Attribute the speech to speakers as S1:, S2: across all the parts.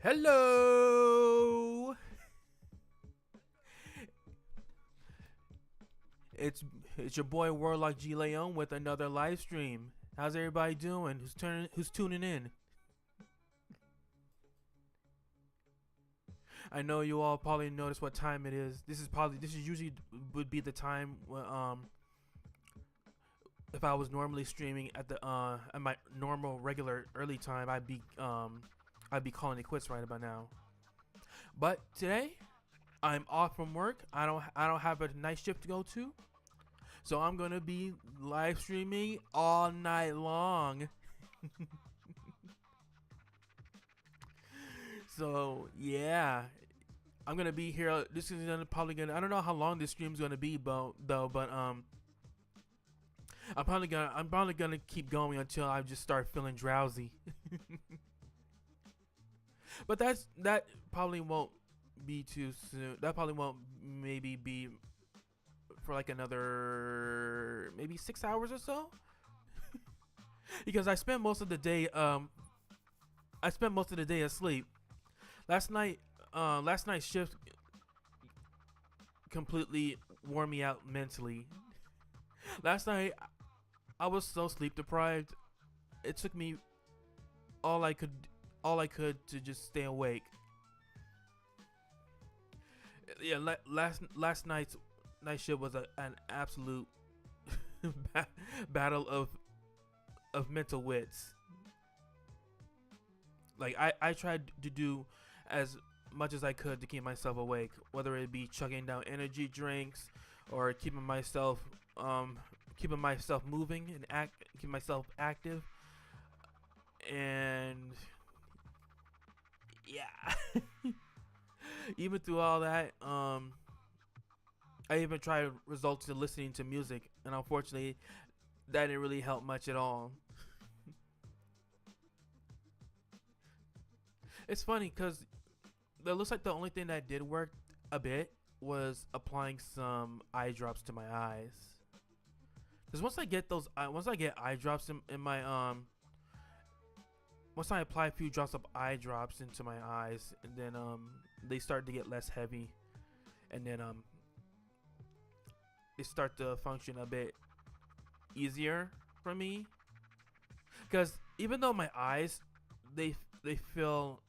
S1: Hello. It's it's your boy Warlock G Leon with another live stream. How's everybody doing? Who's tuning in? I know you all probably noticed what time it is. This is usually would be the time when if I was normally streaming at my normal regular early time, I'd be calling it quits right about now. But today I'm off from work. I don't have a night shift to go to. So I'm gonna be live streaming all night long. So yeah, I'm gonna be here. This is probably gonna. I don't know how long this stream's gonna be, but I'm probably gonna keep going until I just start feeling drowsy. But that probably won't be too soon. That probably won't maybe be for like another maybe 6 hours or so. Because I spent most of the day asleep. Last night's shift completely wore me out mentally. Last night I was so sleep deprived. It took me all I could all I could to just stay awake. Yeah, last night's night shift was an absolute battle of mental wits. Like I tried to do as much as I could to keep myself awake, whether it be chugging down energy drinks or keeping myself moving and keeping myself active. And yeah, even through all that, I even tried results to listening to music, and unfortunately, that didn't really help much at all. It's funny because it looks like the only thing that did work a bit was applying some eye drops to my eyes. Because once I get eye drops in my once I apply a few drops of eye drops into my eyes, and then they start to get less heavy, and then they start to function a bit easier for me. Because even though my eyes they feel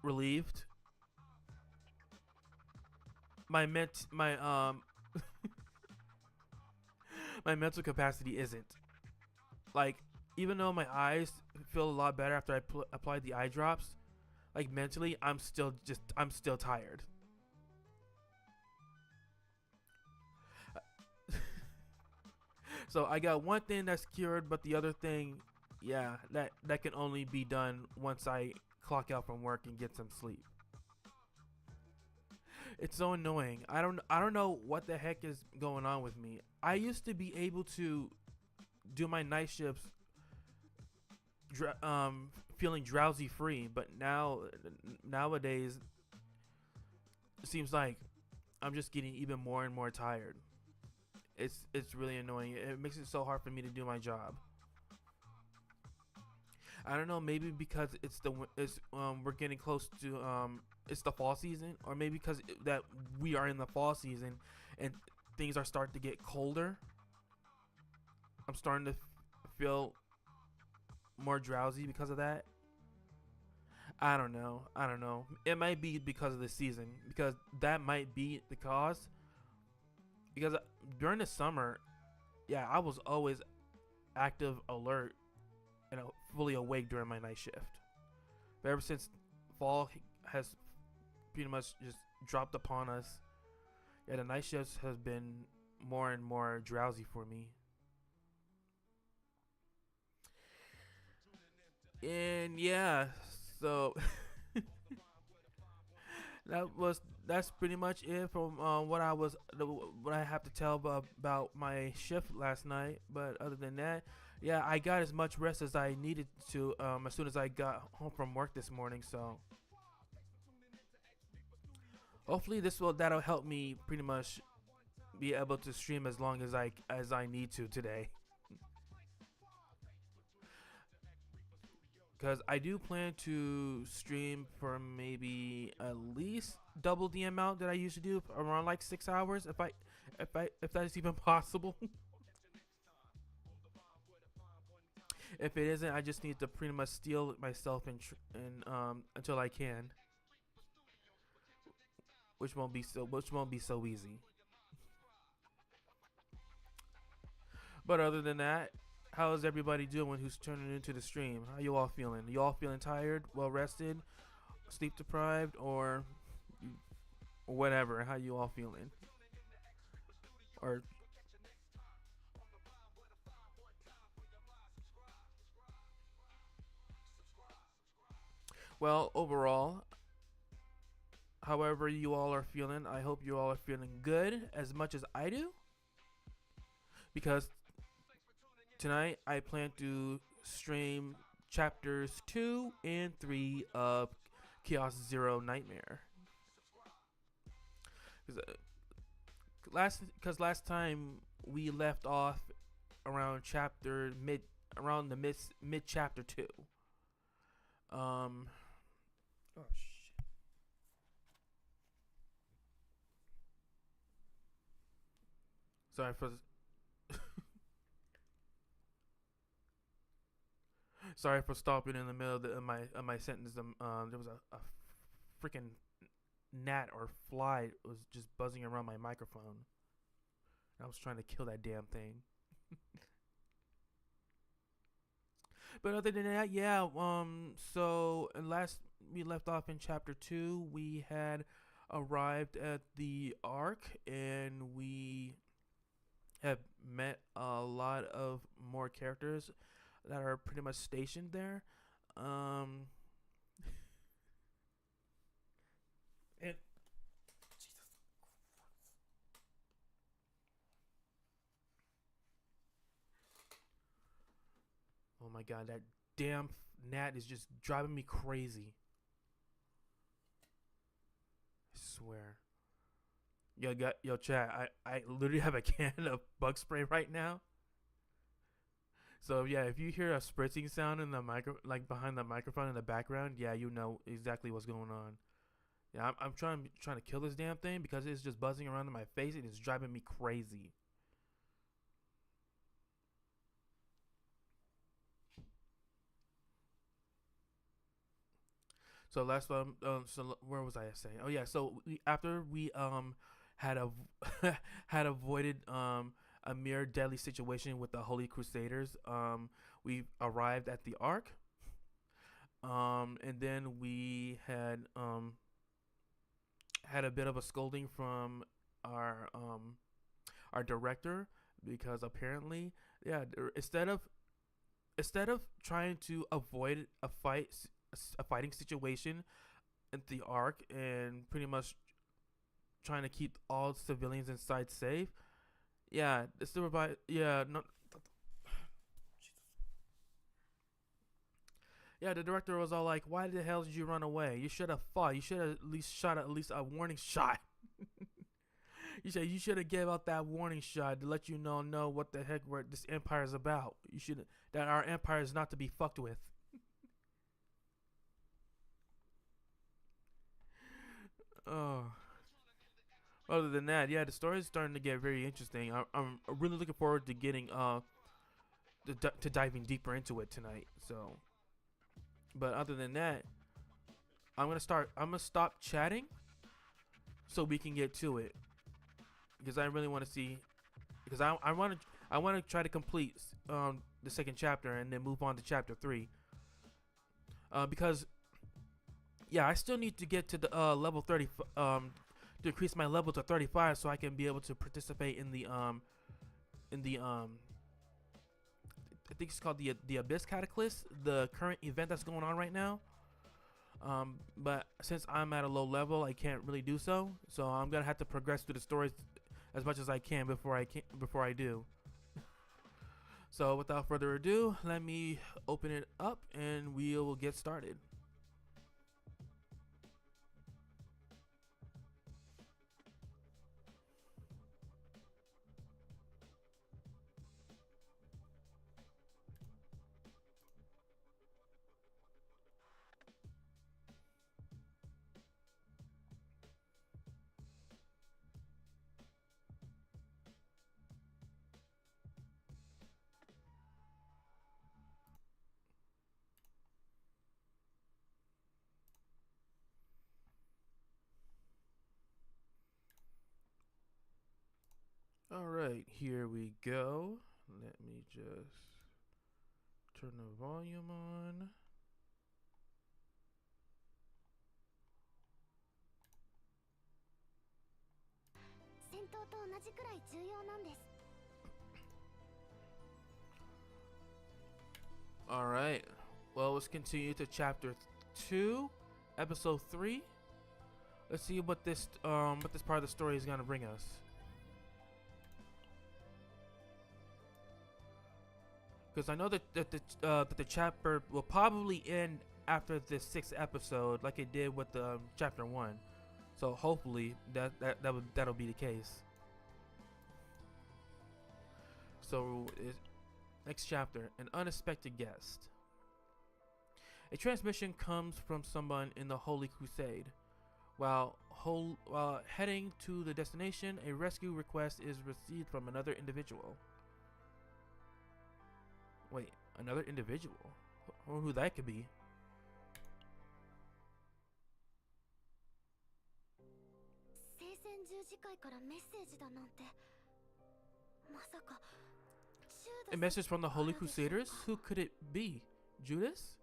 S1: relieved, my my mental capacity isn't. Like, even though my eyes feel a lot better after I applied the eye drops, like mentally I'm still tired. So I got one thing that's cured, but the other thing, yeah, that can only be done once I clock out from work and get some sleep. It's so annoying. I don't know what the heck is going on with me. I used to be able to do my night shifts feeling drowsy free, but nowadays it seems like I'm just getting even more and more tired. It's really annoying. It makes it so hard for me to do my job. I don't know, maybe because we're getting close to it's the fall season, or maybe because that we are in the fall season and things are starting to get colder. I'm starting to feel more drowsy because of that. I don't know. I don't know. It might be because of the season, because that might be the cause. Because during the summer, yeah, I was always active, alert, and fully awake during my night shift. But ever since fall has pretty much just dropped upon us, yeah, the night shifts has been more and more drowsy for me. And yeah, so that's pretty much it from what I have to tell about my shift last night. But other than that, yeah, I got as much rest as I needed to as soon as I got home from work this morning. So hopefully that'll help me pretty much be able to stream as long as I need to today. because I do plan to stream for maybe at least double the amount that I usually do, around like 6 hours, if that is even possible. If it isn't, I just need to pretty much steal myself and until I can, which won't be so easy. But other than that, how is everybody doing who's turning into the stream? How you all feeling? You all feeling tired, well rested, sleep deprived, or whatever? How you all feeling? Or well, overall, however you all are feeling, I hope you all are feeling good as much as I do, because tonight I plan to stream chapters 2 and 3 of Chaos Zero Nightmare. Because last time we left off around chapter mid around the mid chapter 2. Um oh shit. Sorry for sorry for stopping in the middle of my sentence. There was a freaking gnat or fly was just buzzing around my microphone. I was trying to kill that damn thing. But other than that, yeah. So last we left off in chapter 2, we had arrived at the Ark, and we have met a lot of more characters that are pretty much stationed there. Um, and oh my god, that damn gnat is just driving me crazy. I swear. Yo, chat. I literally have a can of bug spray right now. So yeah, if you hear a spritzing sound in the like behind the microphone in the background, yeah, you know exactly what's going on. Yeah, I'm trying to kill this damn thing because it's just buzzing around in my face and it's driving me crazy. So last so where was I saying? Oh yeah, so after we had a had avoided a mere deadly situation with the Holy Crusaders, we arrived at the Ark, and then we had a bit of a scolding from our our director, because apparently, yeah, instead of trying to avoid a fighting situation at the Ark and pretty much trying to keep all civilians inside safe, yeah, the supervisor, yeah, no, yeah, the director was all like, "Why the hell did you run away? You should have fought. You should have at least shot at least a warning shot." You said you should have gave out that warning shot to let you know what the heck this empire is about. You should that our empire is not to be fucked with. Oh. Other than that, yeah, the story is starting to get very interesting. I'm really looking forward to getting to diving deeper into it tonight. So, but other than that, I'm gonna stop chatting so we can get to it, because I really want to see, because I want to try to complete the second chapter and then move on to chapter 3. Because yeah, I still need to get to the level 30 to increase my level to 35 so I can be able to participate in the I think it's called the Abyss Cataclysm, the current event that's going on right now. But since I'm at a low level, I can't really do so. So I'm gonna have to progress through the stories as much as I can before I do. So without further ado, let me open it up and we will get started. All right, here we go. Let me just turn the volume on. All right. Well, let's continue to chapter 2, episode 3. Let's see what this part of the story is gonna bring us. Because I know that the chapter will probably end after the 6th episode, like it did with the chapter 1. So hopefully that'll be the case. So next chapter, an unexpected guest. A transmission comes from someone in the Holy Crusade. While heading to the destination, a rescue request is received from another individual. Wait, another individual? I wonder who that could be. A message from the Holy Crusaders? Who could it be? Judas?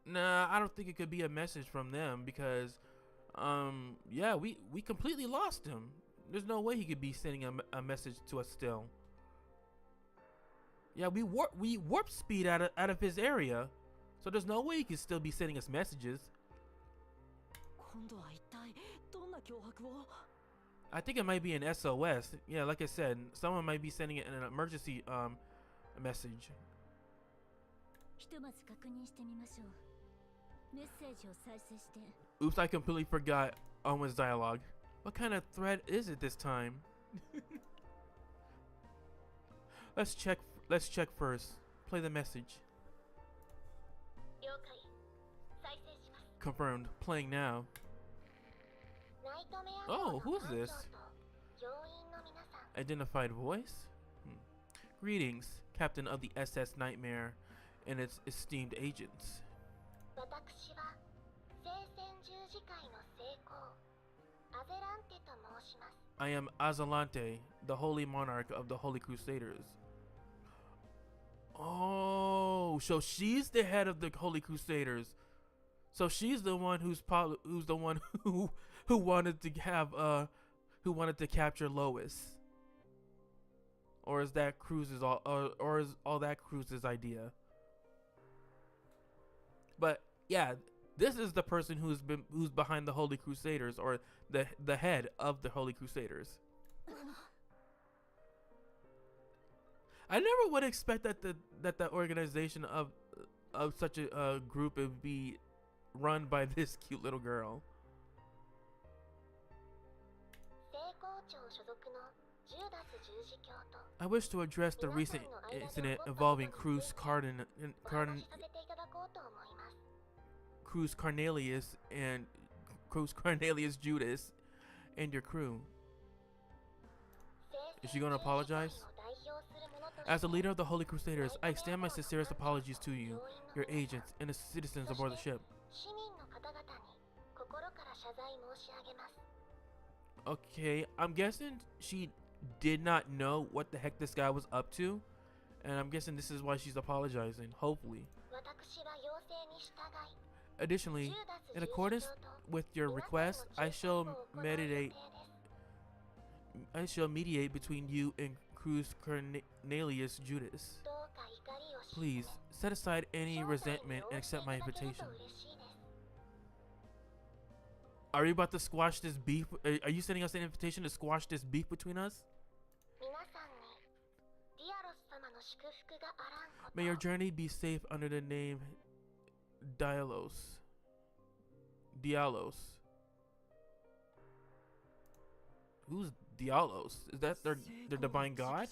S1: Nah, I don't think it could be a message from them because, yeah, we completely lost him. There's no way he could be sending a message to us still. Yeah, we warp speed out of his area, so there's no way he could still be sending us messages. I think it might be an SOS. Yeah, like I said, someone might be sending an emergency message. Oops, I completely forgot Owen's dialogue. What kind of threat is it this time? Let's check first. Play the message. Confirmed. Playing now. Oh, who's this? Identified voice? Greetings, Captain of the SS Nightmare and its esteemed agents. I am Azalante, the Holy Monarch of the Holy Crusaders. Oh, so she's the head of the Holy Crusaders. So she's the one who's the one who wanted to have who wanted to capture Lois. Or is that Cruz's or is all that Cruz's idea? But yeah, this is the person who's behind the Holy Crusaders, or the head of the Holy Crusaders. I never would expect that the organization of such a group would be run by this cute little girl. I wish to address the recent incident involving Cruz Cornelius Judas and your crew. Is she going to apologize? As the leader of the Holy Crusaders, I extend my sincerest apologies to you, your agents, and the citizens aboard the ship. Okay, I'm guessing she did not know what the heck this guy was up to, and I'm guessing this is why she's apologizing, hopefully. Additionally, in accordance with your request, I shall mediate between you and Cruz Cornelius Judas. Please, set aside any resentment and accept my invitation. Are you about to squash this beef? Are you sending us an invitation to squash this beef between us? May your journey be safe under the name Dialos. Who's Dialos? Is that their divine god?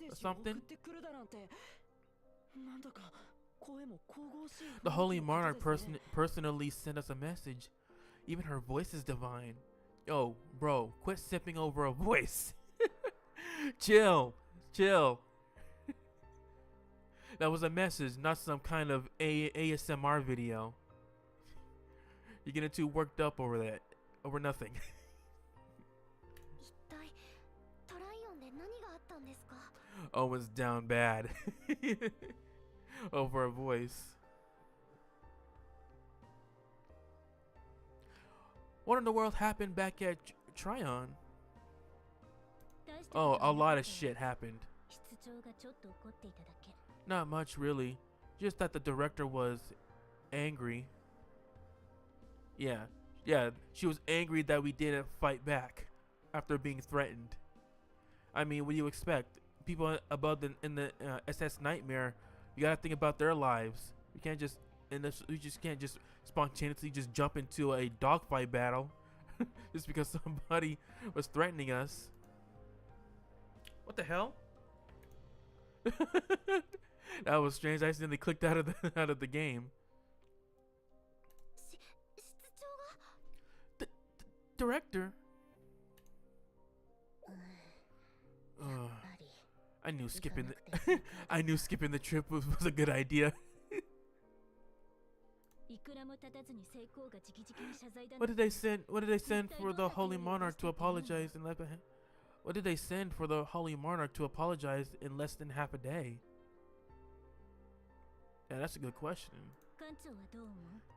S1: Or something? The Holy Monarch personally sent us a message. Even her voice is divine. Yo, bro, quit sipping over a voice. Chill. That was a message, not some kind of ASMR video. You're getting too worked up over that. Over nothing. Owen's down bad over a voice. What in the world happened back at Tryon? Oh, a lot of shit happened. Not much, really. Just that the director was angry. Yeah, she was angry that we didn't fight back after being threatened. I mean, what do you expect? People above in the SS Nightmare, you gotta think about their lives. We just can't just spontaneously just jump into a dogfight battle just because somebody was threatening us. What the hell? That was strange. I accidentally clicked out of the game. The director. I knew skipping the trip was a good idea. What did they send for the Holy Monarch to apologize in What did they send for the Holy Monarch to apologize in less than half a day? Yeah, that's a good question.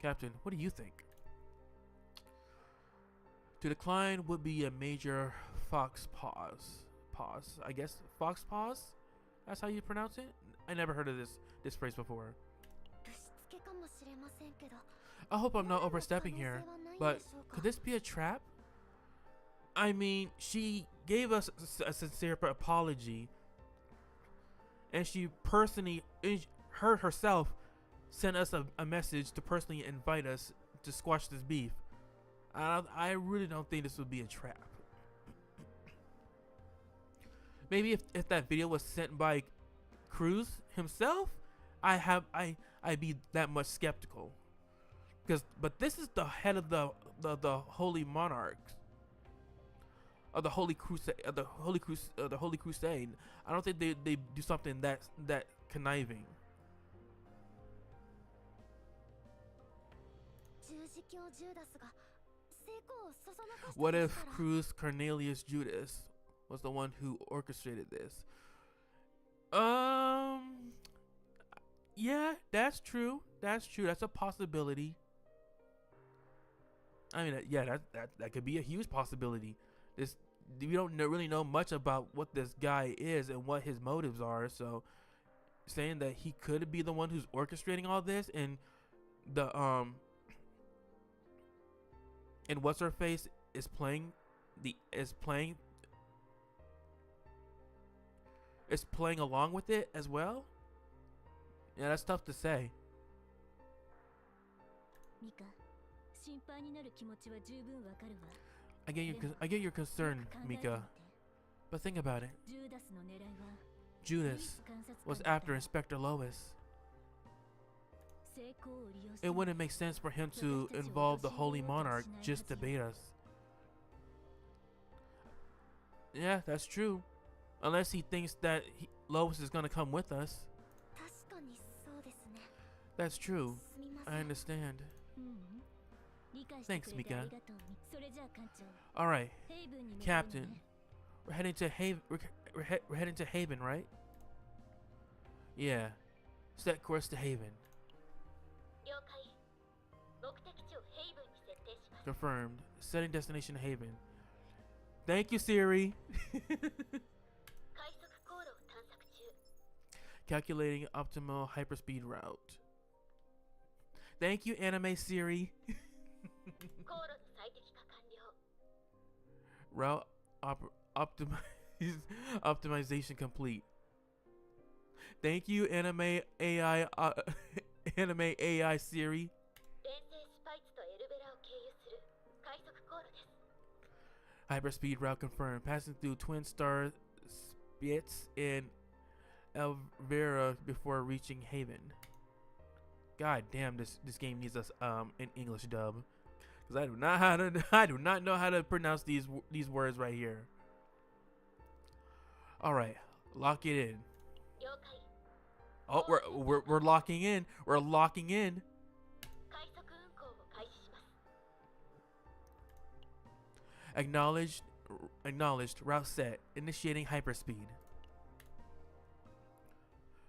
S1: Captain, what do you think? To decline would be a major fox pause. I guess fox pause? That's how you pronounce it? I never heard of this phrase before. I hope I'm not overstepping here, but could this be a trap? I mean, she gave us a sincere apology, and she personally, herself, sent us a message to personally invite us to squash this beef. I really don't think this would be a trap. Maybe if that video was sent by Cruz himself, I'd be that much skeptical. But this is the head of the Holy Monarchs. Of the Holy Crusade, the Holy Crusade. I don't think they do something that conniving. What if Cruz Cornelius Judas was the one who orchestrated this? Yeah, that's true. That's a possibility. I mean, yeah, that could be a huge possibility. We don't really know much about what this guy is and what his motives are. So, saying that he could be the one who's orchestrating all this, and what's her face is playing along with it as well. Yeah, that's tough to say. I get your concern, Mika. But think about it. Judas was after Inspector Lois. It wouldn't make sense for him to involve the Holy Monarch just to bait us. Yeah, that's true. Unless he thinks that Lois is gonna come with us. That's true. I understand. Thanks, Mika. Alright, Captain. We're heading to Haven. We're heading to Haven, right? Yeah. Set course to Haven. Confirmed. Setting destination Haven. Thank you, Siri. Calculating optimal hyperspeed route. Thank you, Anime Siri. Route optimization complete. Thank you, Anime AI Anime AI Siri. Hyperspeed route confirmed. Passing through Twin Star Spitz in Elvira before reaching Haven. God damn, this game needs us an English dub, because I do not know how to pronounce these words right here. All right, lock it in. Oh, we're locking in. We're locking in. Acknowledged. Route set. Initiating hyperspeed.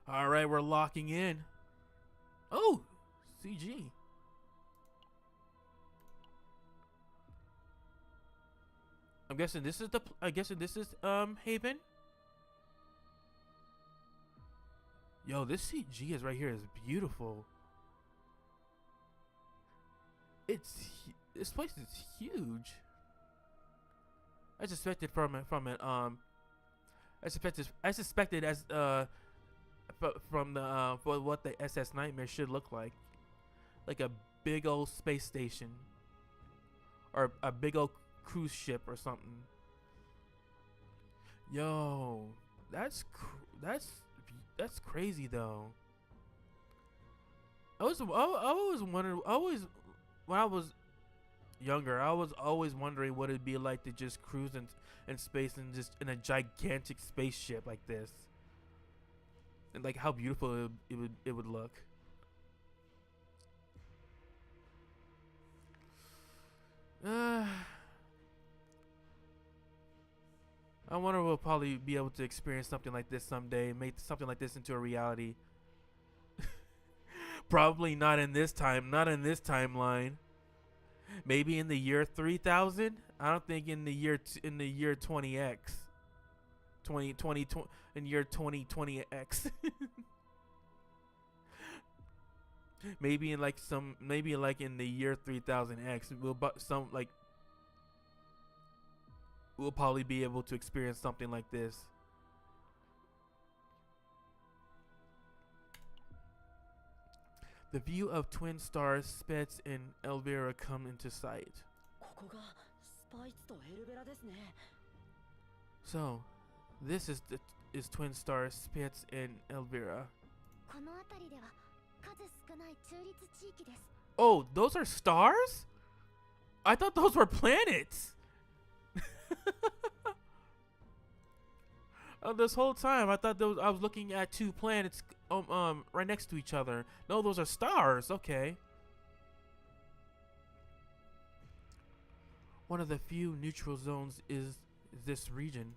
S1: All right, we're locking in. Oh, CG. I'm guessing this is the. I guessing this is Haven. Yo, this CG is right here is beautiful. This place is huge. I suspected from it I suspected as from the for what the SS Nightmare should look like a big old space station or a big old cruise ship or something. Yo, that's crazy though. I always wondered. When I was younger, I was always wondering what it'd be like to just cruise in space and just in a gigantic spaceship like this, and like how beautiful it would look. I wonder we'll probably be able to experience something like this someday, make something like this into a reality. Probably not in this timeline. Maybe in the year 3000. I don't think in the year 20x, 2020 in year 2020x. Maybe in in the year 3000x, we'll probably be able to experience something like this. The view of twin stars Spets and Elvira come into sight. So, this is twin stars Spets and Elvira. Oh, those are stars? I thought those were planets. This whole time I thought I was looking at two planets right next to each other. No, those are stars. Okay. One of the few neutral zones is this region.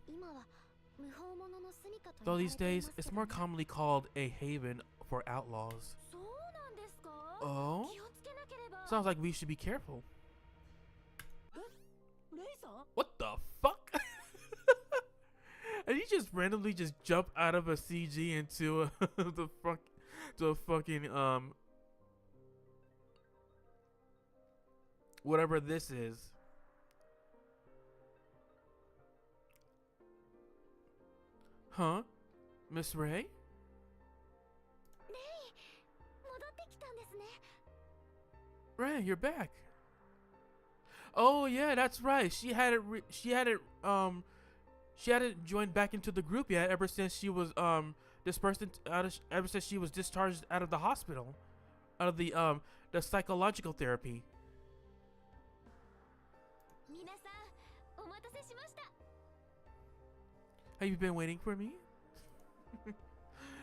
S1: Though these days it's more commonly called a haven for outlaws. Oh? Sounds like we should be careful. What the fuck? And he just randomly just jump out of a CG into a fucking whatever this is. Huh? Miss Ray? Ray, you're back. Oh yeah, that's right. She hadn't joined back into the group yet ever since she was ever since she was discharged out of the hospital, out of the psychological therapy. Have you been waiting for me?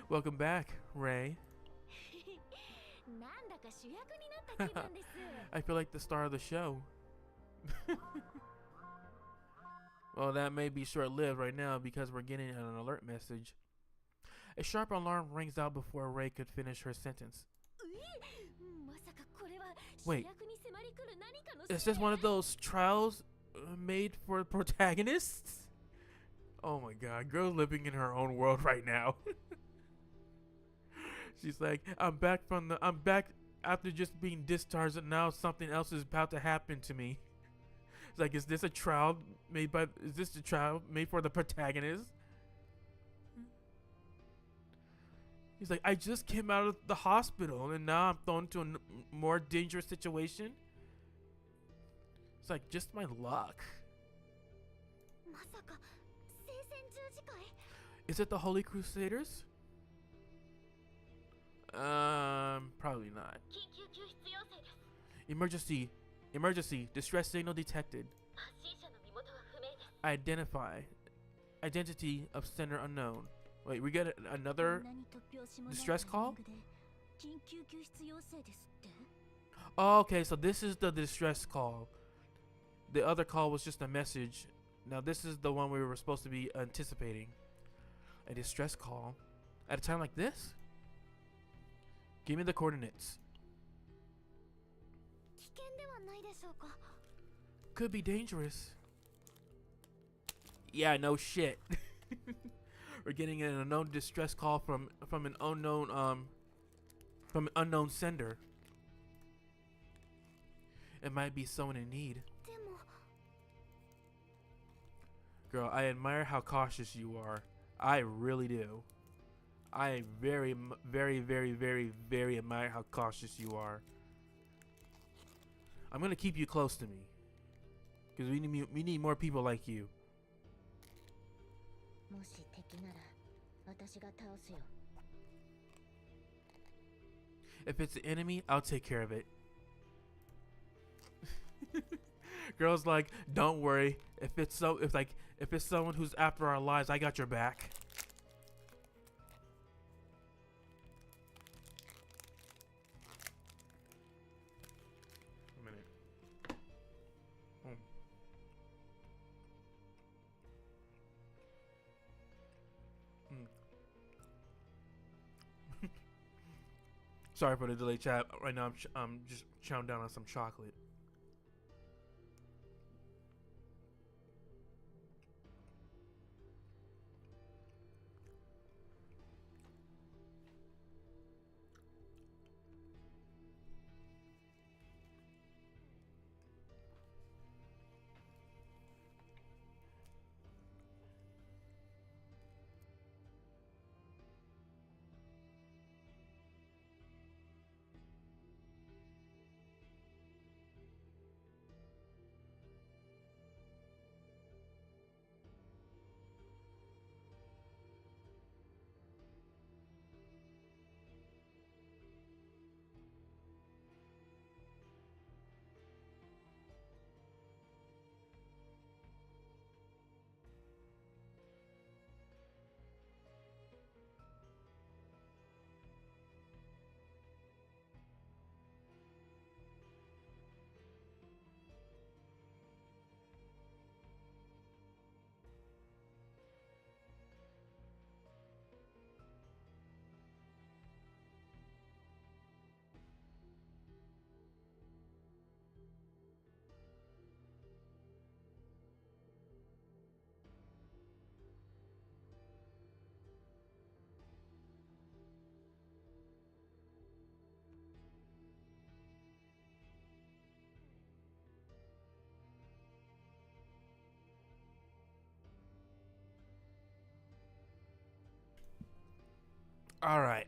S1: Welcome back, Ray. I feel like the star of the show. Well, that may be short-lived right now because we're getting an alert message. A sharp alarm rings out before Ray could finish her sentence. Wait, is this one of those trials made for protagonists? Oh my god, girl living in her own world right now. She's like, I'm back after just being discharged and now something else is about to happen to me. It's like, is this a trial made for the protagonist? He's like, I just came out of the hospital and now I'm thrown into a more dangerous situation. It's like, just my luck. Is it the Holy Crusaders? Probably not. Emergency, distress signal detected. Identity of sender unknown. Wait, we get another distress call? Oh, okay, so this is the distress call. The other call was just a message. Now this is the one we were supposed to be anticipating. A distress call. At a time like this? Give me the coordinates. Could be dangerous. Yeah, no shit. We're getting an unknown distress call from an unknown sender. It might be someone in need. Girl, I admire how cautious you are. I really do. I very, very, very, very, very admire how cautious you are. I'm gonna keep you close to me, because we need more people like you. If it's an enemy, I'll take care of it. Girl's like, don't worry. If it's someone who's after our lives, I got your back. A minute. Sorry for the delay, chat. Right now, I'm just chowing down on some chocolate. All right.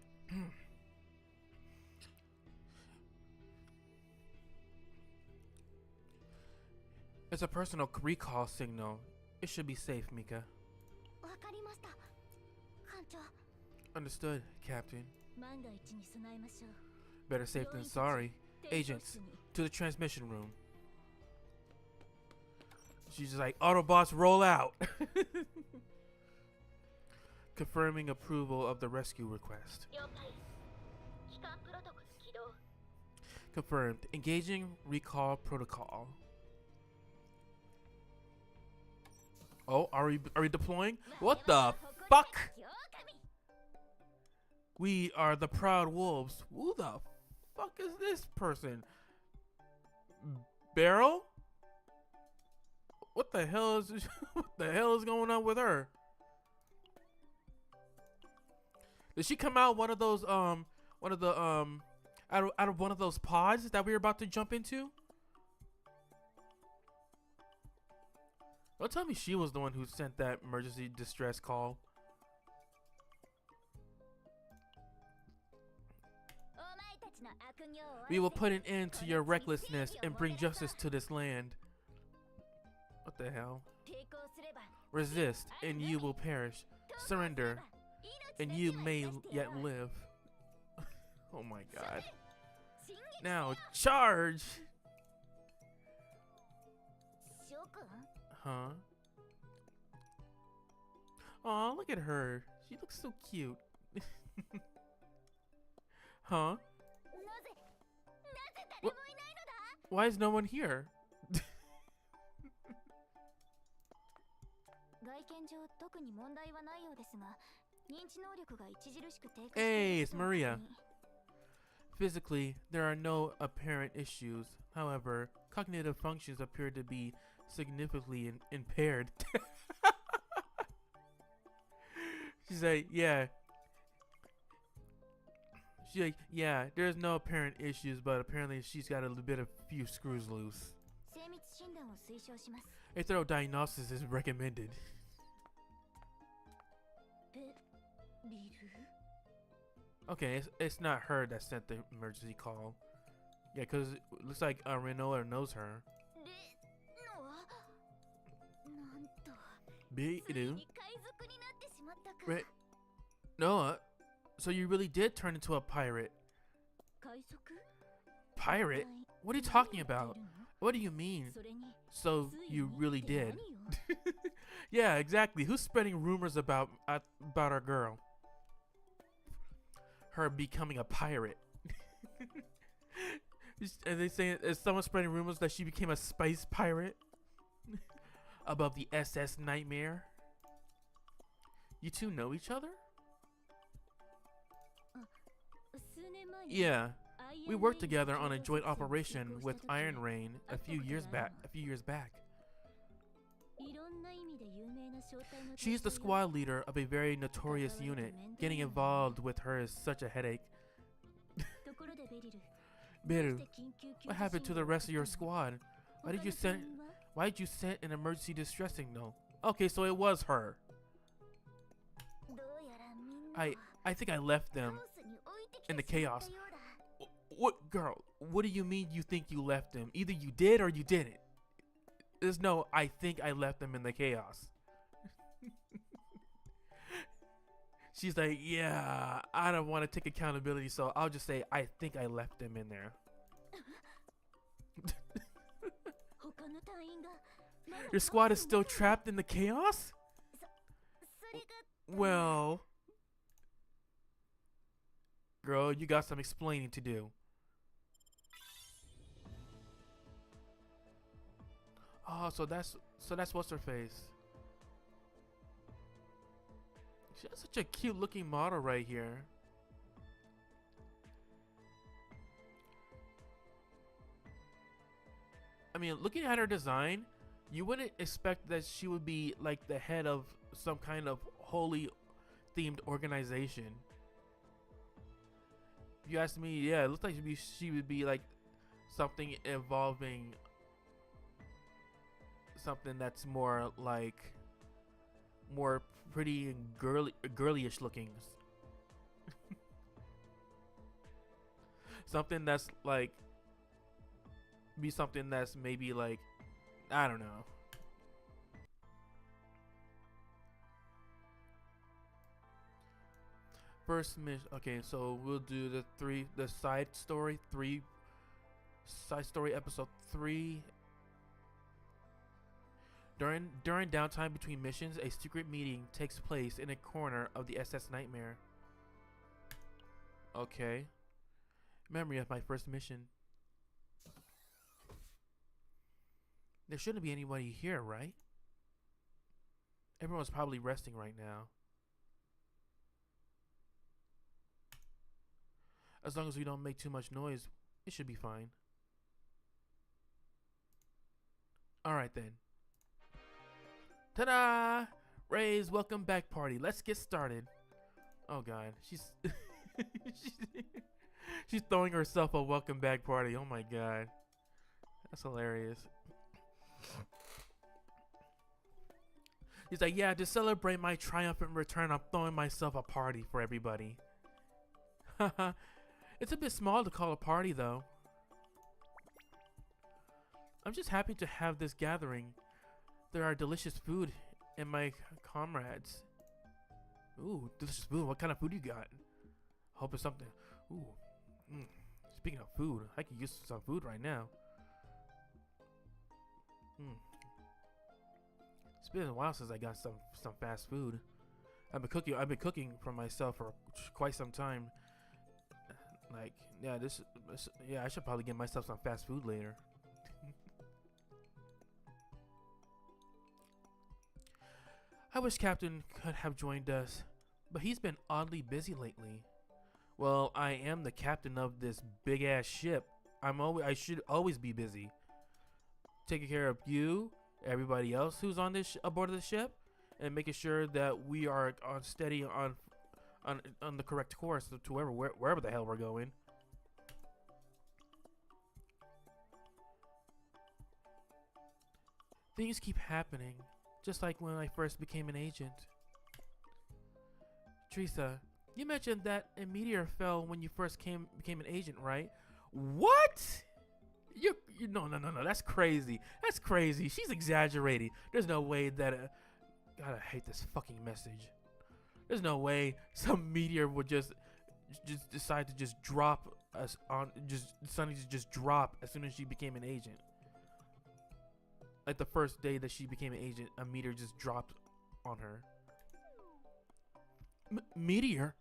S1: It's a personal recall signal. It should be safe, Mika. Understood, Captain. Better safe than sorry. Agents, to the transmission room. She's just like, Autobots, roll out. Confirming approval of the rescue request. Confirmed. Engaging recall protocol. Oh, are we deploying? What the fuck? We are the Proud Wolves. Who the fuck is this person? Barrel? What the hell is what the hell is going on with her? Did she come out one of those out of one of those pods that we were about to jump into? Don't tell me she was the one who sent that emergency distress call. We will put an end to your recklessness and bring justice to this land. What the hell? Resist, and you will perish. Surrender, and you may yet live. Oh my god. Now, charge! Huh? Aw, look at her. She looks so cute. Huh? Why is no one here? Hey, it's Maria. Physically, there are no apparent issues. However, cognitive functions appear to be significantly impaired. She's like, yeah. She's like, yeah, there's no apparent issues, but apparently she's got a little bit of few screws loose. A thorough diagnosis is recommended. Okay, it's not her that sent the emergency call. Yeah, because it looks like Renoa knows her. Noah, so you really did turn into a pirate. Pirate? What are you talking about? What do you mean? So you really did? Yeah, exactly. Who's spreading rumors about our girl? Her becoming a pirate. Are they saying, is someone spreading rumors that she became a spice pirate? Above the SS Nightmare? You two know each other? Yeah, we worked together on a joint operation with Iron Rain a few years back. She's the squad leader of a very notorious unit. Getting involved with her is such a headache. Beru, what happened to the rest of your squad? Why did you send an emergency distress signal? Okay, so it was her. I think I left them in the chaos. What, girl? What do you mean you think you left them? Either you did or you didn't. There's no, I think I left them in the chaos. She's like, yeah, I don't want to take accountability, so I'll just say, I think I left them in there. Your squad is still trapped in the chaos? Well, girl, you got some explaining to do. Oh, so that's what's her face. She has such a cute looking model right here. I mean, looking at her design, you wouldn't expect that she would be like the head of some kind of holy themed organization. If you ask me, yeah, it looks like she would be like something involving something that's more like more pretty and girlyish looking. Something that's like be something that's maybe like, I don't know. First mission. Okay, so we'll do the side story episode 3. During downtime between missions, a secret meeting takes place in a corner of the SS Nightmare. Okay. Memory of my first mission. There shouldn't be anybody here, right? Everyone's probably resting right now. As long as we don't make too much noise, it should be fine. Alright then. Ta-da! Ray's welcome back party. Let's get started. Oh god, she's she's throwing herself a welcome back party. Oh my god. That's hilarious. He's like, yeah, to celebrate my triumphant return, I'm throwing myself a party for everybody. Haha. It's a bit small to call a party, though. I'm just happy to have this gathering. There are delicious food and my comrades. Ooh, delicious food. What kind of food you got? I hope it's something. Ooh. Speaking of food, I could use some food right now. It's been a while since I got some fast food. I've been cooking for myself for quite some time. Like, yeah, yeah, I should probably get myself some fast food later. I wish Captain could have joined us, but he's been oddly busy lately. Well, I am the captain of this big ass ship. I should always be busy, taking care of you, everybody else who's on this aboard of the ship, and making sure that we are on steady on the correct course to wherever the hell we're going. Things keep happening, just like when I first became an agent. Teresa, you mentioned that a meteor fell when you first became an agent, right? What? You no, that's crazy. That's crazy. She's exaggerating. There's no way that God, I hate this fucking message. There's no way some meteor would just decide to just drop us on suddenly just drop as soon as she became an agent. Like the first day that she became an agent, a meteor just dropped on her. Meteor?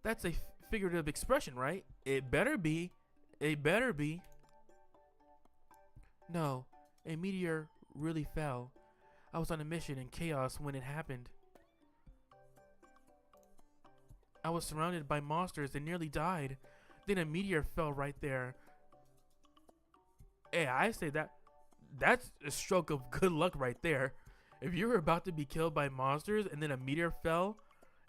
S1: That's a figurative expression, right? It better be. It better be. No, a meteor really fell. I was on a mission in chaos when it happened. I was surrounded by monsters and nearly died. Then a meteor fell right there. Hey, I say that's a stroke of good luck right there. If you were about to be killed by monsters and then a meteor fell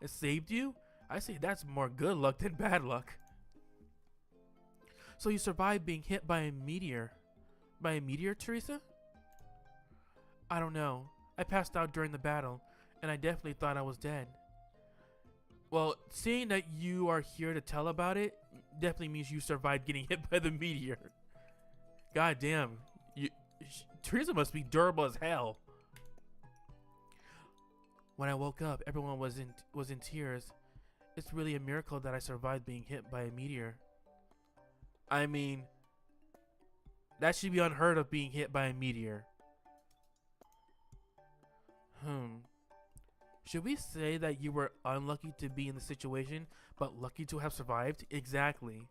S1: and saved you, I say that's more good luck than bad luck. So you survived being hit by a meteor. By a meteor, Teresa? I don't know. I passed out during the battle, and I definitely thought I was dead. Well, seeing that you are here to tell about it definitely means you survived getting hit by the meteor. God damn. Teresa must be durable as hell. When I woke up, everyone was in tears. It's really a miracle that I survived being hit by a meteor. I mean, that should be unheard of, being hit by a meteor. Should we say that you were unlucky to be in the situation, but lucky to have survived? Exactly.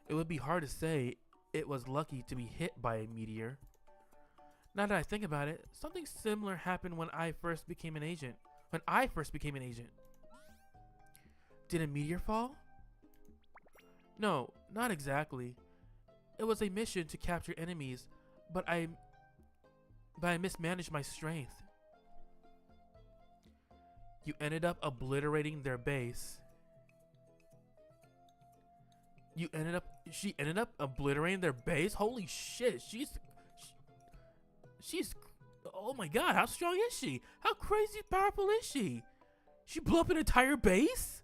S1: It would be hard to say it was lucky to be hit by a meteor. Now that I think about it, something similar happened when I first became an agent. Did a meteor fall? No, not exactly. It was a mission to capture enemies, but I mismanaged my strength. You ended up obliterating their base. She ended up obliterating their base? Holy shit, she's, oh my god, how strong is she? How crazy powerful is she? She blew up an entire base?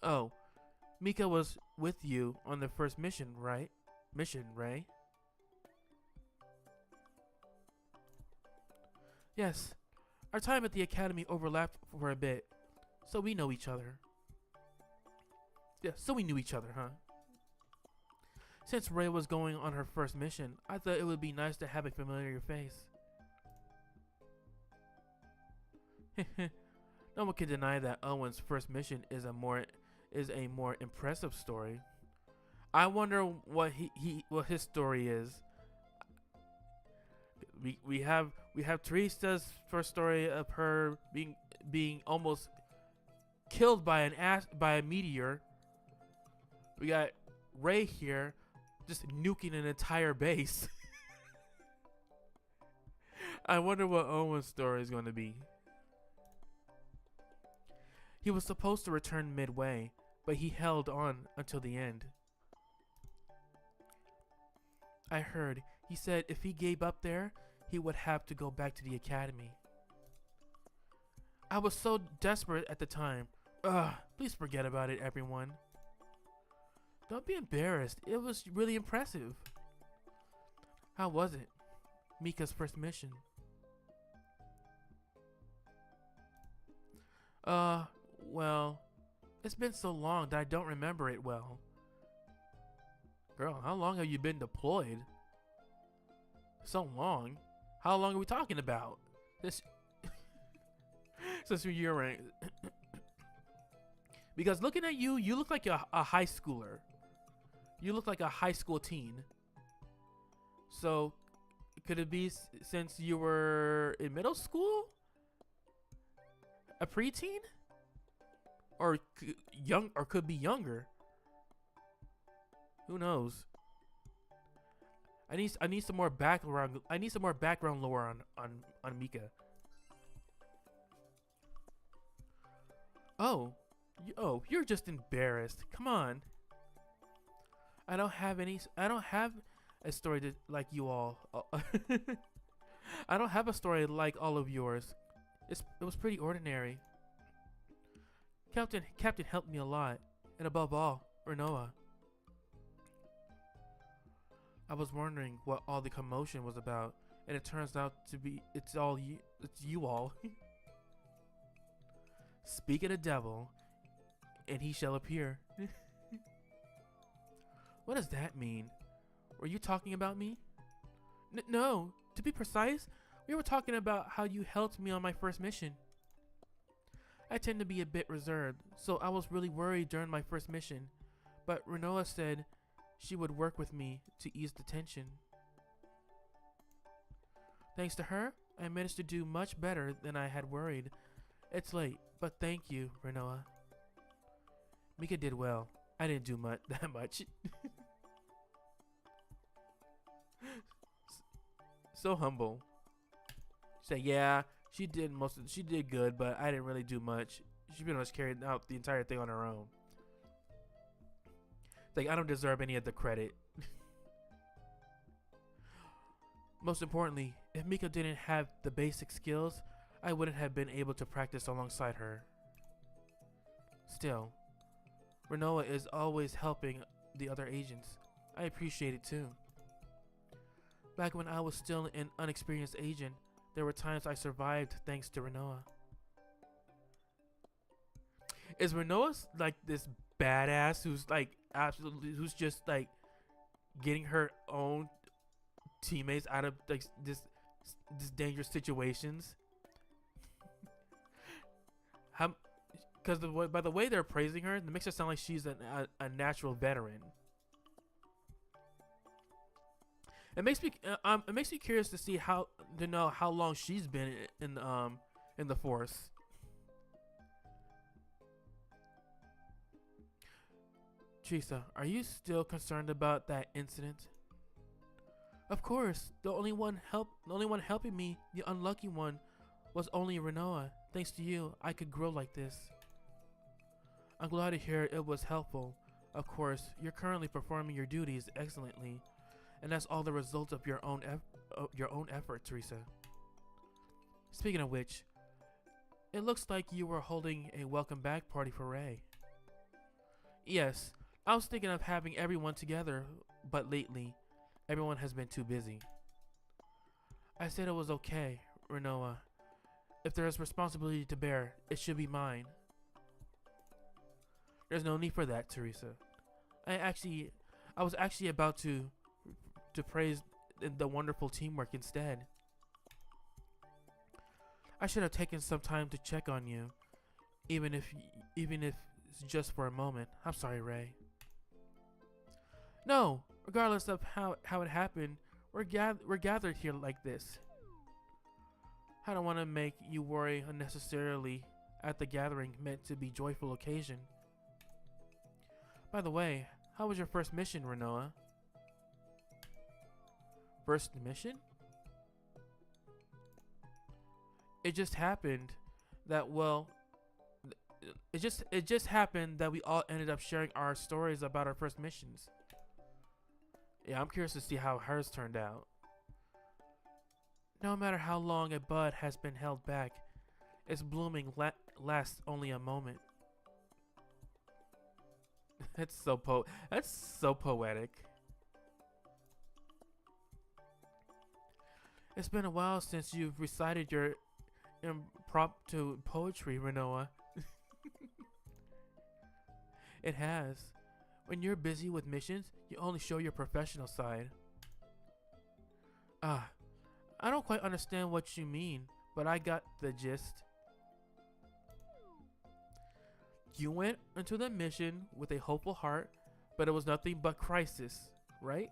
S1: Oh, Mika was with you on the first mission, right? Ray? Yes. Our time at the academy overlapped for a bit, so we know each other. Yeah, so we knew each other, huh? Since Ray was going on her first mission, I thought it would be nice to have a familiar face. No one can deny that Owen's first mission is a more impressive story. I wonder what what his story is. We have Teresa's first story of her being almost killed by a meteor. We got Ray here just nuking an entire base. I wonder what Owen's story is going to be. He was supposed to return midway, but he held on until the end. I heard he said if he gave up there, he would have to go back to the academy. I was so desperate at the time. Please forget about it, everyone. Don't be embarrassed. It was really impressive. How was it? Mika's first mission. Well, it's been so long that I don't remember it well. Girl, how long have you been deployed? So long? How long are we talking about? Since you're right. Because looking at you, you look like a high schooler. You look like a high school teen. So, could it be since you were in middle school? A preteen? Or young, or could be younger. Who knows? I need some more background. I need some more background lore on Mika. Oh, you're just embarrassed. Come on. I don't have a story like you all. I don't have a story like all of yours. It was pretty ordinary. Captain helped me a lot, and above all, Renoa. I was wondering what all the commotion was about, and it turns out to be it's you all. Speak of the devil, and he shall appear. What does that mean? Were you talking about me? No, to be precise, we were talking about how you helped me on my first mission. I tend to be a bit reserved, so I was really worried during my first mission, but Renoa said she would work with me to ease the tension. Thanks to her, I managed to do much better than I had worried. It's late, but thank you, Renoa. Mika did well. I didn't do that much. So humble. Say, yeah, she did good, but I didn't really do much. She pretty much carried out the entire thing on her own. Like, I don't deserve any of the credit. Most importantly, if Mika didn't have the basic skills, I wouldn't have been able to practice alongside her. Still, Renoa is always helping the other agents. I appreciate it too. Back when I was still an unexperienced agent, there were times I survived thanks to Renoa. Is Renoa like this badass who's like who's just like getting her own teammates out of like this dangerous situations? Because by the way they're praising her, it makes her sound like she's a natural veteran. It makes me curious to see how long she's been in the force. Teresa, are you still concerned about that incident? Of course. The only one helping me, the unlucky one, was only Renoa. Thanks to you, I could grow like this. I'm glad to hear it was helpful. Of course, you're currently performing your duties excellently, and that's all the result of your own effort, Teresa. Speaking of which, it looks like you were holding a welcome back party for Ray. Yes, I was thinking of having everyone together, but lately, everyone has been too busy. I said it was okay, Renoa. If there is responsibility to bear, it should be mine. There's no need for that, Teresa. I was actually about to praise the wonderful teamwork instead. I should have taken some time to check on you, even if it's just for a moment. I'm sorry, Ray. No, regardless of how it happened, we're gathered here like this. I don't want to make you worry unnecessarily at the gathering meant to be joyful occasion. By the way, how was your first mission, Renoa? First mission? It just happened that it just happened that we all ended up sharing our stories about our first missions. Yeah, I'm curious to see how hers turned out. No matter how long a bud has been held back, its blooming lasts only a moment. That's so poetic. It's been a while since you've recited your impromptu poetry, Renoa. It has. When you're busy with missions, you only show your professional side. I don't quite understand what you mean, but I got the gist. You went into the mission with a hopeful heart, but it was nothing but crisis, right?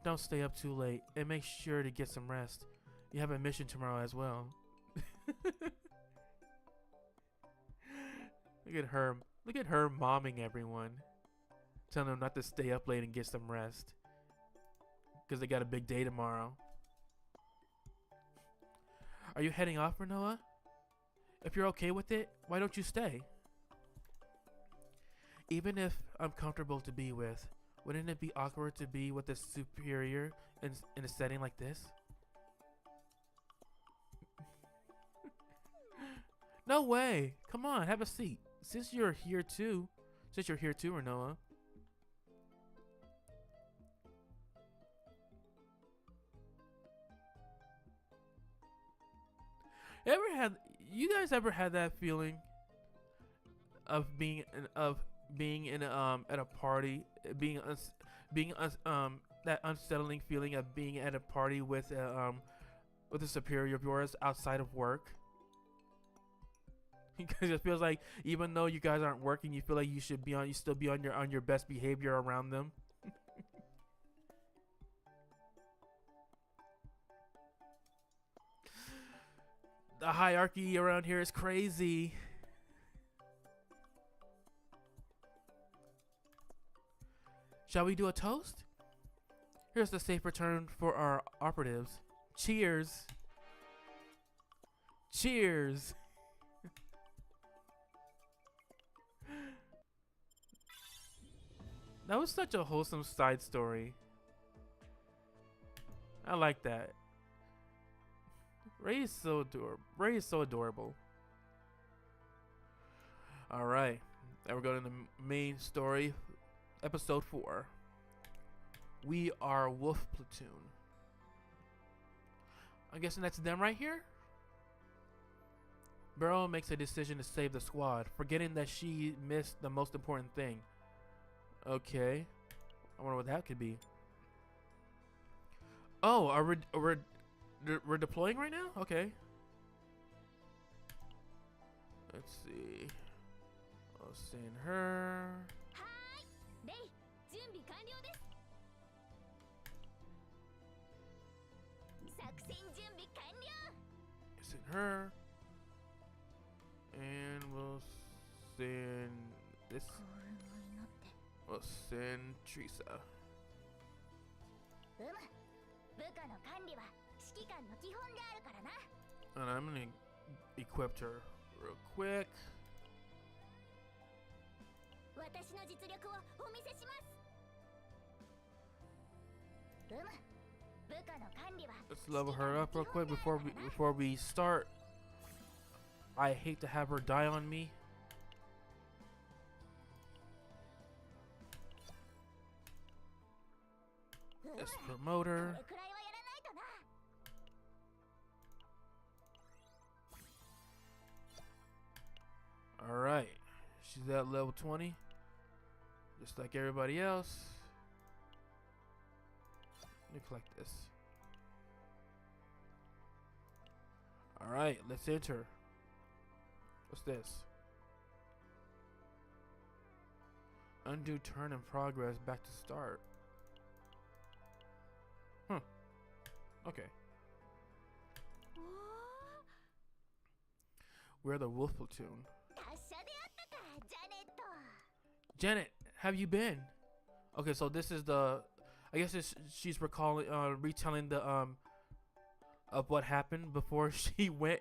S1: Don't stay up too late, and make sure to get some rest. You have a mission tomorrow as well. Look at her. Look at her momming everyone. Telling them not to stay up late and get some rest. Because they got a big day tomorrow. Are you heading off, Renoa? If you're okay with it, why don't you stay? Even if I'm comfortable to be with, wouldn't it be awkward to be with a superior in a setting like this? No way! Come on, have a seat. Since you're here too, Renoa. You guys ever had that feeling of being in at a party, that unsettling feeling of being at a party with a superior of yours outside of work? Because it feels like even though you guys aren't working, you feel like you still be on your best behavior around them. The hierarchy around here is crazy. Shall we do a toast? Here's the safe return for our operatives. Cheers. Cheers. That was such a wholesome side story. I like that. Ray is so adorable. Alright. Now we're going to the main story. Episode 4. We are Wolf Platoon. I'm guessing that's them right here? Beryl makes a decision to save the squad, forgetting that she missed the most important thing. Okay. I wonder what that could be. Oh, we're deploying right now? Okay. Let's see. I'll send her. Send her. And we'll send this. We'll send Teresa. And I'm gonna equip her real quick. Let's level her up real quick before we start. I hate to have her die on me. Let's promote her. Alright. She's at level 20. Just like everybody else. Let me collect this. Alright, let's enter. What's this? Undo turn and progress back to start. Huh. Okay. We're the Wolf Platoon. Janet, have you been? Okay, so this is the. I guess she's retelling the of what happened before she went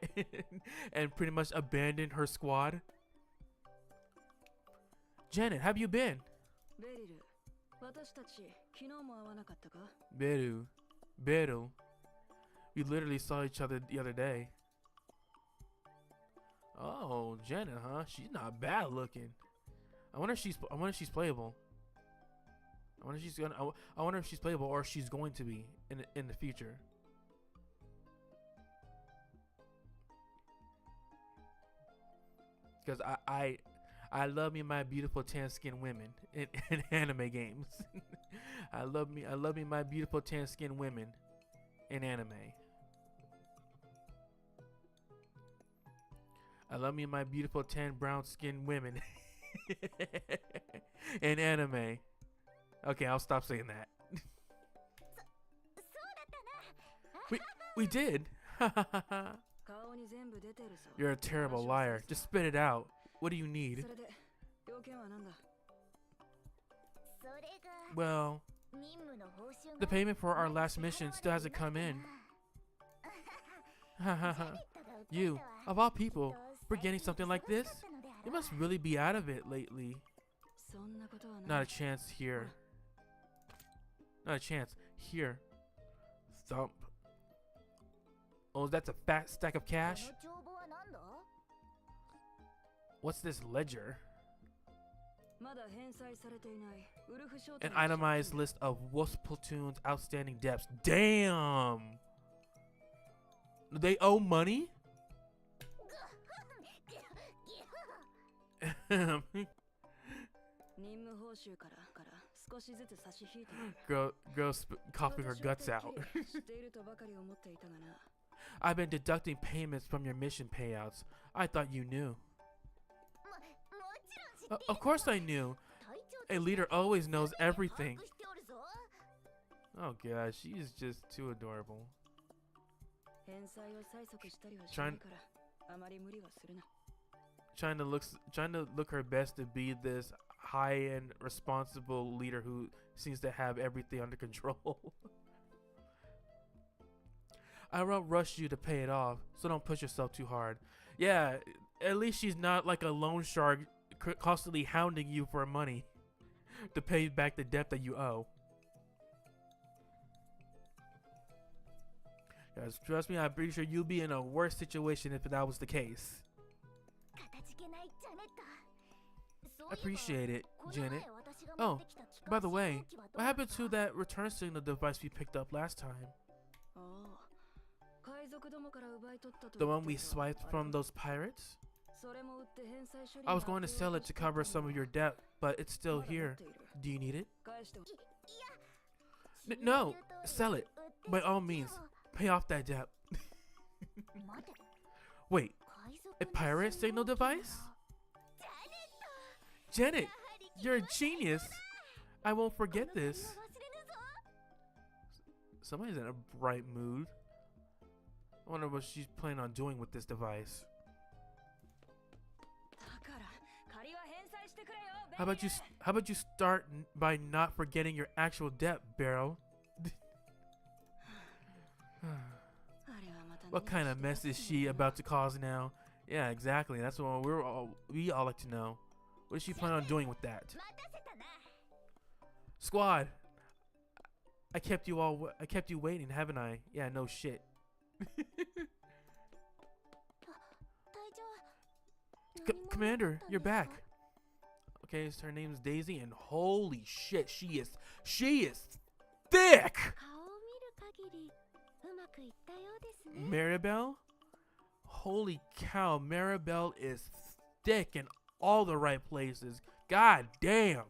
S1: and pretty much abandoned her squad. Janet, have you been? Beru. We literally saw each other the other day. Oh, Janet, huh? She's not bad looking. I wonder if she's playable. I wonder if she's playable or she's going to be in the future. Because I love me my beautiful tan skinned women in anime games. I love me my beautiful tan skinned women in anime. I love me my beautiful tan brown skinned women in anime. Okay, I'll stop saying that. We did. You're a terrible liar. Just spit it out. What do you need? Well, the payment for our last mission still hasn't come in. You, of all people, for getting something like this? You must really be out of it lately. Not a chance here. Not a chance. Here. Thump. Oh, that's a fat stack of cash? What's this ledger? An itemized list of Wolf's Platoon's outstanding debts. Damn! They owe money? Girl coughing her guts out. I've been deducting payments from your mission payouts. I thought you knew. Of course I knew. A leader always knows everything. Oh gosh, she is just too adorable. Trying to look her best to be this high-end responsible leader who seems to have everything under control. I won't rush you to pay it off, so don't push yourself too hard. Yeah, at least she's not like a loan shark constantly hounding you for money to pay back the debt that you owe. Guys, trust me, I'm pretty sure you'll be in a worse situation if that was the case. Appreciate it, Janet. Oh, by the way, what happened to that return signal device we picked up last time? The one we swiped from those pirates? I was going to sell it to cover some of your debt, but it's still here. Do you need it? No, sell it. By all means, pay off that debt. Wait, a pirate signal device? Janet, you're a genius. I won't forget this. Somebody's in a bright mood. I wonder what she's planning on doing with this device. How about you start by not forgetting your actual debt, Barrow? What kind of mess is she about to cause now? Yeah, exactly. That's what we all like to know. What is she planning on doing with that? Squad, I kept you waiting, haven't I? Yeah, no shit. Commander, you're back. Okay, so her name's Daisy, and holy shit, she is thick. Maribel? Holy cow, Maribel is thick in all the right places. God damn.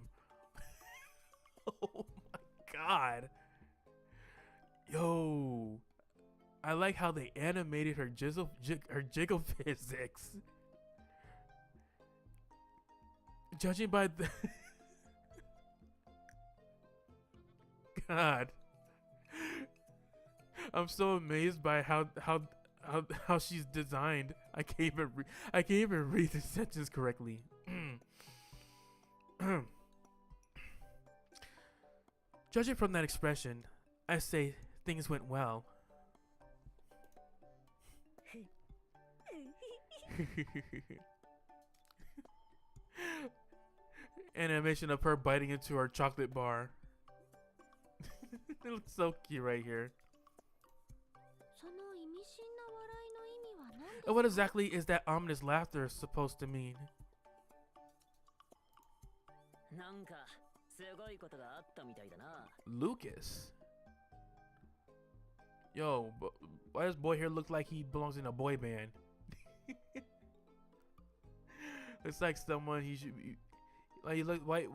S1: Oh my god. Yo. I like how they animated her jiggle physics. Judging by the God. I'm so amazed by how she's designed. I can't even read the sentence correctly. Judging from that expression, I say things went well. Animation of her biting into her chocolate bar. It looks so cute right here. And what exactly is that ominous laughter supposed to mean? Lucas? Yo, why does boy here look like he belongs in a boy band? Looks like someone he should be. Like you look. Why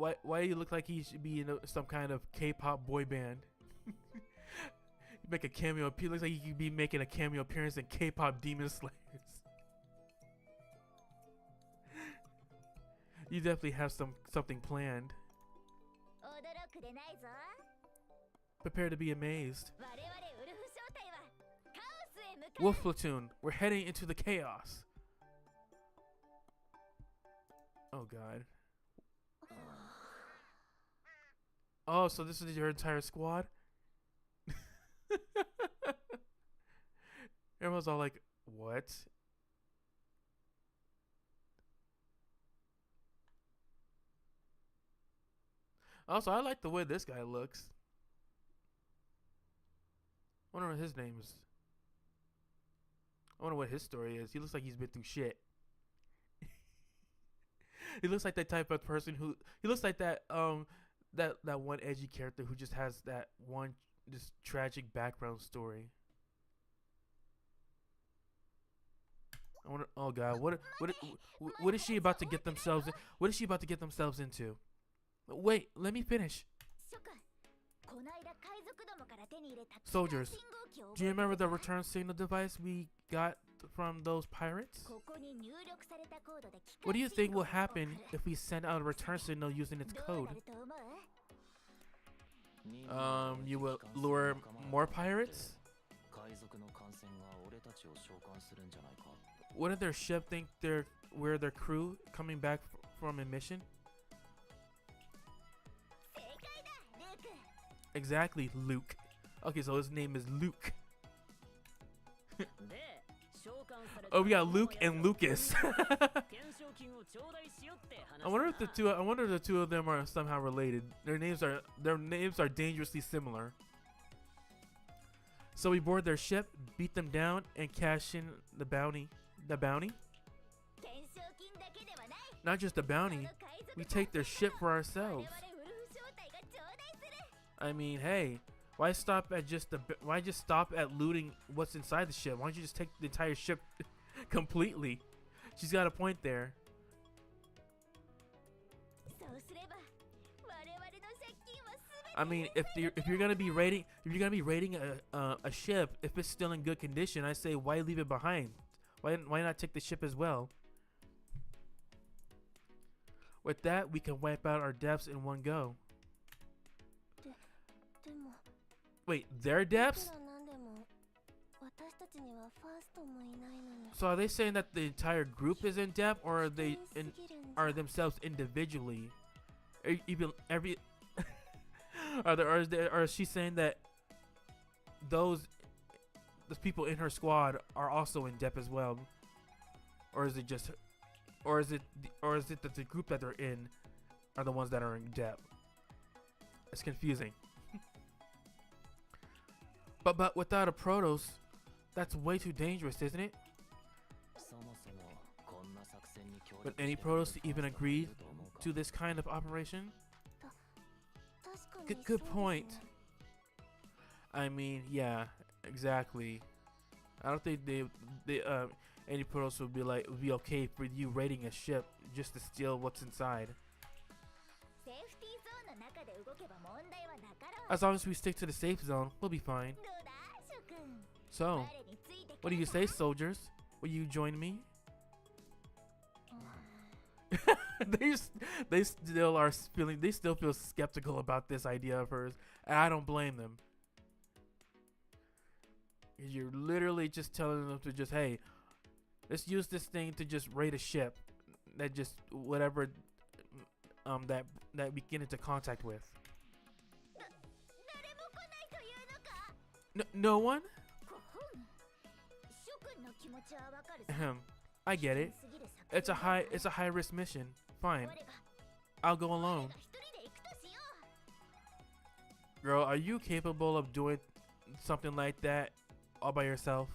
S1: do you look like he should be in some kind of K-pop boy band? Make a cameo. He looks like he could be making a cameo appearance in K-pop Demon Slayers. You definitely have something planned. Prepare to be amazed. Wolf platoon, we're heading into the chaos. Oh god. Oh, so this is your entire squad? Everyone's all like, what? Also, I like the way this guy looks. I wonder what his name is. I wonder what his story is. He looks like he's been through shit. He looks like that type of person who he looks like that that one edgy character who just has that one this tragic background story. I wonder. Oh god, what is she about to get themselves? What is she about to get themselves into? Wait, let me finish. Soldiers, do you remember the return signal device we got from those pirates? What do you think will happen if we send out a return signal using its code? You will lure more pirates? Wouldn't their ship think we're their crew coming back from a mission? Exactly, Luke. Okay, so his name is Luke. Oh, we got Luke and Lucas. I wonder if the two of them are somehow related. Their names are dangerously similar. So we board their ship, beat them down, and cash in the bounty. The bounty? Not just the bounty. We take their ship for ourselves. I mean, hey, why stop at looting what's inside the ship? Why don't you just take the entire ship completely? She's got a point there. I mean, if you're gonna be raiding a ship, if it's still in good condition, I say why leave it behind? Why not take the ship as well? With that, we can wipe out our depths in one go. Wait, their depths? So are they saying that the entire group is in depth, or are they are themselves individually? Even every or is she saying that those people in her squad are also in depth as well, or is it that the group that they're in are the ones that are in depth? It's confusing. But without a Protoss, that's way too dangerous, isn't it? Would any Protoss even agree to this kind of operation? Good point. I mean, yeah, exactly. I don't think any Protoss would be okay for you raiding a ship just to steal what's inside. As long as we stick to the safe zone, we'll be fine. So, what do you say, soldiers? Will you join me? They still feel skeptical about this idea of hers, and I don't blame them. You're literally just telling them to just, hey, let's use this thing to just raid a ship that just whatever that we get into contact with. No one? I get it. It's a high risk mission. Fine. I'll go alone. Girl, are you capable of doing something like that all by yourself?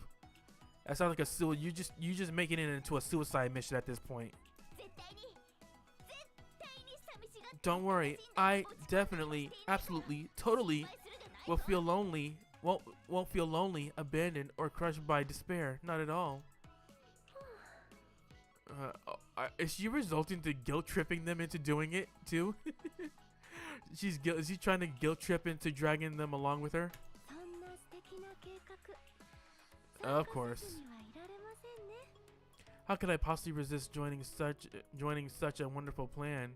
S1: That sounds like you just making it into a suicide mission at this point. Don't worry, I definitely, absolutely, totally will feel lonely. Won't feel lonely, abandoned, or crushed by despair. Not at all. Is she resulting to guilt tripping them into doing it too? Is he trying to guilt trip into dragging them along with her? Of course. How could I possibly resist joining such a wonderful plan?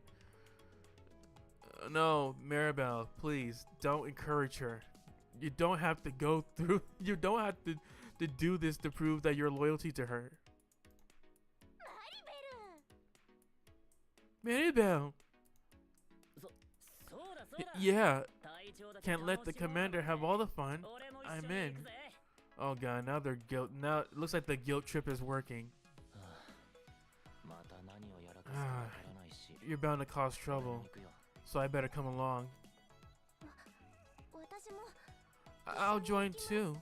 S1: No, Maribel, please don't encourage her. You don't have to go through. You don't have to to do this to prove that your loyalty to her. Maribel. Yeah. Can't let the commander have all the fun. I'm in. Oh god, now they're guilt. Now it looks like the guilt trip is working. You're bound to cause trouble, so I better come along. I'll join too.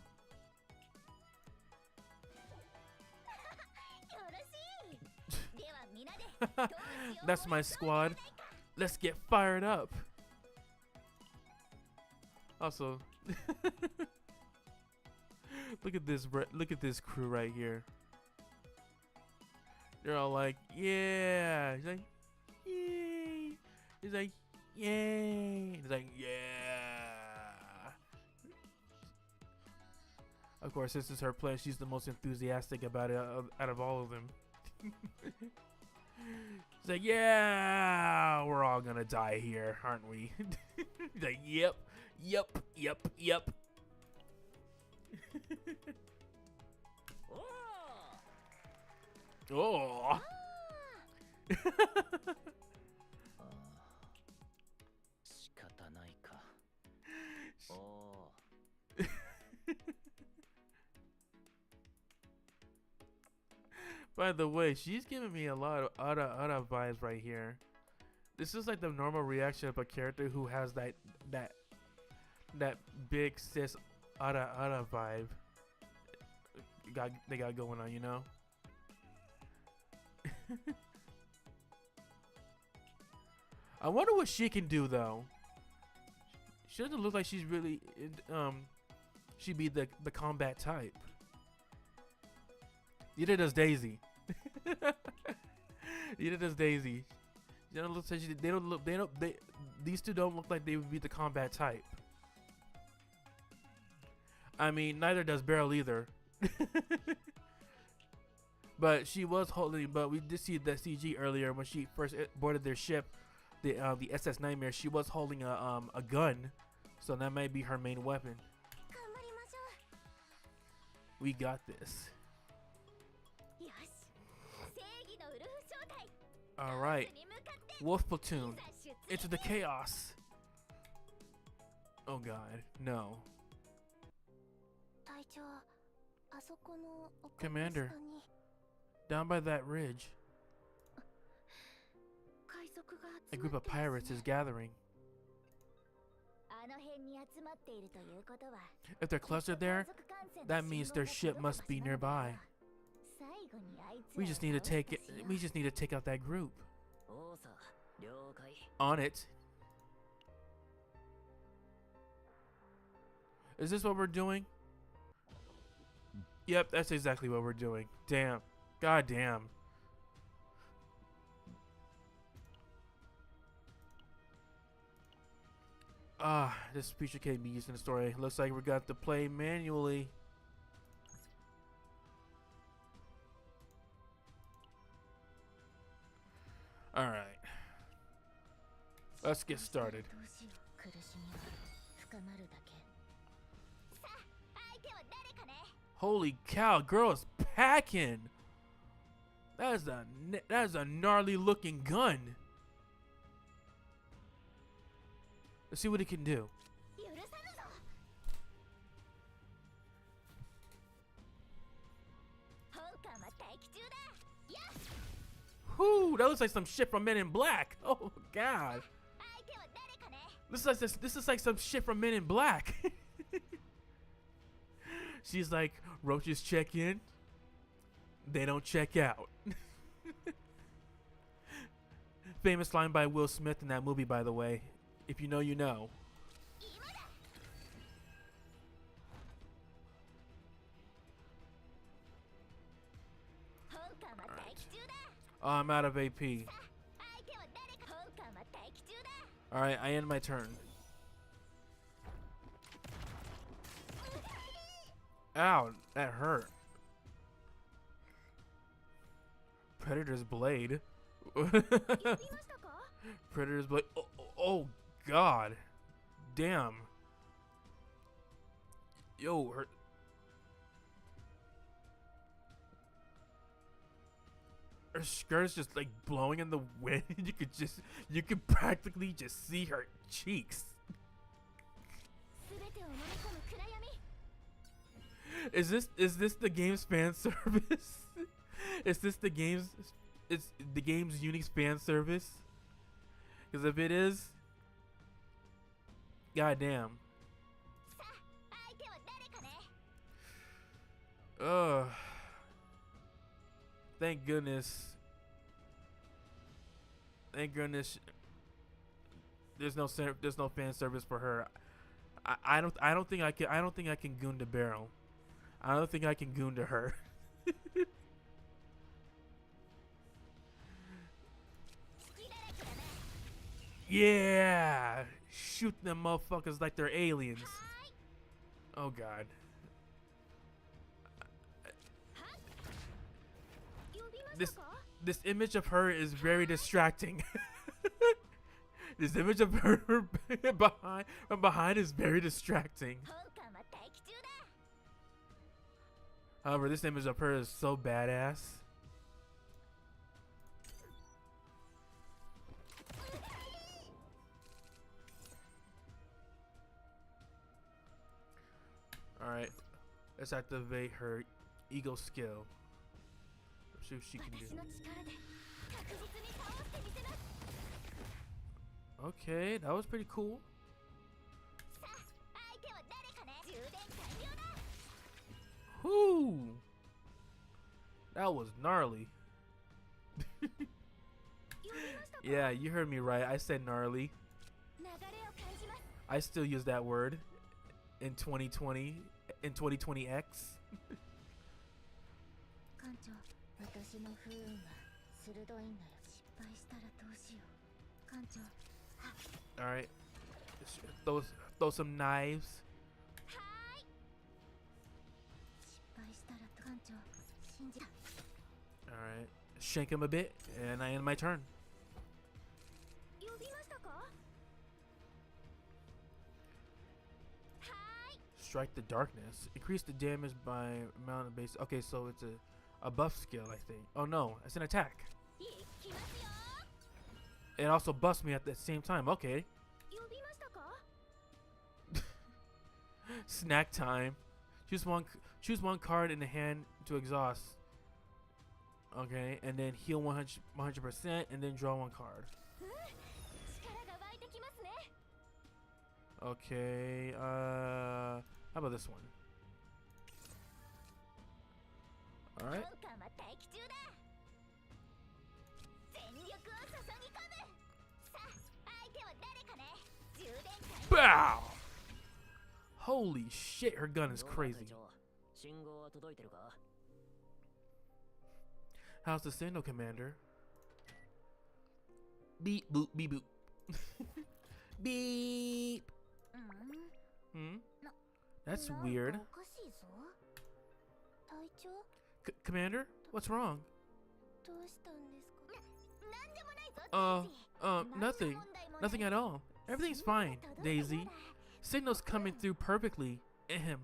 S1: That's my squad. Let's get fired up. Also, look at this crew right here. They're all like, yeah. He's like, yay. He's like, yay. He's like, yeah. Of course, this is her play. She's the most enthusiastic about it out of all of them. He's like, yeah, we're all gonna die here, aren't we? He's like, yep. Oh. By the way, she's giving me a lot of Ada vibes right here. This is like the normal reaction of a character who has that big sis Ada vibe. They got going on, you know. I wonder what she can do though. She doesn't look like she's really she'd be the combat type. Neither does Daisy. Neither does Daisy. They don't look like these two don't look like they would be the combat type. I mean, neither does Beryl either. But she was holding. But we did see the CG earlier when she first boarded their ship, the SS Nightmare. She was holding a gun, so that might be her main weapon. We got this. All right, Wolf Platoon, into the chaos. Oh God, no. Commander, down by that ridge, a group of pirates is gathering. If they're clustered there, that means their ship must be nearby. We just need to take it. We just need to take out that group. On it. Is this what we're doing? Yep, that's exactly what we're doing. Damn. God damn. This feature can't be used in the story. Looks like we got to play manually. Alright. Let's get started. Holy cow, girl is packing. That is a gnarly looking gun. Let's see what it can do. Whoo, that looks like some shit from Men in Black. Oh God. This is like some shit from Men in Black. She's like, roaches check in, they don't check out. Famous line by Will Smith in that movie, by the way. If you know, you know. Right. Oh, I'm out of AP. Alright, I end my turn. Ow, that hurt. Predator's blade. Predator's blade. Oh, God. Damn. Yo, her. her skirt's just like blowing in the wind. You could practically just see her cheeks. Is this the game's fan service? Is this the game's unique fan service? Because if it is, goddamn. Ugh. Thank goodness. Thank goodness. There's no fan service for her. I don't think I can goon to Beryl. I don't think I can goon to her. Yeah, shoot them motherfuckers like they're aliens. Oh god. This image of her is very distracting. This image of her from behind is very distracting. However, this image of her is so badass. Alright, let's activate her ego skill. Let's see what she can do. Okay, that was pretty cool. Whoo! That was gnarly. Yeah, you heard me right. I said gnarly. I still use that word in 2020, in 2020X. All right, throw some knives. All right, shank him a bit, and I end my turn. Strike the darkness. Increase the damage by amount of base. Okay, so it's a buff skill, I think. Oh no, it's an attack. It also buffs me at the same time. Okay. Snack time. Choose one card in the hand to exhaust. Okay, and then heal 100%, and then draw one card. Okay. How about this one? All right. Bow! Holy shit, her gun is crazy. How's the signal, Commander? Beep boop beep boop. Beep. That's weird. Commander, what's wrong? Nothing. Nothing at all. Everything's fine, Daisy. Signal's coming through perfectly. Ahem.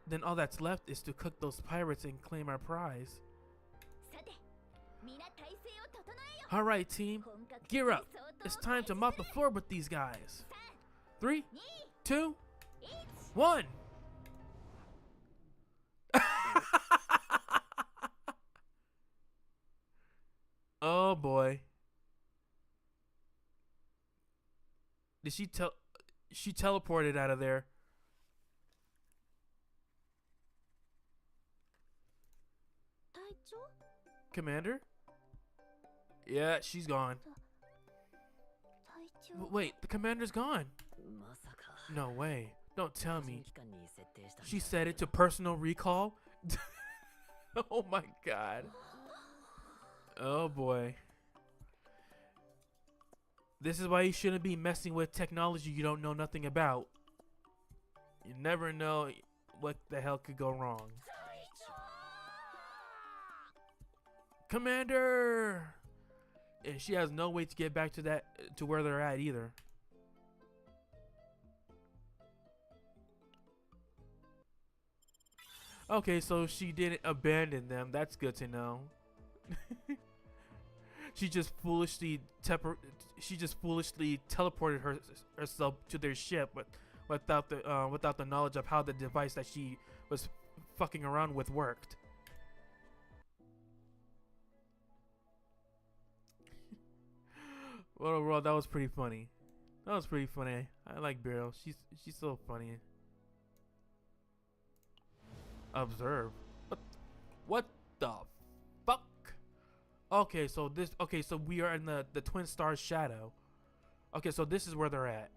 S1: Then all that's left is to cook those pirates and claim our prize. Alright, team. Gear up. It's time to mop the floor with these guys. 3, 2, 1. Oh boy. Did she teleported out of there. Commander? Yeah, she's gone. Wait, the commander's gone. No way. Don't tell me. She set it to personal recall? Oh my god. Oh boy. This is why you shouldn't be messing with technology you don't know nothing about. You never know what the hell could go wrong. Commander! And she has no way to get back to where they're at either. Okay, so she didn't abandon them. That's good to know. she just foolishly she just foolishly teleported herself to their ship, but without the knowledge of how the device that she was fucking around with worked. Well, overall, that was pretty funny. That was pretty funny. I like Beryl. She's so funny. Observe. What the fuck? Okay, so we are in the Twin Stars shadow. Okay, so this is where they're at.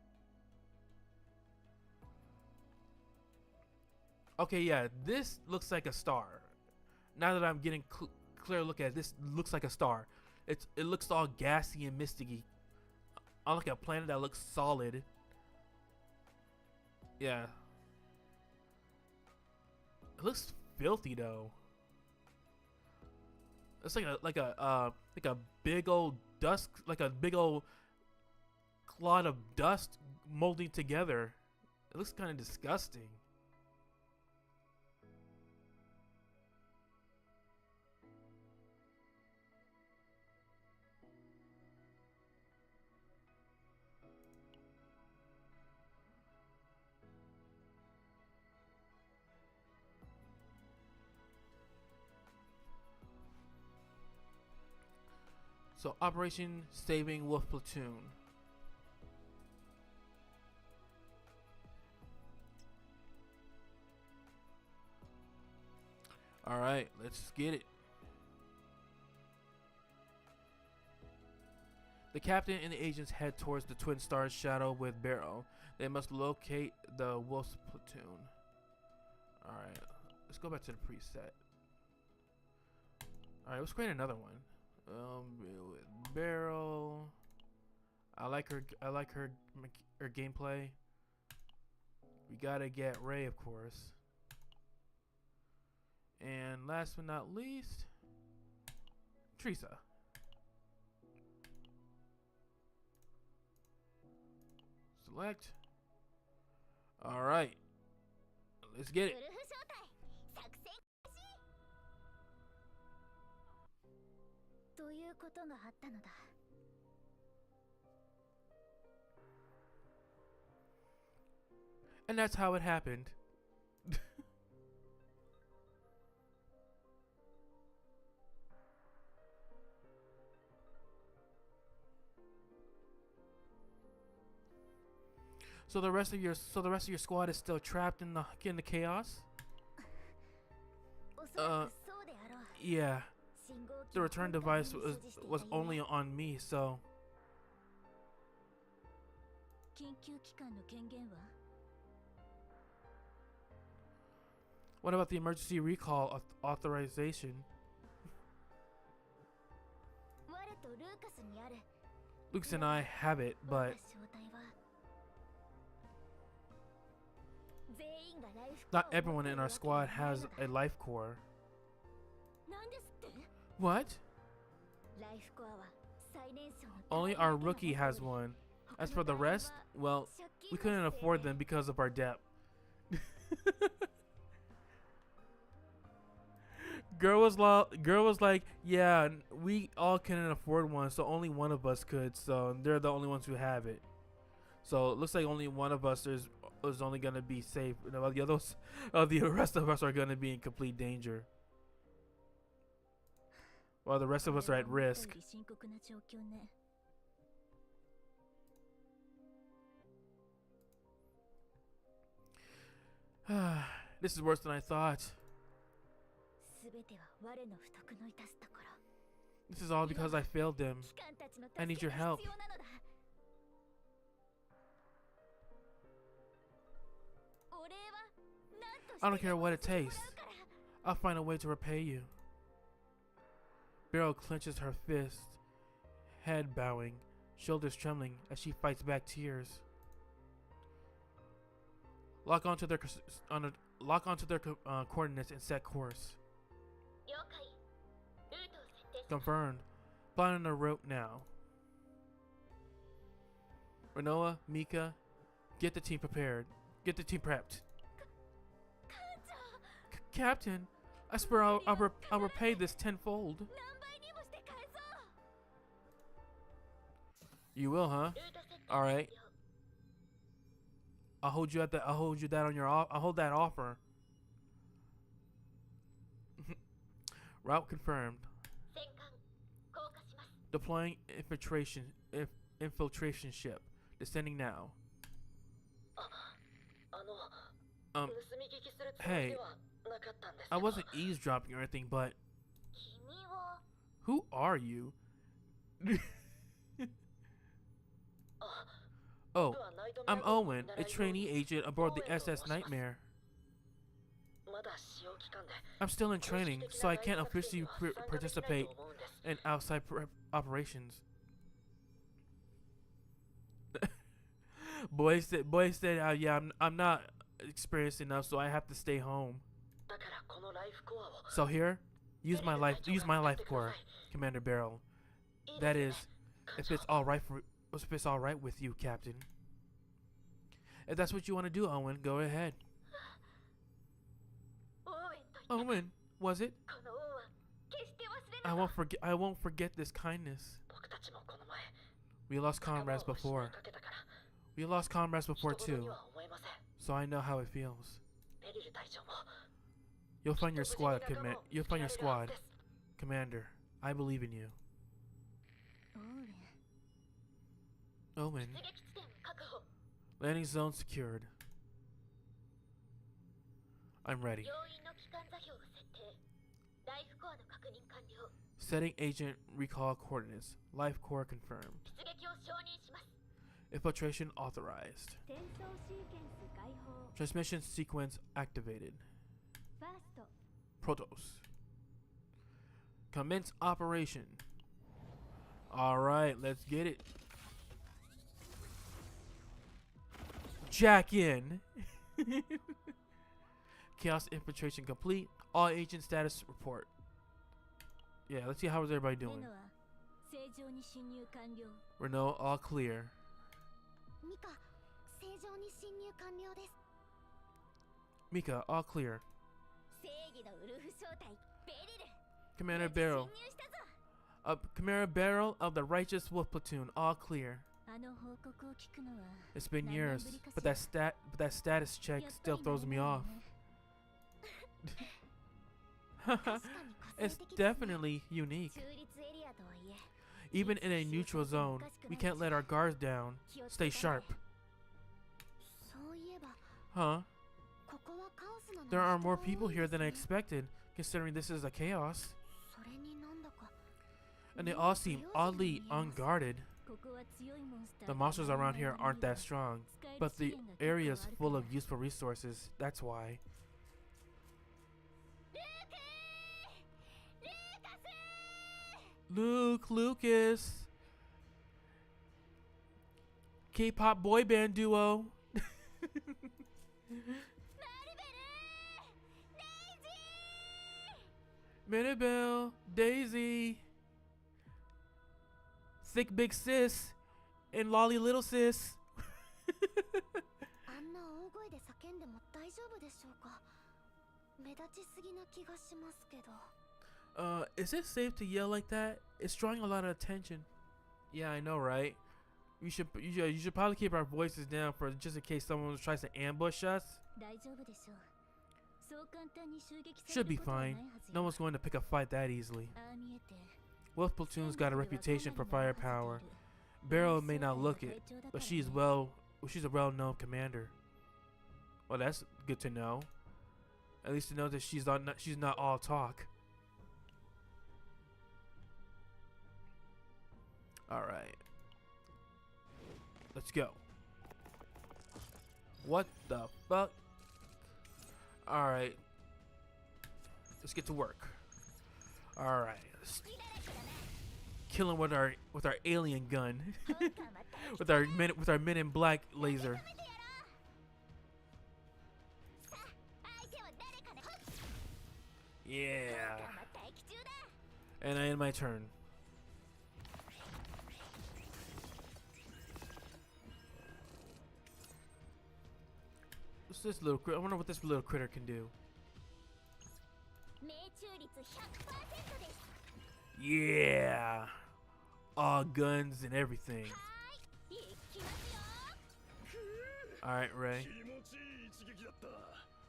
S1: Okay, yeah, this looks like a star. Now that I'm getting clear look at it, this looks like a star. It looks all gassy and mysticky, on like a planet that looks solid. Yeah. It looks filthy though. It's like a big old dust, like a big old clod of dust molding together. It looks kind of disgusting. So Operation Saving Wolf Platoon. All right, let's get it. The captain and the agents head towards the Twin Stars shadow with Barrow. They must locate the Wolf's platoon. All right, let's go back to the preset. All right, let's create another one. With Barrow. I like her gameplay. We gotta get Ray, of course. And last but not least, Teresa. Select. All right, let's get it. And that's how it happened. So the rest of your squad is still trapped in the chaos? Yeah. The return device was only on me, so what about the emergency recall authorization? Lucas and I have it, but not everyone in our squad has a life core. What? Only our rookie has one. As for the rest, well, we couldn't afford them because of our debt. Girl was like, yeah, we all couldn't afford one, so only one of us could. So they're the only ones who have it. So it looks like only one of us is only gonna be safe. While the others, the rest of us are gonna be in complete danger. While the rest of us are at risk. This is worse than I thought. This is all because I failed them. I need your help. I don't care what it takes. I'll find a way to repay you. Beryl clenches her fist, head bowing, shoulders trembling as she fights back tears. Lock onto their coordinates and set course. Confirmed. Plotting a route now. Renoa, Mika, get the team prepared. Get the team prepped. Captain, I swear I'll repay this tenfold. You will, huh? All right. I'll hold you that on your I'll hold that offer. Route confirmed. Deploying infiltration ship. Descending now. Hey, I wasn't eavesdropping or anything, but who are you? Oh, I'm Owen, a trainee agent aboard the SS Nightmare. I'm still in training, so I can't officially participate in outside operations. Boy said, yeah, I'm not experienced enough, so I have to stay home. So here, use my life core, Commander Barrel. That is, if it's all right with you, Captain. If that's what you want to do, Owen, go ahead. Owen, was it? I won't forget this kindness. We lost comrades before. Too. So I know how it feels. You'll find your squad, Commander. I believe in you. Owen. Landing zone secured. I'm ready. Setting agent recall coordinates. Life core confirmed. Infiltration authorized. Transmission sequence activated. Protos. Commence operation. Alright, let's get it. Jack in. Chaos infiltration complete. All agent status report. Yeah, let's see how is everybody doing. Renault, all clear. Mika, all clear. Commander Barrel. Commander Barrel of the Righteous Wolf Platoon, all clear. It's been years, but that status check still throws me off. It's definitely unique. Even in a neutral zone, we can't let our guards down. Stay sharp. Huh? There are more people here than I expected, considering this is a chaos. And they all seem oddly unguarded. The monsters around here aren't that strong, but the area is full of useful resources, that's why. Lucas. K-pop boy band duo. Maribel, Daisy, Thick Big Sis, and Lolly Little Sis. Is it safe to yell like that? It's drawing a lot of attention. Yeah, I know, right? You should probably keep our voices down for just in case someone tries to ambush us. Should be fine. No one's going to pick a fight that easily. Wolf Platoon's got a reputation for firepower. Barrel may not look it, but she's a well-known commander. Well, that's good to know. At least to know that she's not all talk. All right. Let's go. What the fuck? All right. Let's get to work. All right. Kill him with our alien gun. with our men in black laser. Yeah. And I end my turn. What's this little critter? I wonder what this little critter can do. Yeah. All guns and everything. Alright, Ray.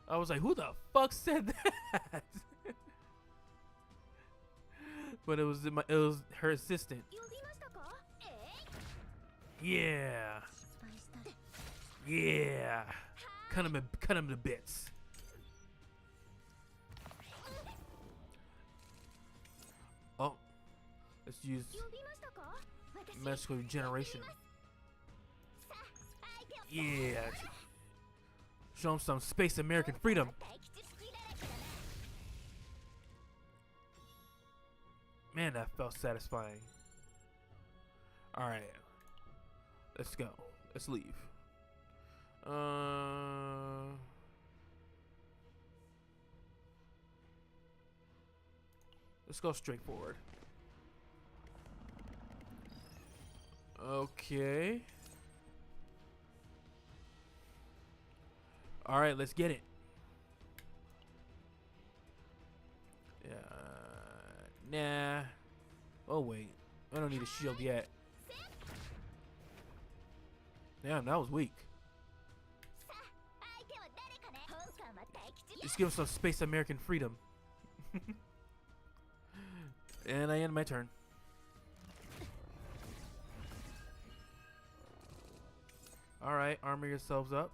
S1: I was like, who the fuck said that? But it was her assistant. Yeah. Yeah. Cut him to bits. Oh. Let's use magical regeneration. Yeah. Show him some space American freedom. Man, that felt satisfying. Alright. Let's go. Let's leave. Let's go straight forward. Okay. Alright, let's get it. Nah. Oh, wait. I don't need a shield yet. Damn, that was weak. Just give him some space American freedom. And I end my turn. Alright, armor yourselves up.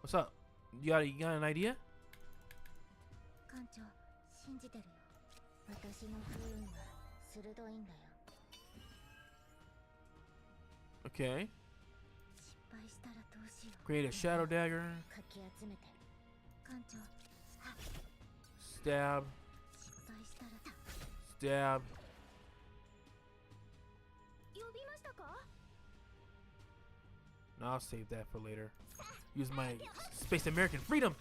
S1: What's up? You got an idea? Okay. Create a shadow dagger. Stab. Stab. No, I'll save that for later. Use my space American freedom.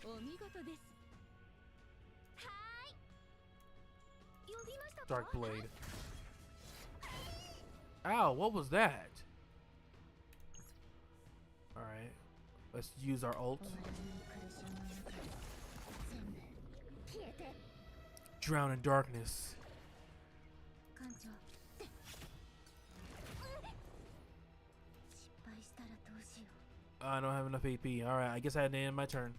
S1: Dark blade. Ow, what was that? Alright. Let's use our ult. Drown in darkness. I don't have enough AP. Alright, I guess I had to end my turn.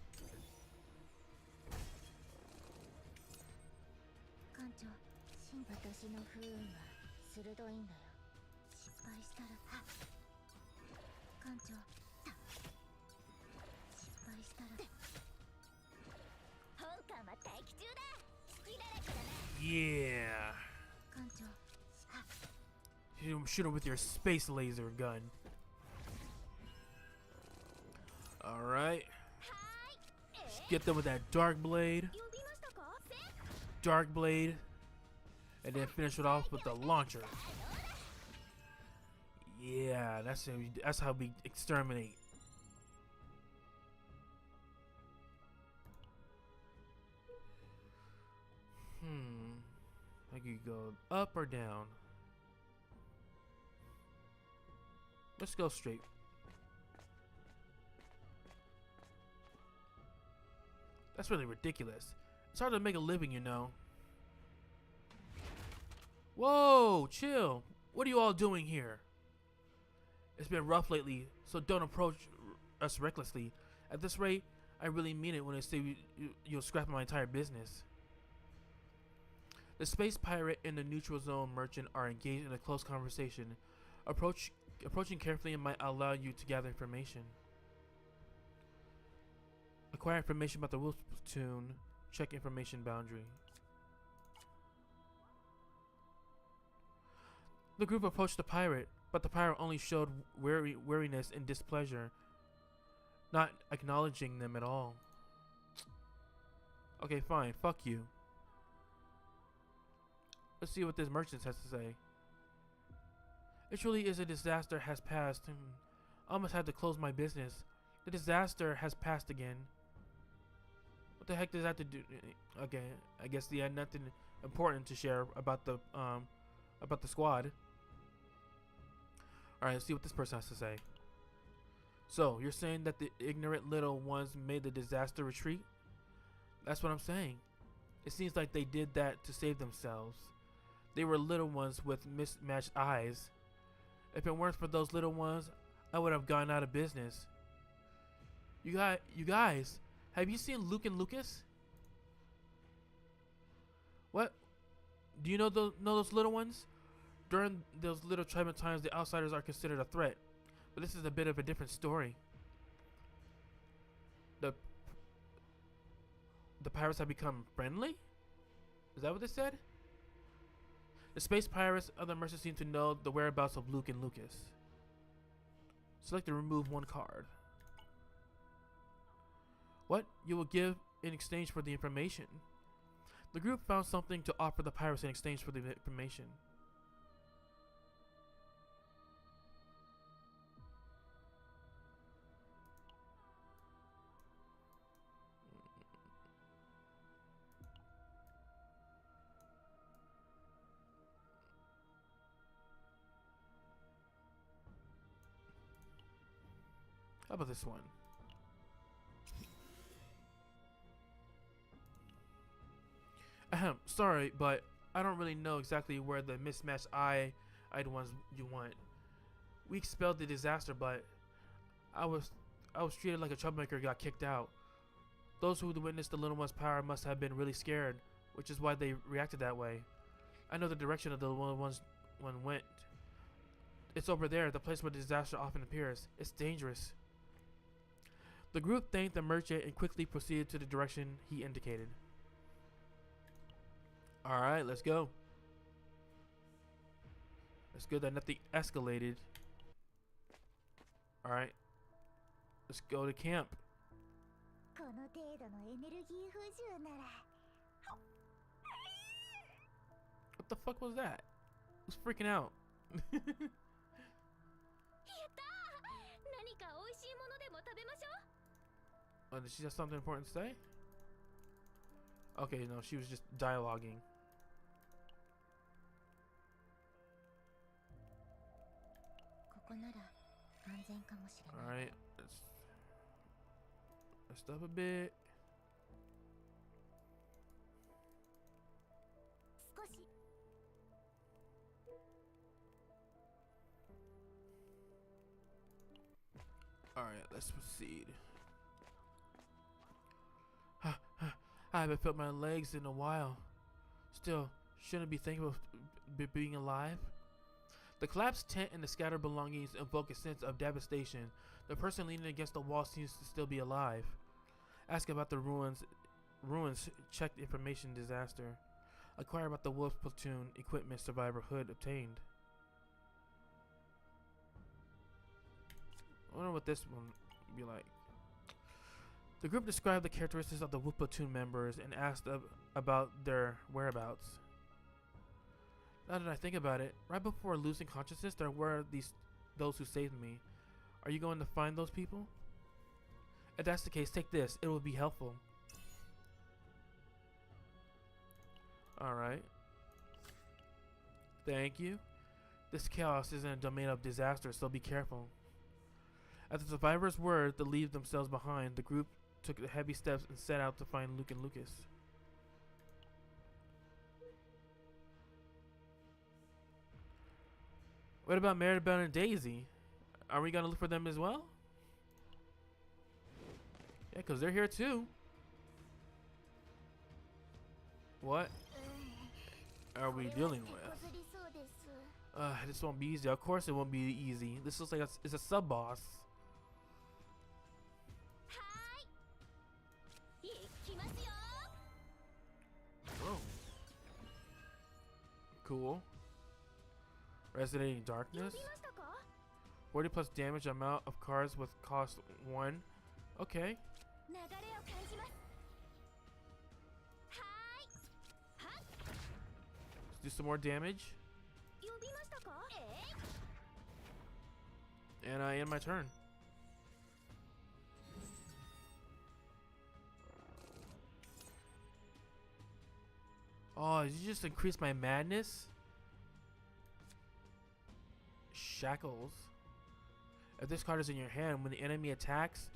S1: Yeah. Shoot him with your space laser gun. Alright. Get them with that dark blade. Dark blade. And then finish it off with the launcher. Yeah, that's how we exterminate. I could go up or down. Let's go straight. That's really ridiculous. It's hard to make a living, you know. Whoa, chill. What are you all doing here? It's been rough lately, so don't approach us recklessly. At this rate, I really mean it when I say you'll scrap my entire business. The space pirate and the neutral zone merchant are engaged in a close conversation. Approaching carefully might allow you to gather information. Acquire information about the wolf platoon. Check information boundary. The group approached the pirate, but the pirate only showed weariness and displeasure, not acknowledging them at all. Okay, fine. Fuck you. Let's see what this merchant has to say. It truly is a disaster has passed. I almost had to close my business. The disaster has passed again. What the heck does that have to do? Okay, I guess he had nothing important to share about the squad. Alright, let's see what this person has to say. So, you're saying that the ignorant little ones made the disaster retreat? That's what I'm saying. It seems like they did that to save themselves. They were little ones with mismatched eyes. If it weren't for those little ones, I would have gone out of business. You guys, have you seen Luke and Lucas? What? Do you know those little ones? During those little tribal times, the outsiders are considered a threat. But this is a bit of a different story. The pirates have become friendly? Is that what they said? The space pirates, other merchants seem to know the whereabouts of Luke and Lucas. Select to remove one card. What you will give in exchange for the information? The group found something to offer the pirates in exchange for the information. How about this one? Ahem, sorry, but I don't really know exactly where the mismatched eyed ones you want. We expelled the disaster, but I was treated like a troublemaker, got kicked out. Those who witnessed the little one's power must have been really scared, which is why they reacted that way. I know the direction of the little one's one went. It's over there, the place where the disaster often appears. It's dangerous. The group thanked the merchant and quickly proceeded to the direction he indicated. Alright, let's go. It's good that nothing escalated. Alright. Let's go to camp. What the fuck was that? I was freaking out. Oh, did she have something important to say? Okay, no, she was just dialoguing. Alright, let's rest up a bit. Alright, let's proceed. I haven't felt my legs in a while. Still, shouldn't be thankful for being alive. The collapsed tent and the scattered belongings evoke a sense of devastation. The person leaning against the wall seems to still be alive. Ask about the ruins. Check information disaster. Acquire about the wolf platoon equipment survivor hood obtained. I wonder what this one would be like. The group described the characteristics of the wolf platoon members and asked about their whereabouts. Now that I think about it, right before losing consciousness, there were those who saved me. Are you going to find those people? If that's the case, take this. It will be helpful. Alright. Thank you. This chaos isn't a domain of disaster, so be careful. At the survivors' word to leave themselves behind, the group took the heavy steps and set out to find Luke and Lucas. What about Maribel and Daisy? Are we gonna look for them as well? Yeah, because they're here too. What are we dealing with? This won't be easy. Of course it won't be easy. This looks like it's a sub-boss. Whoa. Cool. Resonating darkness. 40 plus damage amount of cards with cost 1. Okay. Let's do some more damage. And I end my turn. Oh, did you just increase my madness? Shackles. If this card is in your hand, when the enemy attacks,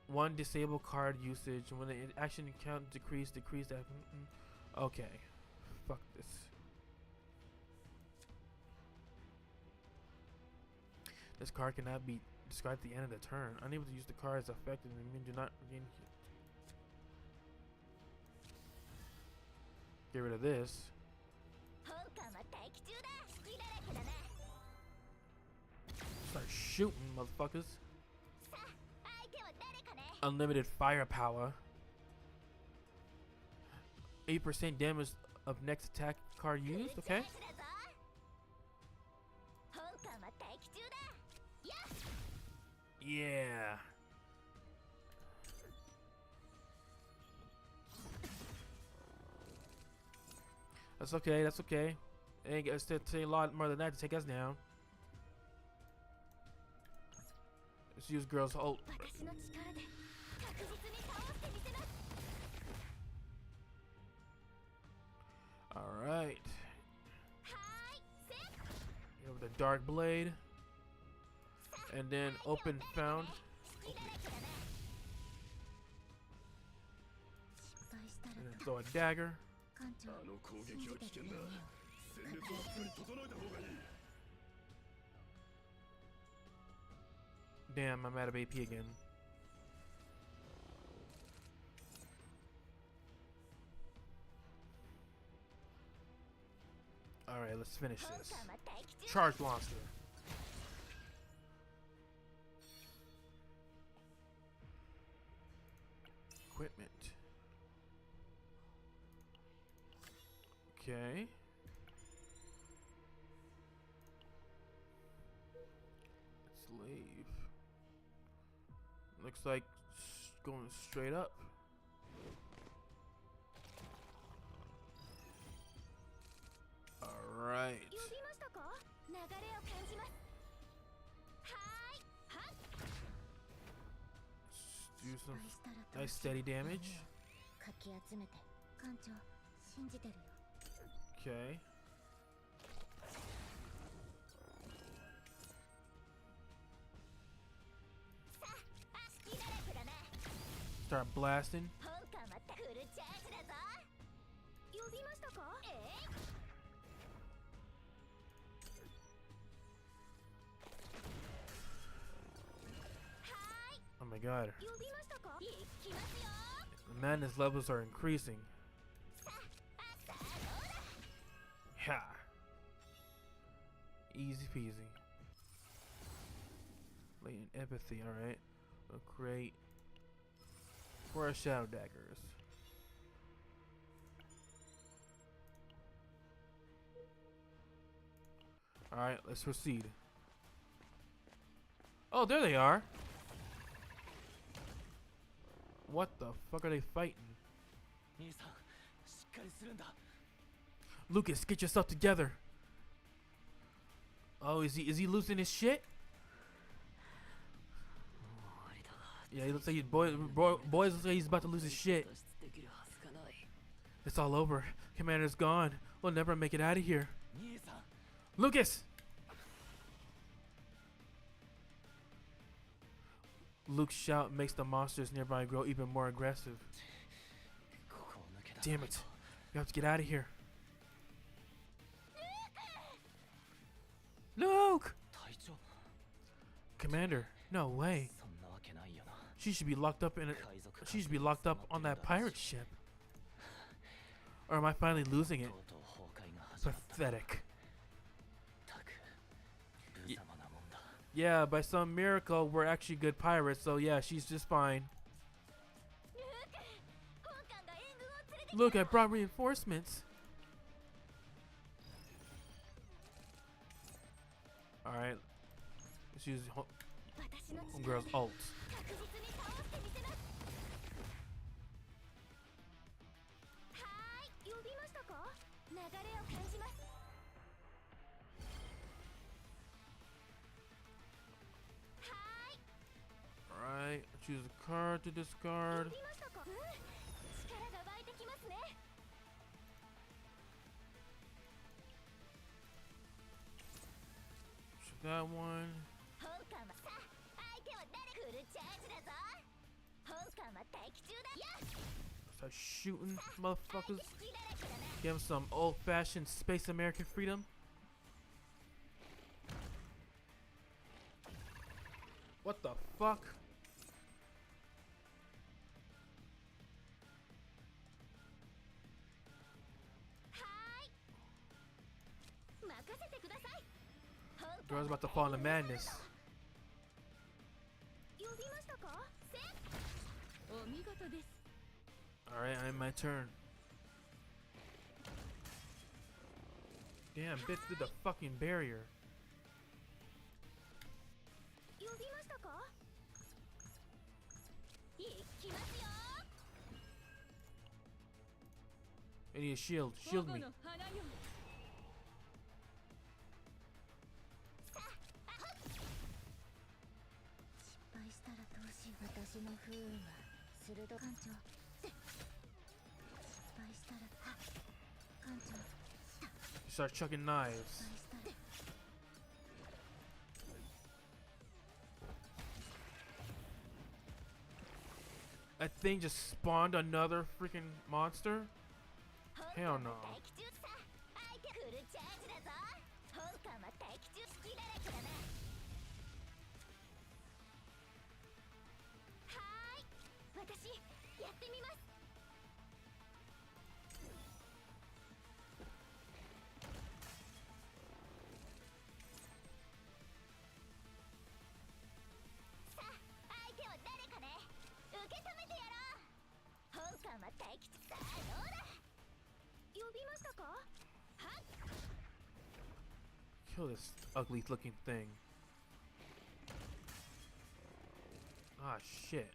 S1: One disable card usage when the action count decrease that. Okay, fuck this. This card cannot be discarded at the end of the turn. Unable to use the card as effective and do not regain hit. Get rid of this. Start shooting, motherfuckers. Unlimited firepower. 8% damage of next attack card used. Okay. Yeah. That's okay. That's okay. Ain't gonna take a lot more than that to take us down. Let's use girl's ult. Alright. Get over the dark blade. And then open found. And then throw a dagger. Damn, I'm out of AP again. Alright, let's finish this. Charge monster. Equipment. Okay. Slave. Looks like going straight up. Alright. Do some nice steady damage. Okay. Start blasting. Oh my god. The madness levels are increasing. Ha! Easy peasy. Latent empathy, alright. We'll create 4 shadow daggers. Alright, let's proceed. Oh, there they are. What the fuck are they fighting? Lucas, get yourself together. Oh, is he losing his shit? Yeah, he looks like boys looks like he's about to lose his shit. It's all over. Commander's gone. We'll never make it out of here. Lucas! Luke's shout makes the monsters nearby grow even more aggressive. Damn it. We have to get out of here. Luke! Commander, no way. She should be locked up on that pirate ship. Or am I finally losing it? Pathetic. Yeah, by some miracle, we're actually good pirates, so yeah, she's just fine. Look, I brought reinforcements. Alright. Let's use homegirl's ult. Alright, choose a card to discard. Choose that one. Start shooting motherfuckers. Give them some old-fashioned space American freedom. What the fuck? Girl's about to fall into madness. Alright, I'm my turn. Damn, bit through the fucking barrier. I need a shield. Shield me. Start chucking knives. That thing just spawned another freaking monster? Hell no. Kill this ugly looking thing. Ah, shit.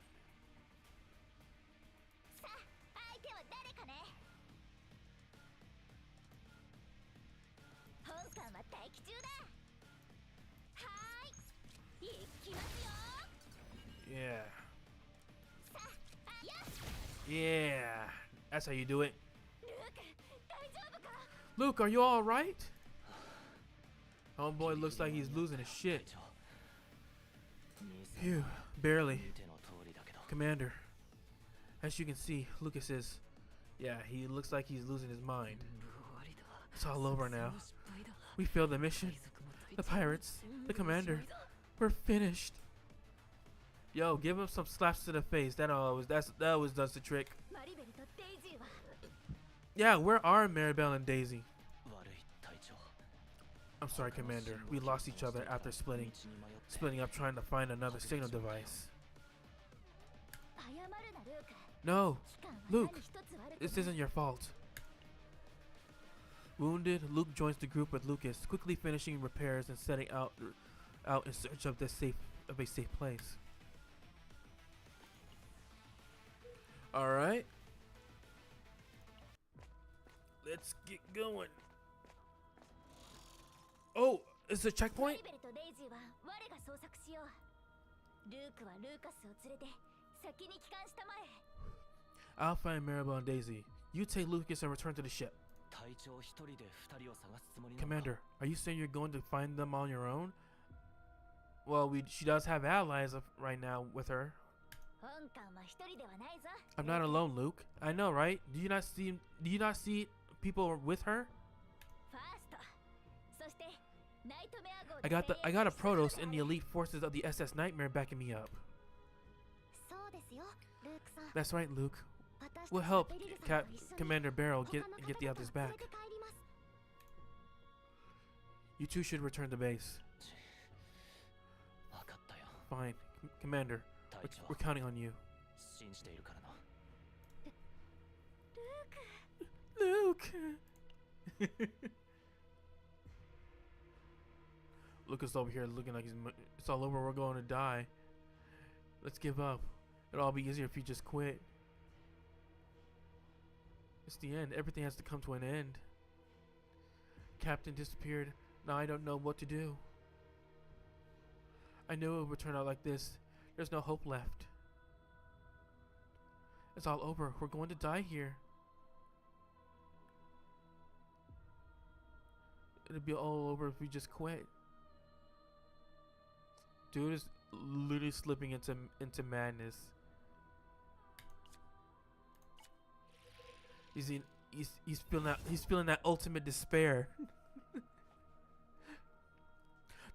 S1: Yeah. Yeah. That's how you do it. Luke, are you alright? Homeboy looks like he's losing his shit. Phew, barely. Commander, as you can see, Lucas is, yeah, he looks like he's losing his mind. It's all over now. We failed the mission. The pirates, the commander, we're finished. Yo, give him some slaps to the face. That always does the trick. Yeah, where are Maribel and Daisy? I'm sorry, Commander. We lost each other after splitting up trying to find another signal device. No, Luke, this isn't your fault. Wounded, Luke joins the group with Lucas, quickly finishing repairs and setting out in search of a safe place. All right, let's get going. Oh, is it a checkpoint? I'll find Maribel and Daisy. You take Lucas and return to the ship. Commander, are you saying you're going to find them on your own? Well, she does have allies right now with her. I'm not alone, Luke. I know, right? Do you not see people with her? I got a Protoss in the elite forces of the SS Nightmare backing me up. That's right, Luke. We'll help Commander Barrel get the others back. You two should return to base. Fine, Commander. We're counting on you. Luke. Lucas over here looking like it's all over. We're going to die. Let's give up. It'll all be easier if you just quit. It's the end. Everything has to come to an end. Captain disappeared. Now I don't know what to do. I knew it would turn out like this. There's no hope left. It's all over. We're going to die here. It'll be all over if we just quit. Dude is literally slipping into madness. He's feeling that ultimate despair.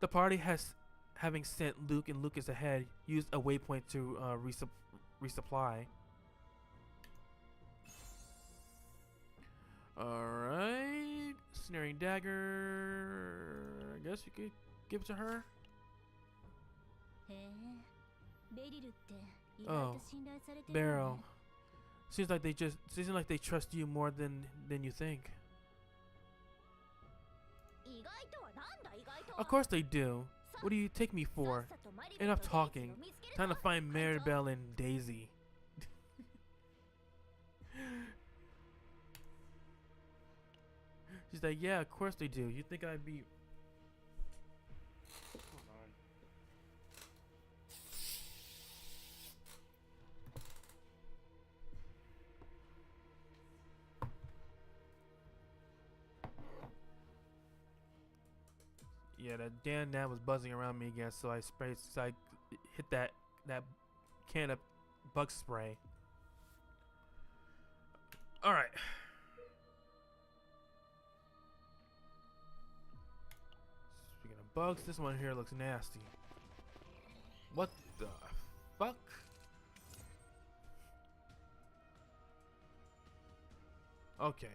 S1: The party having sent Luke and Lucas ahead, used a waypoint to resupply. Alright. Snaring dagger. I guess you could give it to her. Oh, Barrow. Seems like they trust you more than you think. Of course they do. What do you take me for? Enough talking. Time to find Maribel and Daisy. She's like, yeah, of course they do. You think I'd be... Hold on. Yeah, that damn gnat was buzzing around me again, so I hit that can of bug spray. All right. Speaking of bugs, this one here looks nasty. What the fuck? Okay,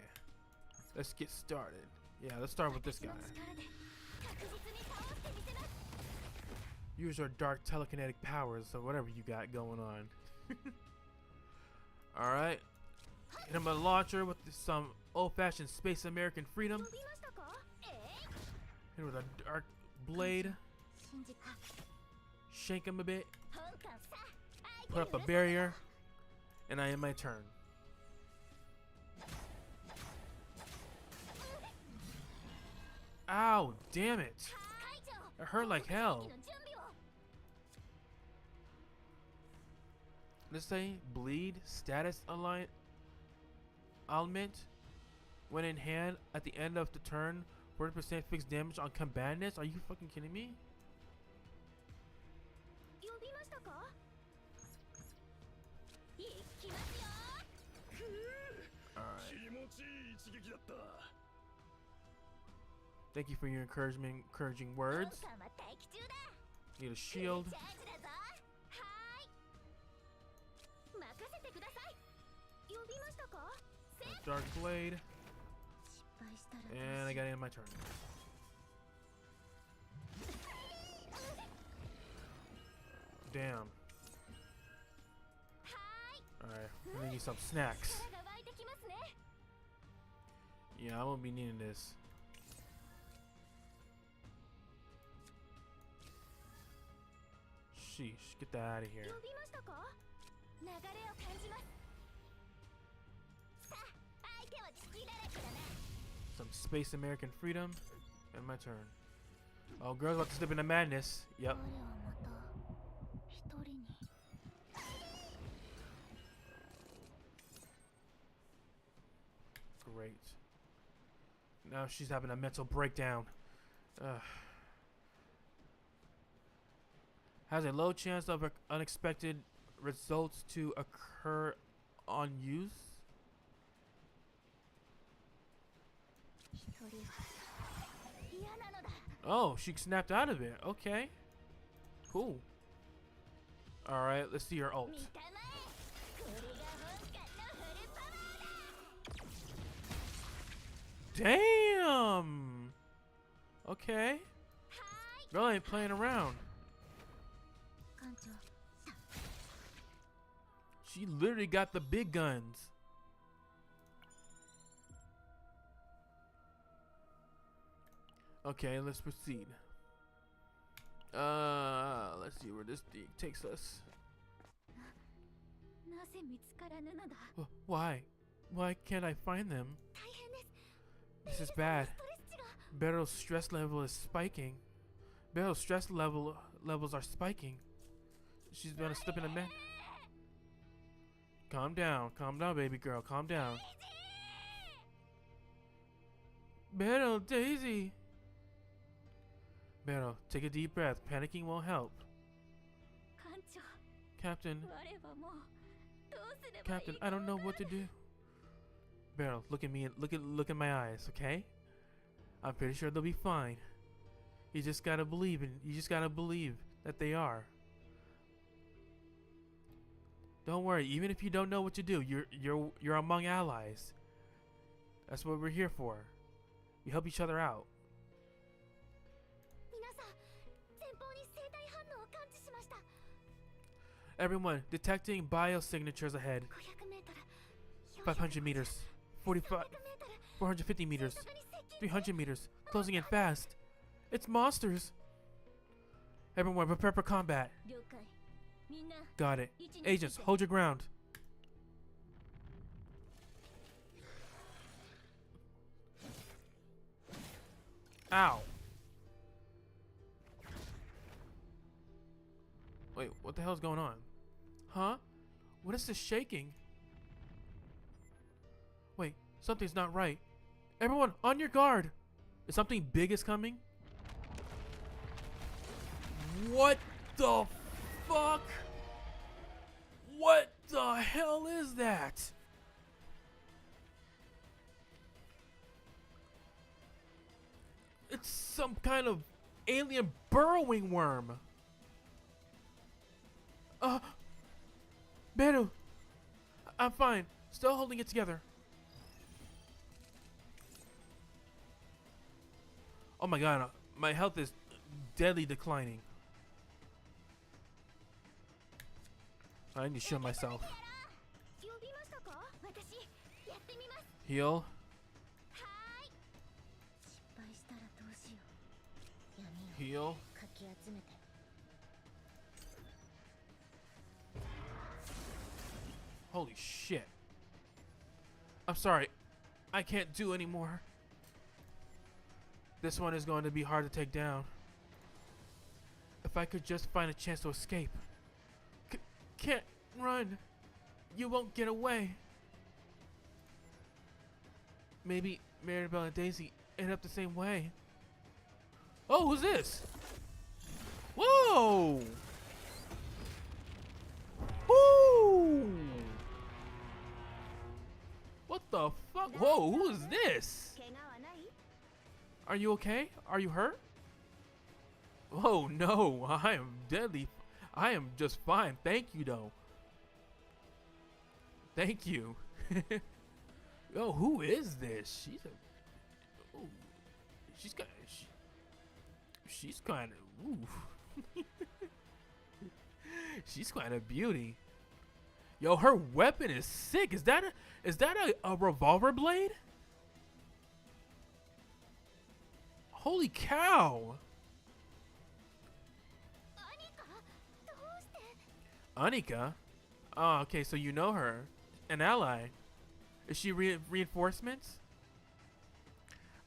S1: let's get started. Yeah, let's start with this guy. Use your dark telekinetic powers, or whatever you got going on. Alright. Hit him with a launcher with some old-fashioned Space American freedom. Hit him with a dark blade. Shake him a bit. Put up a barrier. And I end my turn. Ow, damn it. It hurt like hell. Let's say bleed status ailment when in hand at the end of the turn, 40% fixed damage on combatants. Are you fucking kidding me? Thank you for your encouraging words. Need a shield. A dark blade. And I got it in my turn. Damn. Alright, I need some snacks. Yeah, I won't be needing this. Sheesh, get that out of here. Some Space American freedom, and my turn. Oh, girl's about to slip into madness. Yep. Great. Now she's having a mental breakdown. Has a low chance of unexpected results to occur on use. Oh, she snapped out of it. Okay. Cool. Alright, let's see her ult. Damn! Okay. Girl ain't playing around. She literally got the big guns. Okay, let's proceed. Let's see where this thing takes us. Why? Why can't I find them? This is bad. Barrow's stress level is spiking. Barrow's stress levels are spiking. She's gonna slip in a mess. Calm down, baby girl, calm down. Barrow, Daisy. Barrow, take a deep breath. Panicking won't help. Captain, I don't know what to do. Beryl, look at me and look at my eyes, okay? I'm pretty sure they'll be fine. You just gotta believe that they are. Don't worry, even if you don't know what to do, you're among allies. That's what we're here for. We help each other out. Everyone, detecting biosignatures ahead. 500 meters. 45. 450 meters. 300 meters. Closing in fast. It's monsters. Everyone, prepare for combat. Got it. Agents, hold your ground. Ow. Wait, what the hell's going on? Huh? What is this shaking? Wait, something's not right. Everyone, on your guard! Is something big is coming? What the fuck? What the hell is that? It's some kind of alien burrowing worm. Beru, I'm fine. Still holding it together. Oh my god, my health is deadly declining. I need to shield myself. Heal. Heal. Holy shit. I'm sorry. I can't do anymore. This one is going to be hard to take down. If I could just find a chance to escape. Can't run. You won't get away. Maybe Maribel and Daisy end up the same way. Oh, who's this? Whoa! Woo! What the fuck? Whoa, who is this? Are you okay? Are you hurt? Oh no, I am deadly. I am just fine. Thank you though. Thank you. Yo, who is this? She's a. Ooh, she's got. She's kind of. Ooh. She's quite a beauty. Yo, her weapon is sick. Is that a revolver blade? Holy cow! Anika? Oh, okay, so you know her. An ally. Is she reinforcements?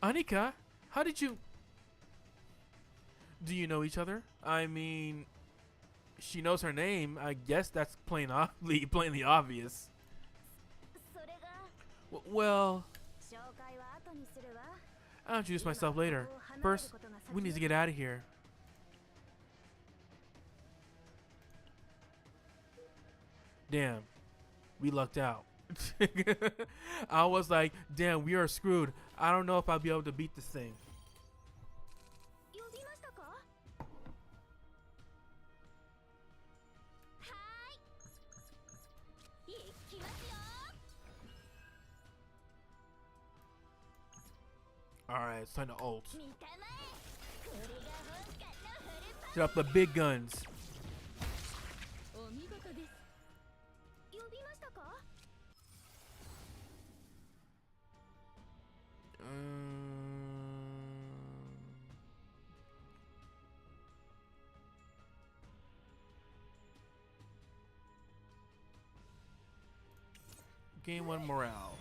S1: Anika, how did you... Do you know each other? I mean, she knows her name. I guess that's plainly obvious. Well, I'll introduce myself later. First, we need to get out of here. Damn, we lucked out. I was like, damn, we are screwed. I don't know if I'll be able to beat this thing. Alright, it's time to ult. Set up the big guns. Gain 1 morale.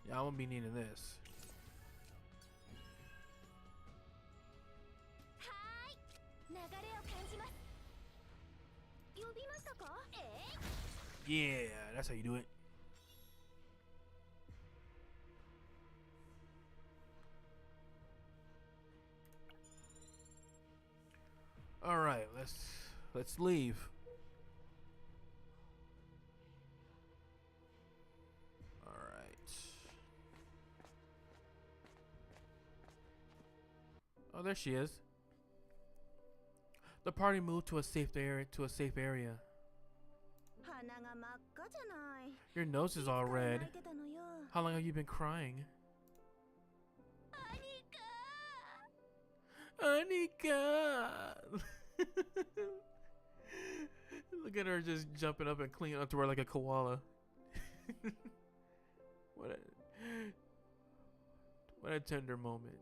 S1: Yeah, I won't be needing this. Yeah, that's how you do it. All right, let's leave. Oh, there she is. The party moved to a safe area. Your nose is all red. How long have you been crying? Anika! Look at her just jumping up and clinging onto her like a koala. What a tender moment.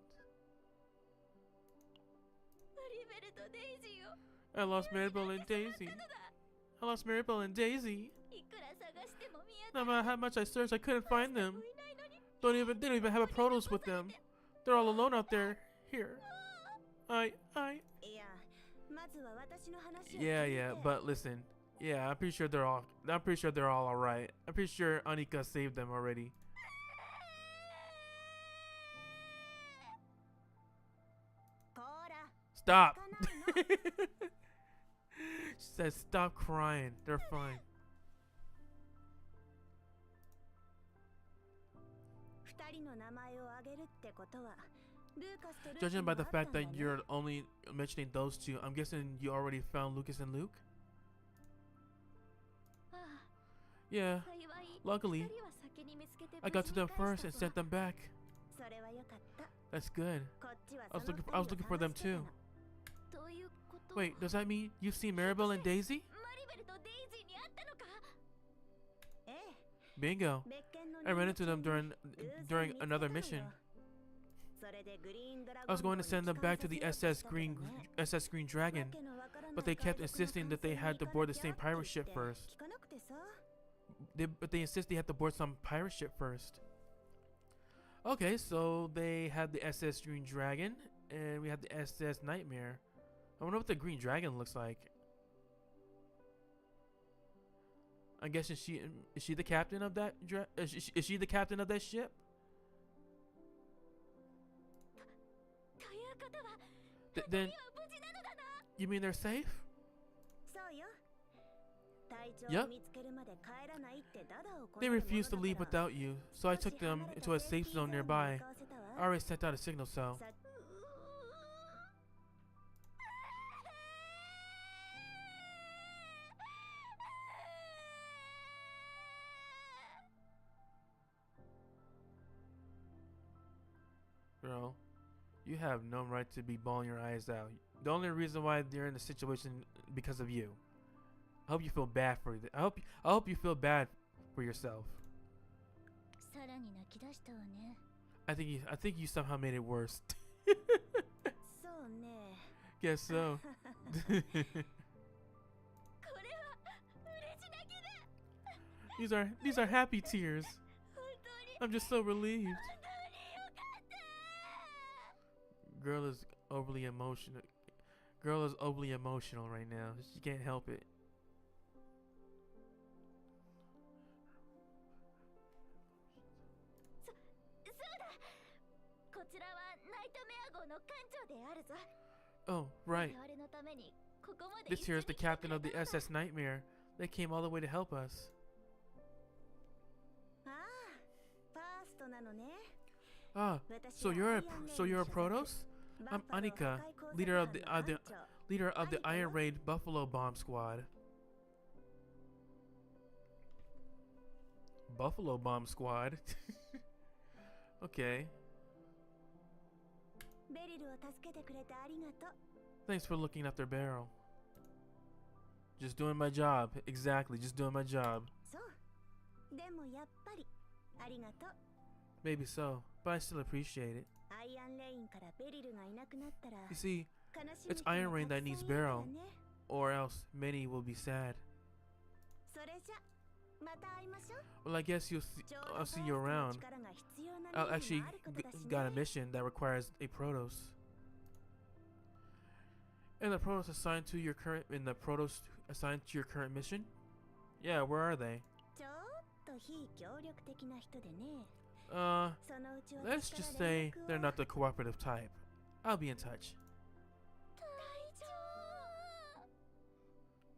S1: I lost Maribel and Daisy. No matter how much I searched, I couldn't find them. They don't even have a Protos with them. They're all alone out there. Here. Yeah, but listen. Yeah, I'm pretty sure they're all alright. I'm pretty sure Anika saved them already. Stop. She said stop crying. They're fine. Judging by the fact that you're only mentioning those two, I'm guessing you already found Lucas and Luke? Yeah, luckily, I got to them first and sent them back. That's good. I was looking for them too. Wait, does that mean you've seen Maribel and Daisy? Bingo. I ran into them during another mission. I was going to send them back to the SS Green Dragon, but they kept insisting that they had to board the same pirate ship first. They insist they had to board some pirate ship first. Okay, so they had the SS Green Dragon, and we had the SS Nightmare. I wonder what the Green Dragon looks like. I'm guessing is she the captain of that is she the captain of that ship? Then you mean they're safe? Yep. They refused to leave without you, so I took them into a safe zone nearby. I already sent out a signal cell. Girl, you have no right to be bawling your eyes out. The only reason why they're in the situation because of you. I hope you feel bad for it. I hope you feel bad for yourself. I think you somehow made it worse. Guess so. These are happy tears. I'm just so relieved. Girl is overly emotional. Girl is overly emotional right now. She can't help it. Oh, right. This here is the captain of the SS Nightmare. They came all the way to help us. Ah, so you're a Protos? I'm Anika, leader of the Iron Raid Buffalo Bomb Squad. Buffalo Bomb Squad. Okay. Thanks for looking after Barrel. Just doing my job. Exactly, just doing my job. Maybe so, but I still appreciate it. You see, it's Iron Rain that needs Barrel, or else many will be sad. Well, I guess I'll see you around. I'll actually got a mission that requires a Protos. And the Protos assigned to your current mission? Yeah, where are they? Let's just say they're not the cooperative type. I'll be in touch.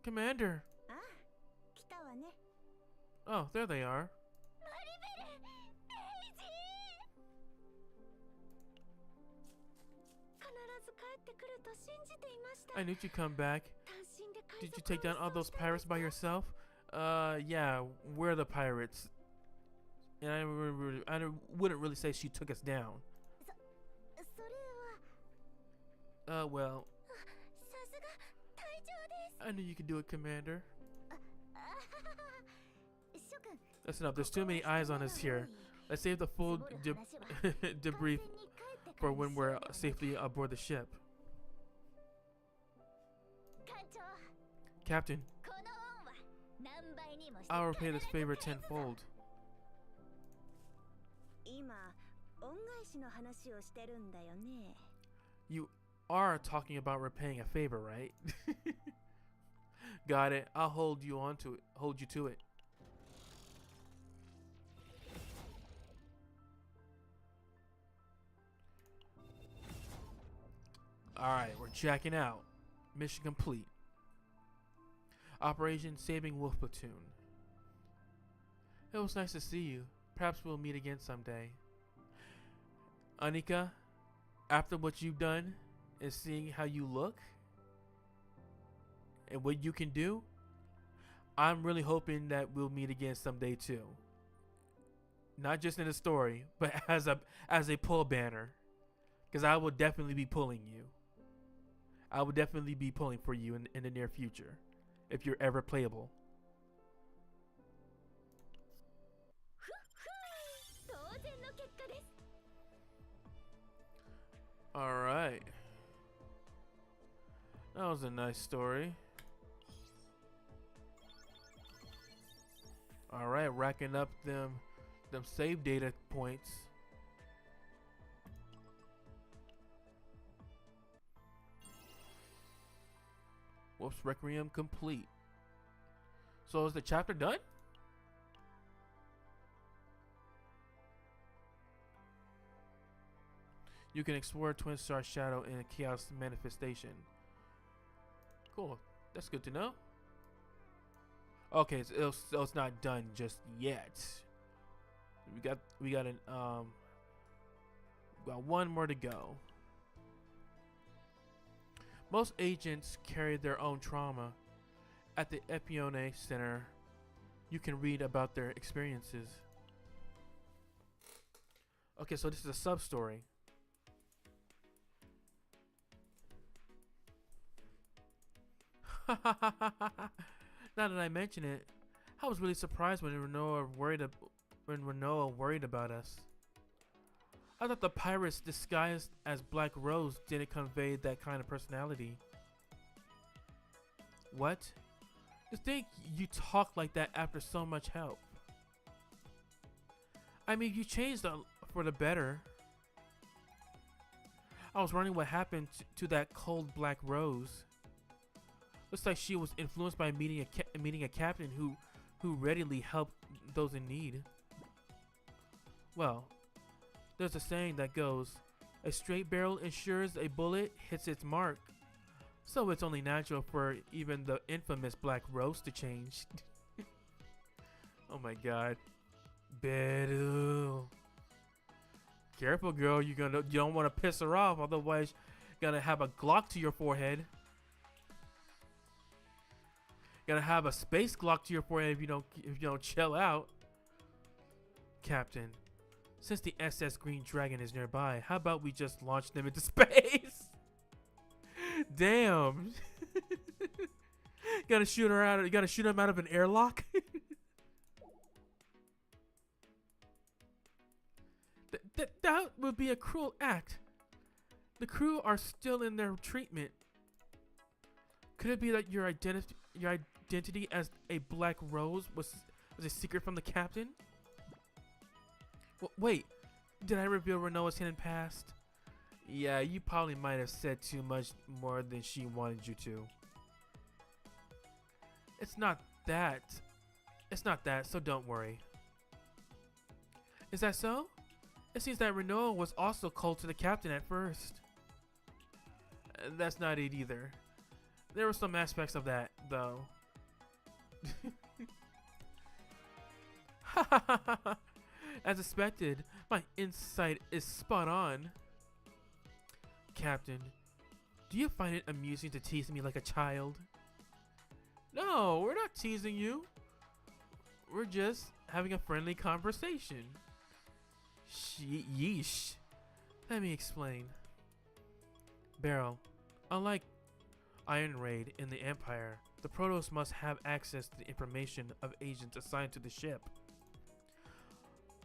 S1: Commander! Oh, there they are. I knew you'd come back. Did you take down all those pirates by yourself? Yeah, we're the pirates. And I wouldn't really say she took us down. Well, I knew you could do it, Commander. Listen up, there's too many eyes on us here. Let's save the full debrief for when we're safely aboard the ship. Captain, I'll repay this favor tenfold. You are talking about repaying a favor, right? Got it. I'll hold you to it. Alright, we're checking out. Mission complete. Operation Saving Wolf Platoon. It was nice to see you. Perhaps we'll meet again someday. Anika, after what you've done and seeing how you look and what you can do, I'm really hoping that we'll meet again someday too. Not just in a story, but as a pull banner. Because I will definitely be pulling you. I will definitely be pulling for you in the near future. If you're ever playable. Alright. That was a nice story. Alright, racking up them save data points. Whoops, Requiem complete. So is the chapter done? You can explore Twin Star Shadow in a Chaos Manifestation. Cool. That's good to know. Okay, so it's not done just yet. We got one more to go. Most agents carry their own trauma. At the Epione Center, you can read about their experiences. Okay, so this is a sub-story. Now that I mention it, I was really surprised when Renoa worried about us. I thought the pirates disguised as Black Rose didn't convey that kind of personality. What? To think you talk like that after so much help. I mean, you changed for the better. I was wondering what happened to that cold Black Rose. Looks like she was influenced by meeting a captain who readily helped those in need. Well, there's a saying that goes, a straight barrel ensures a bullet hits its mark. So it's only natural for even the infamous Black Rose to change. Oh my god. Beru. Careful, girl. You don't want to piss her off, otherwise you're gonna have a Glock to your forehead. You're gonna have a space Glock to your forehead if you don't chill out. Captain, since the SS Green Dragon is nearby, how about we just launch them into space? Damn. Gotta shoot her out. You gotta shoot him out of an airlock. That would be a cruel act. The crew are still in their treatment. Could it be that your identity as a Black Rose was a secret from the captain? Wait, did I reveal Renoa's hidden past? Yeah, you probably might have said too much more than she wanted you to. It's not that. It's not that, so don't worry. Is that so? It seems that Renoa was also cold to the captain at first. That's not it either. There were some aspects of that, though. As expected, my insight is spot on. Captain, Do you find it amusing to tease me like a child? No, we're not teasing you. We're just having a friendly conversation. Yeesh. Let me explain. Beryl, unlike Iron Raid in the Empire, the Protoss must have access to the information of agents assigned to the ship.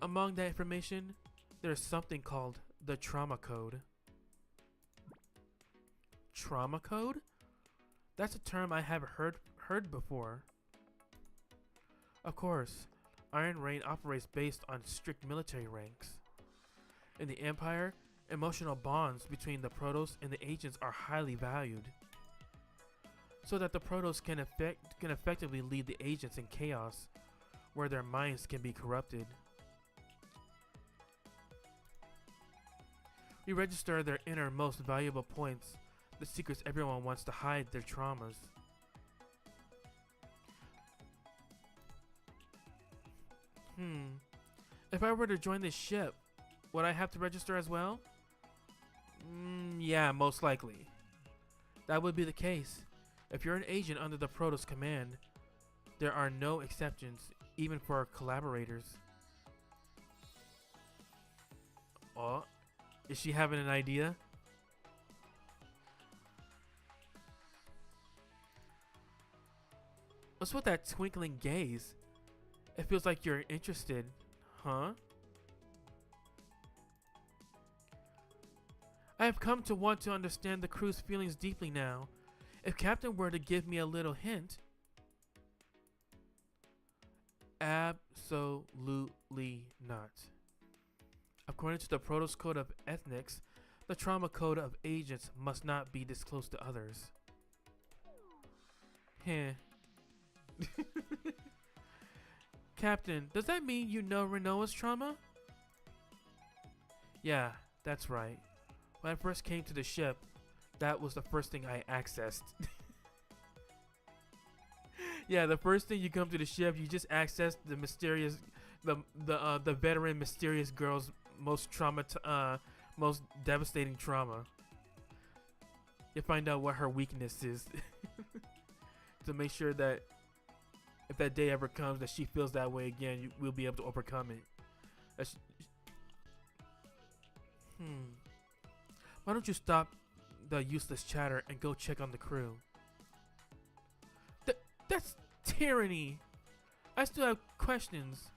S1: Among that information, there is something called the Trauma Code. Trauma Code? That's a term I have heard before. Of course, Iron Raid operates based on strict military ranks. In the Empire, emotional bonds between the Protoss and the agents are highly valued, so that the Protoss can effectively lead the agents in chaos, where their minds can be corrupted. We register their inner most valuable points, the secrets everyone wants to hide, their traumas. If I were to join this ship, would I have to register as well? Yeah, most likely. That would be the case. If you're an agent under the Protoss command, there are no exceptions, even for collaborators. Oh, is she having an idea? What's with that twinkling gaze? It feels like you're interested, huh? I have come to want to understand the crew's feelings deeply now. If Captain were to give me a little hint... Absolutely not. According to the Protoss Code of Ethics, the Trauma Code of Agents must not be disclosed to others. Heh. Captain, does that mean you know Renoa's trauma? Yeah, that's right. When I first came to the ship, that was the first thing I accessed. Yeah, the first thing you come to the ship, you just access the mysterious, the veteran mysterious girl's most most devastating trauma. You find out what her weakness is, to make sure that if that day ever comes that she feels that way again, you will be able to overcome it. Why don't you stop the useless chatter and go check on the crew? That's tyranny. I still have questions.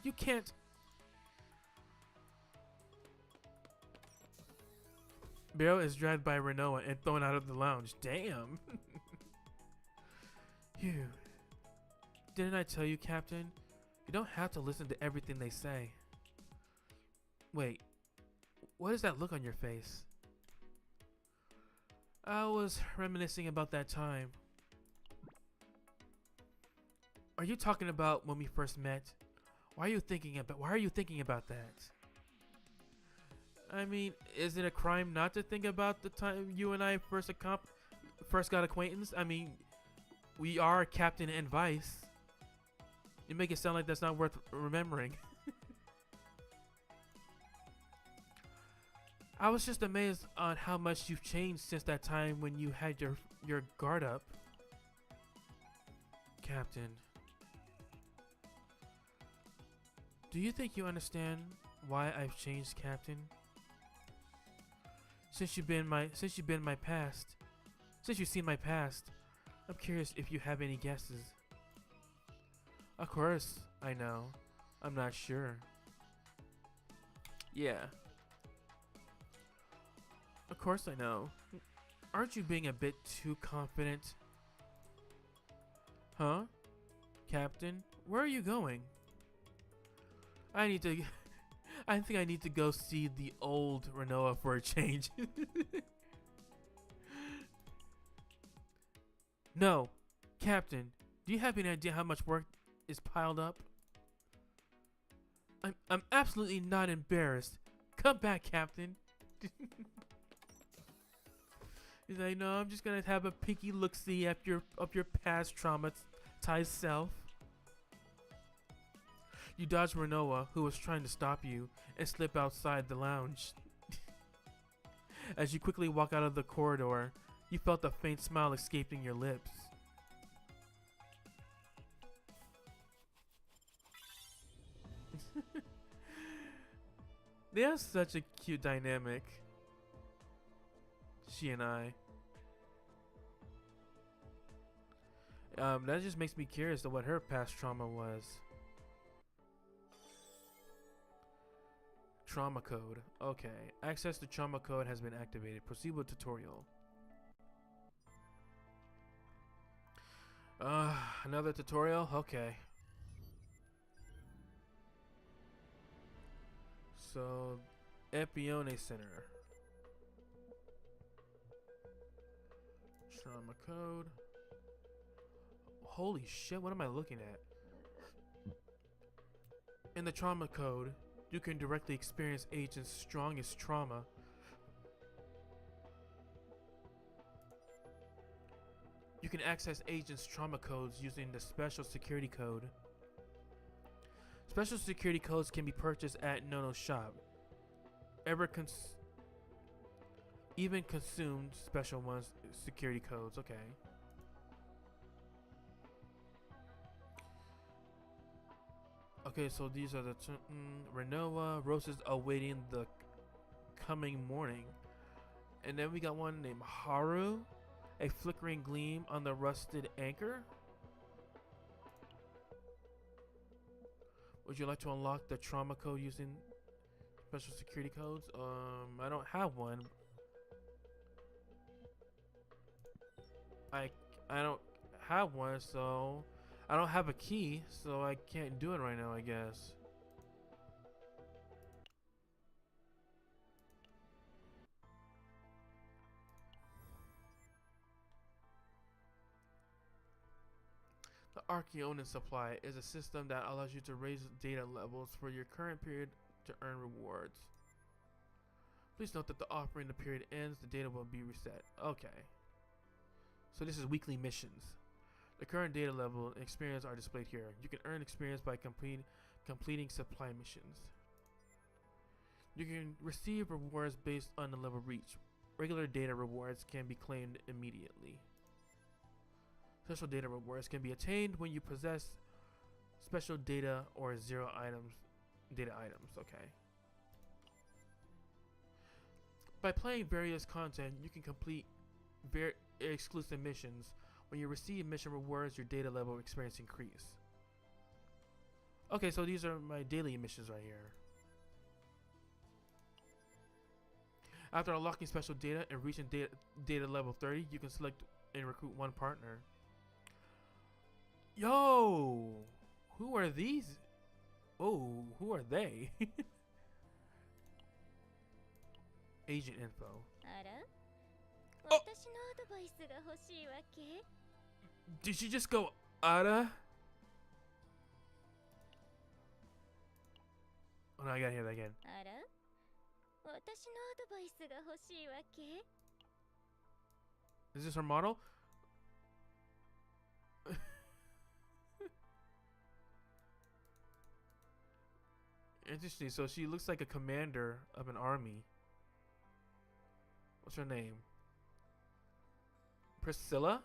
S1: You can't... Beryl is dragged by Renoa and thrown out of the lounge. Damn. Phew. Didn't I tell you, Captain? You don't have to listen to everything they say. Wait. What is that look on your face? I was reminiscing about that time. Are you talking about when we first met? Why are you thinking about that? I mean, is it a crime not to think about the time you and I first got acquaintance? I mean, we are Captain and Vice. You make it sound like that's not worth remembering. I was just amazed on how much you've changed since that time when you had your guard up. Captain. Do you think you understand why I've changed, Captain? Since you've seen my past, I'm curious if you have any guesses. Of course, I know. I'm not sure. Yeah. Of course I know. Aren't you being a bit too confident? Huh? Captain, where are you going? I think I need to go see the old Renoa for a change. No. Captain, do you have any idea how much work is piled up? I'm absolutely not embarrassed. Come back, Captain. He's like, no, I'm just gonna have a peeky look-see at your past traumatized self. You dodged Renoa, who was trying to stop you, and slip outside the lounge. As you quickly walk out of the corridor, you felt a faint smile escaping your lips. They have such a cute dynamic, she and I. That just makes me curious to what her past trauma was. Trauma code. Okay. Access to trauma code has been activated. Proceed with tutorial. Another tutorial? Okay. So, Epione Center. Trauma code. Holy shit, what am I looking at? In the trauma code, you can directly experience agent's strongest trauma. You can access agent's trauma codes using the special security code. Special security codes can be purchased at Nono's shop. Even consumed special ones security codes. Okay. Okay, so these are the Renoa roses awaiting the coming morning. And then we got one named Haru, a flickering gleam on the rusted anchor. Would you like to unlock the trauma code using special security codes? I don't have one. I don't have one, so I don't have a key, so I can't do it right now, I guess. The Archeonin supply is a system that allows you to raise data levels for your current period to earn rewards. Please note that the offering the period ends, the data will be reset. Okay. So this is weekly missions. The current data level and experience are displayed here. You can earn experience by completing supply missions. You can receive rewards based on the level reached. Regular data rewards can be claimed immediately. Special data rewards can be attained when you possess special data or data items. Okay. By playing various content, you can complete very exclusive missions. When you receive mission rewards, your data level experience increase. Okay, so these are my daily missions right here. After unlocking special data and reaching data level 30, you can select and recruit one partner. Yo! Who are these? Oh, who are they? Agent info. Oh! Did she just go Ada? Oh no, I gotta hear that again. Is this her model? Interesting, so she looks like a commander of an army. What's her name? Priscilla?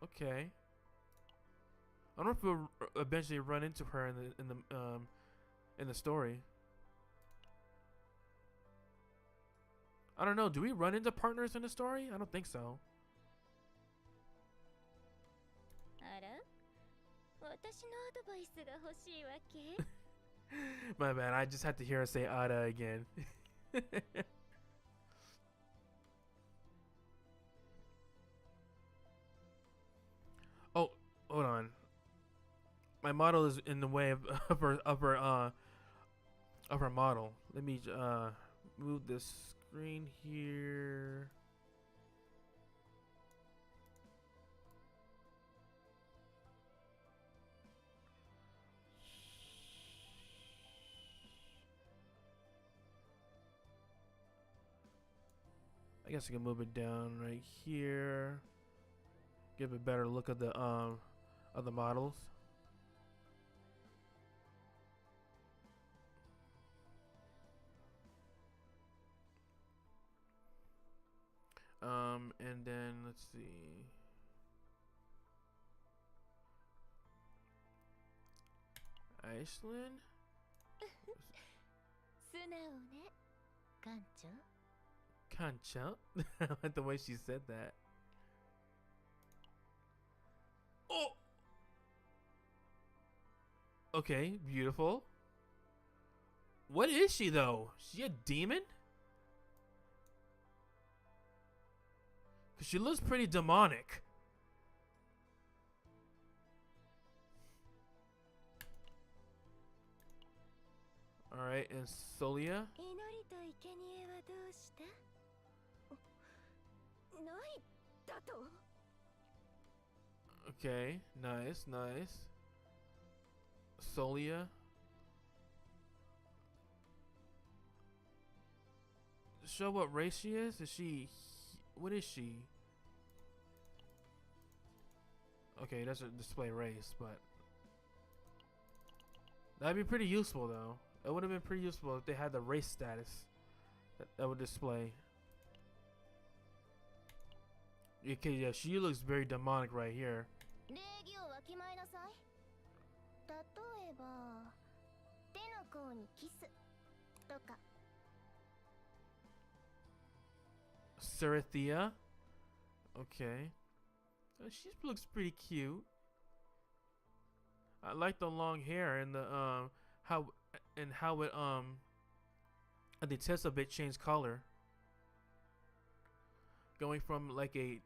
S1: Okay. I don't know if we'll eventually run into her in the story. I don't know. Do we run into partners in the story? I don't think so. My bad. I just had to hear her say Ada again. Oh, hold on. My model is in the way of her model. Let me move this screen here. I guess I can move it down right here. Give a better look at the models. And then let's see. Iceland?
S2: 素直ね館長
S1: Kancha? I like the way she said that. Oh! Okay, beautiful. What is she though? She a demon? Cause she looks pretty demonic. Alright, and Solia?
S2: 祈りと生贄はどうしたないだと
S1: Okay, nice, nice. Solia? Show what race she is? Is she... What is she? Okay, it doesn't display race, but... That'd be pretty useful, though. It would have been pretty useful if they had the race status that would display. Okay, yeah, she looks very demonic right here.
S2: 礼儀をわきまえなさい例えば手の甲にキスとか
S1: Cerithia. Okay. She looks pretty cute. I like the long hair and the how it the test of it changed color. Going from like a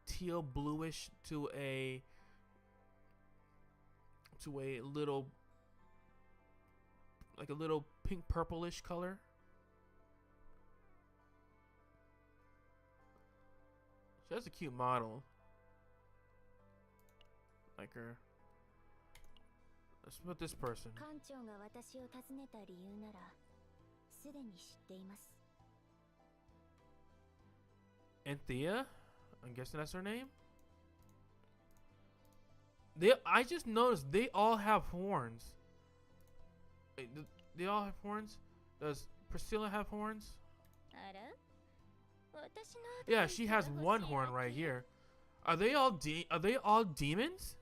S1: teal bluish to a little like a little pink purplish color. That's a cute model. Like her. Let's put this person.
S2: 館長が私を訪ねた理由ならすでに知っています
S1: Anthea? I'm guessing that's her name. I just noticed they all have horns. Wait, they all have horns? Does Priscilla have horns?
S2: あら私の
S1: Yeah, she has one horn right here. Are they all demons?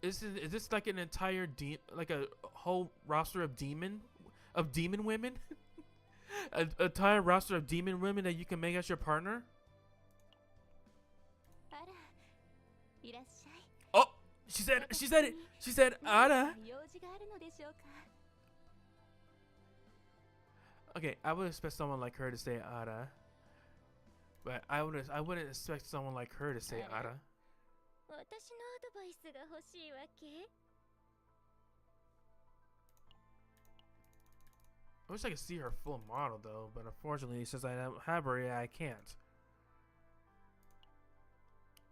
S1: Is this like an entire like a whole roster of demon women? An entire roster of demon women that you can make as your partner?
S2: あらいらっしゃい
S1: Oh, she said it. She said Ara.
S2: 用事があるのでしょうか
S1: Okay, I would expect someone like her to say Ara. But I wouldn't expect someone like her to say Ara.
S2: 私のアドバイスが欲しいわけ
S1: I wish I could see her full model though, but unfortunately, since I don't have her, yeah, I can't.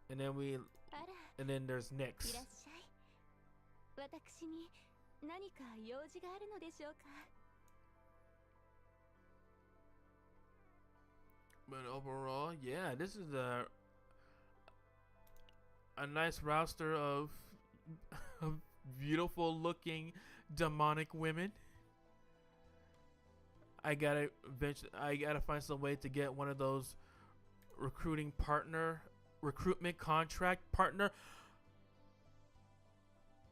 S1: And then there's
S2: い
S1: Nyx.
S2: らっしゃい私に何か用事があるのでしょうか
S1: But overall, yeah, this is a nice roster of beautiful looking demonic women. I gotta find some way to get one of those recruitment contract partner.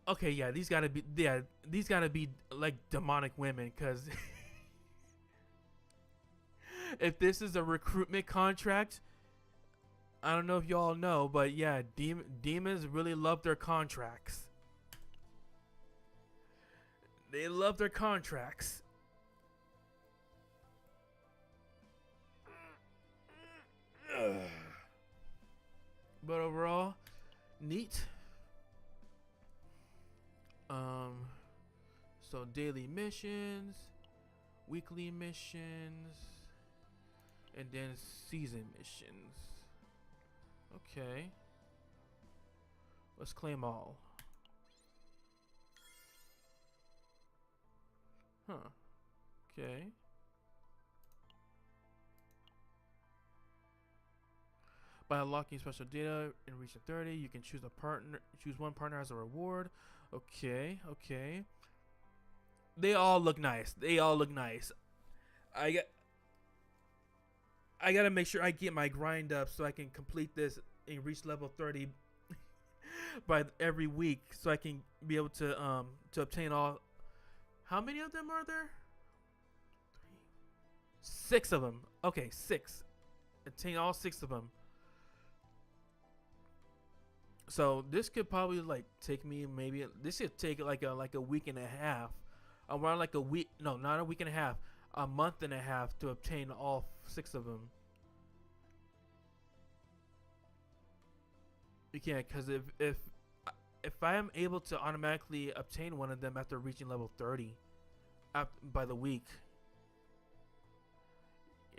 S1: Okay, yeah, these gotta be like demonic women, cause if this is a recruitment contract, I don't know if y'all know, but yeah, demons really love their contracts. They love their contracts. But overall, neat. So daily missions, weekly missions, and then season missions. Okay. Let's claim all. Huh. Okay. By unlocking special data in Region 30, you can choose one partner as a reward. Okay, okay. They all look nice. I got I gotta make sure I get my grind up so I can complete this and reach level 30 by every week, so I can be able to obtain all. How many of them are there? 6 of them. Okay, 6. Obtain all 6 of them. So this could probably like take me maybe this should take like a week and a half, around like a week. No, not a week and a half. A month and a half to obtain all 6 of them. You can't, because if I am able to automatically obtain one of them after reaching level 30 by the week,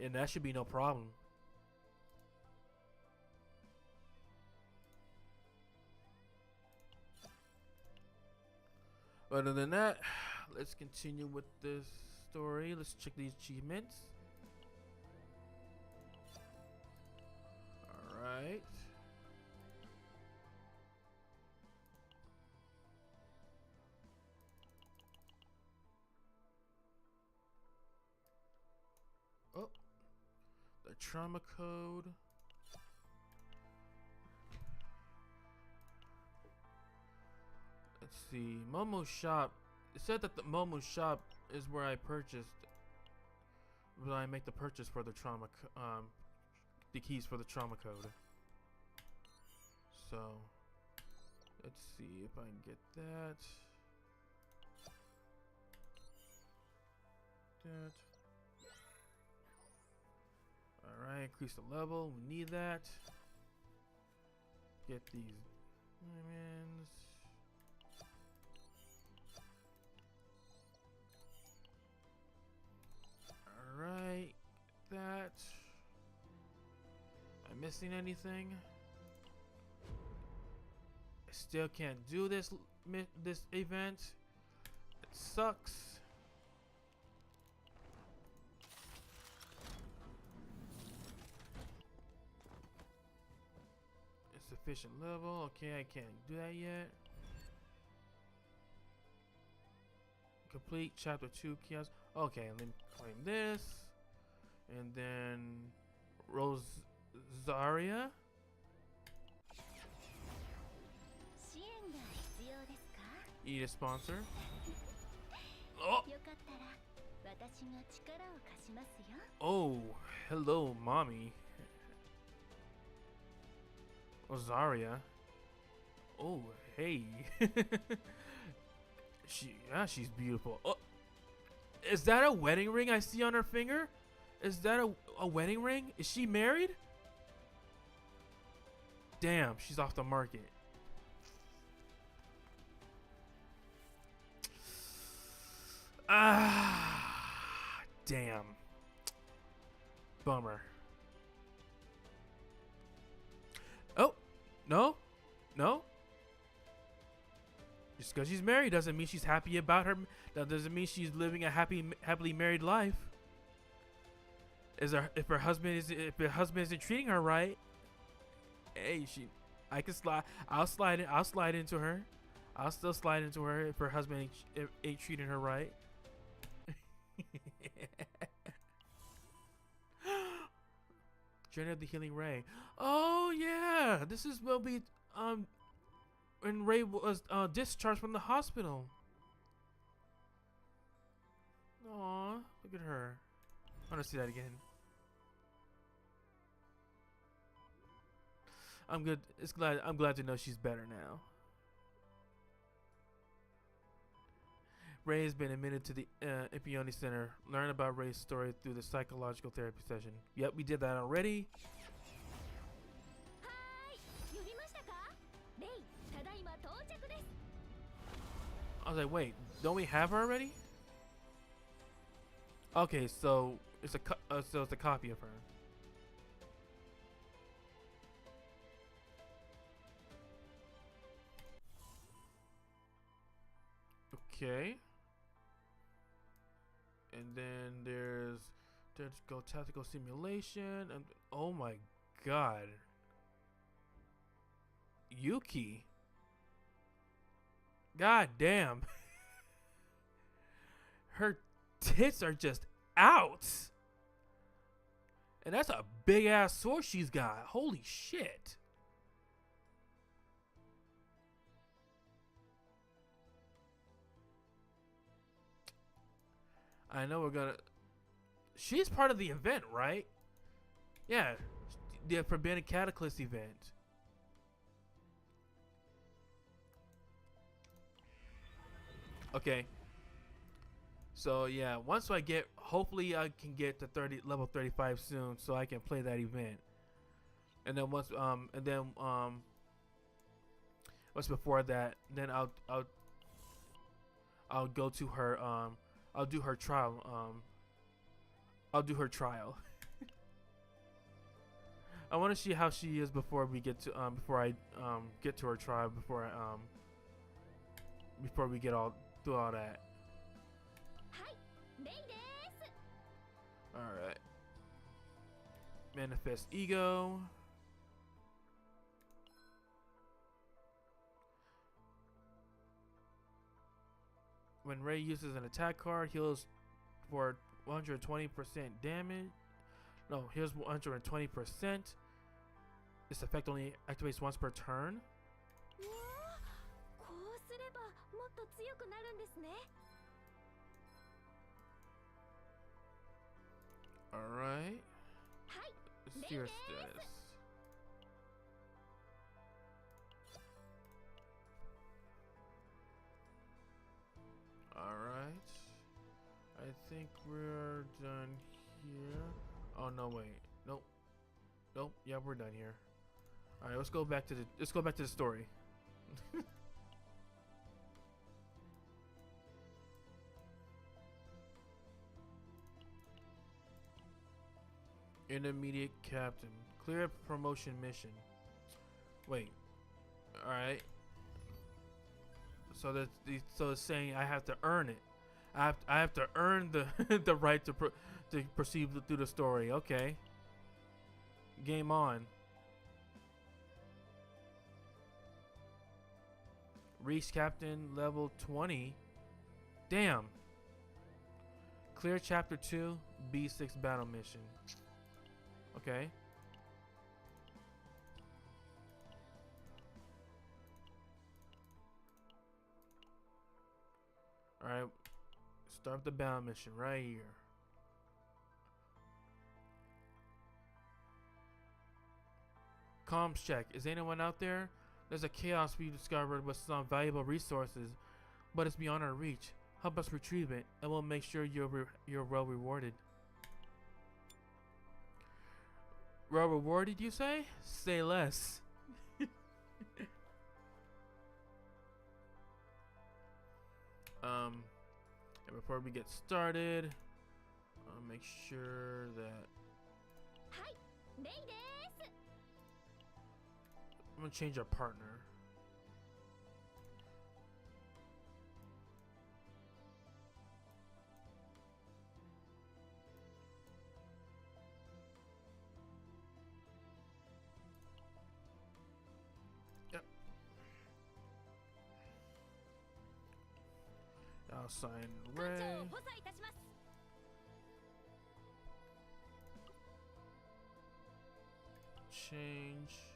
S1: and that should be no problem. Other than that, let's continue with this story. Let's check these achievements. Alright. Oh, the trauma code. Let's see. Momo's shop. It said that the Momo's shop is where I purchased. Where I make the purchase for the trauma, the keys for the trauma code. So, let's see if I can get that. Alright, increase the level. We need that. Get these diamonds. Alright, that. Am I missing anything? I still can't do this event. It sucks. Insufficient level. Okay, I can't do that yet. Complete chapter 2 kiosk. Okay, let me claim this. And then Rosaria. Eat a sponsor. Oh. Oh, hello, mommy. Rosaria. Oh, hey. She's beautiful. Oh, is that a wedding ring I see on her finger? Is that a wedding ring? Is she married? Damn, she's off the market. Ah, damn. Bummer. Oh, no, no. Just because she's married doesn't mean she's happy about her. That doesn't mean she's living a happily married life. If her husband isn't treating her right, hey, I can slide. I'll slide into her. I'll still slide into her if her husband ain't treating her right. Journey of the Healing Ray. Oh yeah, this is will be when Ray was discharged from the hospital. Aw, look at her. I want to see that again. I'm good. I'm glad to know she's better now. Ray has been admitted to the Ipione Center. Learn about Ray's story through the psychological therapy session. Yep, we did that already. I was like, wait, don't we have her already? Okay, so it's a copy of her. Okay. And then there's go tactical simulation, and oh my god, Yuki. God damn. Her tits are just out. And that's a big ass sword she's got. Holy shit. I know we're gonna. She's part of the event, right? Yeah, the Forbidden Cataclysm event. Okay. So yeah, once I get, hopefully I can get to level 35 soon, so I can play that event. And then once before that, then I'll go to her I'll do her trial I'll do her trial. I want to see how she is before we get to before I get to her trial, before we get all through all that. All right. Manifest ego. When Ray uses an attack card, heals for 120% damage. No, heals 120%. This effect only activates once per turn. Alright. Let's see your status. Alright. I think we're done here. Oh no, wait. Nope. Nope. Yeah, we're done here. Alright, let's go back to the story. Intermediate captain. Clear promotion mission. Wait. Alright. So it's saying I have to earn it. I have to earn the the right to proceed through the story. Okay. Game on. Reach captain level 20. Damn. Clear chapter 2 B6 battle mission. Okay. Alright. Start the battle mission right here. Comms check. Is anyone out there? There's a chaos we discovered with some valuable resources, but it's beyond our reach. Help us retrieve it, and we'll make sure you're well rewarded. Well rewarded, you say? Say less. And before we get started, I'll make sure that I'm gonna change our partner. Yep. I'll sign Ray. Change.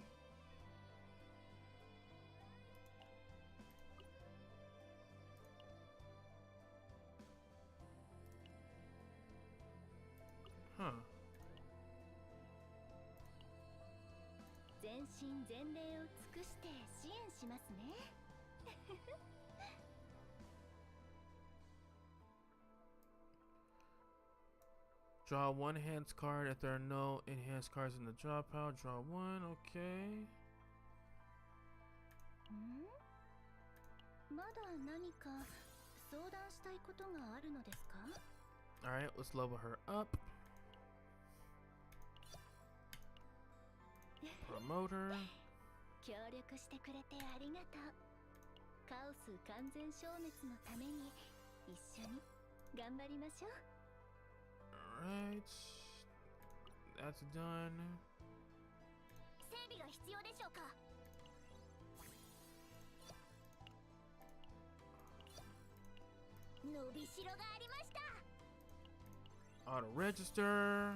S1: Huh.
S2: 全身全霊を尽くして支援しますね。
S1: Draw one enhanced card. If there are no enhanced cards in the draw pile, draw one. Okay.
S2: まだ何か相談したいことがあるのですか?
S1: Alright, let's level her up. Promote her.
S2: 協力してくれてありがとう。カオス完全消滅のために一緒に頑張りましょう。
S1: Alright. That's done.
S2: 整備が必要でしょうか? 伸びしろがありました。
S1: Auto register.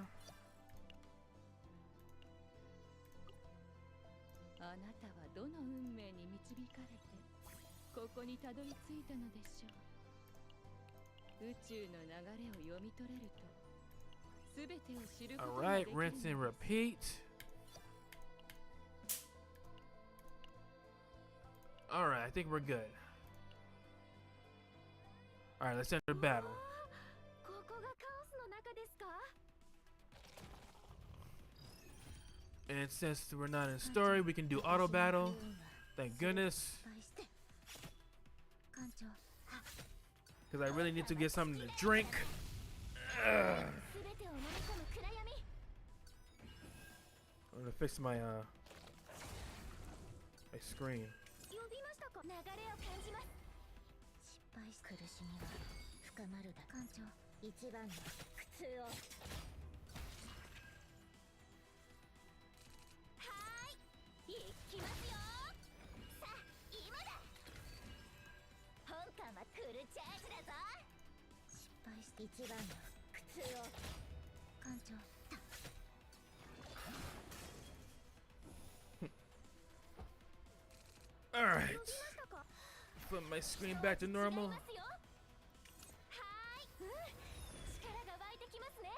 S3: あなたはどの運命に導かれてここにたどり着いたのでしょう。宇宙の流れを読み取れると全てを知ることがで
S1: Alright,
S3: きるのです。
S1: rinse and repeat. Alright, I think we're good. Alright, let's enter battle.
S2: ここがカオスの中ですか？
S1: And since we're not in story, we can do auto battle. Thank goodness.
S2: 失敗して艦長
S1: Because I really need to get something to drink.
S2: 全てを飲み込む暗闇
S1: I'm gonna fix my my screen.
S2: 呼びましたか？流れを感じます。失敗し苦しみは深まるだ。艦長一番の苦痛を。はーい、行きますよ。さあ今だ。本艦はフルチャージだぞ。失敗して一番の苦痛を。艦長
S1: Alright.
S2: 呼びましたか？
S1: Put my screen back to normal.
S2: はーい、力が湧いてきますね。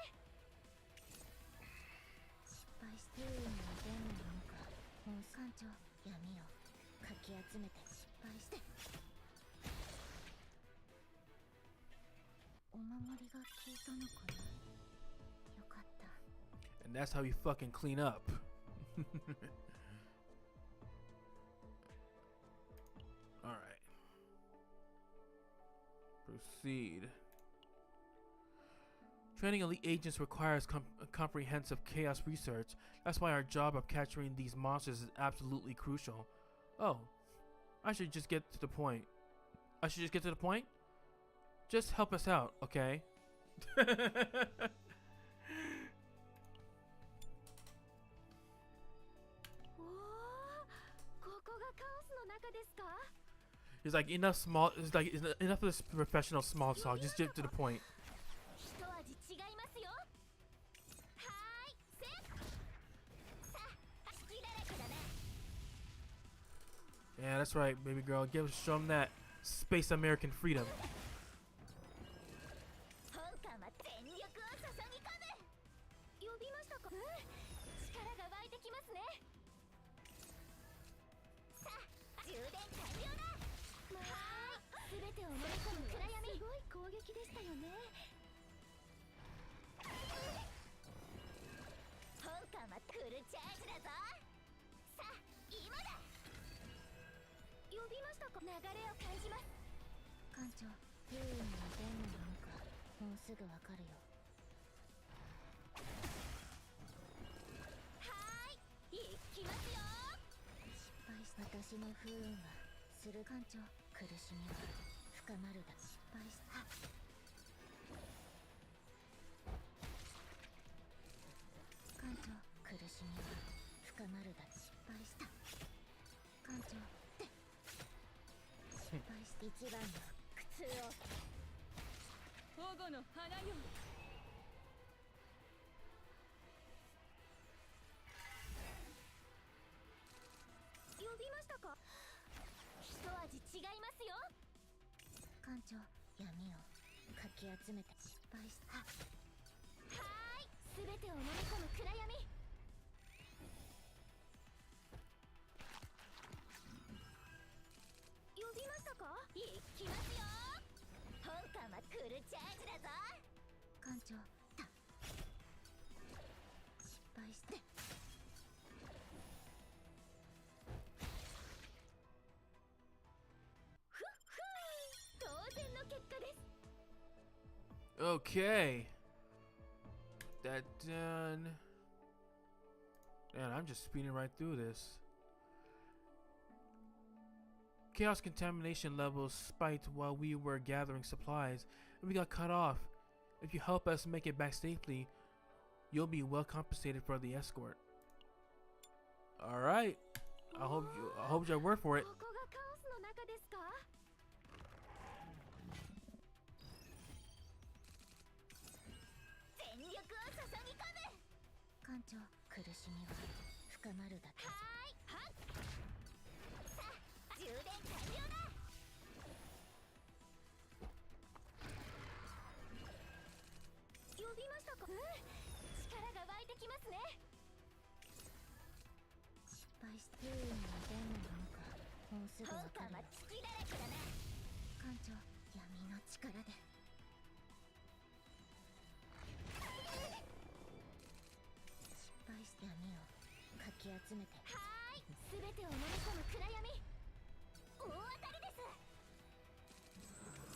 S2: 失敗して運に出んのか。もう艦長闇をかき集めて失敗して。お守りが効いたのかな。よかった。
S1: And that's how you fucking clean up. Alright. Proceed. Training elite agents requires comprehensive chaos research. That's why our job of capturing these monsters is absolutely crucial. Oh, I should just get to the point. Just help us out, okay?
S2: おお、ここがカオスの中ですか？
S1: There's like enough small. There's like enough of this professional small talk. Just get to the point.
S2: 一味違いますよ。はーい、せっ。さあ、隙だらけだな。
S1: Yeah, that's right, baby girl. Show them that space American freedom.
S2: 本艦は全力を注ぎ込む。呼びましたか？力が湧いてきますね。さあ、充電完了だ。はーい、全てを飲み込む暗闇。すごい攻撃でしたよね。本艦はフルチャージだぞ。さあ、今だ。呼びましたか？流れを感じます。艦長、優位に出んのなのか。もうすぐわかるよ。はーい、行きますよ。失敗し私の不運はする。艦長苦しみは深まるだ。失敗した。艦長苦しみは深まるだ。失敗した。艦長って失敗して一番の苦痛を。
S3: 保護の花よ。
S2: 呼びましたか？一味違いますよ。艦長闇をかき集めて失敗した。はーい、全てを飲み込む暗闇。呼びましたか？行きますよ。本艦はフルチャージだぞ。艦長失敗してふっふー、当然の結果です。
S1: Okay. That done. Man, I'm just speeding right through this. Chaos contamination levels spiked while we were gathering supplies, and we got cut off. If you help us make it back safely, you'll be well compensated for the escort. All right. I hope you work for it.
S2: ここがカオスの中ですか？全艦長、苦しみは深まるだけ。はーい、はっ。さあ、充電完了だ。呼びましたか。力が湧いてきますね。失敗してどんなものかもうすぐわかるよ。隙だらけだな。艦長、闇の力で。失敗して闇をかき集めて。はーい、全てを飲み込む暗闇。大当たりです。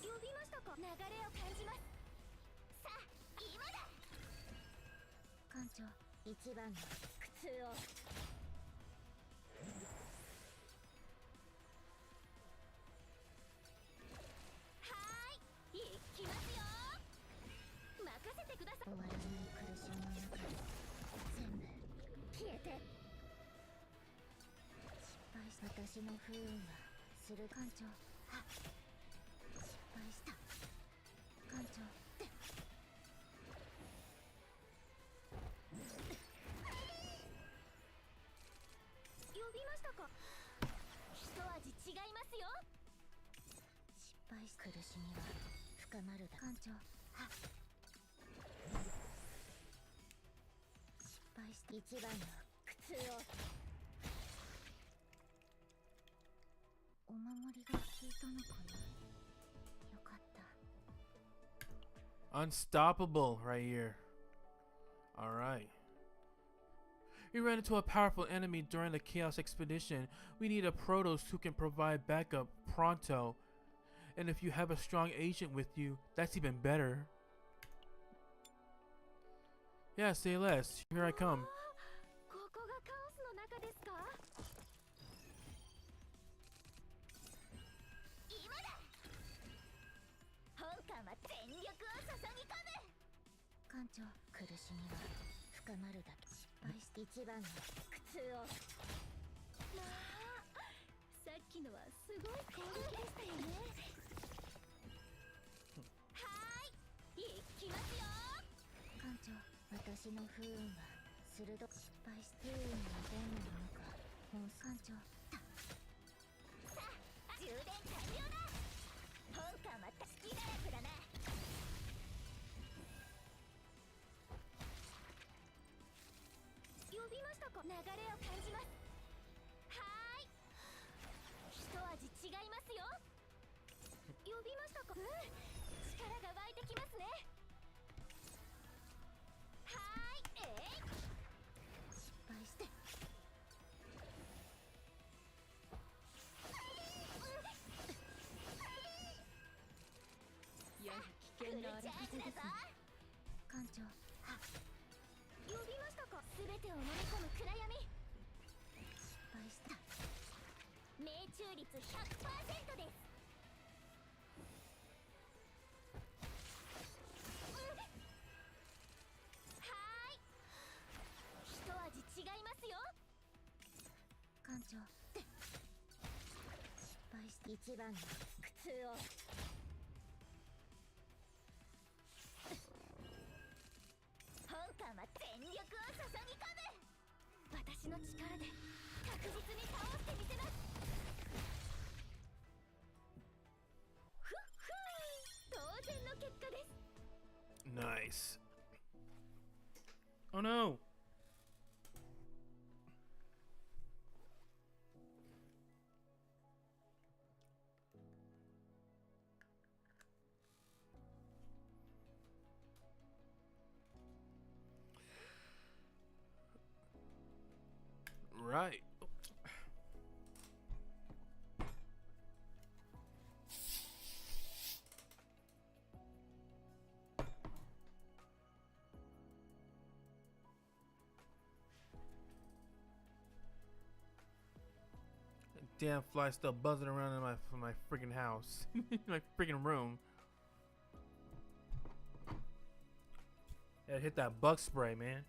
S2: 呼びましたか。流れを感じます。さあ、今だ。艦長、一番の苦痛を。行きますよ。任せてください。終わらない苦しみの中全部消えて。失敗した。私の不運はする。艦長、はっ。失敗した。艦長で。呼びましたか。一味違いますよ。失敗し。苦しみは深まるだ。艦長、はっ。失敗して一番の苦痛を。お守りが効いたのかな。よかった。
S1: Unstoppable right here. Alright. We ran into a powerful enemy during the Chaos Expedition. We need a Protoss who can provide backup pronto. And if you have a strong agent with you, that's even better. Yeah, say less. Here I come.
S2: ここがカオスの中ですか。今だ。本艦は全力を注ぎ込む。艦長、苦しみは深まるだけ。失敗して一番の苦痛を。まあ、さっきのはすごい攻撃でしたよね。はーい、行きますよ。艦長、私の不運は鋭く。失敗して不運はどんなものかもう。艦長、さあ、充電完了だ。本艦は隙だらけだな。呼びましたか。流れを感じます。はーい、一味違いますよ。呼びましたか。力が湧いてきますね。はーい、失敗して。
S3: やは危険な荒れ風ですね。
S2: 艦長、はっ。呼びましたか。全てを飲み込む暗闇。失敗した。命中率 100% です。違いますよ。艦長で。失敗して一番の苦痛を。本艦は全力を注ぎ込む。私の力で確実に倒してみせます。ふっふー、当然の結果です。
S1: Nice. Oh no. Right. Damn fly still buzzing around in my freaking house. My freaking room. Yeah, hit that bug spray, man.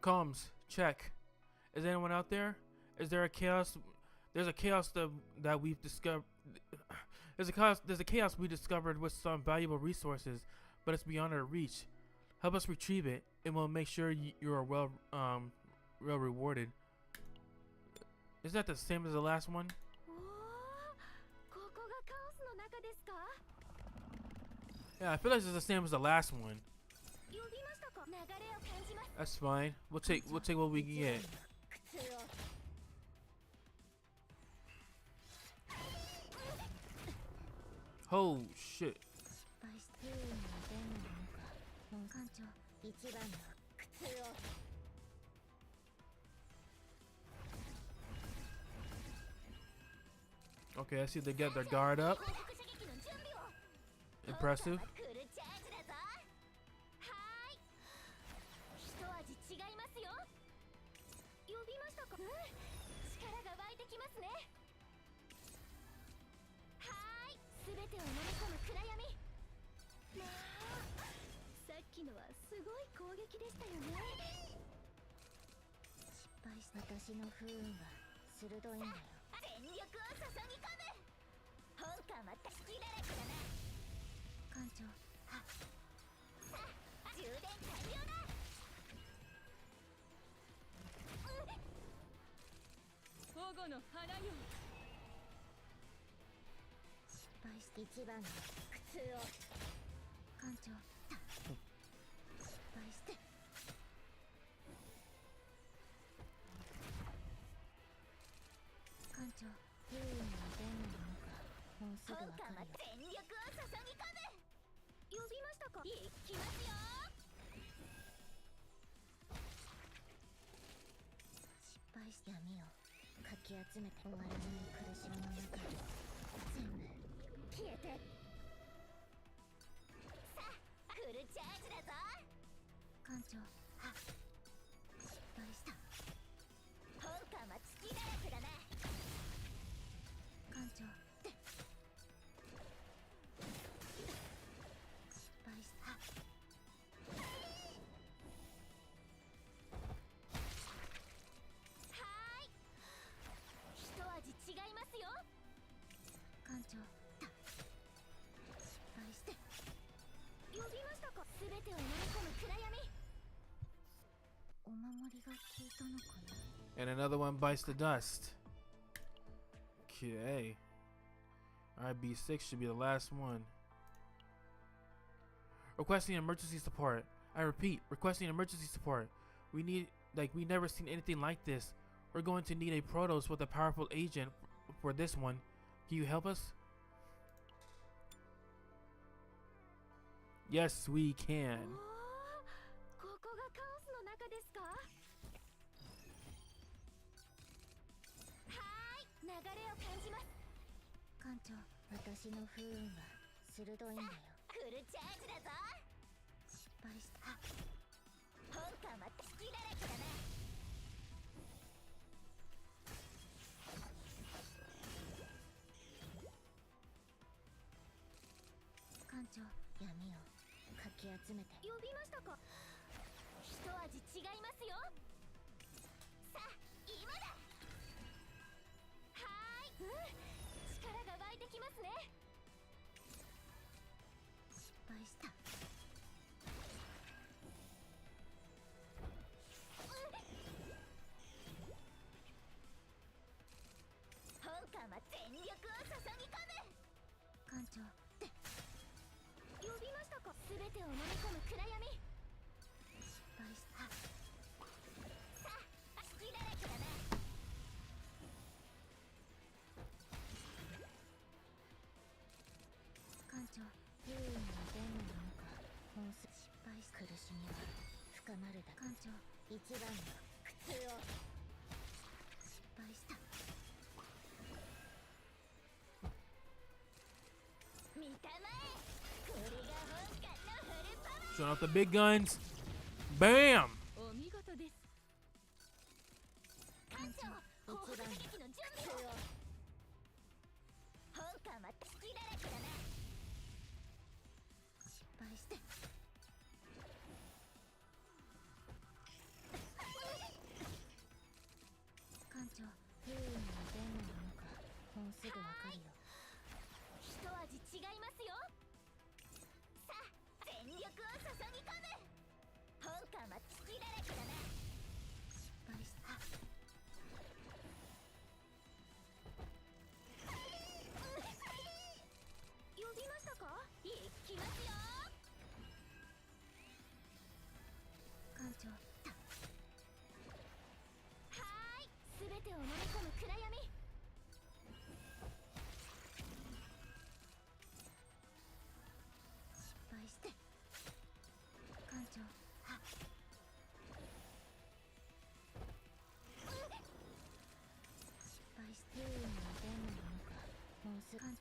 S1: Comms, check. Is anyone out there? Is there a chaos? There's a chaos that we've discovered. There's a chaos we discovered with some valuable resources, but it's beyond our reach. Help us retrieve it, and we'll make sure you are well rewarded. Is that the same as the last one?
S2: ここがカオスの中ですか？
S1: Yeah, I feel like it's the same as the last one.
S2: 呼びましたか？流れを感じます。
S1: That's fine. We'll take what we can get.
S2: 苦痛を。
S1: Oh shit.
S2: 失敗して不運に出んのか。本館長一番の苦痛を。
S1: Okay, I see they get their guard up. Impressive.
S2: さっきのはすごい攻撃でしたよね。失敗し私の不運は鋭いんだよ。全力を注ぎ込む。本館は隙だらけだな。館長。さあ、充電完了だ。
S3: 保護の花よ。
S2: 失敗して一番の苦痛を。館長。失敗して。館長、不運に出んのか。もうすぐわかるよ。全力を注ぎ込む。呼びましたか？行きますよ。失敗して闇をかき集めて終わらない苦しみの中で全部消えて。さあ、フルチャージだぞ。館長、失敗した。本館は月だらけだな。館長で失敗した。はい一味違いますよ。館長失敗して。呼びましたか？全てを飲み込む暗闇。お守りが効いたのかな。
S1: And another one bites the dust. Okay. Alright, B6 should be the last one. Requesting emergency support. I repeat, requesting emergency support. We never seen anything like this. We're going to need a Protoss with a powerful agent for this one. Can you help us? Yes, we can.
S2: ここがカオスの中ですか？流れを感じます。館長、私の不運は鋭いんだよ。フルチャージだぞ。失敗した。本館は隙だらけだな。館長、闇をかき集めて。呼びましたか？一味違いますよ。さあ、今だ。力が湧いてきますね。失敗した。本館は全力を注ぎ込む。館長で呼びましたか？全てを飲み込む暗闇。失敗した。さあ、隙だらけだな。館長、不運に出んのか。もうすぐ失敗し苦しみは深まるだ。館長、一番の苦痛を。失敗した。見たまえ。これが本館のフルパワー。
S1: Showing off the big guns. Bam!
S3: お見事です。
S2: 館長、報復撃の準備を。本館は隙だらけだな。失敗して。館長、不運に出んのか。もうすぐわかるよ。一味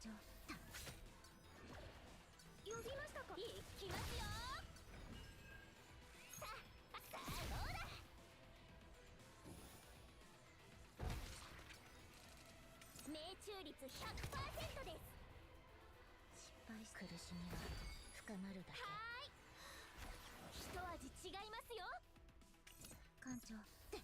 S2: 長だ。呼びましたか。行きますよ。さあどうだ。命中率 100% です。失敗し苦しみは深まるだけ。はーい、一味違いますよ。艦長で。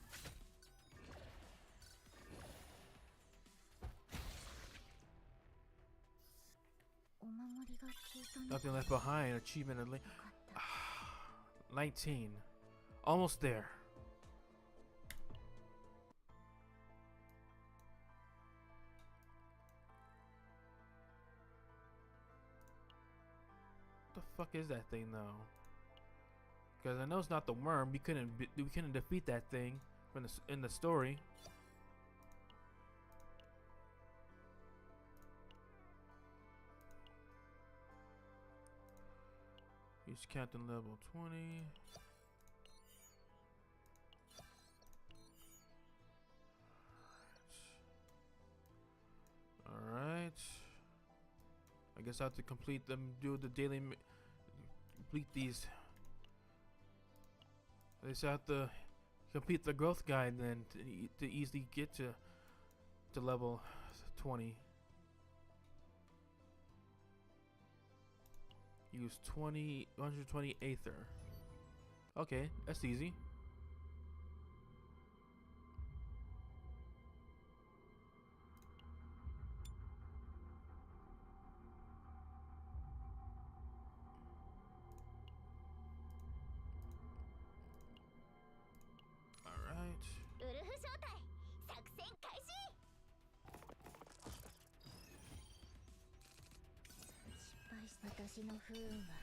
S2: お守りが効いたね。
S1: Nothing left behind. Achievement of
S2: よかった。
S1: 19. Almost there. What the fuck is that thing though? Because I know it's not the worm. We couldn't defeat that thing from in the story. He's Captain level 20. Alright. I guess I have to complete them, do the daily, complete these. I guess I have to complete the growth guide then to easily get to level 20. Use 120 Aether. Okay, that's easy. Alright.
S2: ウルフ正体作戦開始。失敗し私の不運は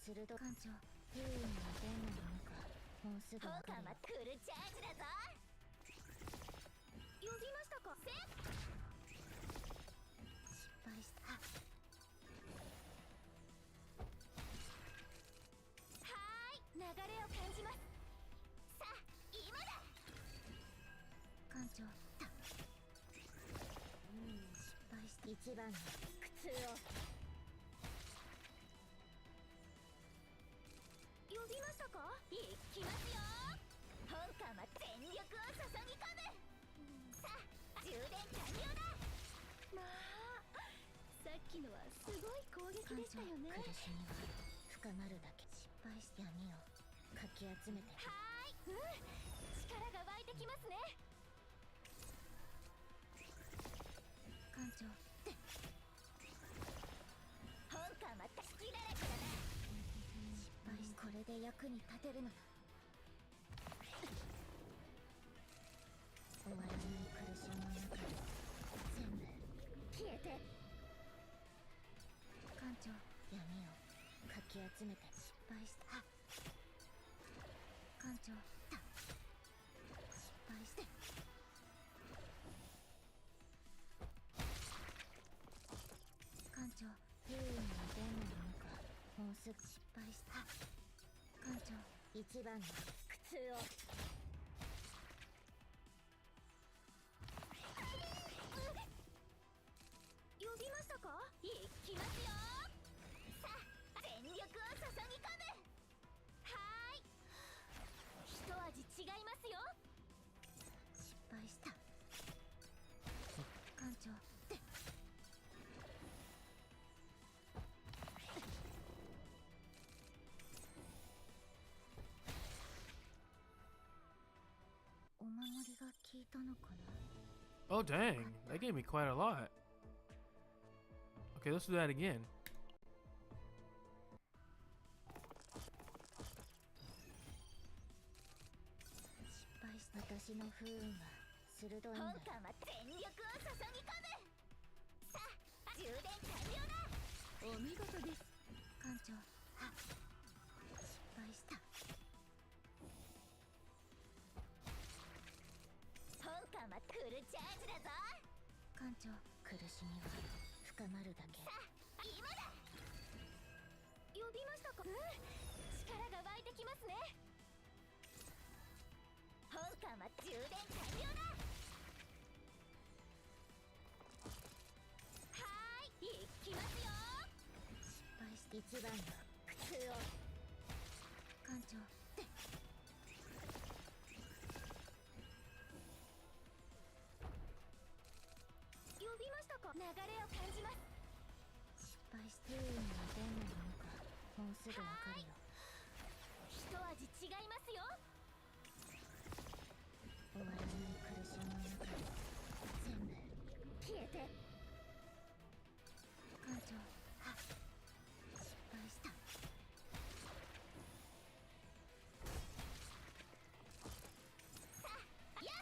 S2: 鋭い。艦長、不運はどんなものかもうすぐわかるよ。フルチャージだぞ。呼びましたか。失敗した。はーい、流れを感じます。さあ今だ。艦長だ。失敗して一番の苦痛を。呼びましたか。行きますよ。本艦は全力を注ぎ込む。さあ充電完了だ。まあさっきのはすごい攻撃でしたよね。苦しみは深まるだけ。失敗して闇をかき集めて。はーい、力が湧いてきますね。艦長で。本艦は隙だらけだな。失敗しこれで役に立てるのだ。終わらない苦しみの中で全部消えて。艦長闇をかき集めて。失敗した。艦長だ。失敗して。艦長不運はどんなものかもうすぐ。失敗した。艦長一番の苦痛を。呼びましたか。行きますよ。さあ全力を注ぎ込む。はーい、一味違いますよ。失敗した。艦長で。お守りが効いたのかな。
S1: Oh dang, that gave me quite a lot. Okay, let's do that again.
S2: 失敗し私の不運は鋭いんだ。本艦は全力を注ぎ込む。さあ充電完了だ。
S3: お見事です。
S2: 艦長は失敗した。本艦はフルチャージだぞ。艦長苦しみは深まるだけ。さあ今だ。呼びましたか。力が湧いてきますね。本艦は充電完了だ。はーい、行番の苦痛を。艦長呼びましたか。流れを感じます。失敗しているのはどんなものかもうすぐわかるよ。一味違いますよ。終わらない苦しみの中で全部消えて。艦長失敗した。さあ、やっ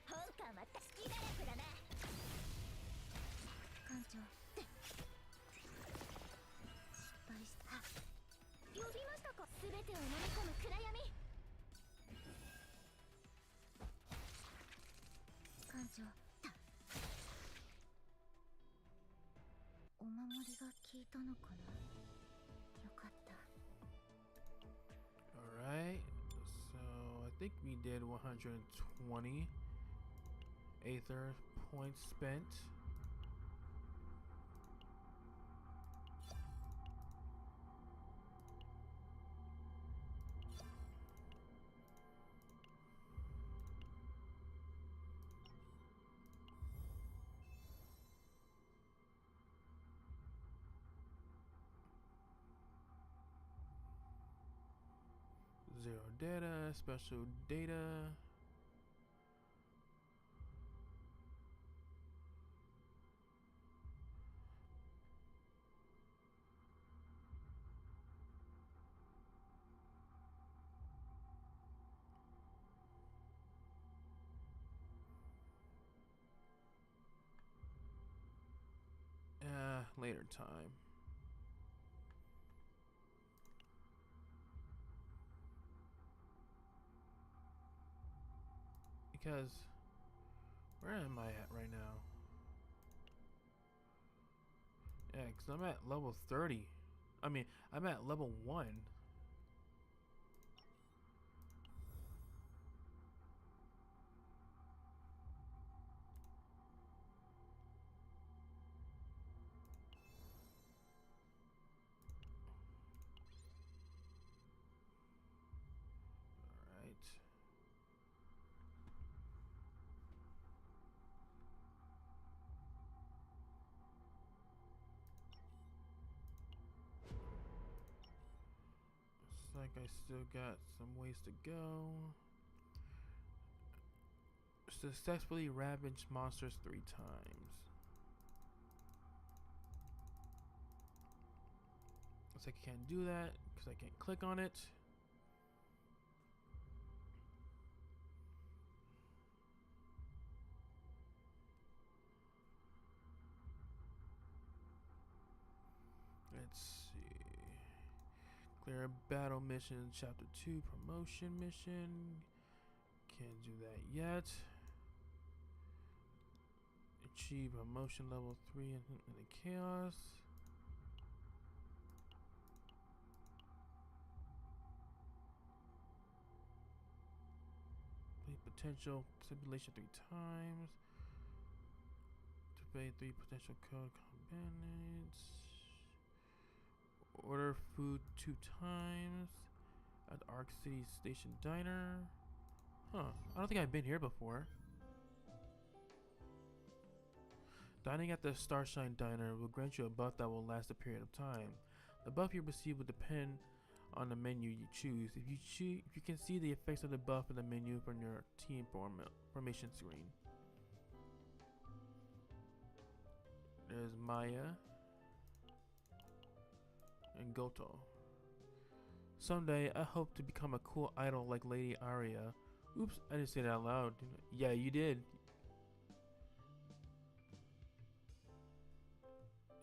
S2: 本官は隙だらけだな。艦長失敗した。呼びましたか。全てを飲み込む暗闇。艦長お守りが効いたのかな。よかった。
S1: Alright, so I think we did 120 Aether points spent. Zero data, special data. Later time. Because where am I at right now? Yeah, because I'm at level 30. I mean, I'm at level 1. Alright. Looks like I still got some ways to go. Successfully ravaged monsters 3 times. Looks like I can't do that because I can't click on it. Let's see. Clear battle mission, chapter 2, promotion mission. Can't do that yet. Achieve promotion level 3 in the chaos. Play potential simulation 3 times. To pay 3 potential code combinations. Order food 2 times at Arc City Station Diner. Huh, I don't think I've been here before. Dining at the Starshine Diner will grant you a buff that will last a period of time. The buff you receive will depend on the menu you choose. If you can see the effects of the buff in the menu from your team formation screen. There's Maya and Goto. Someday, I hope to become a cool idol like Lady Aria. Oops, I didn't say that out loud. Yeah, you did.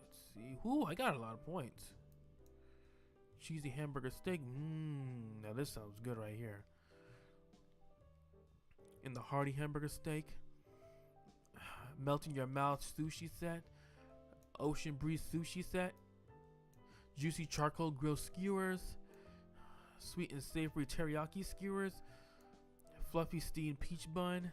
S1: Let's see. Ooh, I got a lot of points. Cheesy hamburger steak. Now this sounds good right here. In the hearty hamburger steak. Melt in your mouth sushi set. Ocean breeze sushi set. Juicy charcoal grilled skewers. Sweet and savory teriyaki skewers. Fluffy steamed peach bun.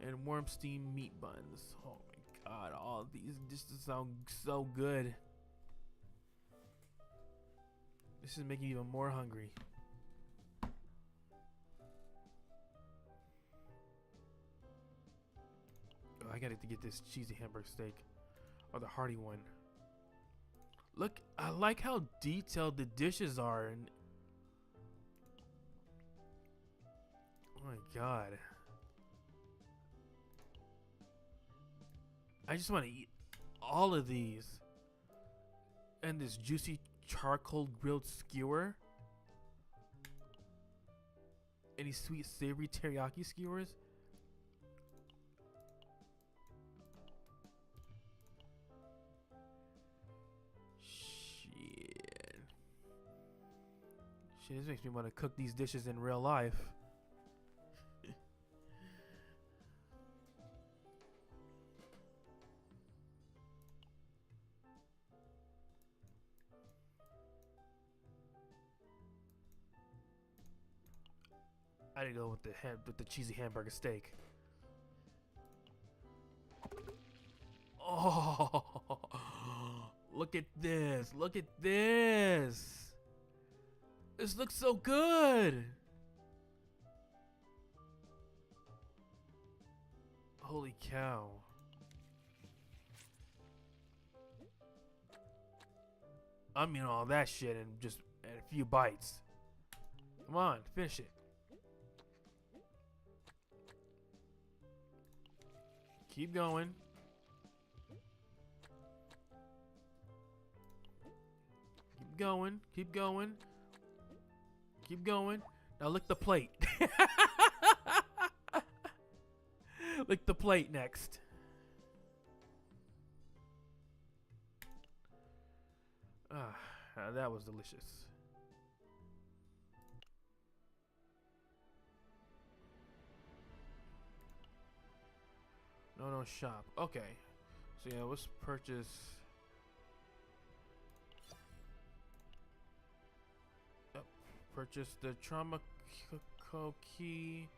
S1: And warm steamed meat buns. Oh my god, all of these just sound so good. This is making me even more hungry. Oh, I gotta get this cheesy hamburger steak. Or the hearty one. Look, I like how detailed the dishes are. And oh my god. I just want to eat all of these. And this juicy charcoal grilled skewer. Any sweet savory teriyaki skewers? Shit, this makes me want to cook these dishes in real life. I gotta go with the cheesy hamburger steak. Oh, look at this! Look at this! This looks so good! Holy cow! I mean all that shit in just a few bites. Come on, finish it. Keep going. Keep going. Keep going. Keep going. Now lick the plate. Lick the plate next. That was delicious. No shop. Okay. So yeah, let's purchase. Yep. Purchase the trauma key.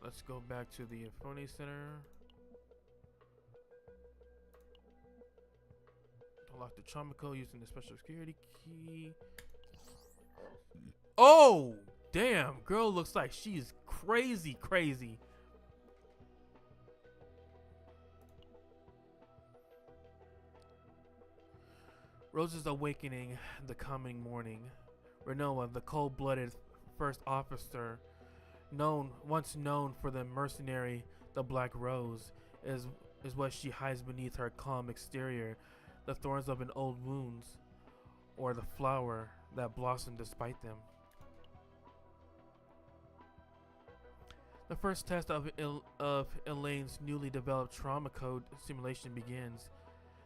S1: Let's go back to the Infoni Center. Unlock the trauma code using the special security key. Oh, damn. Girl looks like she's crazy. Rose's awakening the coming morning. Renoa, the cold-blooded first officer, once known for the mercenary, the Black Rose, is what she hides beneath her calm exterior, the thorns of an old wounds, or the flower that blossomed despite them. The first test of Elaine's newly developed trauma code simulation begins.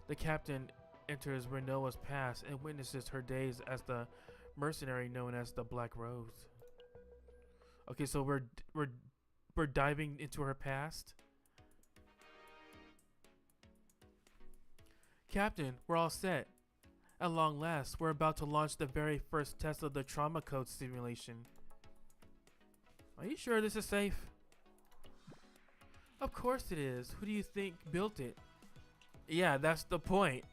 S1: The captain enters Renoa's past and witnesses her days as the mercenary known as the Black Rose. Okay, so we're diving into her past. Captain, we're all set. At long last, we're about to launch the very first test of the trauma code simulation. Are you sure this is safe? Of course it is. Who do you think built it? Yeah, that's the point.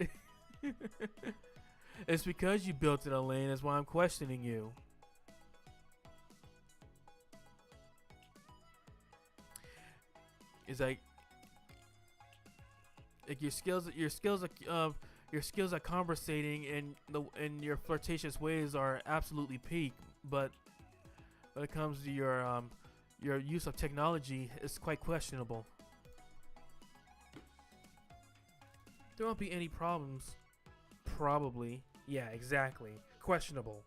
S1: It's because you built it, Elaine, that's why I'm questioning you. It's like your skills at conversating and your flirtatious ways are absolutely peak, but when it comes to your use of technology, it's quite questionable. There won't be any problems. Probably. Yeah, exactly. Questionable.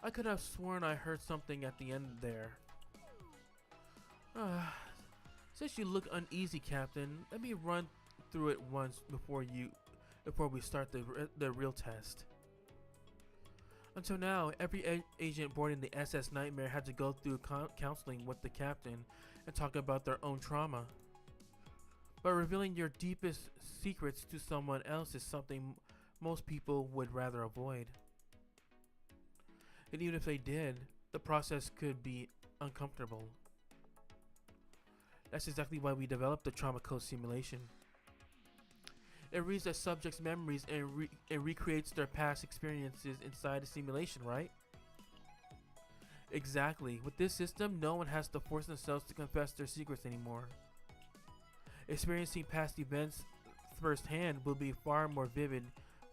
S1: I could have sworn I heard something at the end there. Since you look uneasy, Captain, let me run through it once before we start the real test. Until now, every agent boarding the SS Nightmare had to go through counseling with the captain and talk about their own trauma. But revealing your deepest secrets to someone else is something most people would rather avoid. And even if they did, the process could be uncomfortable. That's exactly why we developed the trauma code simulation. It reads the subject's memories and recreates their past experiences inside a simulation, right? Exactly. With this system, no one has to force themselves to confess their secrets anymore. Experiencing past events firsthand will be far more vivid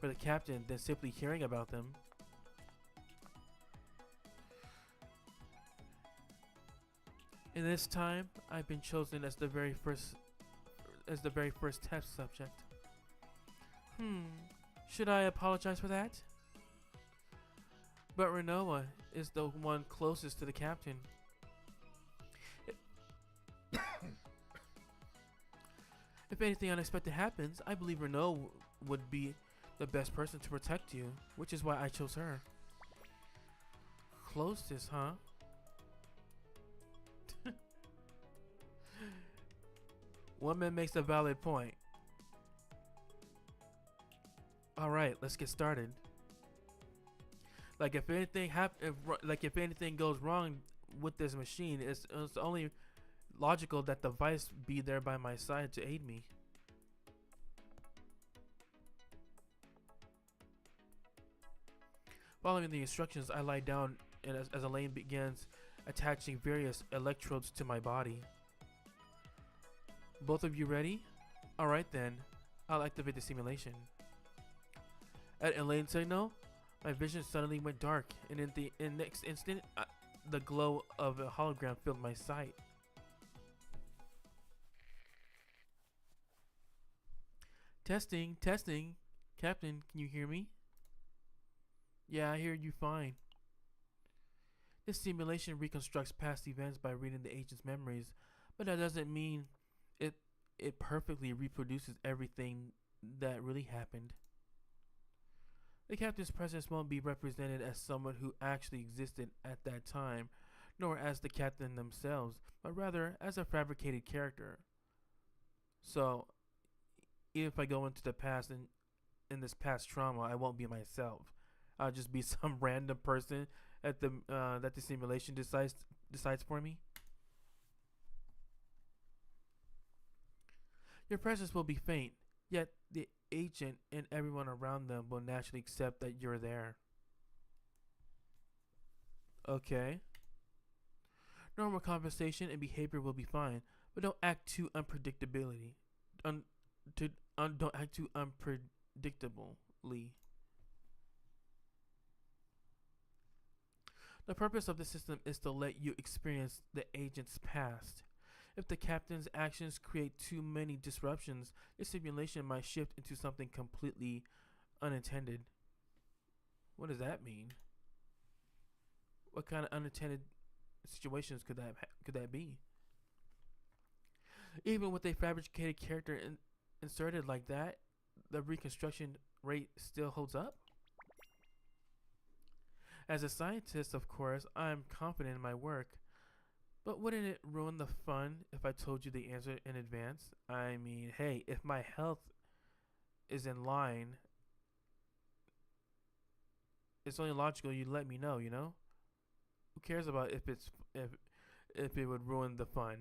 S1: for the captain than simply hearing about them. In this time, I've been chosen as the very first test subject. Should I apologize for that? But Renoa is the one closest to the captain. If anything unexpected happens, I believe Renoa would be the best person to protect you, which is why I chose her. Closest, huh? Woman makes a valid point. Alright, let's get started. Like if anything goes wrong with this machine, it's only logical that the Vice be there by my side to aid me. Following the instructions, I lie down and as Elaine begins attaching various electrodes to my body. Both of you ready? Alright then, I'll activate the simulation. At Elaine's signal, my vision suddenly went dark, and in the next instant, the glow of a hologram filled my sight. Testing. Captain, can you hear me? Yeah, I hear you fine. This simulation reconstructs past events by reading the agent's memories, but that doesn't mean it perfectly reproduces everything that really happened. The captain's presence won't be represented as someone who actually existed at that time, nor as the captain themselves, but rather as a fabricated character. So, if I go into the past and in this past trauma, I won't be myself. I'll just be some random person at that the simulation decides for me. Your presence will be faint, yet the agent and everyone around them will naturally accept that you're there. Okay. Normal conversation and behavior will be fine, but don't act too unpredictability. Don't act too unpredictably. The purpose of the system is to let you experience the agent's past. If the captain's actions create too many disruptions, the simulation might shift into something completely unintended. What does that mean? What kind of unintended situations could that be? Even with a fabricated character inserted like that, the reconstruction rate still holds up? As a scientist, of course, I'm confident in my work. But wouldn't it ruin the fun if I told you the answer in advance? I mean, hey, if my health is in line, it's only logical you let me know, you know? Who cares about if it would ruin the fun?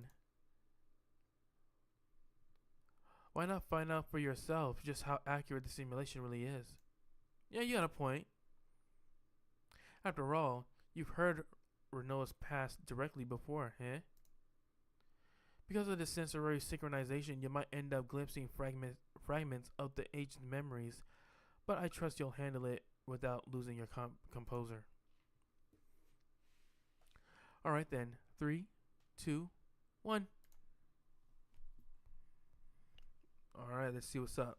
S1: Why not find out for yourself just how accurate the simulation really is? Yeah, you got a point. After all, you've heard Renoa's past directly before, eh? Because of the sensory synchronization, you might end up glimpsing fragments of the agent's memories, but I trust you'll handle it without losing your composure. Alright then, 3, 2, 1. Alright, let's see what's up.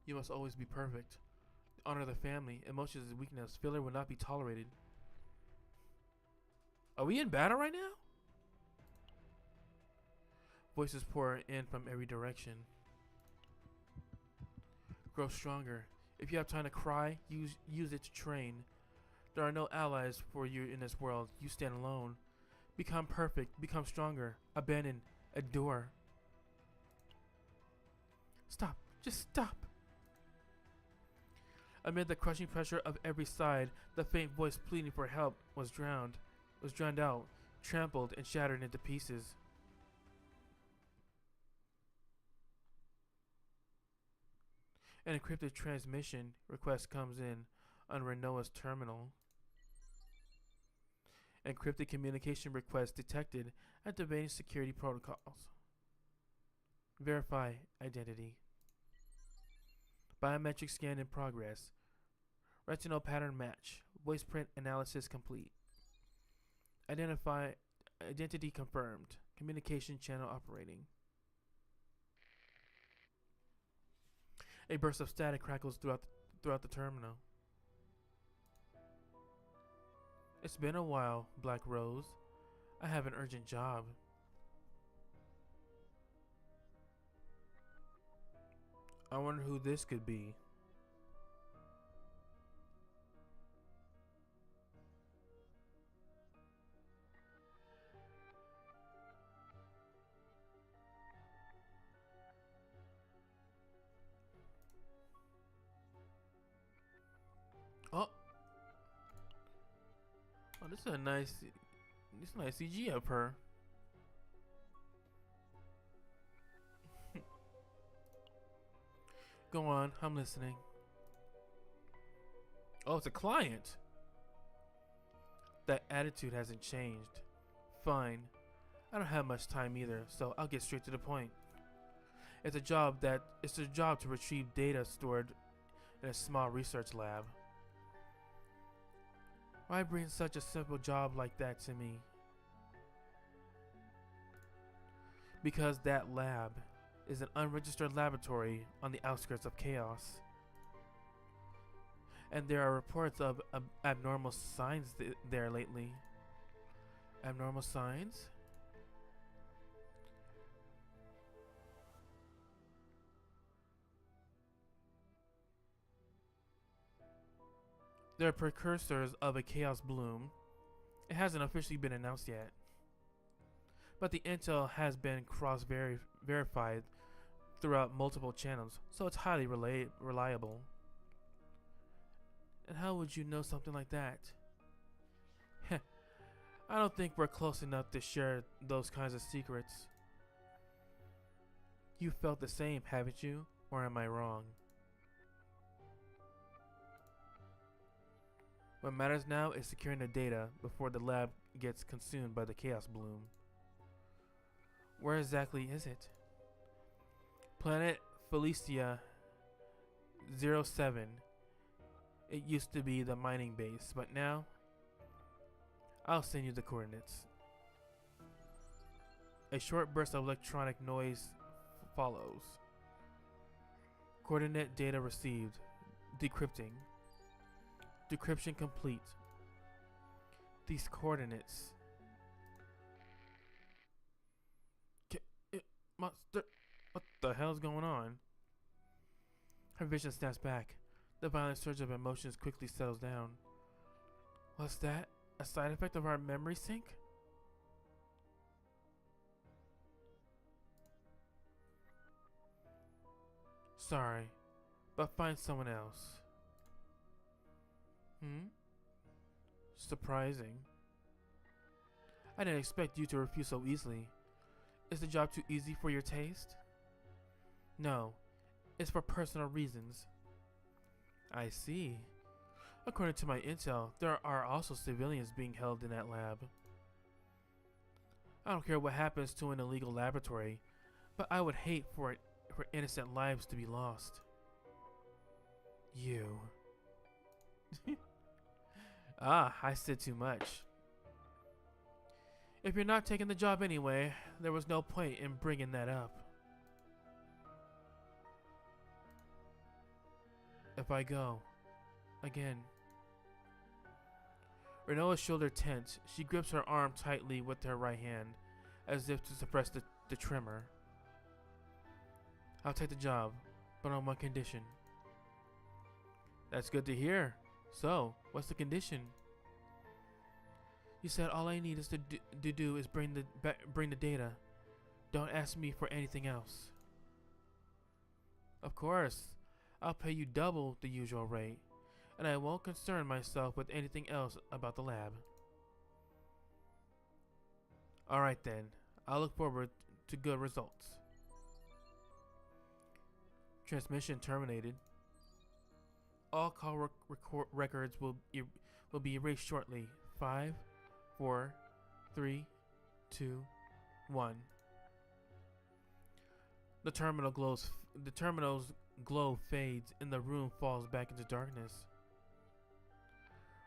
S1: You must always be perfect. Honor the family. Emotions is weakness. Filler will not be tolerated. Are we in battle right now? Voices pour in from every direction. Grow stronger. If you have time to cry, use it to train. There are no allies for you in this world. You stand alone. Become perfect. Become stronger. Abandon. Adore. Stop. Just stop. Amid the crushing pressure of every side, the faint voice pleading for help was drowned out. trampled and shattered into pieces. An encrypted transmission request comes in on Renoa's terminal. Encrypted communication request detected. Activating security protocols. Verify identity. Biometric scan in progress. Retinal pattern match. Voice print analysis complete. Identity confirmed. Communication channel operating. A burst of static crackles throughout the terminal. It's been a while, Black Rose. I have an urgent job. I wonder who this could be. Oh, this is a nice CG of her. Go on, I'm listening. Oh, it's a client. That attitude hasn't changed. Fine. I don't have much time either, so I'll get straight to the point. It's a job to retrieve data stored in a small research lab. Why bring such a simple job like that to me? Because that lab is an unregistered laboratory on the outskirts of chaos. And there are reports of abnormal signs there lately. Abnormal signs? They're precursors of a chaos bloom. It hasn't officially been announced yet, but the intel has been cross-verified throughout multiple channels, so it's highly reliable. And how would you know something like that? Heh, I don't think we're close enough to share those kinds of secrets. You felt the same, haven't you? Or am I wrong? What matters now is securing the data before the lab gets consumed by the chaos bloom. Where exactly is it? Planet Felicia 07. It used to be the mining base, but now I'll send you the coordinates. A short burst of electronic noise follows. Coordinate data received. Decrypting. Decryption complete. These coordinates. Monster. What the hell's going on? Her vision snaps back. The violent surge of emotions quickly settles down. What's that? A side effect of our memory sync? Sorry, but find someone else. Surprising. I didn't expect you to refuse so easily. Is the job too easy for your taste? No, it's for personal reasons. I see. According to my intel, there are also civilians being held in that lab. I don't care what happens to an illegal laboratory, but I would hate for innocent lives to be lost. You. I said too much. If you're not taking the job anyway, there was no point in bringing that up. If I go, again. Renoa's shoulder tense. She grips her arm tightly with her right hand, as if to suppress the tremor. I'll take the job, but on one condition. That's good to hear. So, what's the condition? You said all I need is to do is bring the data. Don't ask me for anything else. Of course, I'll pay you double the usual rate, and I won't concern myself with anything else about the lab. Alright then, I look forward to good results. Transmission terminated. All call records will be erased shortly. 5, 4, 3, 2, 1. The terminal's glow fades and the room falls back into darkness.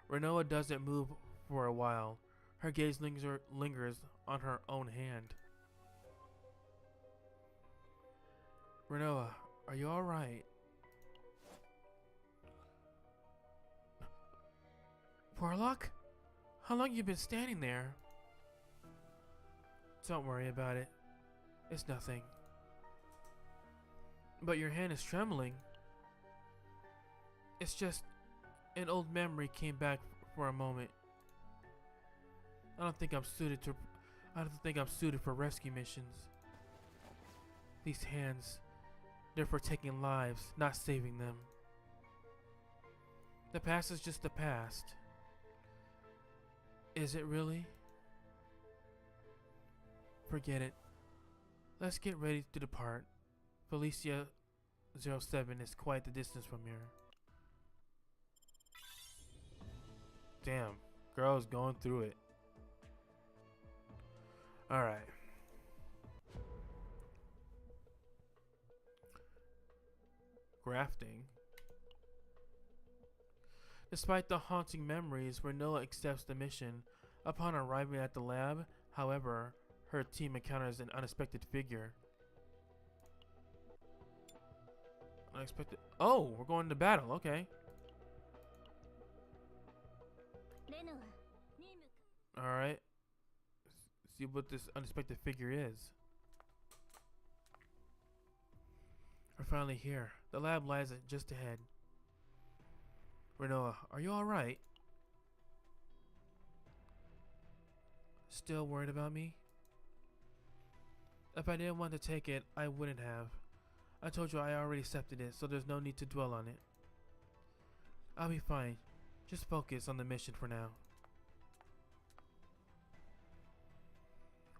S1: Renoa doesn't move for a while. Her gaze lingers on her own hand. Renoa, are you alright? Warlock? How long you been standing there? Don't worry about it. It's nothing. But your hand is trembling. It's just an old memory came back for a moment. I don't think I'm suited for rescue missions. These hands, they're for taking lives, not saving them. The past is just the past. Is it really? Forget it. Let's get ready to depart. Felicia 07 is quite the distance from here. Damn, girl's going through it. Alright. Grafting. Despite the haunting memories, Renoa accepts the mission. Upon arriving at the lab, however, her team encounters an unexpected figure. Unexpected. Oh, we're going to battle. Okay. Alright. See what this unexpected figure is. We're finally here. The lab lies just ahead. Renoa, are you alright? Still worried about me? If I didn't want to take it, I wouldn't have. I told you I already accepted it, so there's no need to dwell on it. I'll be fine. Just focus on the mission for now.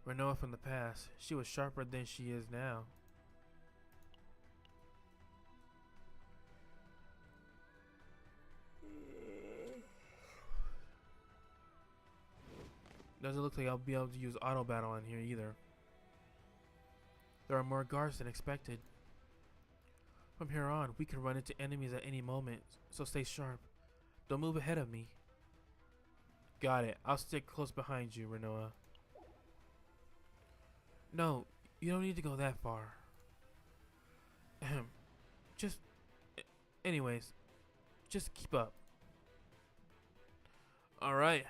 S1: Renoa from the past. She was sharper than she is now. Doesn't look like I'll be able to use auto battle on here either. There are more guards than expected. From here on, we can run into enemies at any moment, so stay sharp. Don't move ahead of me. Got it. I'll stick close behind you, Renoa. No, you don't need to go that far. Ahem. Anyways, just keep up. Alright,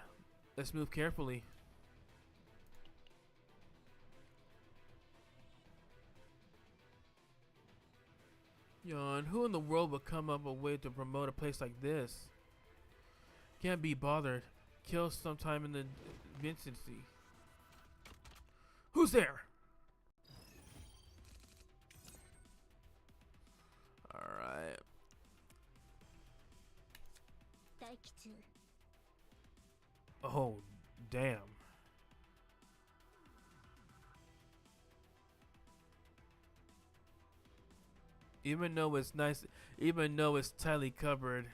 S1: let's move carefully. Yawn, who in the world would come up with a way to promote a place like this? Can't be bothered. Kill sometime in the vicinity. Who's there? Alright. Oh, damn. Even though it's nice, even though it's tightly covered,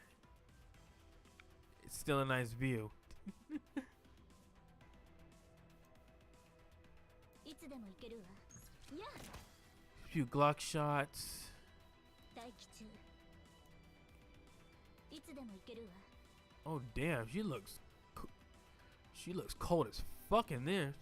S1: it's still a nice view. Few Glock shots. Oh damn, she looks cold as fuck in this.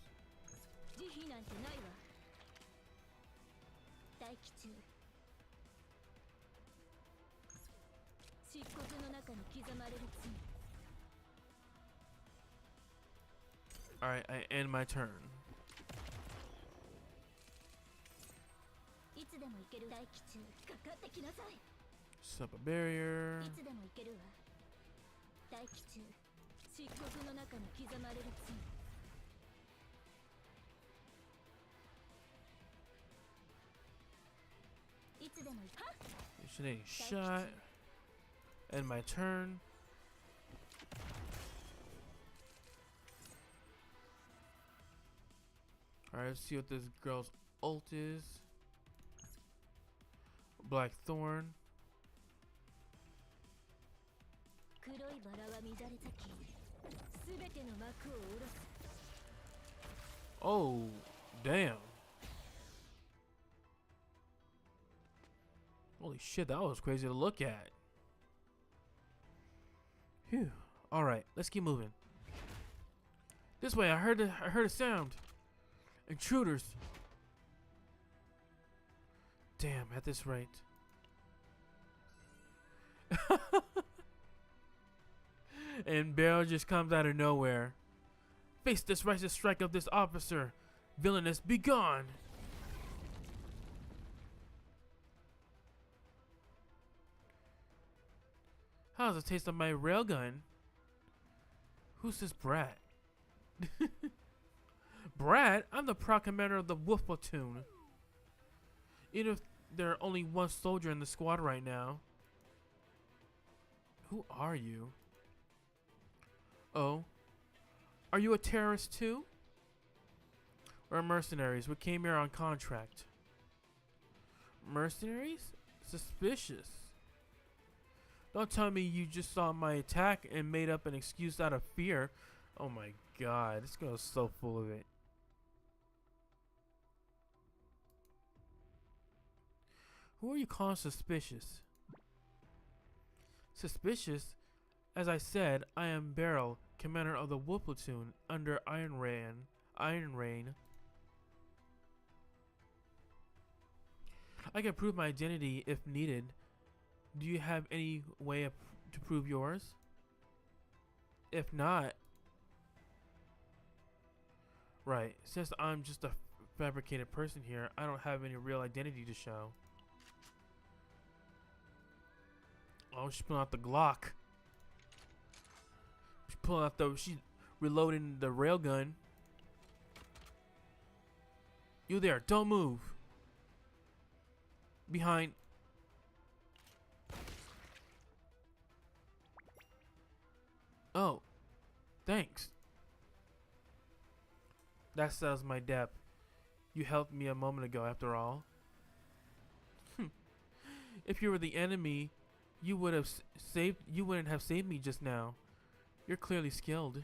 S1: Alright, I end my turn. Set up a barrier. Missionary shot. End my turn. Alright, let's see what this girl's ult is. Black Thorn.
S2: 黒いバラは乱れ咲き、すべての幕を下ろす。
S1: Oh, damn. Holy shit, that was crazy to look at. Phew. Alright, let's keep moving. This way, I heard a sound. Intruders. Damn, at this rate. And Beryl just comes out of nowhere. Face this righteous strike of this officer. Villainous, be gone. How's the taste of my railgun? Who's this brat? Brat? I'm the proud commander of the Wolf Platoon. Even if there are only one soldier in the squad right now. Who are you? Oh. Are you a terrorist too? We're mercenaries. We came here on contract. Mercenaries? Suspicious. Don't tell me you just saw my attack and made up an excuse out of fear. Oh my god, this girl is so full of it. Who are you calling suspicious? Suspicious? As I said, I am Beryl, commander of the Wolf Platoon under Iron Rain. I can prove my identity if needed. Do you have any way to prove yours? If not... Right, since I'm just a fabricated person here, I don't have any real identity to show. Oh, she's pulling out the Glock. She's reloading the railgun. You there, don't move. Behind. Oh, thanks. That settles my debt. You helped me a moment ago, after all. If you were the enemy, you wouldn't have saved me just now. You're clearly skilled.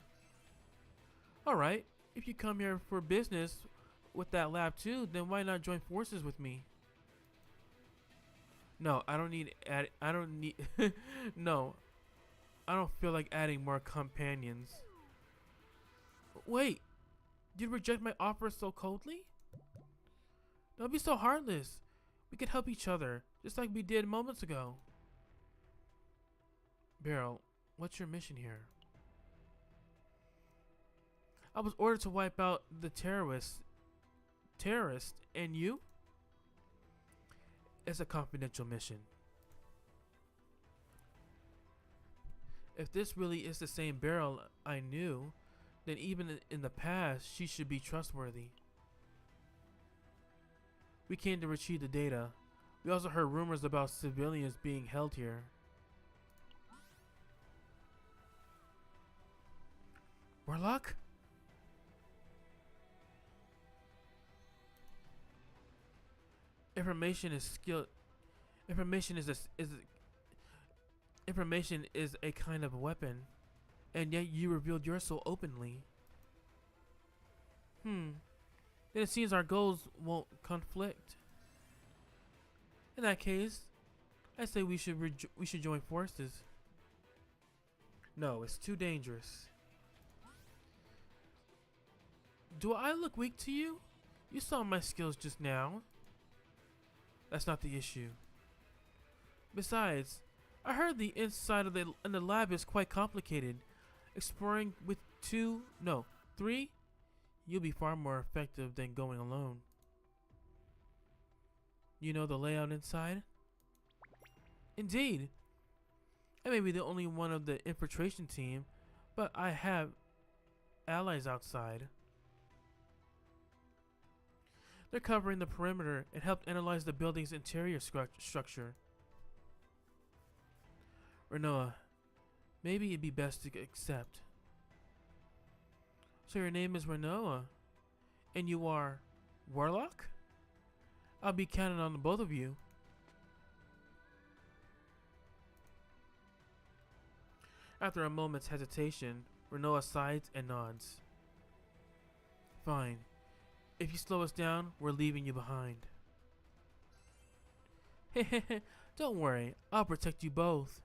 S1: Alright, if you come here for business with that lab too, then why not join forces with me? No, I don't need no. I don't feel like adding more companions. Wait, did you reject my offer so coldly? Don't be so heartless. We could help each other, just like we did moments ago. Beryl, what's your mission here? I was ordered to wipe out the terrorist, and you? It's a confidential mission. If this really is the same Beryl I knew, then even in the past, she should be trustworthy. We came to retrieve the data. We also heard rumors about civilians being held here. Warlock? Information is a kind of weapon, and yet you revealed yours so openly. Then it seems our goals won't conflict. In that case, I say we should join forces. No, it's too dangerous. Do I look weak to you? You saw my skills just now. That's not the issue. Besides, I heard the inside of the lab is quite complicated. Exploring with 3, you'll be far more effective than going alone. You know the layout inside? Indeed. I may be the only one of the infiltration team, but I have allies outside. They're covering the perimeter and helped analyze the building's interior structure. Renoa, maybe it'd be best to accept. So your name is Renoa. And you are Warlock? I'll be counting on the both of you. After a moment's hesitation, Renoa sighs and nods. Fine. If you slow us down, we're leaving you behind. Hehehe, don't worry, I'll protect you both.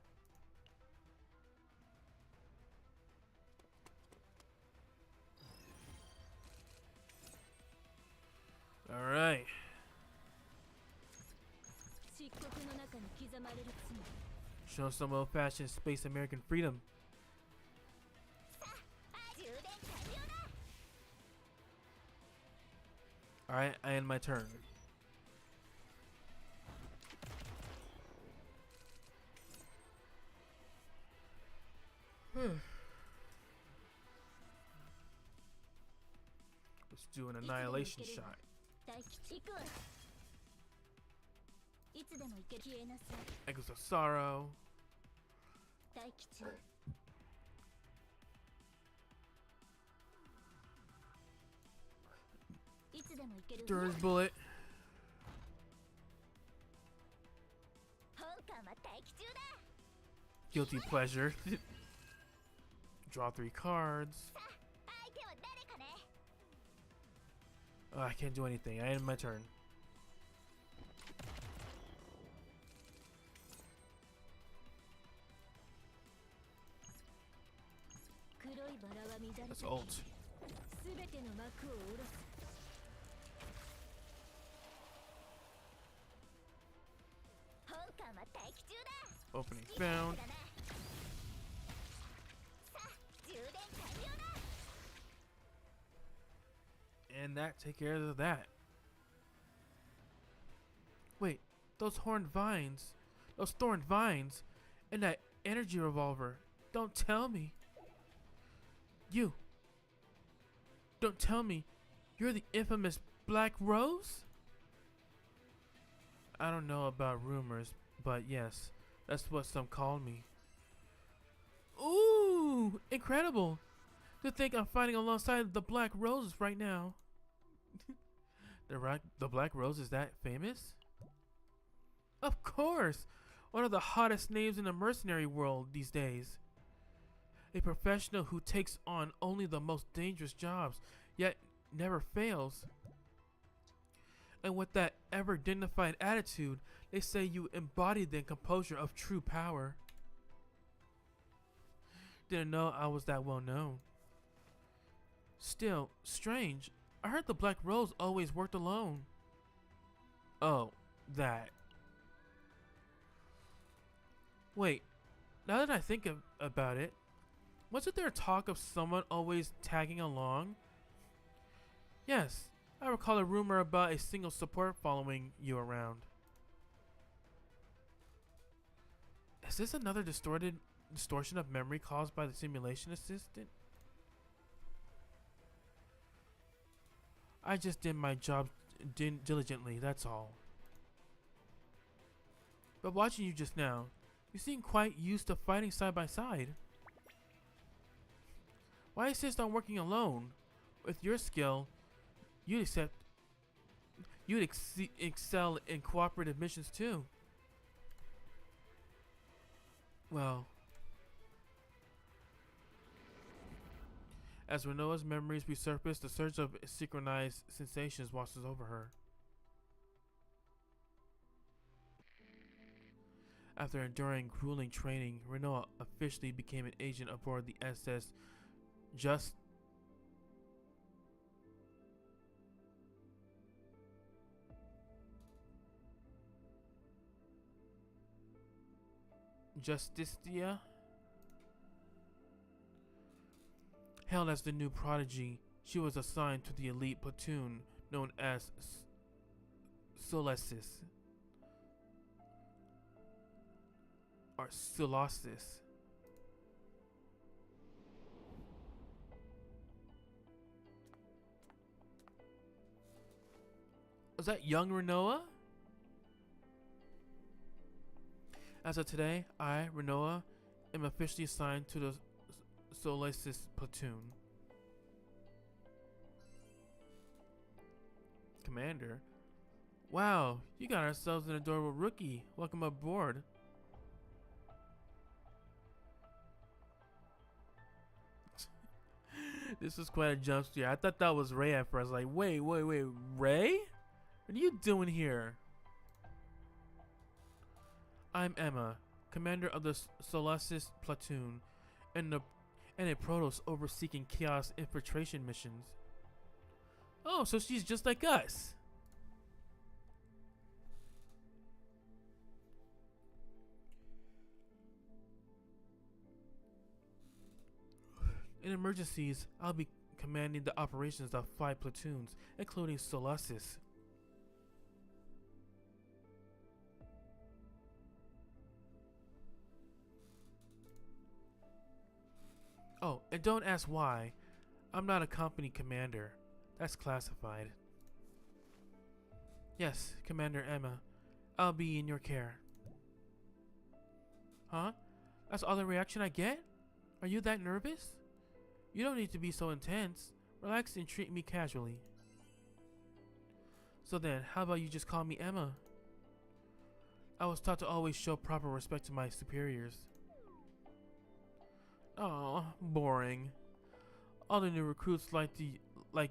S1: Alright. Show some old-fashioned space American freedom. Alright, I end my turn. Let's do an annihilation shot. Echoes of Sorrow. Dur's Bullet. Guilty Pleasure. Draw 3 cards. Oh, I can't do anything. I end my turn. That's ult. Opening found. And that take care of that. Wait, those thorned vines, and that energy revolver. Don't tell me. Don't tell me you're the infamous Black Rose? I don't know about rumors, but yes, that's what some call me. Ooh, incredible. To think I'm fighting alongside the Black Roses right now. The Black Rose is that famous? Of course! One of the hottest names in the mercenary world these days. A professional who takes on only the most dangerous jobs, yet never fails. And with that ever dignified attitude, they say you embody the composure of true power. Didn't know I was that well known. Still, strange. I heard the Black Rose always worked alone. Oh, that. Wait, now that I think about it, wasn't there talk of someone always tagging along? Yes, I recall a rumor about a single support following you around. Is this another distortion of memory caused by the simulation assistant? I just did my job diligently, that's all. But watching you just now, you seem quite used to fighting side by side. Why insist on working alone? With your skill, you'd excel in cooperative missions too. Well, as Renoa's memories resurface, the surge of synchronized sensations washes over her. After enduring grueling training, Renoa officially became an agent aboard the SS Justicia. Hailed as the new prodigy, she was assigned to the elite platoon known as Solesis. Or Solosis. Was that young Renoa? As of today, I, Renoa, am officially assigned to the Solesis platoon. Commander. Wow, you got ourselves an adorable rookie. Welcome aboard. This was quite a jump scare. I thought that was Ray at first. Like, wait, Ray? What are you doing here? I'm Emma, commander of the Solasis platoon, and a Protoss overseeing Chaos infiltration missions. Oh, so she's just like us. In emergencies, I'll be commanding the operations of 5 platoons, including Solasis. Oh, and don't ask why. I'm not a company commander. That's classified. Yes, Commander Emma. I'll be in your care. Huh? That's all the reaction I get? Are you that nervous? You don't need to be so intense. Relax and treat me casually. So then, how about you just call me Emma? I was taught to always show proper respect to my superiors. Oh, boring. All the new recruits like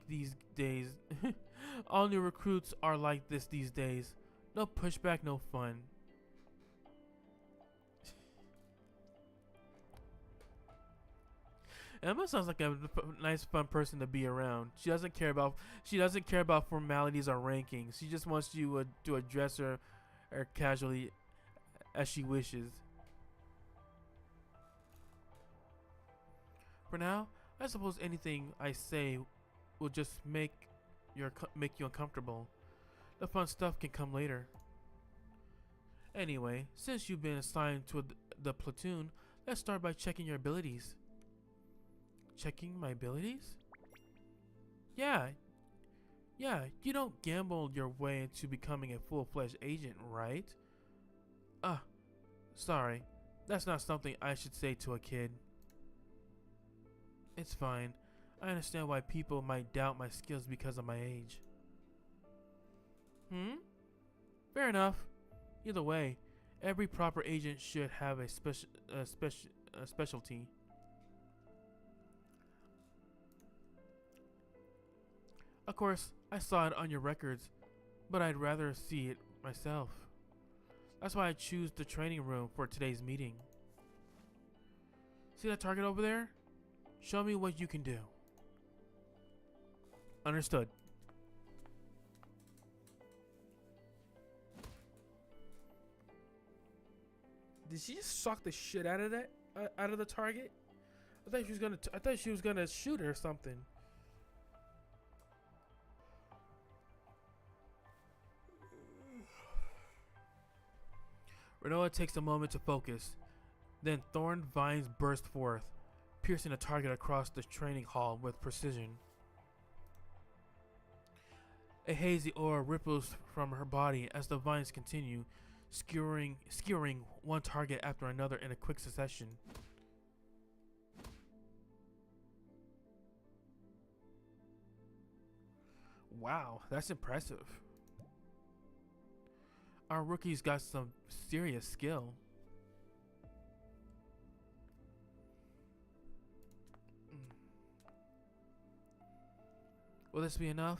S1: these days. All new recruits are like this these days. No pushback, no fun. Emma sounds like a nice, fun person to be around. She doesn't care about formalities or rankings. She just wants you to address her casually as she wishes. For now, I suppose anything I say will just make you uncomfortable. The fun stuff can come later. Anyway, since you've been assigned to the platoon, let's start by checking your abilities. Checking my abilities? Yeah, you don't gamble your way into becoming a full-fledged agent, right? Sorry. That's not something I should say to a kid. It's fine. I understand why people might doubt my skills because of my age. Fair enough. Either way, every proper agent should have a specialty. Of course, I saw it on your records, but I'd rather see it myself. That's why I choose the training room for today's meeting. See that target over there? Show me what you can do. Understood. Did she just shock the shit out of that? Out of the target? I thought she was gonna shoot her or something. Renoa takes a moment to focus. Then thorn vines burst forth, piercing the target across the training hall with precision. A hazy aura ripples from her body as the vines continue, skewering one target after another in a quick succession. Wow, that's impressive. Our rookie's got some serious skill. Will this be enough?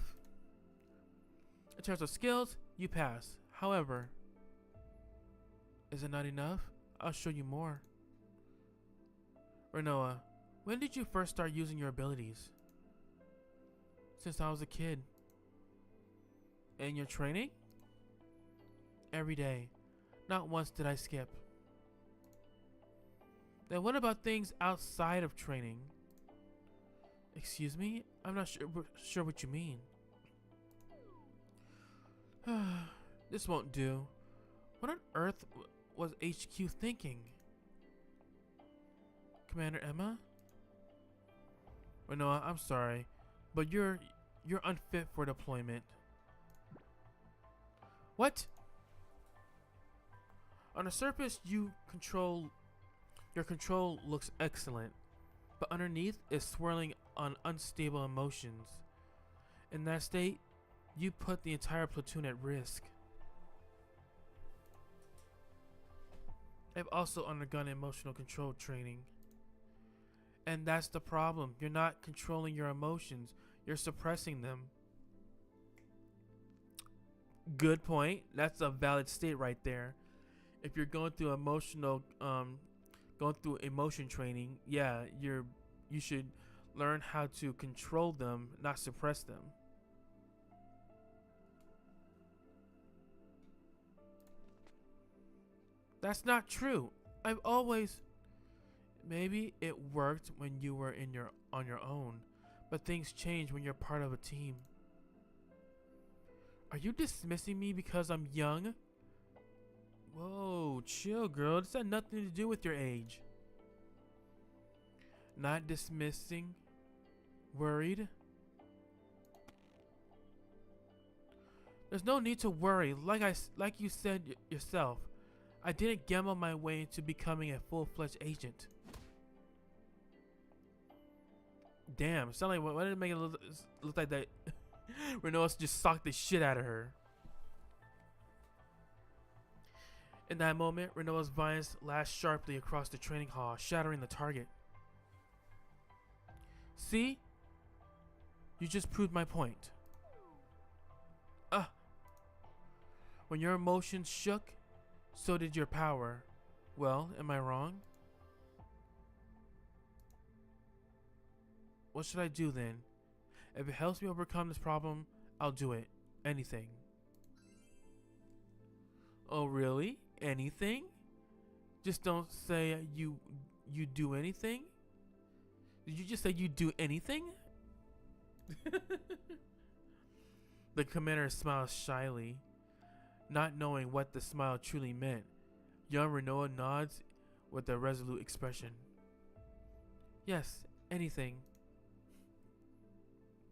S1: In terms of skills, you pass. However, is it not enough? I'll show you more. Renoa, when did you first start using your abilities? Since I was a kid. And your training? Every day. Not once did I skip. Then what about things outside of training? Excuse me? I'm not sure what you mean. This won't do. What on earth was HQ thinking? Commander Emma? Renoa, I'm sorry, but you're unfit for deployment. What? On the surface, your control looks excellent, but underneath is swirling on unstable emotions. In that state, You put the entire platoon at risk. I've also undergone emotional control training. And that's the problem. You're not controlling your emotions. You're suppressing them. Good point. That's a valid state right there. If you're going through emotion training, yeah, you should learn how to control them, not suppress them. That's not true. I've always Maybe it worked when you were on your own, but things change when you're part of a team. Are you dismissing me because I'm young? Whoa, chill, girl. This had nothing to do with your age. Not dismissing. Worried? There's no need to worry. Like you said yourself, I didn't gamble my way into becoming a full-fledged agent. Damn, sound like why did it make it look like that? Renoa just socked the shit out of her. In that moment, Renoa's vines lashed sharply across the training hall, shattering the target. See? You just proved my point. When your emotions shook, so did your power. Well, am I wrong? What should I do then? If it helps me overcome this problem, I'll do it. Anything. Oh, really? Anything? Just don't say you do anything? Did you just say you do anything? The commander smiles shyly, not knowing what the smile truly meant. Young Renoa nods with a resolute expression. Yes, anything.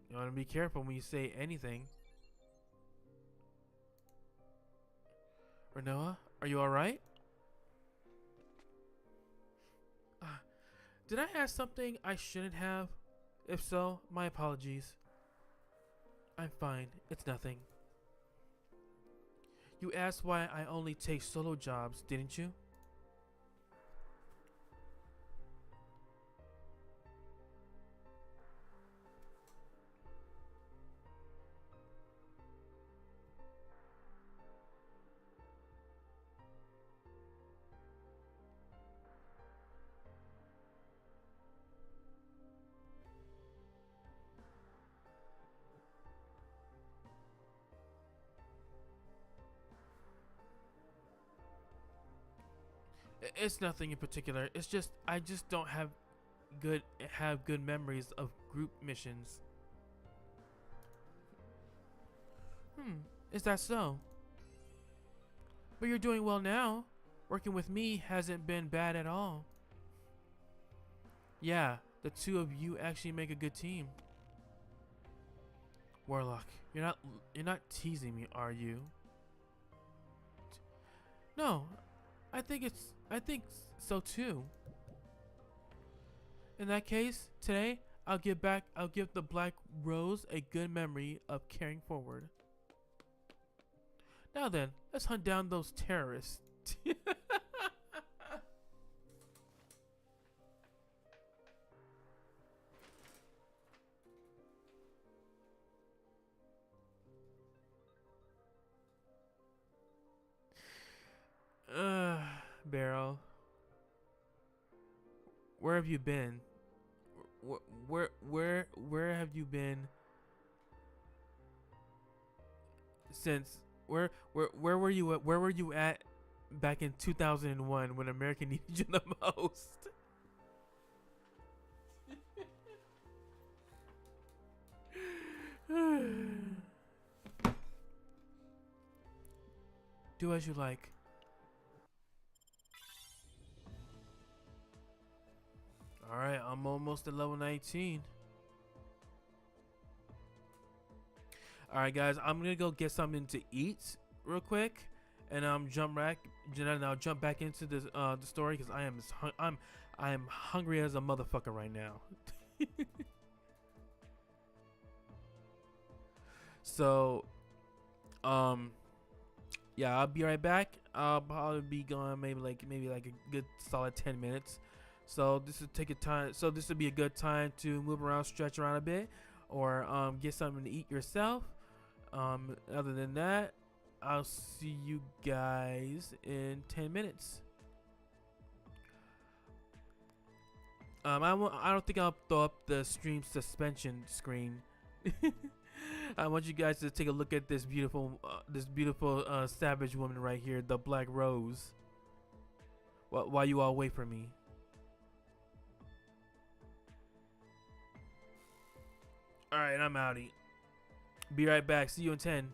S1: You want to be careful when you say anything. Renoa, are you alright? Did I ask something I shouldn't have? If so, my apologies. I'm fine. It's nothing. You asked why I only take solo jobs, didn't you? It's nothing in particular. It's just I just don't have good memories of group missions. Is that so? But you're doing well now. Working with me hasn't been bad at all. Yeah, the two of you actually make a good team. Warlock, you're not teasing me, are you? No, I think so too. In that case, today I'll give the Black Rose a good memory of carrying forward. Now then, let's hunt down those terrorists. Barrel. Where have you been? Where have you been since where were you at, where were you at back in 2001 when America needed you the most? Do as you like. Alright, I'm almost at level 19. Alright guys, I'm gonna go get something to eat real quick, and jump back into this the story because I am hungry as a motherfucker right now. So Um, yeah, I'll be right back. I'll probably be gone maybe like a good solid 10 minutes. So this will take a time. So this would be a good time to move around, stretch around a bit, or get something to eat yourself. Other than that, I'll see you guys in 10 minutes. I don't think I'll throw up the stream suspension screen. I want you guys to take a look at this beautiful savage woman right here, the Black Rose. While you all wait for me. All right, I'm outie. Be right back. See you in 10.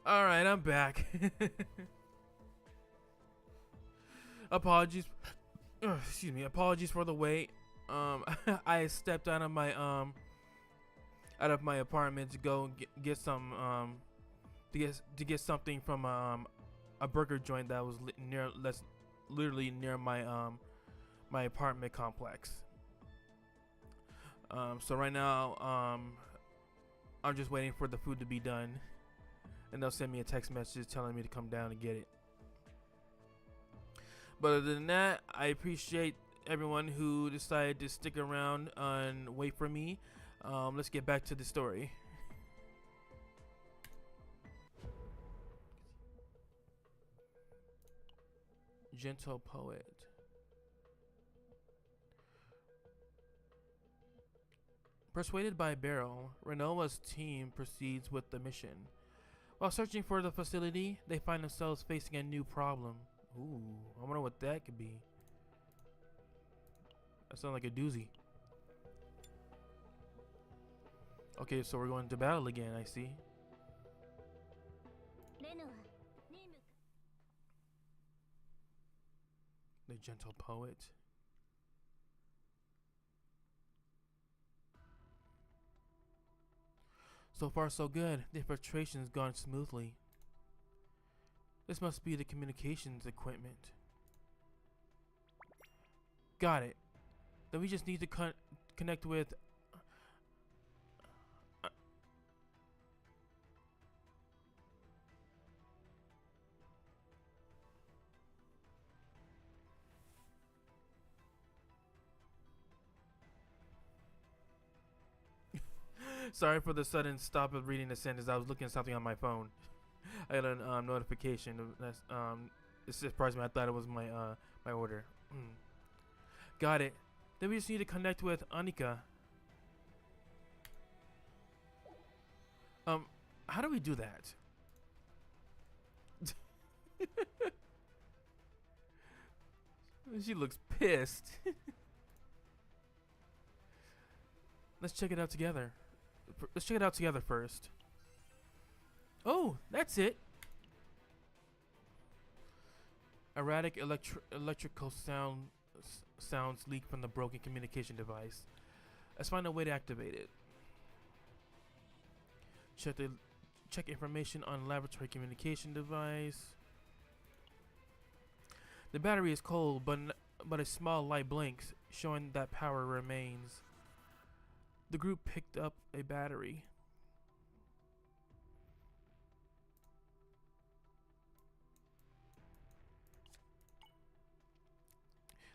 S1: All right, I'm back. Apologies. Excuse me. Apologies for the wait. I stepped out of my apartment to go get some to get something from a burger joint that was that's literally near my apartment complex. So right now I'm just waiting for the food to be done, and they'll send me a text message telling me to come down and get it. But other than that, I appreciate everyone who decided to stick around and wait for me. Let's get back to the story. Gentle poet. Persuaded by Beryl, Renoa's team proceeds with the mission. While searching for the facility, they find themselves facing a new problem. Ooh, I wonder what that could be. That sounds like a doozy. Okay, so we're going to battle again, I see. The gentle poet. So far so good. The infiltration's gone smoothly. This must be the communications equipment. Got it. Then we just need to connect with... Sorry for the sudden stop of reading the sentence. I was looking at something on my phone. I got a notification. That's it surprised me. I thought it was my my order. Got it. Then we just need to connect with Anika. How do we do that? She looks pissed. Let's check it out together. Let's check it out together first. Oh, that's it. Erratic electrical sounds leak from the broken communication device. Let's find a way to activate it. Check information on laboratory communication device. The battery is cold, but a small light blinks, showing that power remains. The group picked up a battery.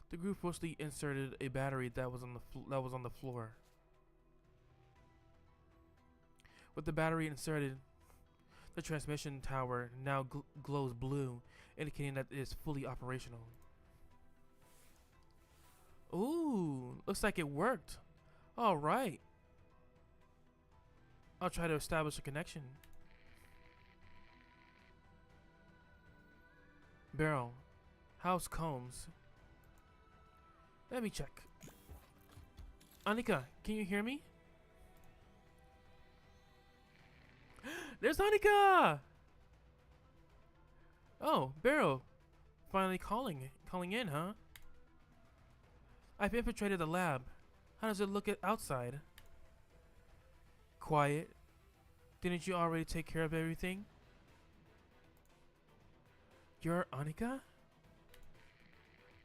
S1: The group forcibly inserted a battery that was on the floor. With the battery inserted, the transmission tower now glows blue, indicating that it is fully operational. Ooh, looks like it worked. All right. I'll try to establish a connection. Beryl, how's Combs? Let me check. Anika, can you hear me? There's Anika! Oh, Beryl. Finally calling in, huh? I've infiltrated the lab. How does it look outside? Quiet. Didn't you already take care of everything? You're Anika?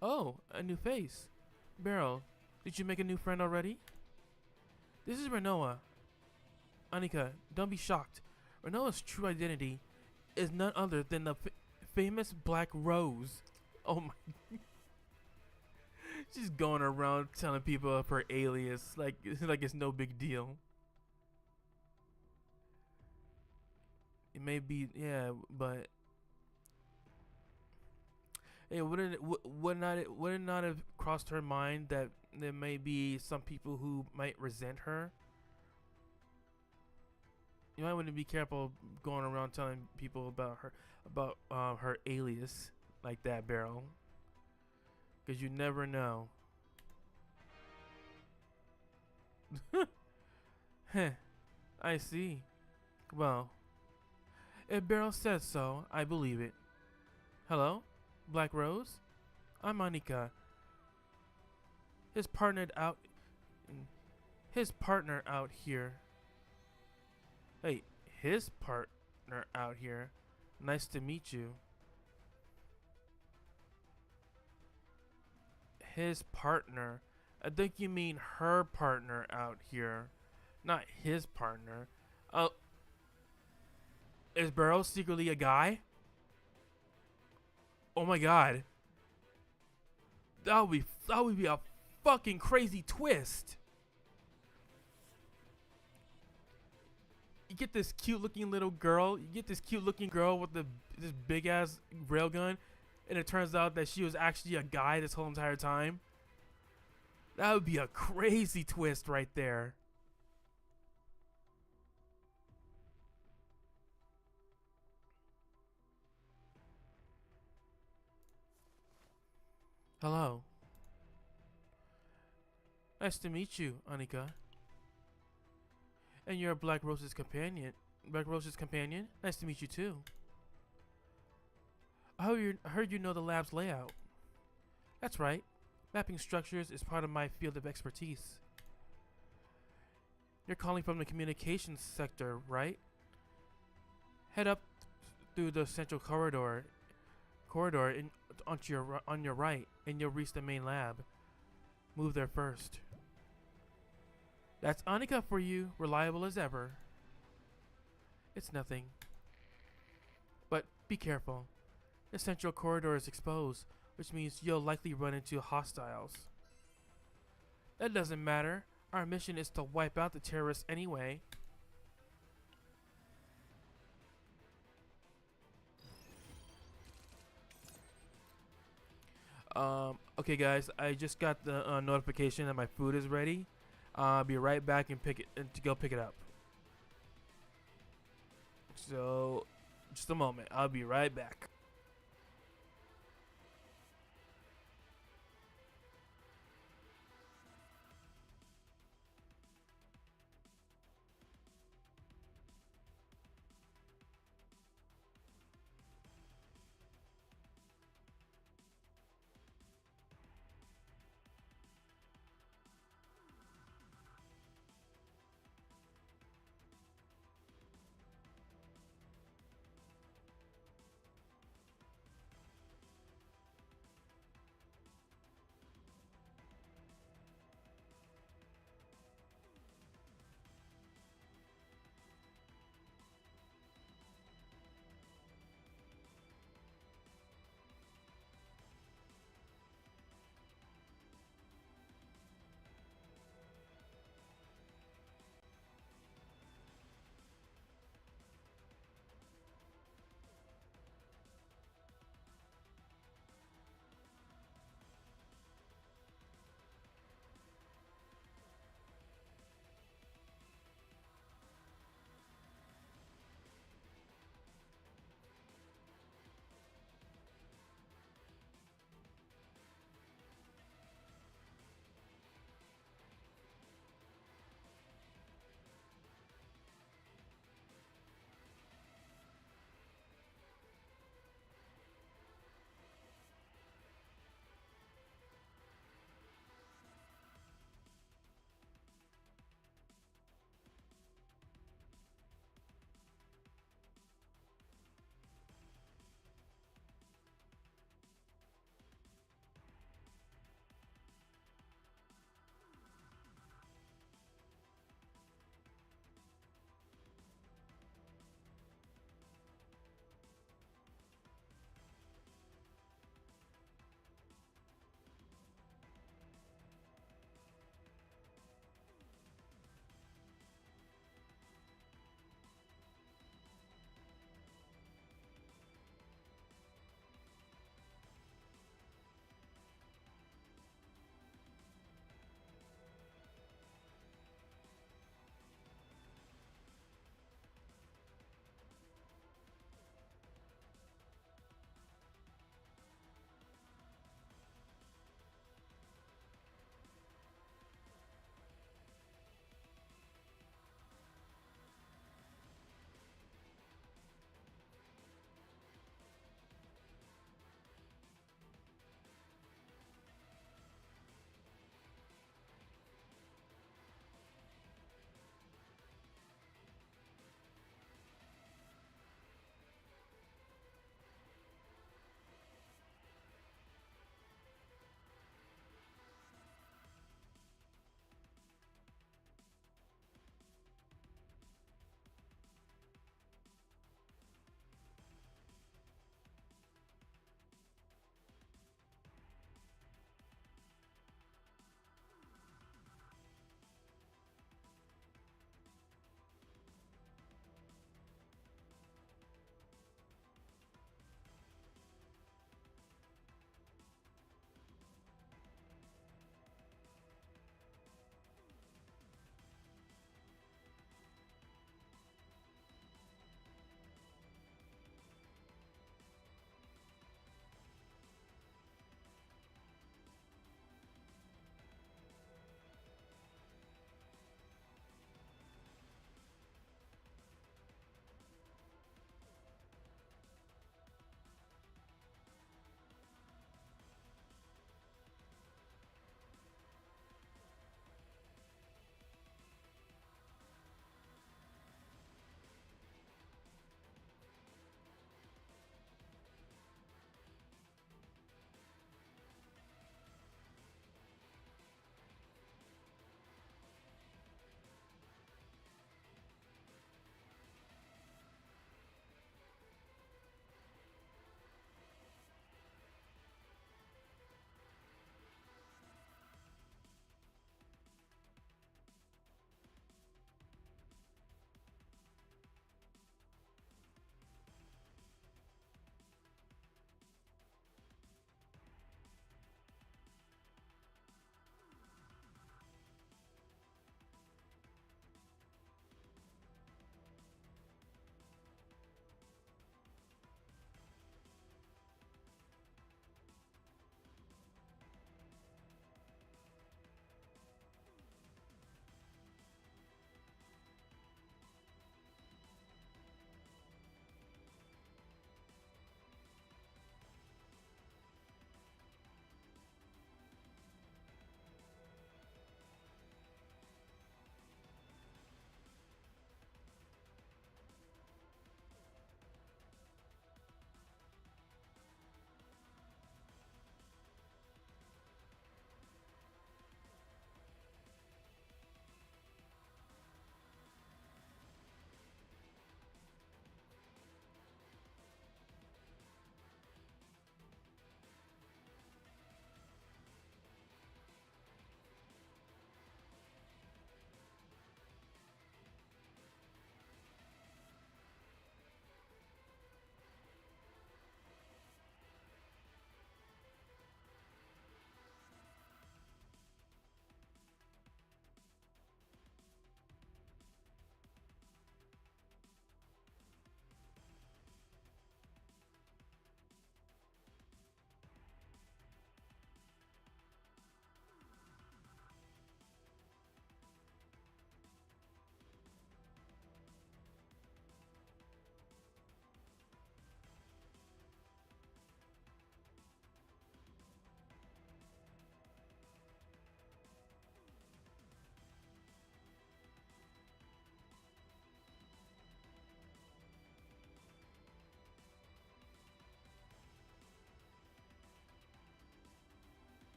S1: Oh, a new face. Beryl, did you make a new friend already? This is Renoa. Anika, don't be shocked. Renoa's true identity is none other than the famous Black Rose. Oh my. She's going around telling people of her alias like it's no big deal. It may be, yeah, but hey, would it not have crossed her mind that there may be some people who might resent her? You might want to be careful going around telling people about her alias like that, Beryl, because you never know. Heh, I see. Well, If Beryl says so, I believe it. Hello? Black Rose? I'm Anika. His partner out here. Wait, his partner out here. Nice to meet you. His partner. I think you mean her partner out here, not his partner. Oh, is Beryl secretly a guy? Oh my god. That would be a fucking crazy twist. You get this cute looking little girl. You get this cute looking girl with this big ass railgun, and it turns out that she was actually a guy this whole entire time. That would be a crazy twist right there. Hello. Nice to meet you, Anika. And you're Black Rose's companion. Black Rose's companion? Nice to meet you too. I heard you know the lab's layout. That's right. Mapping structures is part of my field of expertise. You're calling from the communications sector, right? Head up through the central corridor on your right, and you'll reach the main lab. Move there first. That's Anika for you, reliable as ever. It's nothing. But be careful. The central corridor is exposed, which means you'll likely run into hostiles. That doesn't matter. Our mission is to wipe out the terrorists anyway. Okay guys, I just got the notification that my food is ready. I'll be right back and to go pick it up. So, just a moment. I'll be right back.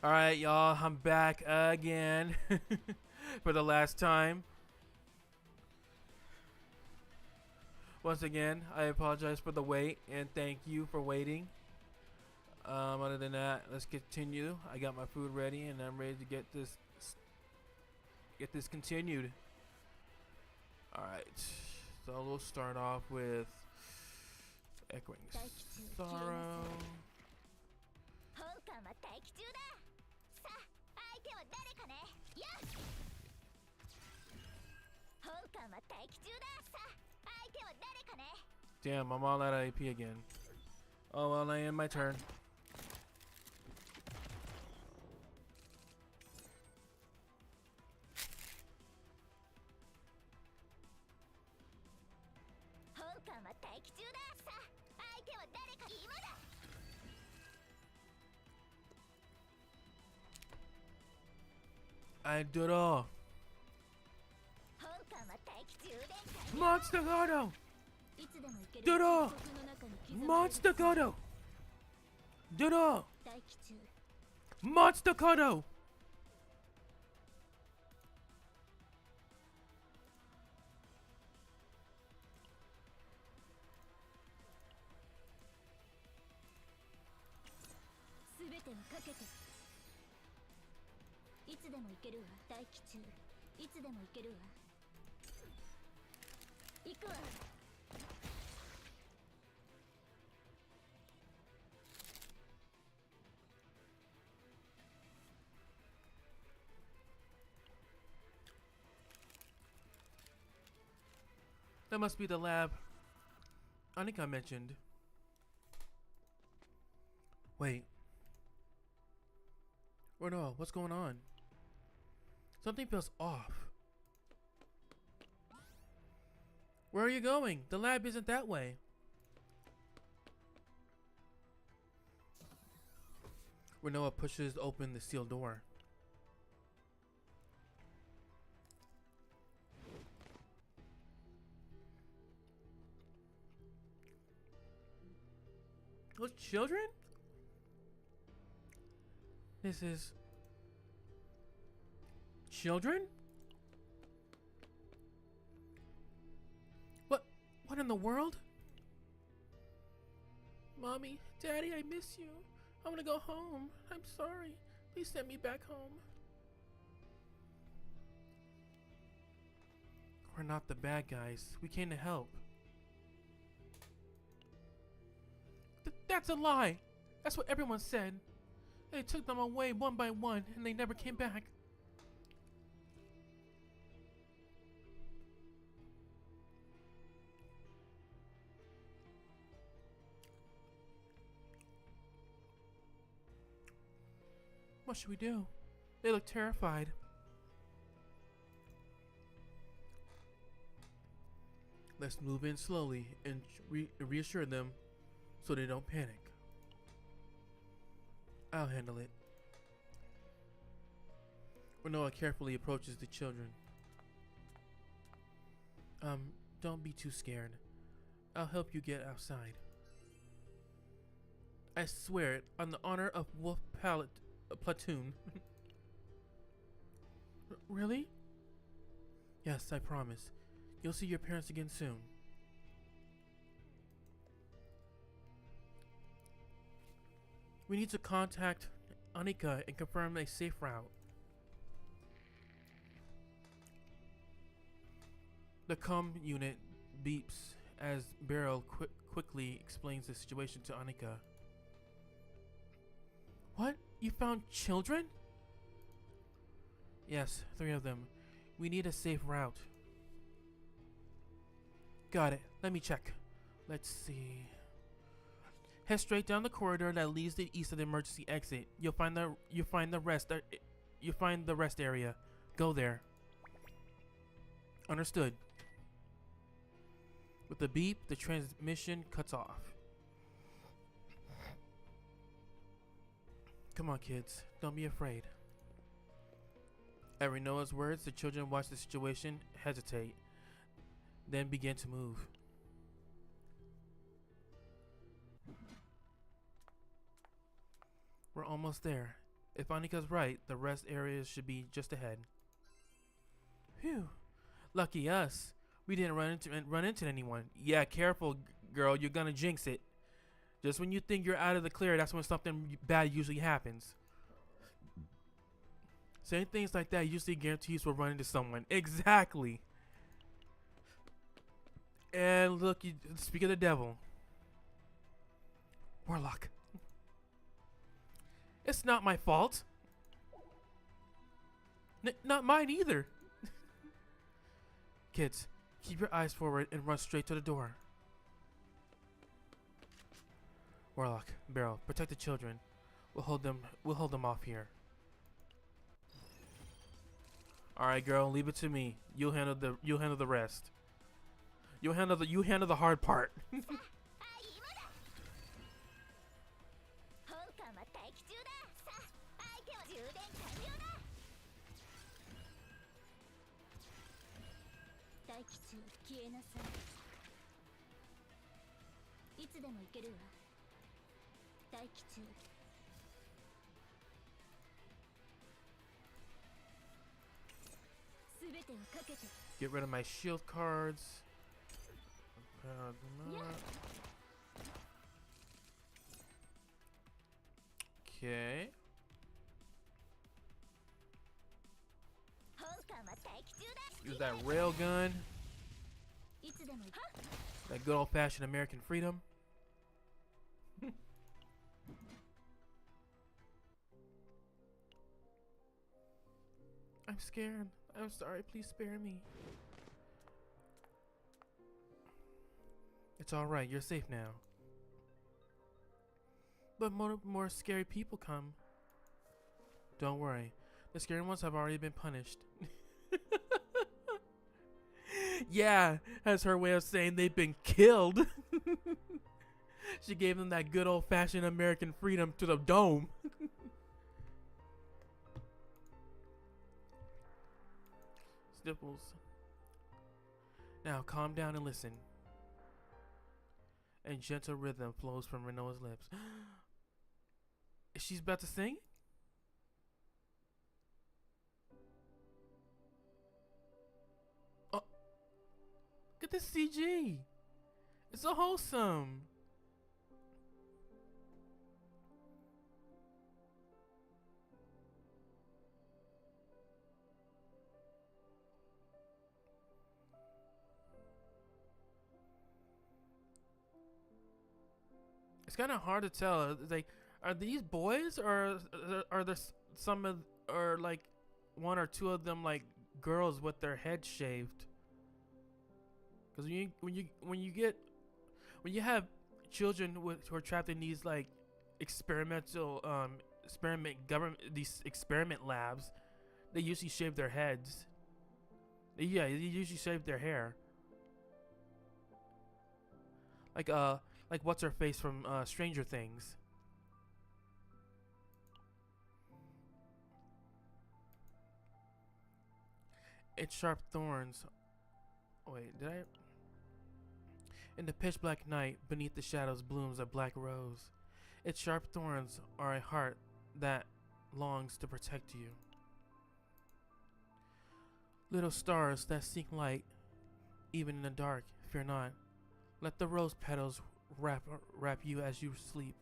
S1: All right, y'all. I'm back again for the last time. Once again, I apologize for the wait and thank you for waiting. Other than that, let's continue. I got my food ready and I'm ready to get this continued. All right, so we'll start off with Echoing Sorrow.
S2: 本艦は待機中だ。さあ、相手は誰かね。やっ。本艦は待機中だ。さあ、相手は誰かね。
S1: Damn, I'm all out of AP again. Oh well, I end my turn.
S2: 本艦は待機中だ。さあ、相手は誰か。今だ。
S1: I do it all.
S2: 本艦は待機中で。
S1: Monster Gato!
S2: いつでも行ける。
S1: Do it all!
S2: 約束の中に刻まれる
S1: Monster Gato! Do it all!
S2: 待機中。
S1: Monster Gato!
S2: すべてをかけて。いつでも行けるわ。待機中。いつでも行けるわ。行くわ。
S1: That must be the lab Anika mentioned. Wait. Or no, what's going on? Something feels off. Where are you going? The lab isn't that way. Renoa pushes open the sealed door. Those children? This is... children? What in the world? Mommy, Daddy, I miss you. I want to go home. I'm sorry. Please send me back home. We're not the bad guys. We came to help. That's a lie. That's what everyone said. They took them away one by one and they never came back. What should we do? They look terrified. Let's move in slowly and reassure them so they don't panic. I'll handle it. Renoa carefully approaches the children. Don't be too scared. I'll help you get outside. I swear it on the honor of Wolf Platoon. Really? Yes, I promise. You'll see your parents again soon. We need to contact Anika and confirm a safe route. The comm unit beeps as Beryl quickly explains the situation to Anika. What? You found children? Yes, 3 of them. We need a safe route. Got it. Let me check. Let's see. Head straight down the corridor that leads to the east of the emergency exit. You'll find the rest area. Go there. Understood. With the beep, the transmission cuts off. Come on, kids. Don't be afraid. At Renoa's words, the children watch the situation, hesitate, then begin to move. We're almost there. If Anika's right, the rest areas should be just ahead. Phew. Lucky us. We didn't run into anyone. Yeah, careful, girl. You're gonna jinx it. Just when you think you're out of the clear, that's when something bad usually happens. Saying things like that usually guarantees we'll run into someone. Exactly. And look, you speak of the devil. Warlock. It's not my fault. Not mine either. Kids, keep your eyes forward and run straight to the door. Warlock, Barrel, protect the children. We'll hold them off here. All right, girl, leave it to me. You'll handle the rest. You handle the hard part.
S2: 待機中消えなさい。いつでも行けるわ。待機中。すべてをかけて。
S1: Get rid of my shield cards. Okay. Use that rail gun. That good old-fashioned American freedom. I'm scared. I'm sorry. Please spare me. It's all right. You're safe now. But more scary people come. Don't worry. The scary ones have already been punished. Yeah, that's her way of saying they've been killed. She gave them that good old-fashioned American freedom to the dome. Sniffles. Now calm down and listen. And gentle rhythm flows from Renoa's lips. Is she about to sing? Oh, look at this CG. It's so wholesome. It's kind of hard to tell. It's like, are these boys or are there some of, or like one or two of them like girls with their heads shaved? Because when you have children who are trapped in these like experimental these experiment labs, they usually shave their heads. They usually shave their hair. Like what's her face from Stranger Things. Its sharp thorns. Wait, did I? In the pitch black night, beneath the shadows blooms a black rose. Its sharp thorns are a heart that longs to protect you. Little stars that seek light, even in the dark, fear not. Let the rose petals wrap you as you sleep.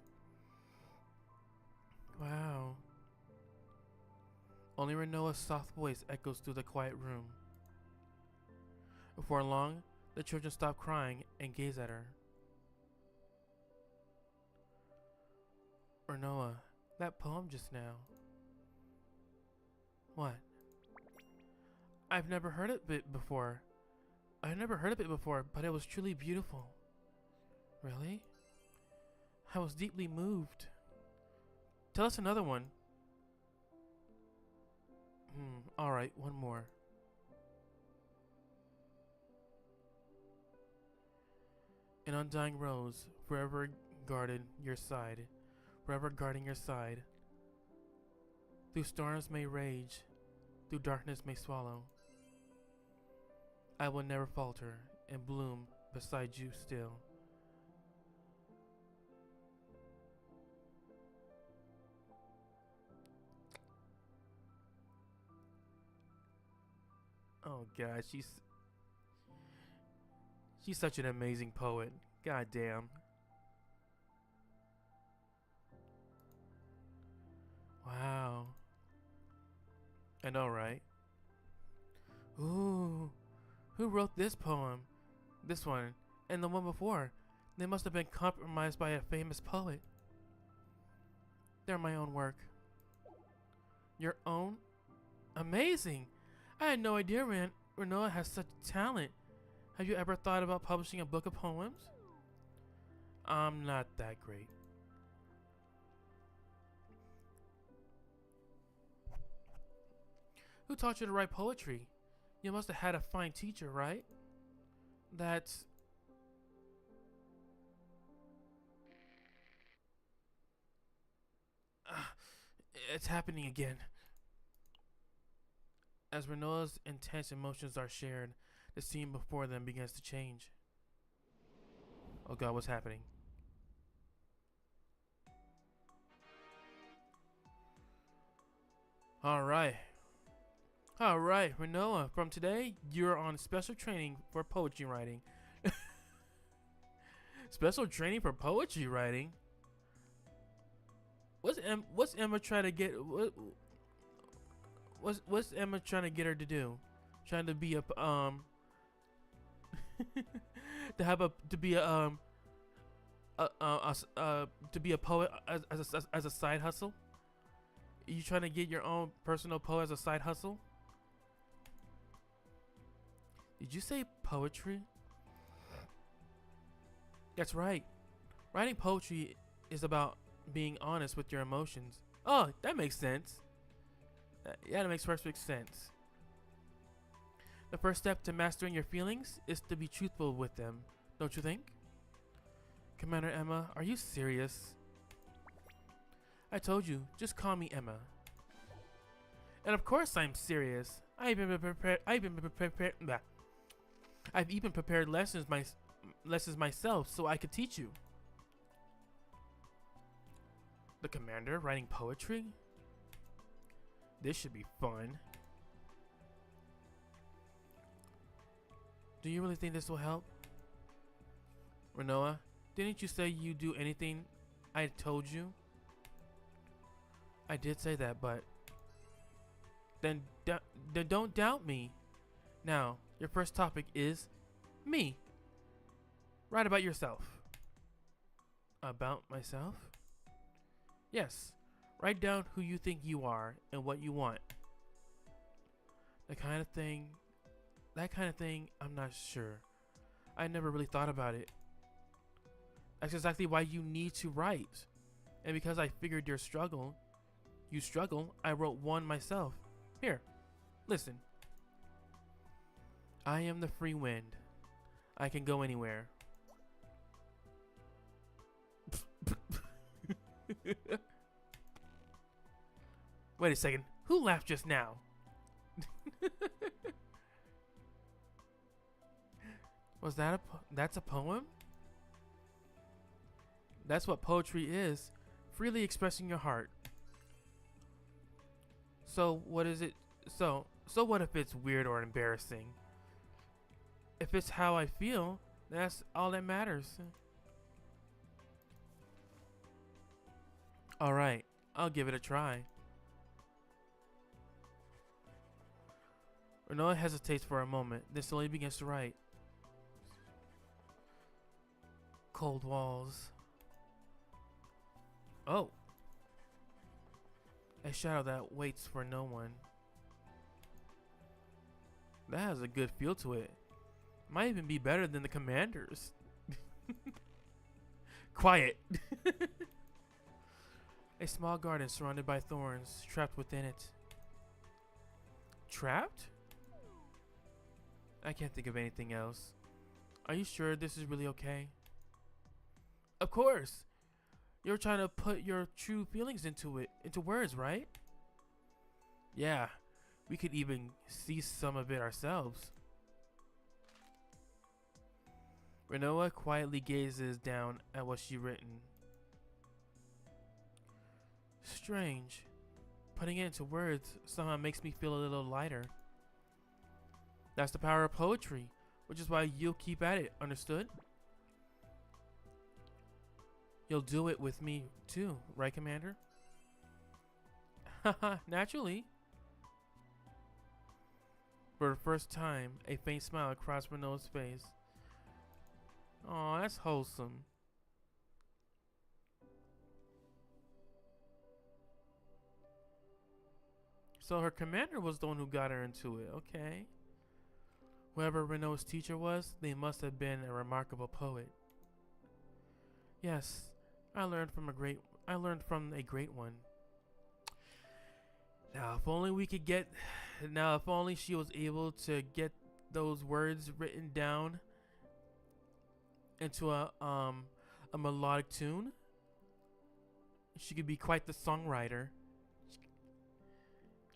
S1: Wow. Only Renoa's soft voice echoes through the quiet room. Before long, the children stop crying and gaze at her. Renoa, that poem just now. What? I've never heard of it before. But it was truly beautiful. Really? I was deeply moved. Tell us another one. Alright, one more. An undying rose, forever guarding your side. Through storms may rage, through darkness may swallow. I will never falter and bloom beside you still. Oh god, she's such an amazing poet. God damn. Wow. I know, right? Ooh. Who wrote this poem? This one. And the one before. They must have been compromised by a famous poet. They're my own work. Your own? Amazing! I had no idea Renoa has such talent. Have you ever thought about publishing a book of poems? I'm not that great. Who taught you to write poetry? You must have had a fine teacher, right? That's... it's happening again. As Renoa's intense emotions are shared, the scene before them begins to change. Oh god, what's happening? Alright. Alright, Renoa, from today, you're on special training for poetry writing. Special training for poetry writing? What's Emma trying to get... What's Emma trying to get her to do? Trying to be a to be a poet as a side hustle? Are you trying to get your own personal poet as a side hustle? Did you say poetry? That's right. Writing poetry is about being honest with your emotions. Oh, that makes sense. Yeah, that makes perfect sense. The first step to mastering your feelings is to be truthful with them, don't you think? Commander Emma, are you serious? I told you, just call me Emma. And of course I'm serious. I've even prepared lessons myself so I could teach you. The commander writing poetry? This should be fun. Do you really think this will help? Renoa, didn't you say you'd do anything I told you? I did say that, but... Then don't doubt me. Now, your first topic is me. Write about yourself. About myself? Yes. Write down who you think you are and what you want. That kind of thing, I'm not sure. I never really thought about it. That's exactly why you need to write. And because I figured you struggle, I wrote one myself. Here, listen. I am the free wind. I can go anywhere. Wait a second. Who laughed just now? Was that that's a poem? That's what poetry is. Freely expressing your heart. So what is it? So what if it's weird or embarrassing? If it's how I feel, that's all that matters. Alright, I'll give it a try. Renoa hesitates for a moment, then slowly begins to write. Cold walls. Oh. A shadow that waits for no one. That has a good feel to it. Might even be better than the commander's. Quiet. A small garden surrounded by thorns, trapped within it. Trapped? I can't think of anything else. Are you sure this is really okay? Of course. You're trying to put your true feelings into words, right? Yeah. We could even see some of it ourselves. Renoa quietly gazes down at what she's written. Strange. Putting it into words somehow makes me feel a little lighter. That's the power of poetry, which is why you'll keep at it, understood? You'll do it with me too, right, Commander? Haha, naturally. For the first time, a faint smile crossed Renault's face. Aw, that's wholesome. So her commander was the one who got her into it, okay. Whoever Renault's teacher was, they must have been a remarkable poet. Yes, I learned from a great one. Now, if only we could get, now if only she was able to get those words written down into a melodic tune, she could be quite the songwriter.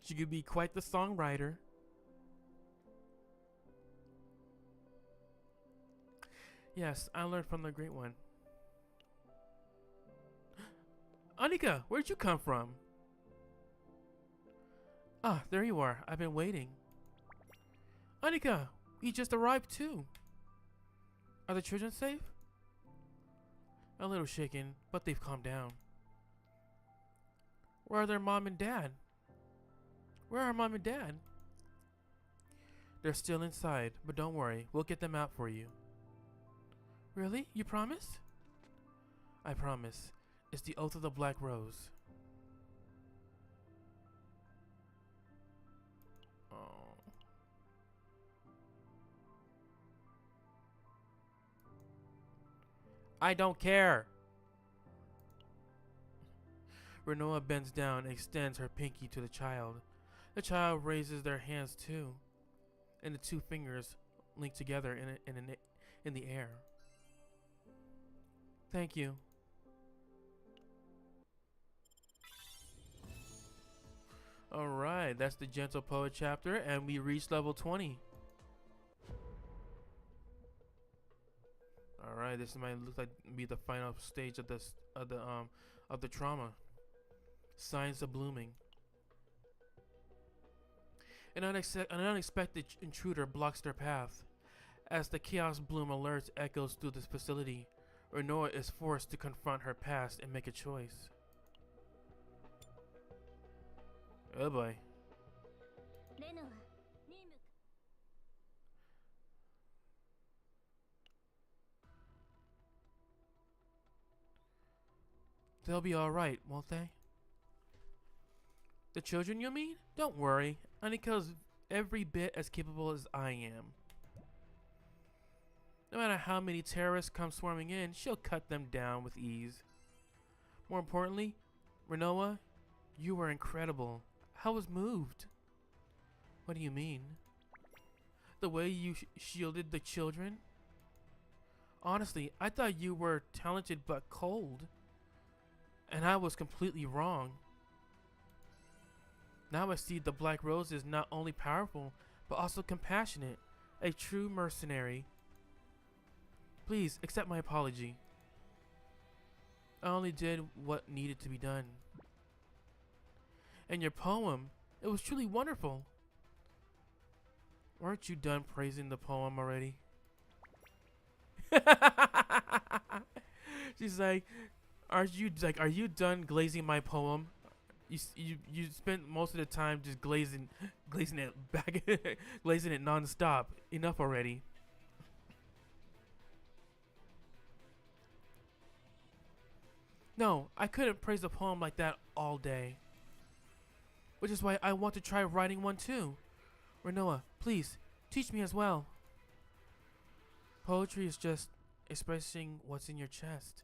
S1: She could be quite the songwriter. Yes, I learned from the great one. Anika, where'd you come from? Ah, there you are. I've been waiting. Anika, we just arrived too. Are the children safe? A little shaken, but they've calmed down. Where are their mom and dad? Where are mom and dad? They're still inside, but don't worry, we'll get them out for you. Really? You promise? I promise. It's the oath of the Black Rose. Oh. I don't care. Renoa bends down and extends her pinky to the child. The child raises their hands too, and the two fingers link together in the air. Thank you. Alright, that's the Gentle Poet chapter, and we reached level 20. Alright, this might look like be the final stage of the trauma. Signs of blooming. An unexpected intruder blocks their path. As the chaos bloom alerts echoes through this facility, Renoa is forced to confront her past and make a choice. Oh boy. They'll be alright, won't they? The children, you mean? Don't worry. Anika's every bit as capable as I am. No matter how many terrorists come swarming in, she'll cut them down with ease. More importantly, Renoa, you were incredible. I was moved. What do you mean? The way you shielded the children? Honestly, I thought you were talented but cold. And I was completely wrong. Now I see the Black Rose is not only powerful, but also compassionate. A true mercenary. Please, accept my apology. I only did what needed to be done. And your poem, it was truly wonderful. Weren't you done praising the poem already? She's like, are you done glazing my poem? You spent most of the time just glazing it back, glazing it non-stop. Enough already. No, I couldn't praise a poem like that all day. Which is why I want to try writing one too. Renoa, please, teach me as well. Poetry is just expressing what's in your chest.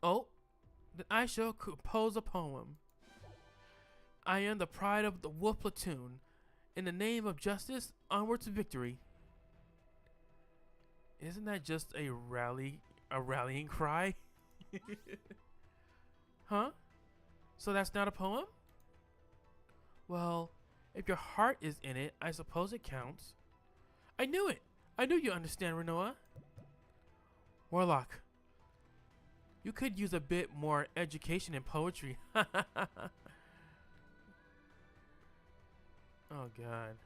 S1: Oh, then I shall compose a poem. I am the pride of the Wolf Platoon. In the name of justice, onward to victory. Isn't that just a rallying cry? Huh? So that's not a poem? Well, if your heart is in it, I suppose it counts. I knew it! I knew you understand, Renoa. Warlock, you could use a bit more education in poetry. Oh god.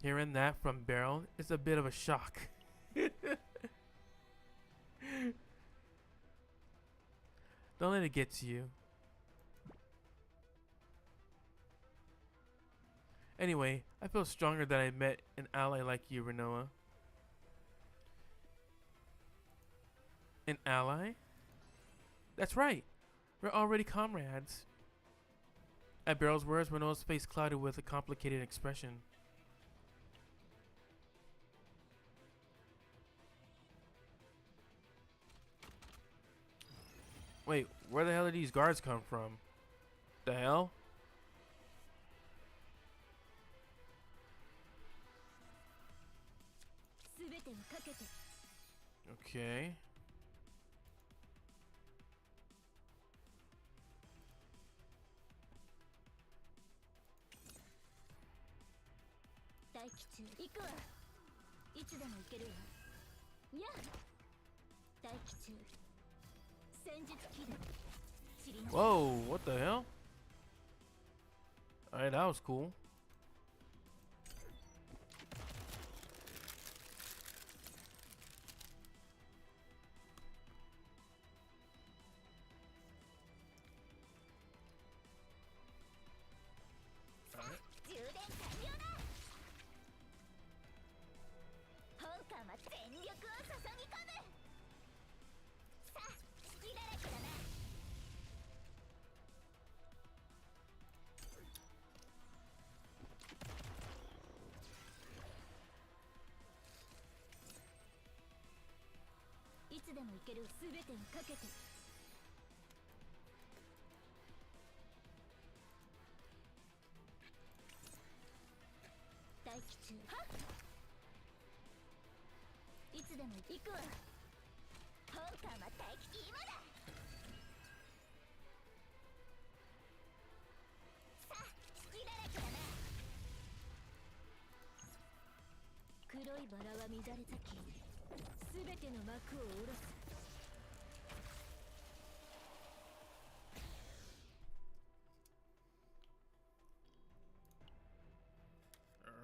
S1: Hearing that from Beryl is a bit of a shock. Don't let it get to you. Anyway, I feel stronger that I met an ally like you, Renoa. An ally? That's right. We're already comrades. At Beryl's words, Renoa's face clouded with a complicated expression. Wait, where the hell did these guards come from? The hell? Okay. Whoa, what the hell? Alright, that was cool.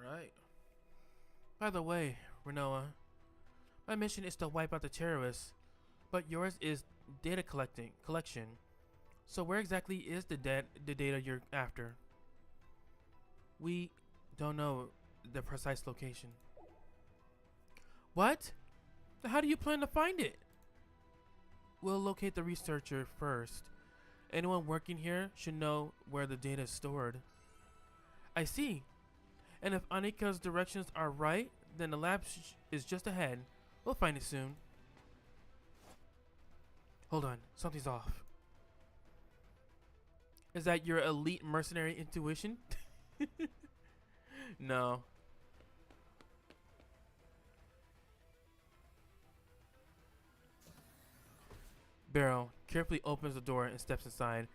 S1: Alright. By the way, Renoa, my mission is to wipe out the terrorists, but yours is data collection. So where exactly is the data you're after? We don't know the precise location. What? How do you plan to find it? We'll locate the researcher first. Anyone working here should know where the data is stored. I see. And if Anika's directions are right, then the lab is just ahead. We'll find it soon. Hold on, something's off. Is that your elite mercenary intuition? No. Beryl carefully opens the door and steps inside.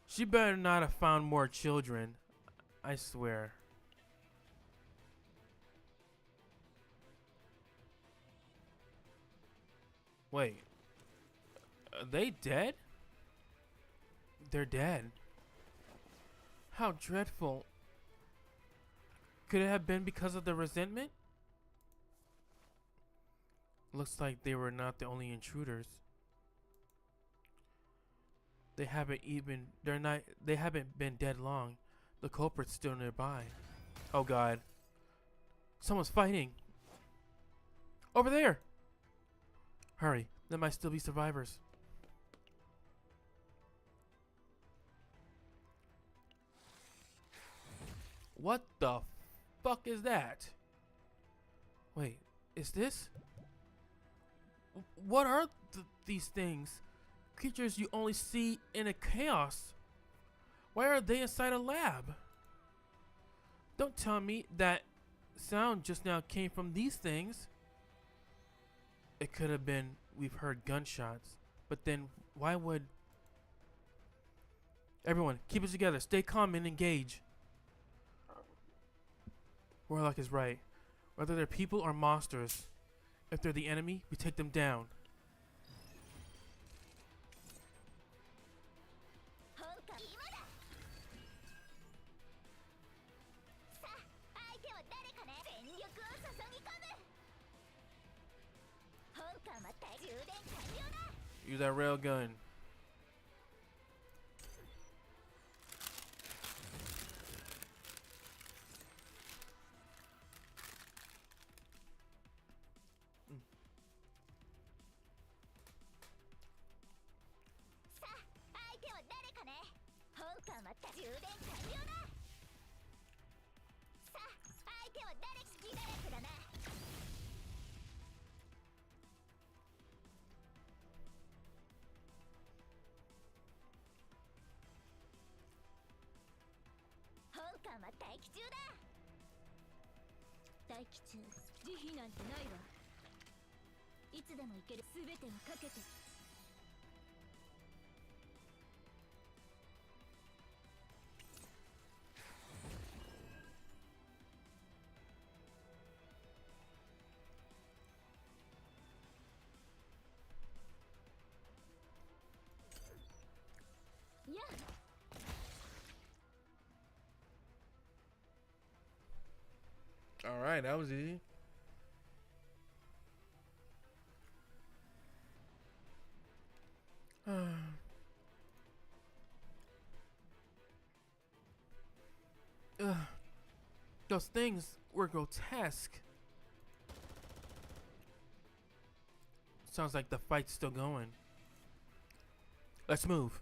S1: She better not have found more children. I swear. Wait. Are they dead? They're dead. How dreadful. Could it have been because of the resentment? Looks like they were not the only intruders. They haven't been dead long. The culprit's still nearby. Oh god. Someone's fighting. Over there. Hurry, there might still be survivors. What the fuck is that? Wait, is this? What are these things? Creatures you only see in a chaos. Why are they inside a lab? Don't tell me that sound just now came from these things. It could have been we've heard gunshots, but then why would... Everyone, keep it together. Stay calm and engage. Warlock is right. Whether they're people or monsters, if they're the enemy, we take them down. Use that rail gun. All right, that was easy. Those things were grotesque. Sounds like the fight's still going. Let's move.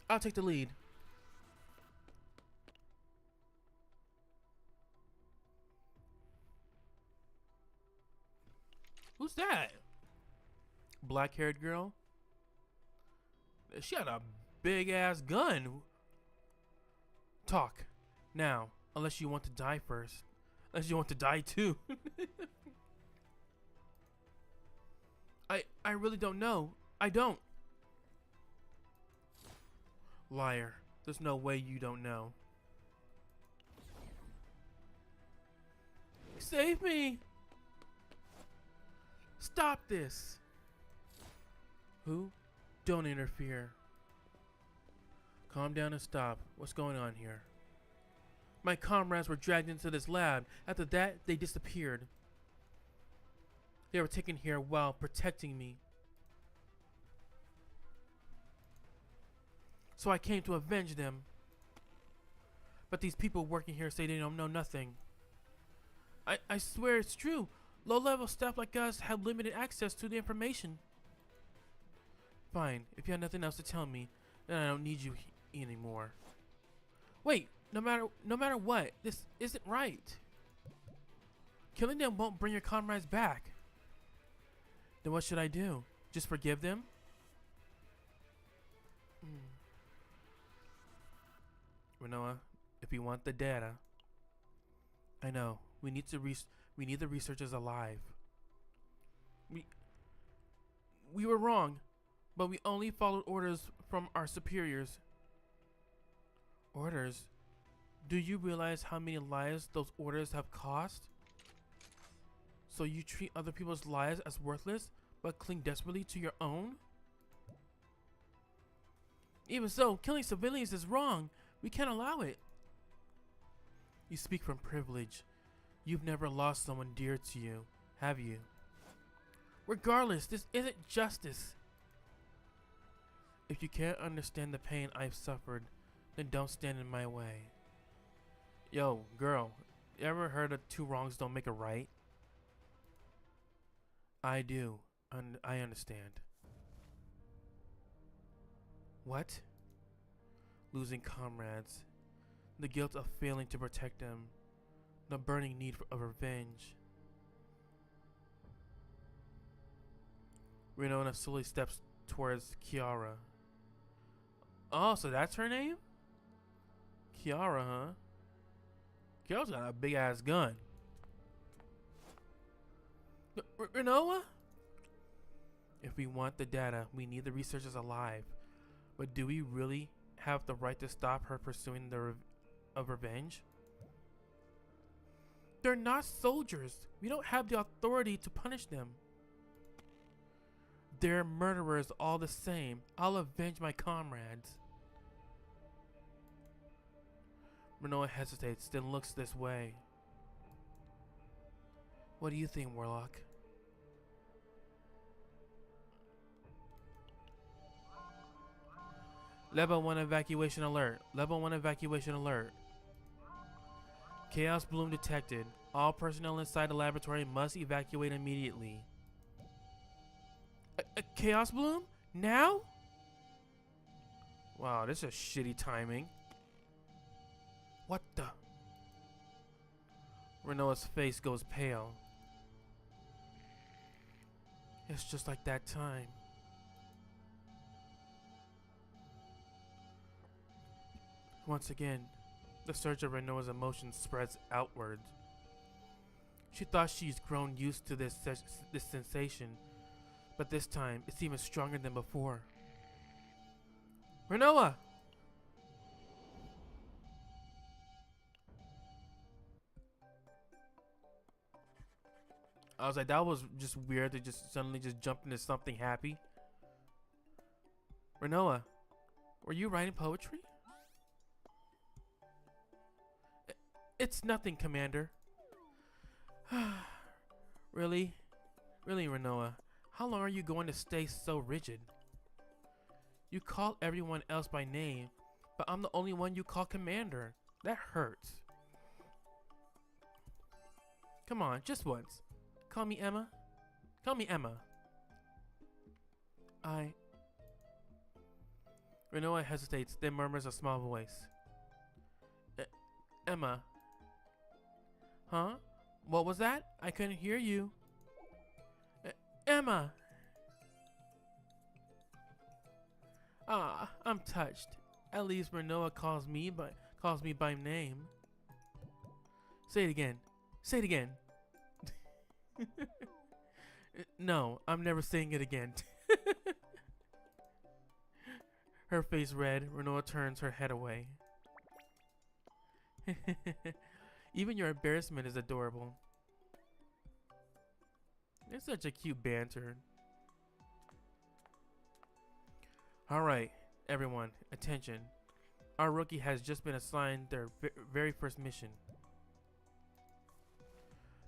S1: I'll take the lead. Who's that? Black-haired girl? She had a big-ass gun. Talk. Now. Unless you want to die first. Unless you want to die too. I really don't know. I don't. Liar. There's no way you don't know. Save me! Stop this! Who? Don't interfere. Calm down and stop. What's going on here? My comrades were dragged into this lab. After that, they disappeared. They were taken here while protecting me. So I came to avenge them. But these people working here say they don't know nothing. I swear it's true. Low-level staff like us have limited access to the information. Fine, if you have nothing else to tell me, then I don't need you anymore. Wait, no matter what, this isn't right. Killing them won't bring your comrades back. Then what should I do? Just forgive them? Renoa, if you want the data, I know we need the researchers alive. We were wrong, but we only followed orders from our superiors. Orders? Do you realize how many lives those orders have cost? So you treat other people's lives as worthless, but cling desperately to your own? Even so, killing civilians is wrong. We can't allow it. You speak from privilege. You've never lost someone dear to you, have you? Regardless, this isn't justice. If you can't understand the pain I've suffered, then don't stand in my way. Yo, girl, you ever heard of two wrongs don't make a right? I do. I understand. What? Losing comrades. The guilt of failing to protect them. The burning need of revenge. Renona slowly steps towards Kiara. Oh, so that's her name? Kiara, huh? Kiara's got a big ass gun. Renoa? If we want the data, we need the researchers alive. But do we really have the right to stop her pursuing the revenge? They're not soldiers. We don't have the authority to punish them. They're murderers all the same. I'll avenge my comrades. Renoa hesitates, then looks this way. What do you think, Warlock? Level 1 evacuation alert. Level 1 evacuation alert. Chaos Bloom detected. All personnel inside the laboratory must evacuate immediately. A Chaos Bloom? Now? Wow, this is shitty timing. What the? Renoa's face goes pale. It's just like that time. Once again, the surge of Renoa's emotions spreads outwards. She thought she's grown used to this sensation, but this time it's even stronger than before. Renoa! I was like, that was just weird to just suddenly just jump into something happy. Renoa, were you writing poetry? It's nothing, Commander. Really? Really, Renoa? How long are you going to stay so rigid? You call everyone else by name, but I'm the only one you call Commander. That hurts. Come on, just once. Call me Emma. Call me Emma. Renoa hesitates, then murmurs a small voice. Emma. Huh? What was that? I couldn't hear you. Emma! Ah, I'm touched. At least Renoa calls me by name. Say it again. Say it again. No, I'm never saying it again. Her face red, Renoa turns her head away. Even your embarrassment is adorable. It's such a cute banter. Alright, everyone, attention. Our rookie has just been assigned their very first mission.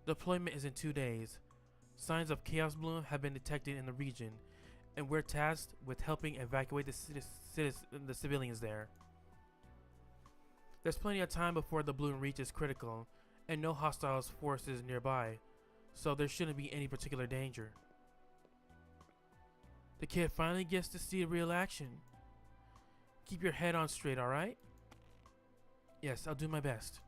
S1: Deployment is in 2 days. Signs of Chaos Bloom have been detected in the region, and we're tasked with helping evacuate the civilians there. There's plenty of time before the bloom reaches critical, and no hostile forces nearby, so there shouldn't be any particular danger. The kid finally gets to see real action. Keep your head on straight, alright? Yes, I'll do my best.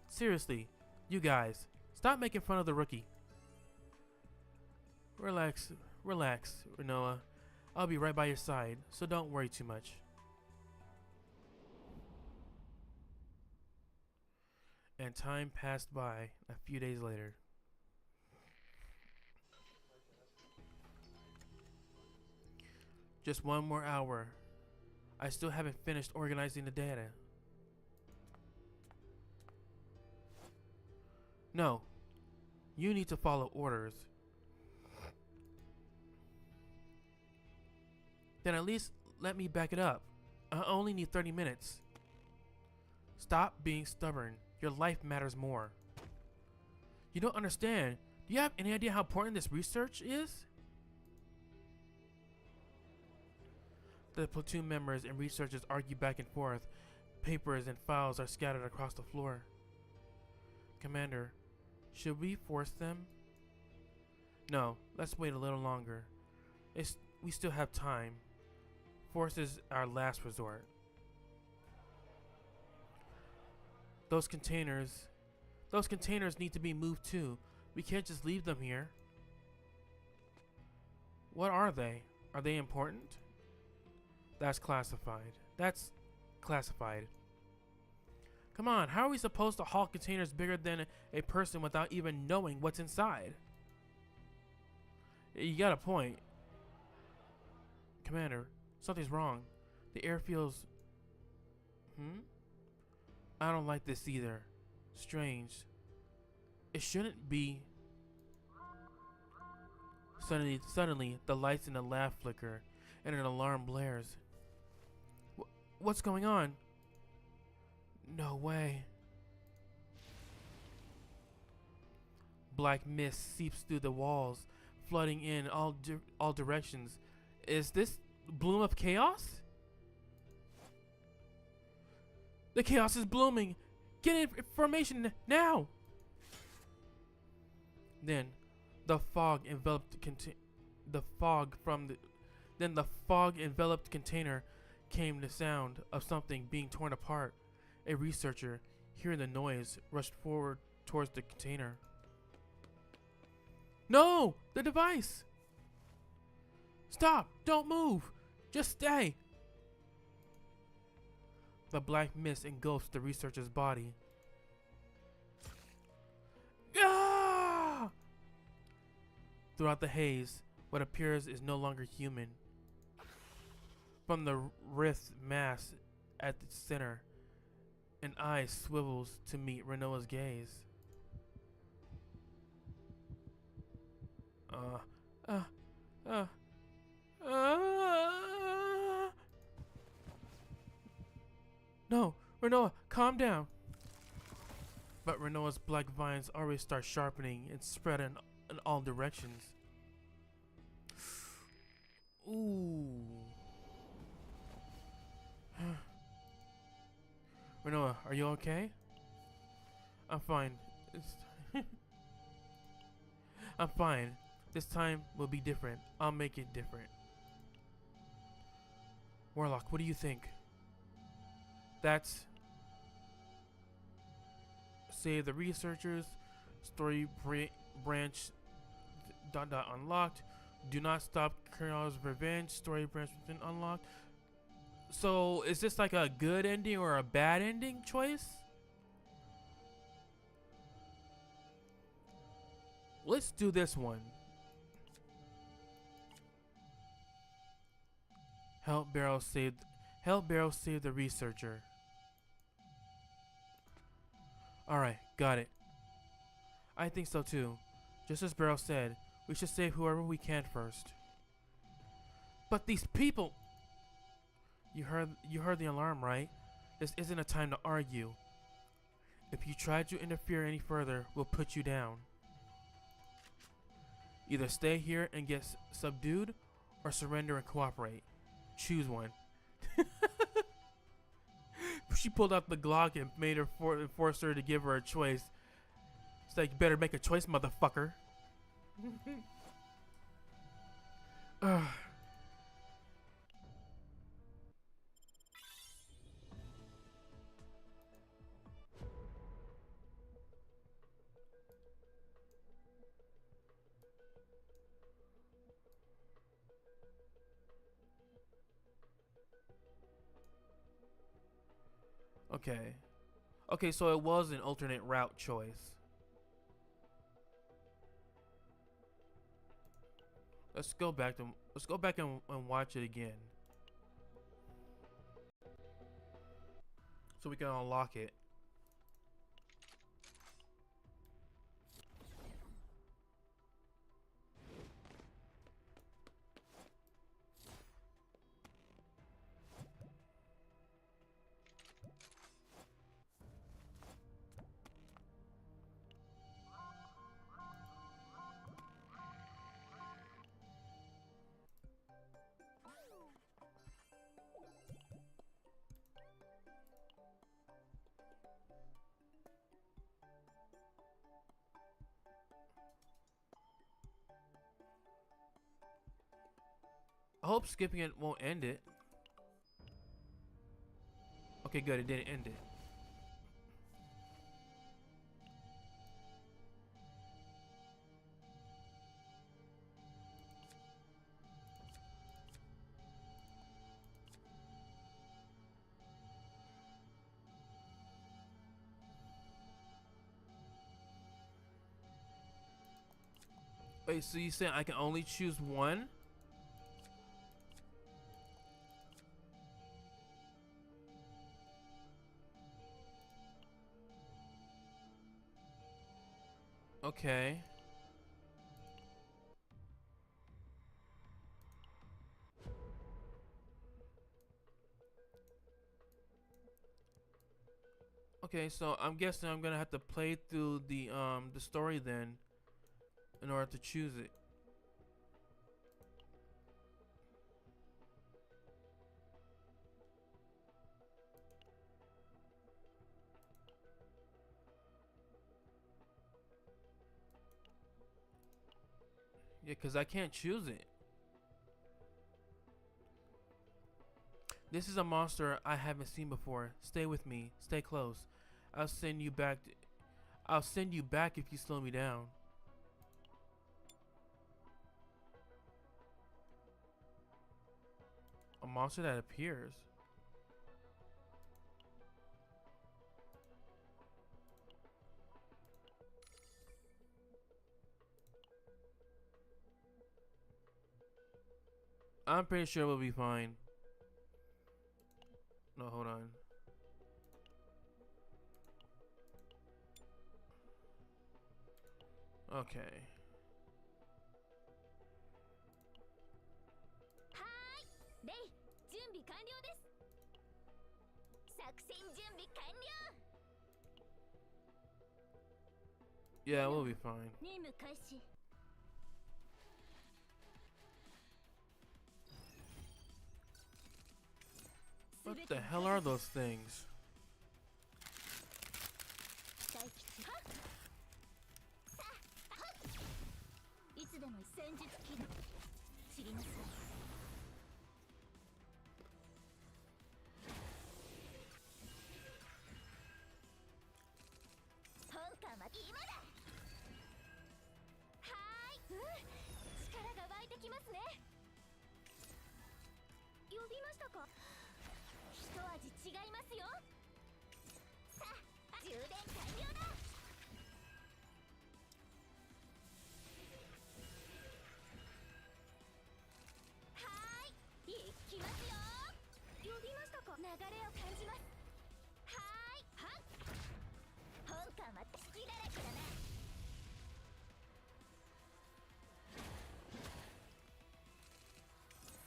S1: Seriously, you guys, stop making fun of the rookie. Relax, Renoa. I'll be right by your side, so don't worry too much. And time passed by a few days later. Just one more hour. I still haven't finished organizing the data. No. You need to follow orders. Then at least let me back it up. I only need 30 minutes. Stop being stubborn. Your life matters more. You don't understand. Do you have any idea how important this research is? The platoon members and researchers argue back and forth. Papers and files are scattered across the floor. Commander, should we force them? No, let's wait a little longer. We still have time. Force is our last resort. Those containers need to be moved too. We can't just leave them here. What are they? Are they important? That's classified. That's classified. Come on, how are we supposed to haul containers bigger than a person without even knowing what's inside? You got a point. Commander, something's wrong. The air feels... I don't like this either. Strange. It shouldn't be. Suddenly, the lights in the lab flicker, and an alarm blares. What's going on? No way. black mist seeps through the walls, flooding in all directions. Is this bloom of chaos? The chaos is blooming. Get information now. Then, the fog enveloped container came the sound of something being torn apart. A researcher, hearing the noise, rushed forward towards the container. No! The device! Stop! Don't move! Just stay! The black mist engulfs the researcher's body. Ah! Throughout the haze, what appears is no longer human. From the wrist mass at the center, an eye swivels to meet Renoa's gaze. No, Renoa, calm down. But Renoa's black vines already start sharpening and spread in all directions. Ooh. Renoa, are you okay? I'm fine. I'm fine. This time will be different. I'll make it different. Warlock, what do you think? That's Save the researchers. Story branch unlocked. Do not stop Colonel's revenge. Story branch within unlocked. So is this like a good ending or a bad ending choice? Let's do this one. Help Barrow save the researcher. Alright, got it. I think so too. Just as Barrow said, we should save whoever we can first. But these people! You heard the alarm, right? This isn't a time to argue. If you try to interfere any further, we'll put you down. Either stay here and get subdued, or surrender and cooperate. Choose one. She pulled out the Glock and made her forced her to give her a choice. It's like, you better make a choice, motherfucker. Okay. Okay, so it was an alternate route choice. Let's go back and watch it again. So we can unlock it. I hope skipping it won't end it. Okay, good, it didn't end it. Wait, so you saying I can only choose one? Okay. Okay, so I'm guessing I'm gonna have to play through the story then. in order to choose it. Yeah, because I can't choose it. This is a monster I haven't seen before. Stay with me. Stay close. I'll send you back. I'll send you back if you slow me down. A monster that appears. I'm pretty sure we'll be fine. No, hold on. Okay.
S2: はーい、レイ、準備完了です。作戦準備完了。
S1: Yeah, we'll be fine.
S2: 任務開始。
S1: What the hell are those things?
S2: 大吉はっさあはっいつでも戦術起動散りなさい。本艦は今だ。はーい、力が湧いてきますね。呼びましたか。一味違いますよ。さあ、充電完了だ。はーい、行きますよ。呼びましたか。流れを感じます。はーい、はっ。本艦は隙だらけだな。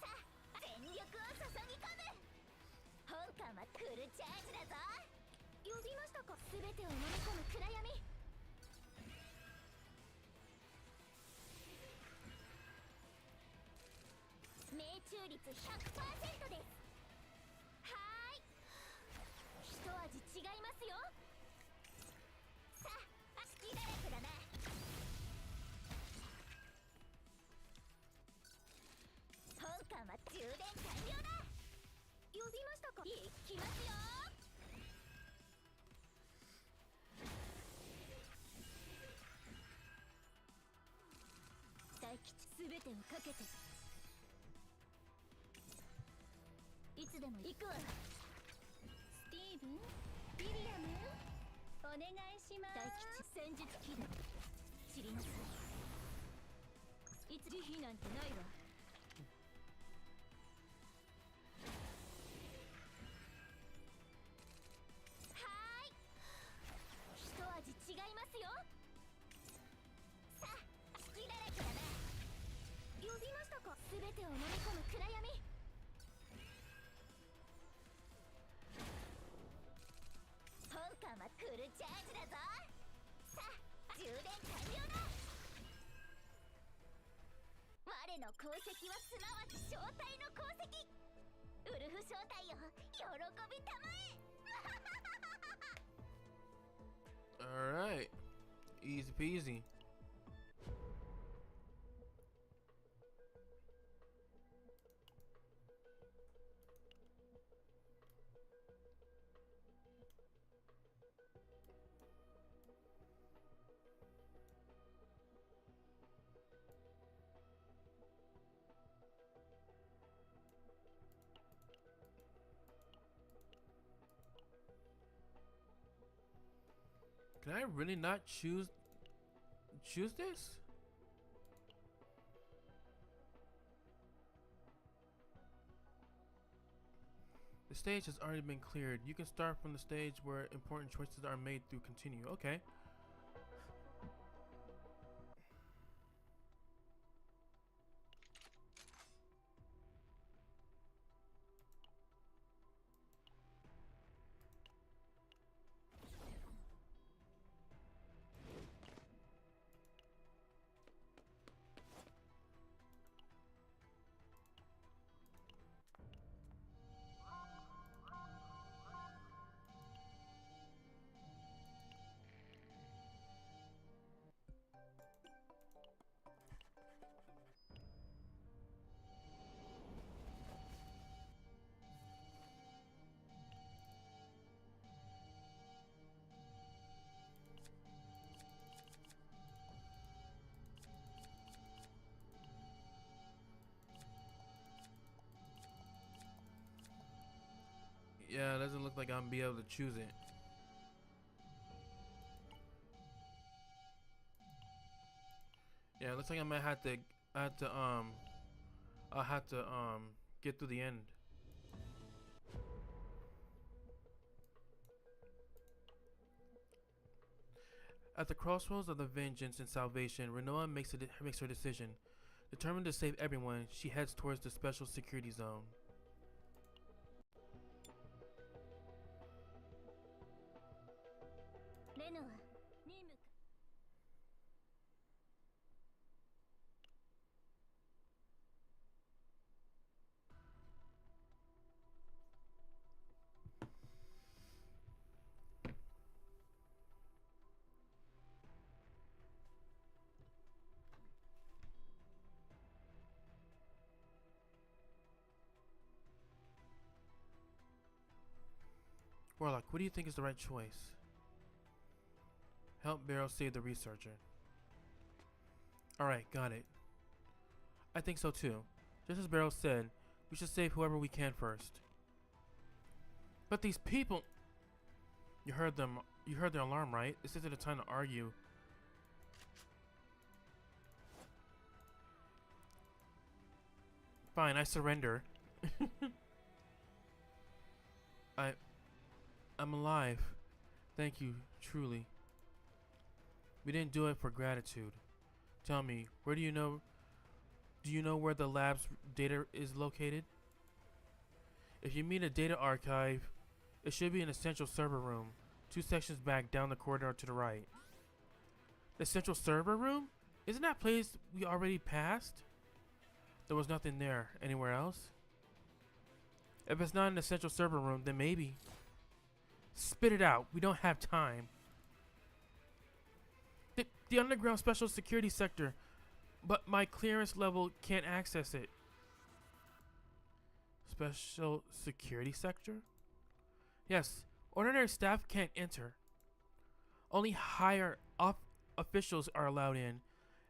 S2: さあ、全力を注ぎ込む。本艦はフルチャージだぞ。呼びましたか。全てを飲み込む暗闇。命中率 100% です。はーい、一味違いますよ。さあ、隙だらけだな。本艦は充電完了だ。呼びましたか。行きますよ。大吉すべてをかけて。いつでも行くわ。スティーブン、ウィリアム、お願いします。大吉戦術起動散りなさい。いつ慈悲なんてないわ。違いますよ。さあ、隙だらけだな。呼びましたか。全てを飲み込む暗闇。本艦はフルチャージだぞ。さあ、充電完了だ。我の功績はすなわち正体の功績。ウルフ正体よ、喜びたまえ。
S1: Alright. Easy peasy. Can I really not choose this? The stage has already been cleared. You can start from the stage where important choices are made through continue. Okay. Yeah, it doesn't look like I'm gonna be able to choose it. Yeah, it looks like I might have to. I have to I'll have to get through the end. At the crossroads of the vengeance and salvation, Renoa makes her decision. Determined to save everyone, she heads towards the special security zone. Warlock, what do you think is the right choice? Help Barrow save the researcher. Alright, got it. I think so too. Just as Barrow said, we should save whoever we can first. But these people... You heard them. You heard the alarm, right? This isn't a time to argue. Fine, I surrender. I'm alive. Thank you, truly. We didn't do it for gratitude. Tell me, where do you know where the lab's data is located? If you mean a data archive, it should be in the central server room, 2 sections back down the corridor to the right. The central server room? Isn't that place we already passed? There was nothing there. Anywhere else? If it's not in the central server room, then maybe. Spit it out. We don't have time. The underground special security sector. But my clearance level can't access it. Special security sector? Yes. Ordinary staff can't enter. Only higher up officials are allowed in.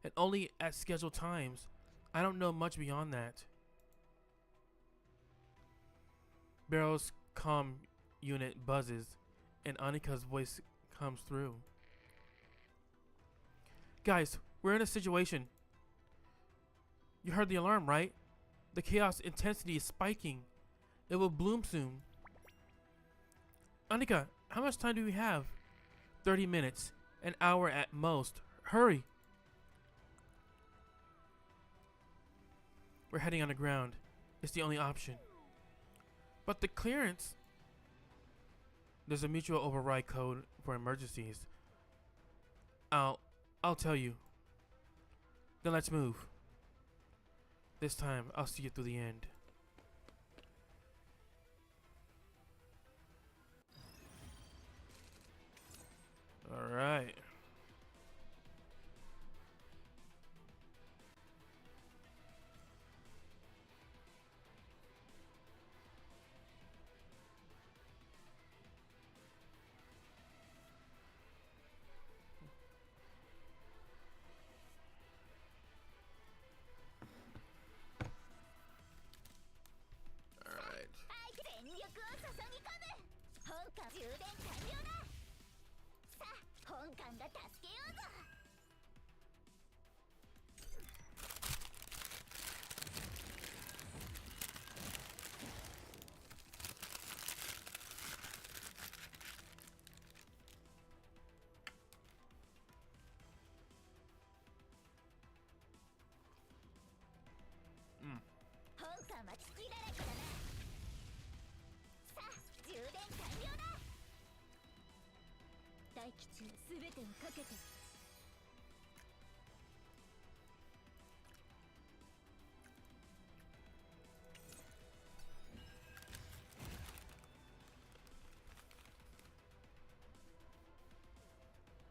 S1: And only at scheduled times. I don't know much beyond that. Barrow's comm unit buzzes, and Annika's voice comes through. Guys, we're in a situation. You heard the alarm, right? The chaos intensity is spiking. It will bloom soon. Annika, how much time do we have? 30 minutes. An hour at most. Hurry! We're heading underground. It's the only option. But the clearance... There's a mutual override code for emergencies. I'll tell you. Then let's move. This time, I'll see you through the end. Alright.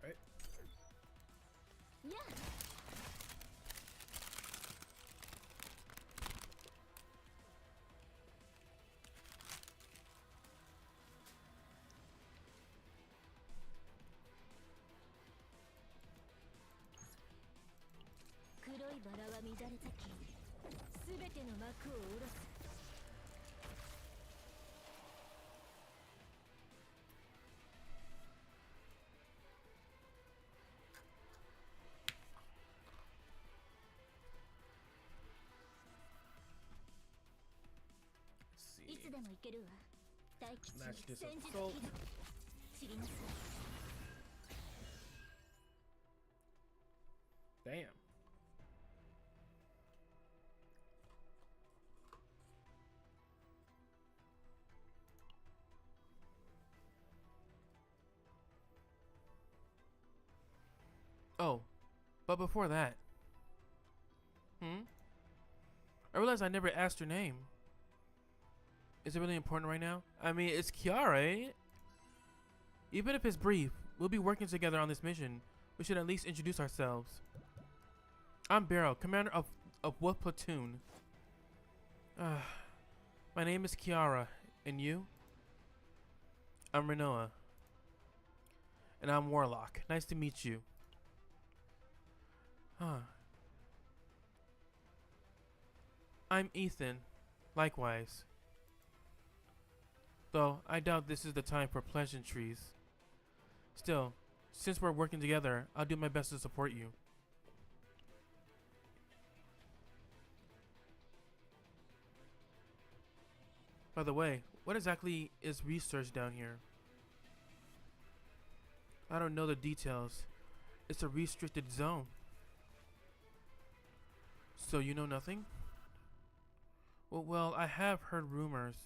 S1: Right.
S2: Yeah. つでも行けるわ。大吉
S1: Match this
S2: 戦術
S1: assault.
S2: 軌道知りなさい。
S1: Damn. Oh, but before that. I realized I never asked her name. Is it really important right now? I mean, it's Kiara, ain't it? Even if it's brief, we'll be working together on this mission. We should at least introduce ourselves. I'm Barrow, commander of what platoon? My name is Kiara, and you? I'm Renoa. And I'm Warlock. Nice to meet you. I'm Ethan. Likewise. Though, I doubt this is the time for pleasantries. Still, since we're working together, I'll do my best to support you. By the way, what exactly is research down here? I don't know the details. It's a restricted zone. So you know nothing? Well, I have heard rumors.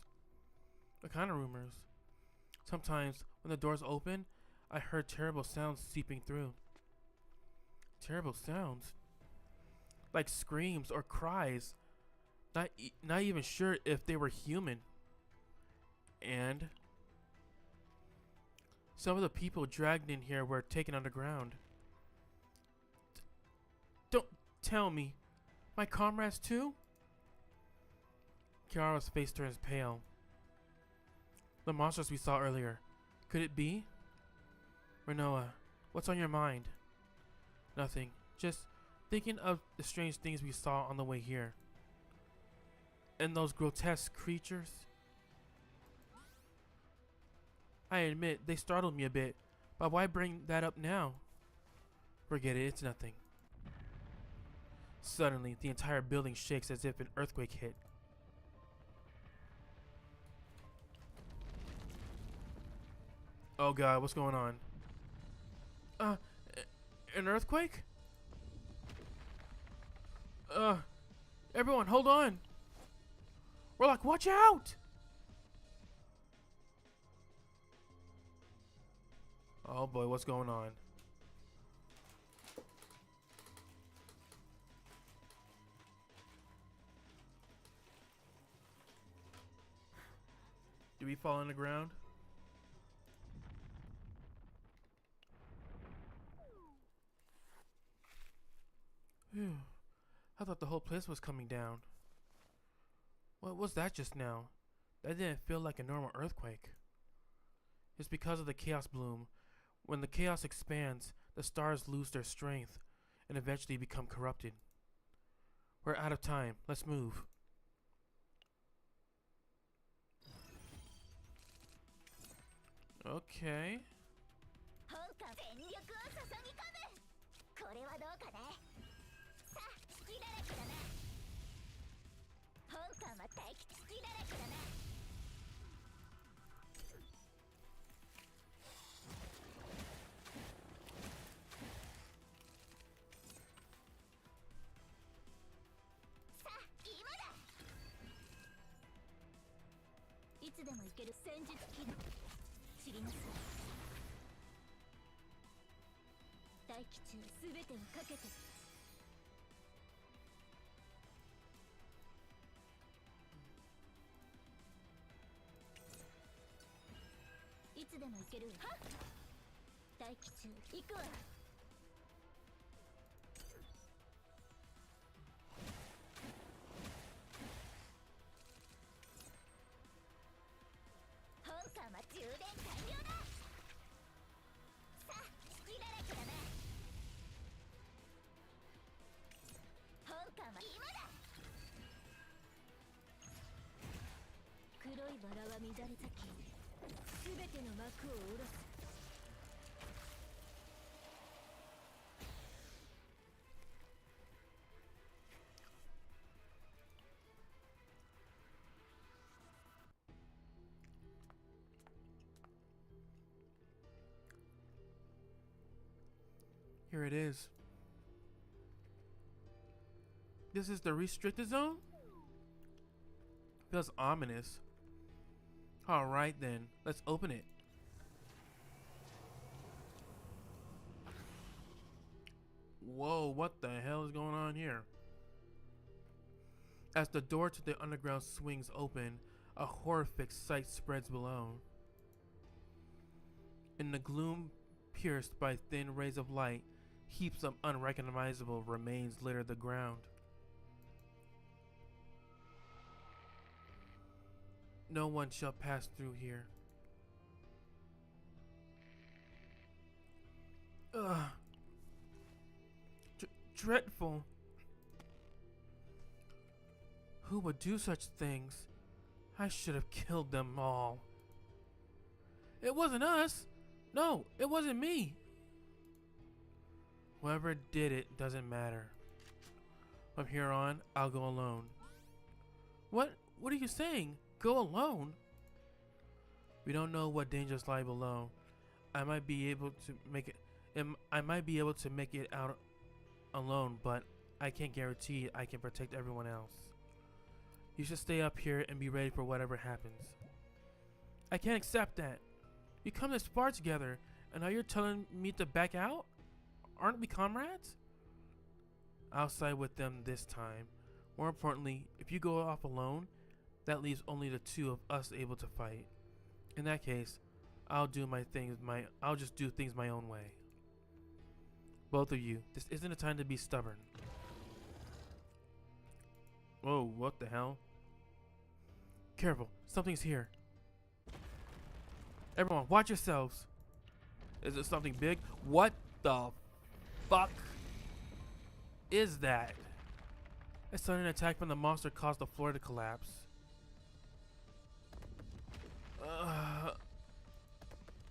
S1: What kind of rumors? Sometimes, when the doors open, I heard terrible sounds seeping through. Terrible sounds? Like screams or cries. Not even sure if they were human. And some of the people dragged in here were taken underground. Don't tell me. My comrades too? Kiara's face turns pale. The monsters we saw earlier. Could it be? Renoa, what's on your mind? Nothing. Just thinking of the strange things we saw on the way here. And those grotesque creatures. I admit, they startled me a bit, but why bring that up now? Forget it, it's nothing. Suddenly, the entire building shakes as if an earthquake hit. Oh god, what's going on? An earthquake? Everyone, hold on! We're like, watch out! Oh boy, what's going on? Do we fall on the ground? Phew. I thought the whole place was coming down. What was that just now? That didn't feel like a normal earthquake. It's because of the chaos bloom. When the chaos expands, the stars lose their strength and eventually become corrupted. We're out of time. Let's move. Okay.
S2: 本艦全力を注ぎ込む。これはどうかね。さあ、隙だらけだな。本艦は敵隙だらけだな。さあ、今だ。いつでも行ける戦術機能。知りなさい。大気中すべてをかけて。いつでも行けるわ。大気中行くわ。本艦は充電完了だ。さあ、隙だらけだな。本艦は今だ。黒いバラは乱れ咲き、すべての幕を下ろす。
S1: Here it is. This is the restricted zone? Feels ominous. Alright then, let's open it. Whoa, what the hell is going on here? As the door to the underground swings open, a horrific sight spreads below. In the gloom pierced by thin rays of light, heaps of unrecognizable remains litter the ground. No one shall pass through here. Ugh. Dreadful. Who would do such things? I should have killed them all. It wasn't us. No, it wasn't me. Whoever did it doesn't matter. From here on, I'll go alone. What are you saying? Go alone? We don't know what dangers lie below. I might be able to make it out alone, but I can't guarantee I can protect everyone else. You should stay up here and be ready for whatever happens. I can't accept that. We come this far together, and now you're telling me to back out? Aren't we comrades? I'll side with them this time. More importantly, if you go off alone, that leaves only the two of us able to fight. In that case, I'll just do things my own way. Both of you, this isn't a time to be stubborn. Whoa, what the hell? Careful, something's here. Everyone, watch yourselves. Is it something big? What the fuck is that? A sudden attack from the monster caused the floor to collapse.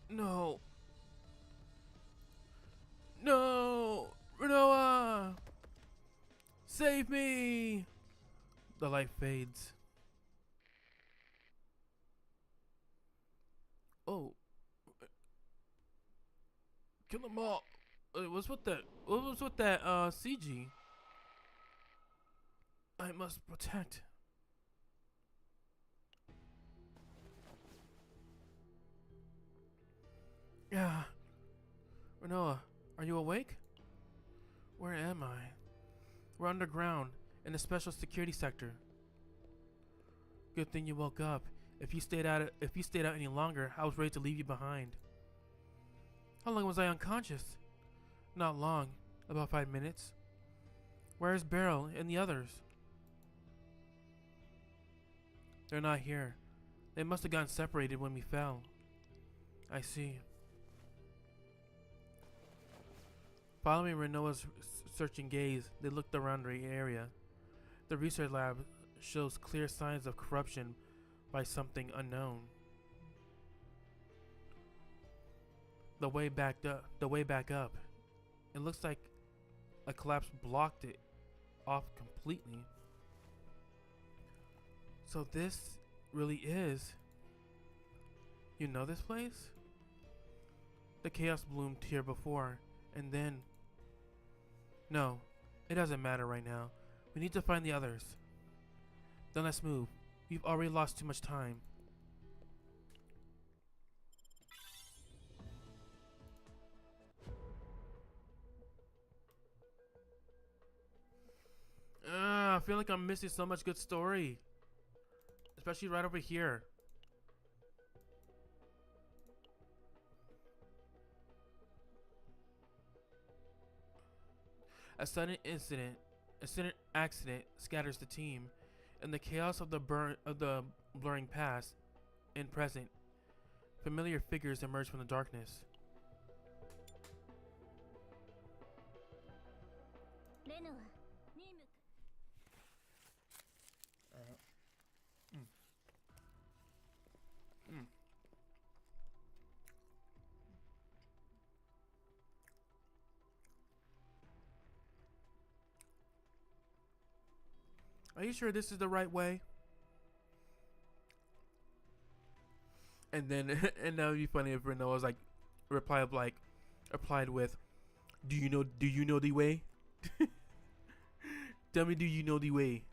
S1: No. No! Renoa! Save me! The light fades. Oh. Kill them all. What's with that? What was with that CG? I must protect. Yeah. Renoa, are you awake? Where am I? We're underground in a special security sector. Good thing you woke up. If you stayed out any longer, I was ready to leave you behind. How long was I unconscious? Not long. About 5 minutes. Where's Beryl and the others? They're not here. They must have gotten separated when we fell. I see. Following Renoa's searching gaze, they looked around the area. The research lab shows clear signs of corruption by something unknown. The way back up. It looks like a collapse blocked it off completely. So this really is. You know this place? The chaos bloomed here before, and then. No, it doesn't matter right now. We need to find the others. Then let's move. We've already lost too much time. I feel like I'm missing so much good story. Especially right over here. A sudden accident scatters the team. In the chaos of the blurring past and present, familiar figures emerge from the darkness. Are you sure this is the right way? And then, and that would be funny if Reno was like, replied with, Do you know? Do you know the way? Tell me, do you know the way?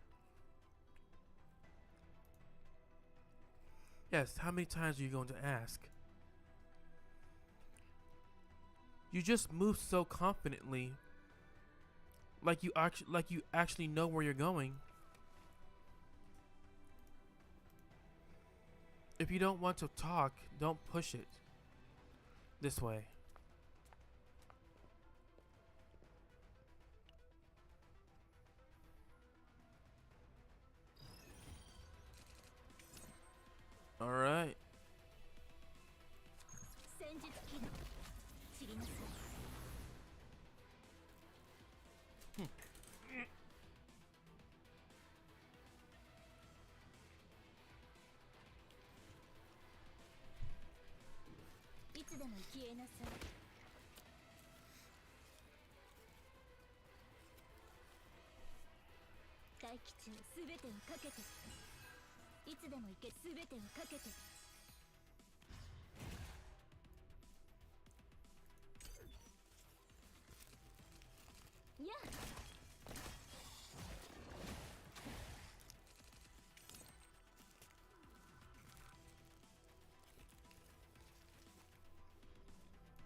S1: Yes. How many times are you going to ask? You just move so confidently, like you actually know where you're going. If you don't want to talk, don't push it. This way. All right.
S2: 戦術機能散りなさい。いつでも消えなさい。大気中すべてをかけて。いつでも行けすべてをかけて。にゃ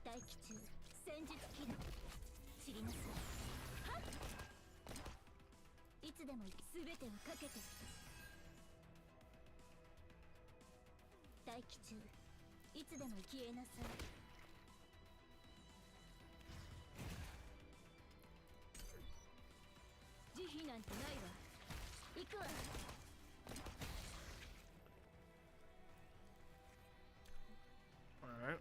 S2: 大気中戦術機能散りなさい。はっいつでもすべてをかけて。大気中いつでも消えなさい。慈悲なんてないわ。行くわ。
S1: All right.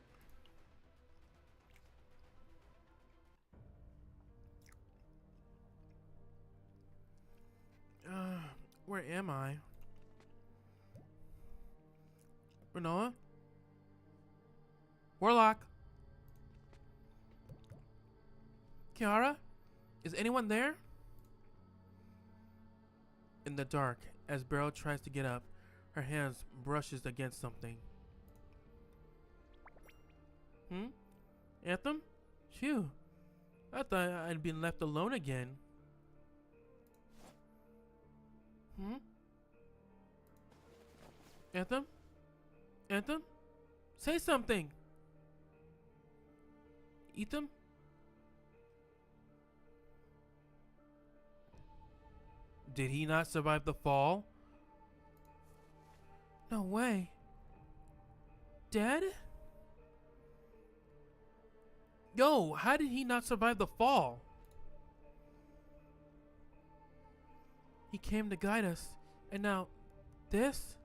S1: Where am I? Renoa? Warlock? Kiara? Is anyone there? In the dark, as Beryl tries to get up, her hands brushes against something. Anthem? Phew. I thought I'd been left alone again. Anthem? Anthem? Say something! Ethan? Did he not survive the fall? No way. Dead? Yo, how did he not survive the fall? He came to guide us, and now this?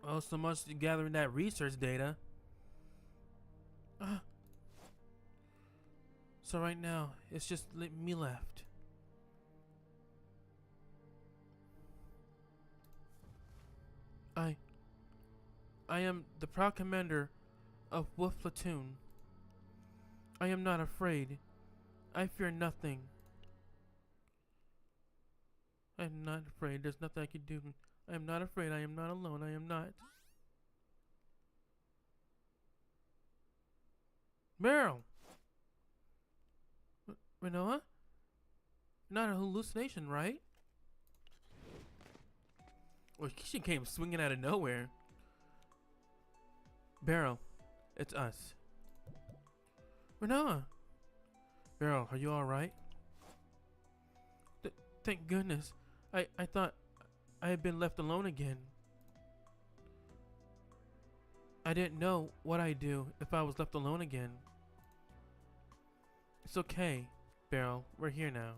S1: Well, so much to gathering that research data. So right now, it's just me left. I am the proud commander of Wolf Platoon. I am not afraid. I fear nothing. I am not afraid. There's nothing I can do. I am not afraid. I am not alone. I am not. Meryl! Renoa? Not a hallucination, right? Well, she came swinging out of nowhere. Beryl, it's us. Renoa! Beryl, are you alright? Thank goodness. I thought I had been left alone again. I didn't know what I'd do if I was left alone again. It's okay, Beryl. We're here now.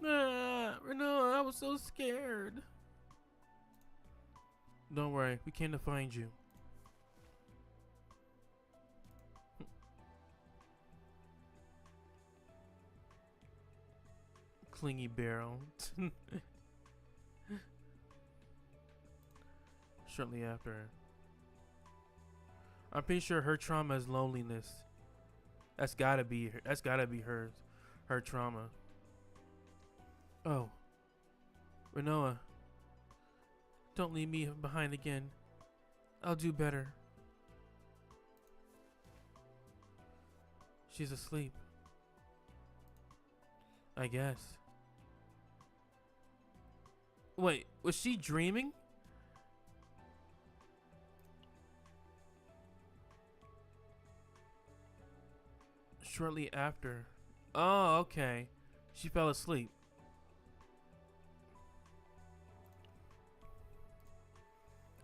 S1: Renoa, I was so scared. Don't worry, we came to find you. Clingy Beryl. Shortly after. I'm pretty sure her trauma is loneliness. That's gotta be her trauma. Oh. Renoa. Don't leave me behind again. I'll do better. She's asleep. I guess. Wait, was she dreaming? Shortly after. Oh, okay. She fell asleep.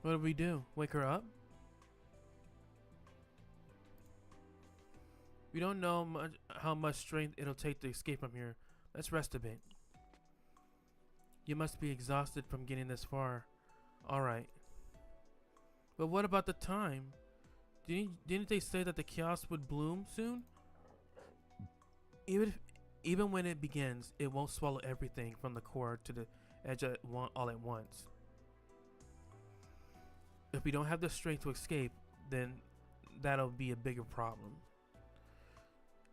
S1: What do we do? Wake her up? We don't know how much strength it'll take to escape from here. Let's rest a bit. You must be exhausted from getting this far. Alright. But what about the time? Didn't they say that the chaos would bloom soon? Even when it begins, it won't swallow everything from the core to the edge all at once. If we don't have the strength to escape, then that'll be a bigger problem.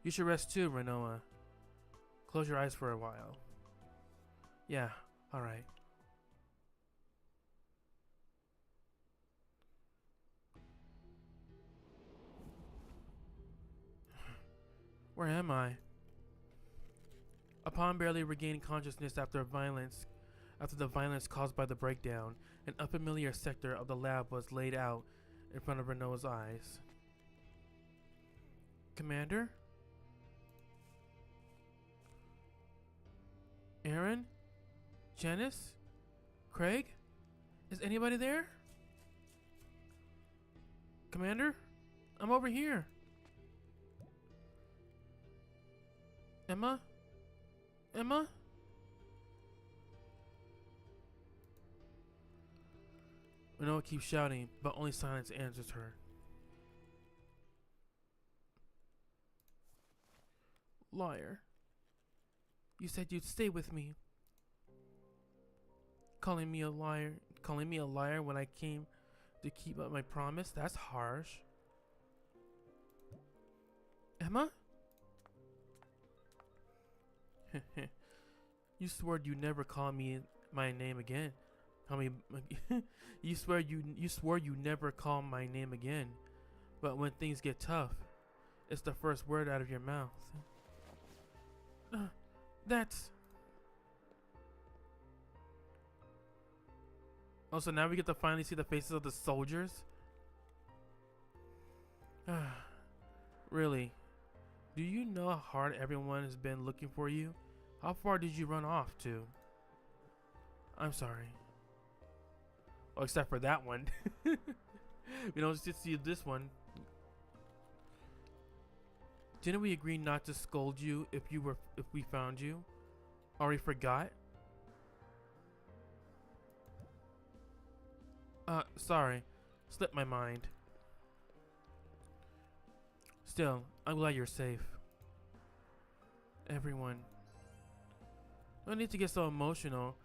S1: You should rest too, Renoa. Close your eyes for a while. Yeah, alright. Where am I? Upon barely regaining consciousness after the violence caused by the breakdown, an unfamiliar sector of the lab was laid out in front of Renoa's eyes. Commander? Aaron? Janice? Craig? Is anybody there? Commander? I'm over here. Emma? Emma? Renoa keeps shouting, but only silence answers her. Liar. You said you'd stay with me. Calling me a liar when I came to keep up my promise? That's harsh. Emma? You swore you'd never call me my name again. You swore you never call my name again. But when things get tough, it's the first word out of your mouth. That's... Oh, so now we get to finally see the faces of the soldiers? Really? Do you know how hard everyone has been looking for you? How far did you run off to? I'm sorry. Oh, except for that one. We don't just see this one. Didn't we agree not to scold you if we found you? Already forgot? Sorry. Slipped my mind. Still, I'm glad you're safe. Everyone. No need to get so emotional.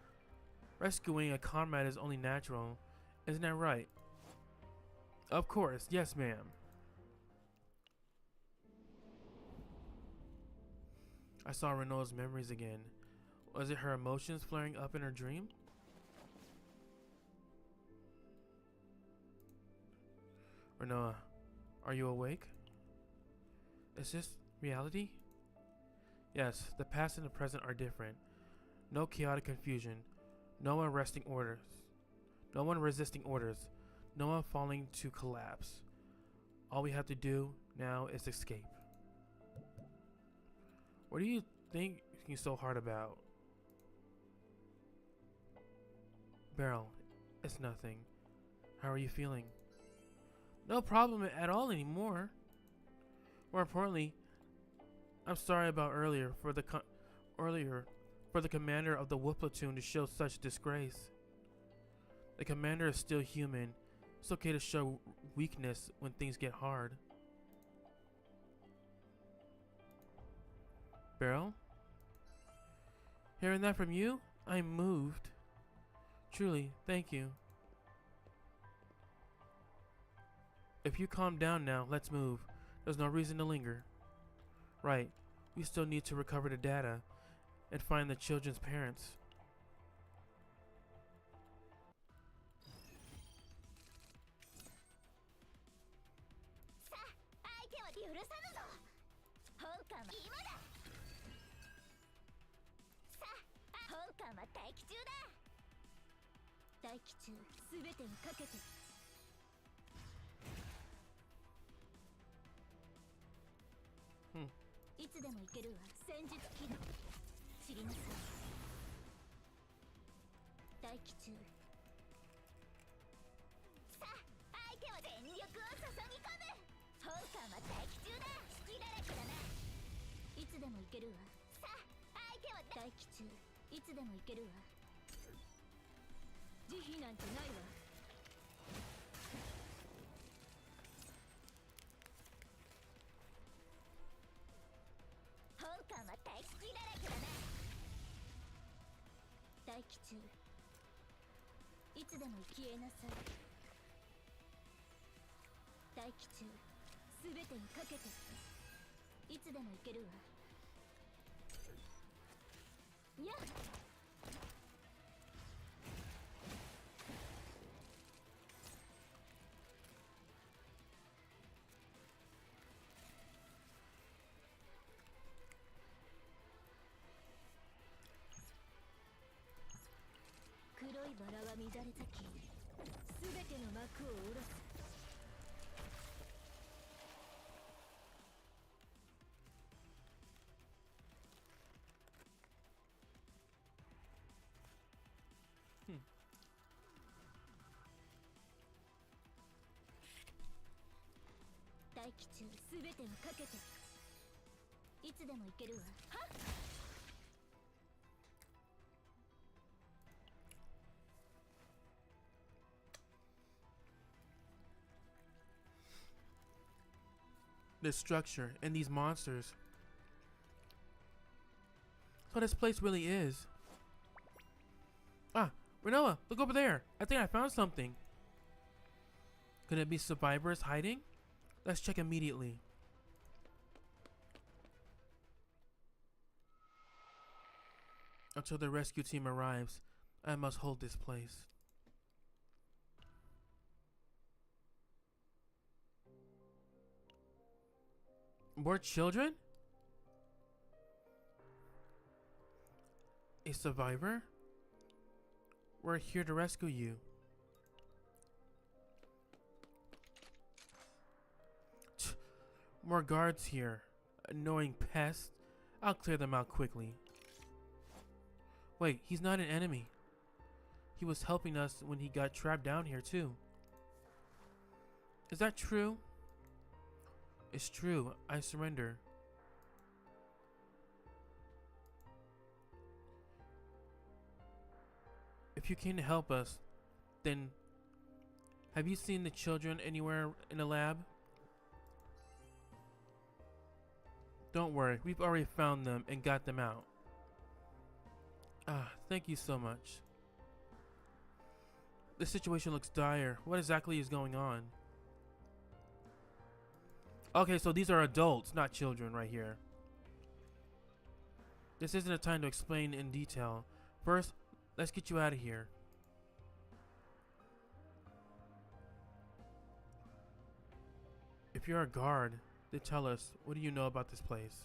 S1: Rescuing a comrade is only natural. Isn't that right? Of course. Yes, ma'am. I saw Renoa's memories again. Was it her emotions flaring up in her dream? Renoa, are you awake? Is this reality? Yes, the past and the present are different. No chaotic confusion. No one resisting orders. No one resisting orders. No one falling to collapse. All we have to do now is escape. What are you thinking so hard about? Beryl, it's nothing. How are you feeling? No problem at all anymore. More importantly, I'm sorry about earlier for the commander of the Wolf Platoon to show such disgrace. The commander is still human. It's okay to show weakness when things get hard. Beryl? Hearing that from you, I'm moved. Truly, thank you. If you calm down now, let's move. There's no reason to linger. Right, we still need to recover the data and find the children's parents.
S2: さぬぞ。本艦は今だ。さあ、本艦は待機中だ。待機中、すべてにかけて。いつでも行けるわ。戦術起動。知りなさい。待機中。さあ、相手は全力を注ぎ込む。本艦は待機中だ。隙だらけだな。いつでも行けるわ。さあ、相手は待機中。いつでも行けるわ。慈悲なんてないわ。本艦は待機だらけだな。待機中。いつでも消えなさい。待機中。すべてにかけて。いつでも行けるわ。やっ。黒いバラは乱れ咲き、すべての幕を下ろす。待機中、すべてにかけて。いつでも行けるわ。はっ。
S1: This structure and these monsters. That's what this place really is. Ah, Renoa, look over there. I think I found something. Could it be survivors hiding? Let's check immediately. Until the rescue team arrives, I must hold this place. More children? A survivor? We're here to rescue you. More guards here. Annoying pests. I'll clear them out quickly. Wait, he's not an enemy. He was helping us when he got trapped down here too. Is that true? It's true. I surrender. If you came to help us, then have you seen the children anywhere in the lab? Don't worry, we've already found them and got them out. Ah, thank you so much. The situation looks dire. What exactly is going on? Okay, so these are adults, not children right here. This isn't a time to explain in detail. First, let's get you out of here. If you're a guard, then tell us, what do you know about this place?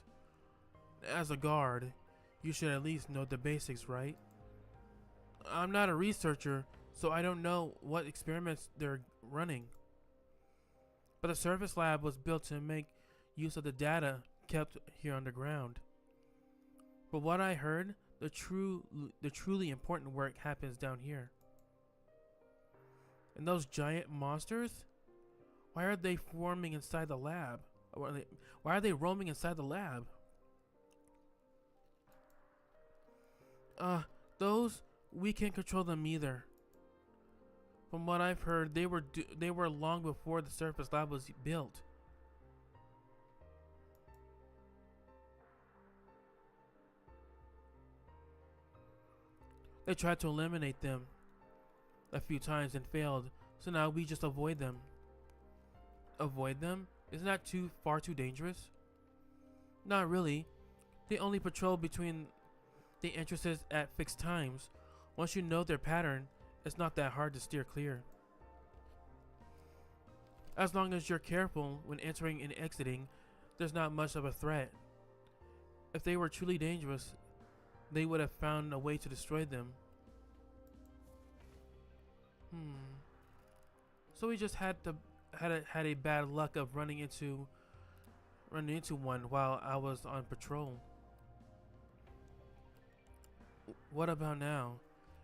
S1: As a guard, you should at least know the basics, right? I'm not a researcher, so I don't know what experiments they're running. But the service lab was built to make use of the data kept here underground. But what I heard, the truly important work happens down here. And those giant monsters? Why are they forming inside the lab? Why are they roaming inside the lab? Those, we can't control them either. From what I've heard, they were long before the surface lab was built. They tried to eliminate them a few times and failed, so now we just avoid them. Avoid them? Isn't that far too dangerous? Not really. They only patrol between the entrances at fixed times. Once you know their pattern, it's not that hard to steer clear. As long as you're careful when entering and exiting, there's not much of a threat. If they were truly dangerous, they would have found a way to destroy them. So we just had a bad luck of running into one while I was on patrol. What about now?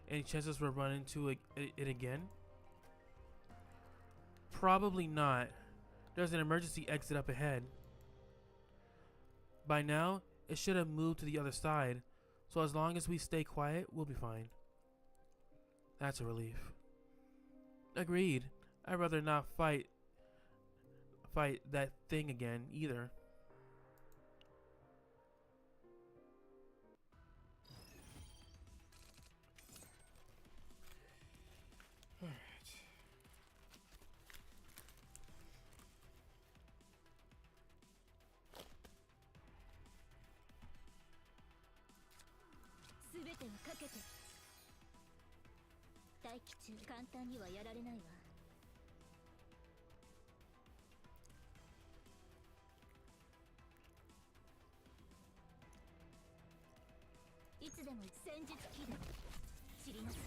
S1: Any chances we'll run into it again? Probably not. There's an emergency exit up ahead. By now, it should have moved to the other side, so as long as we stay quiet, we'll be fine. That's a relief. Agreed. I'd rather not fight that thing again either. Alright.
S2: 全てをかけて。大気中簡単にはやられないわ。いつでも戦術起動。知りなさい。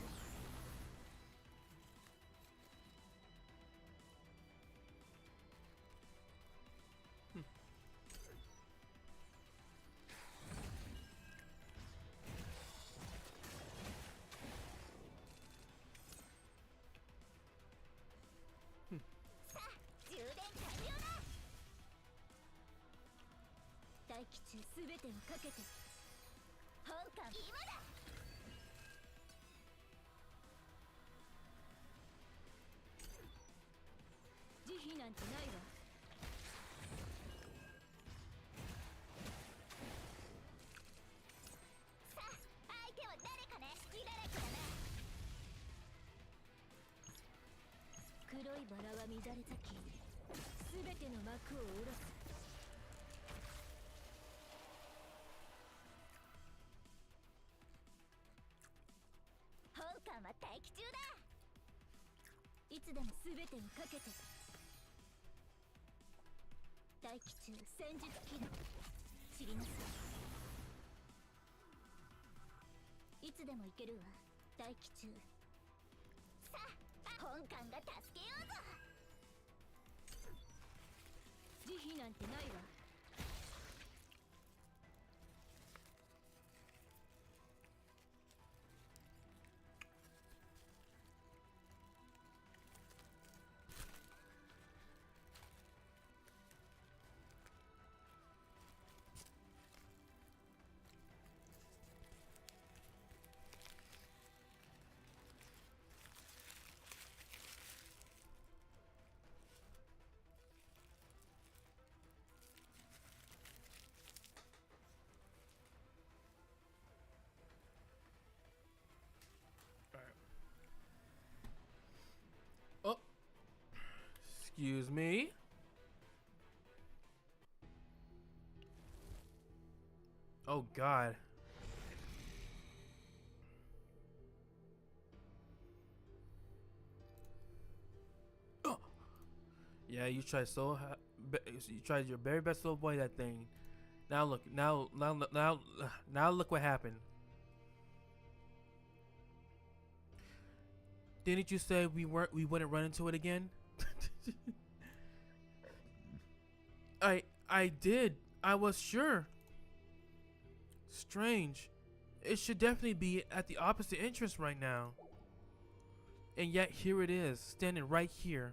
S2: 大気中すべてをかけて本艦今だ。慈悲なんてないわ。さあ相手は誰かね。隙だらけだな。黒いバラは乱れ咲き、すべての幕を下ろす。は待機中だ。いつでも全てをかけて。待機中戦術起動。知りなさい。いつでも行けるわ。待機中。さあ本艦が助けようぞ。慈悲なんてないわ。
S1: Oh, excuse me. Oh God. Oh. Yeah, you tried you tried your very best to avoid that thing. Now look, now look what happened. Didn't you say we wouldn't run into it again? I did. I was sure. Strange. It should definitely be at the opposite entrance right now. And yet here it is, standing right here.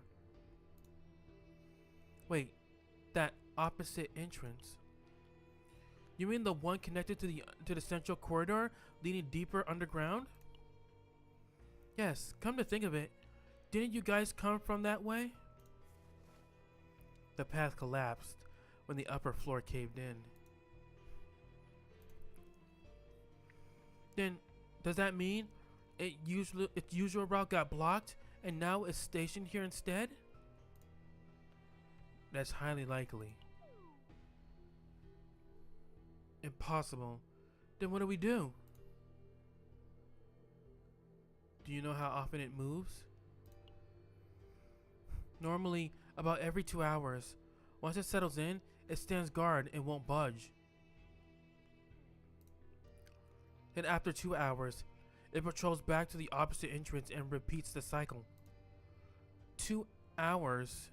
S1: Wait, that opposite entrance. You mean the one connected to the central corridor leading deeper underground? Yes, come to think of it, didn't you guys come from that way? The path collapsed when the upper floor caved in. Then, does that mean its usual route got blocked and now it's stationed here instead? That's highly likely. Impossible. Then what do we do? Do you know how often it moves? Normally, about every 2 hours. Once it settles in, It stands guard and won't budge. Then after 2 hours, it patrols back to the opposite entrance and repeats the cycle. 2 hours.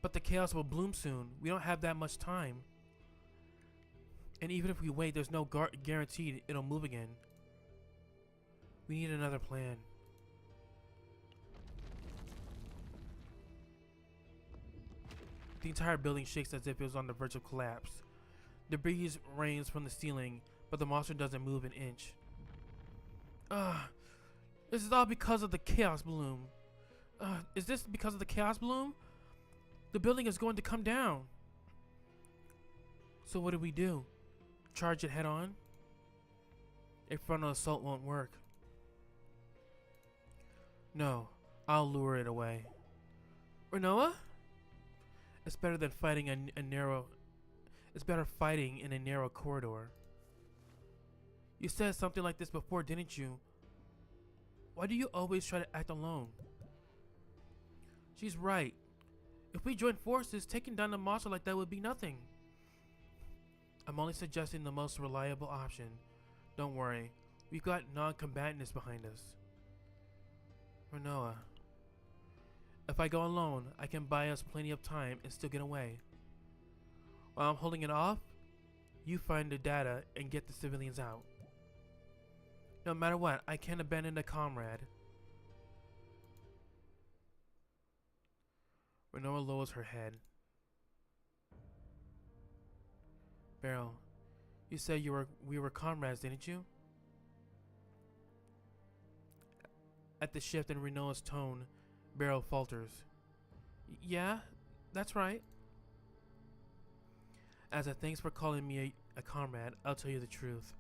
S1: But the chaos will bloom soon. We don't have that much time. And even if we wait, there's no guarantee it'll move again. We need another plan. The entire building shakes as if it was on the verge of collapse. Debris rains from the ceiling, but the monster doesn't move an inch. This is all because of the chaos bloom. Is this because of the chaos bloom? The building is going to come down. So what do? Charge it head on? A frontal assault won't work. No, I'll lure it away. Renoa? It's better than fighting a narrow. It's better fighting in a narrow corridor. You said something like this before, didn't you? Why do you always try to act alone? She's right. If we join forces, taking down a monster like that would be nothing. I'm only suggesting the most reliable option. Don't worry, we've got non-combatants behind us. Renoa. If I go alone, I can buy us plenty of time and still get away. While I'm holding it off, you find the data and get the civilians out. No matter what, I can't abandon a comrade. Renoa lowers her head. Beryl, you said we were comrades, didn't you? At the shift in Renoa's tone, Beryl falters. Yeah, that's right. As a thanks for calling me a comrade, I'll tell you the truth.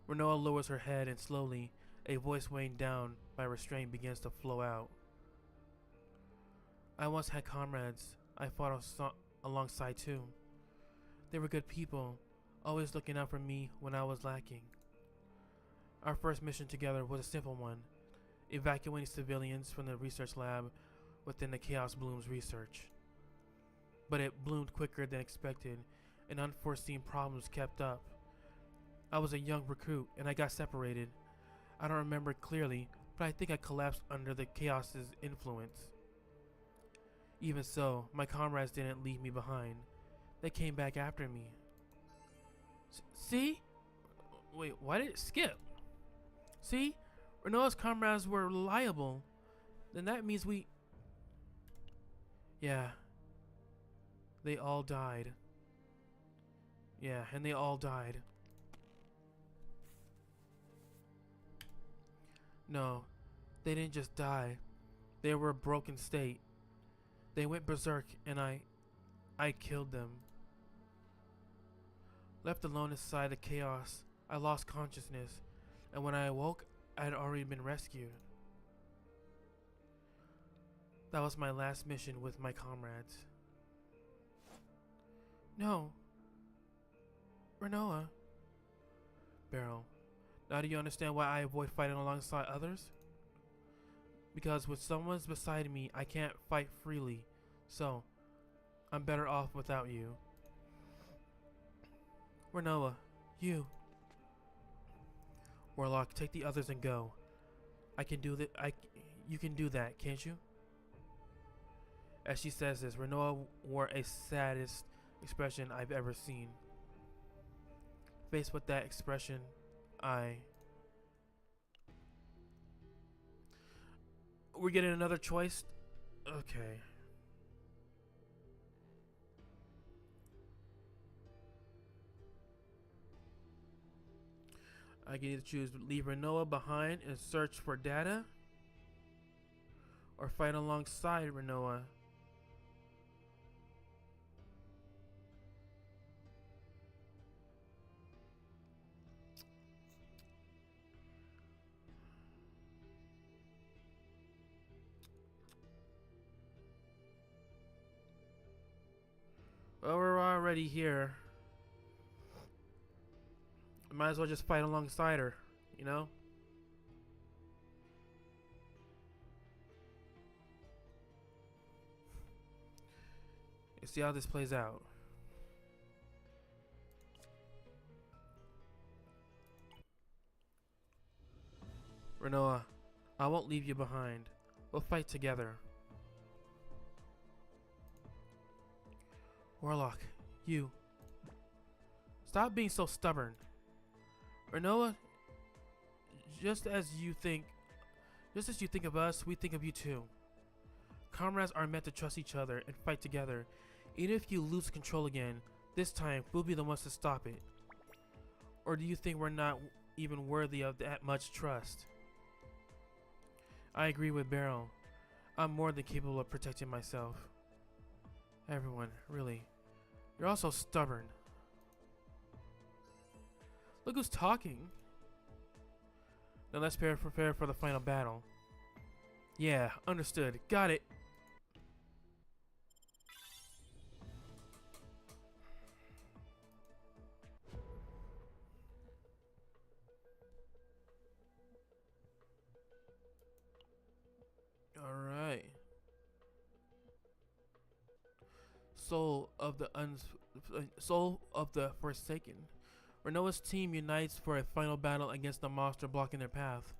S1: Renoa lowers her head and slowly, a voice weighing down by restraint begins to flow out. I once had comrades I fought alongside too. They were good people, always looking out for me when I was lacking. Our first mission together was a simple one, evacuating civilians from the research lab within the Chaos Bloom's research. But it bloomed quicker than expected, and unforeseen problems kept up. I was a young recruit, and I got separated. I don't remember clearly, but I think I collapsed under the Chaos's influence. Even so, my comrades didn't leave me behind. They came back after me. See? Wait, why did it skip? See? Renoa's comrades were reliable. Then that means we... Yeah. They all died. Yeah, and they all died. No, they didn't just die. They were a broken state. They went berserk and I killed them. Left alone inside the chaos, I lost consciousness, and when I awoke, I had already been rescued. That was my last mission with my comrades. No. Renoa. Beryl, now do you understand why I avoid fighting alongside others? Because when someone's beside me, I can't fight freely, so I'm better off without you. Renoa, you. Warlock, take the others and go. I can do that. You can do that, can't you? As she says this, Renoa wore a saddest expression I've ever seen. Faced with that expression, we're getting another choice? Okay. I can either choose to leave Renoa behind and search for data, or fight alongside Renoa. Well, we're already here. Might as well just fight alongside her, you know? see how this plays out. Renoa, I won't leave you behind. We'll fight together. Warlock, you. Stop being so stubborn. Renoa, just as you think of us, we think of you too. Comrades are meant to trust each other and fight together. Even if you lose control again, this time we'll be the ones to stop it. Or do you think we're not even worthy of that much trust? I agree with Beryl. I'm more than capable of protecting myself. Everyone, really. You're also stubborn. Look who's talking. Now let's prepare for the final battle. Yeah, understood. Got it. Alright. Soul of the Forsaken. Renoa's team unites for a final battle against the monster blocking their path.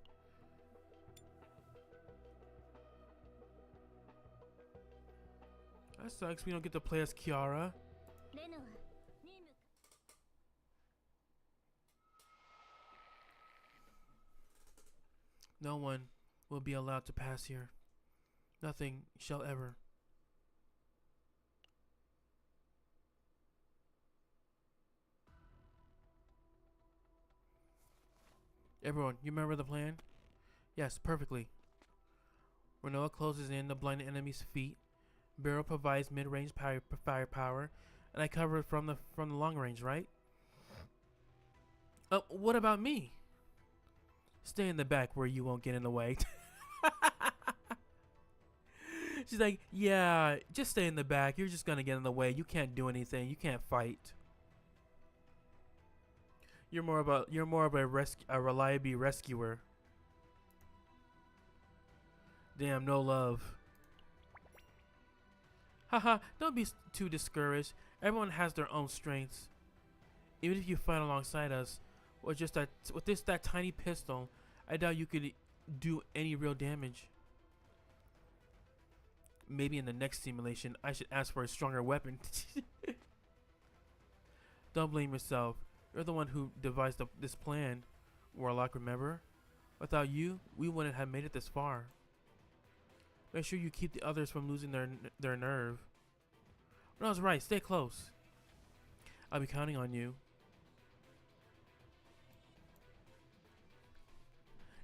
S1: That sucks. We don't get to play as Kiara. No one will be allowed to pass here. Nothing shall ever. Everyone, you remember the plan? Yes, perfectly. Renoa closes in the blinded enemy's feet. Beryl provides mid-range firepower, and I cover it from the long range, right? What about me? Stay in the back where you won't get in the way. She's like, yeah, just stay in the back. You're just gonna get in the way. You can't do anything. You can't fight. You're more of a reliable rescuer. Damn, no love. Haha, don't be too discouraged. Everyone has their own strengths. Even if you fight alongside us, with that tiny pistol, I doubt you could do any real damage. Maybe in the next simulation, I should ask for a stronger weapon. Don't blame yourself. You're the one who devised this plan, Warlock, remember? Without you, we wouldn't have made it this far. Make sure you keep the others from losing their nerve. No, I was right. Stay close. I'll be counting on you.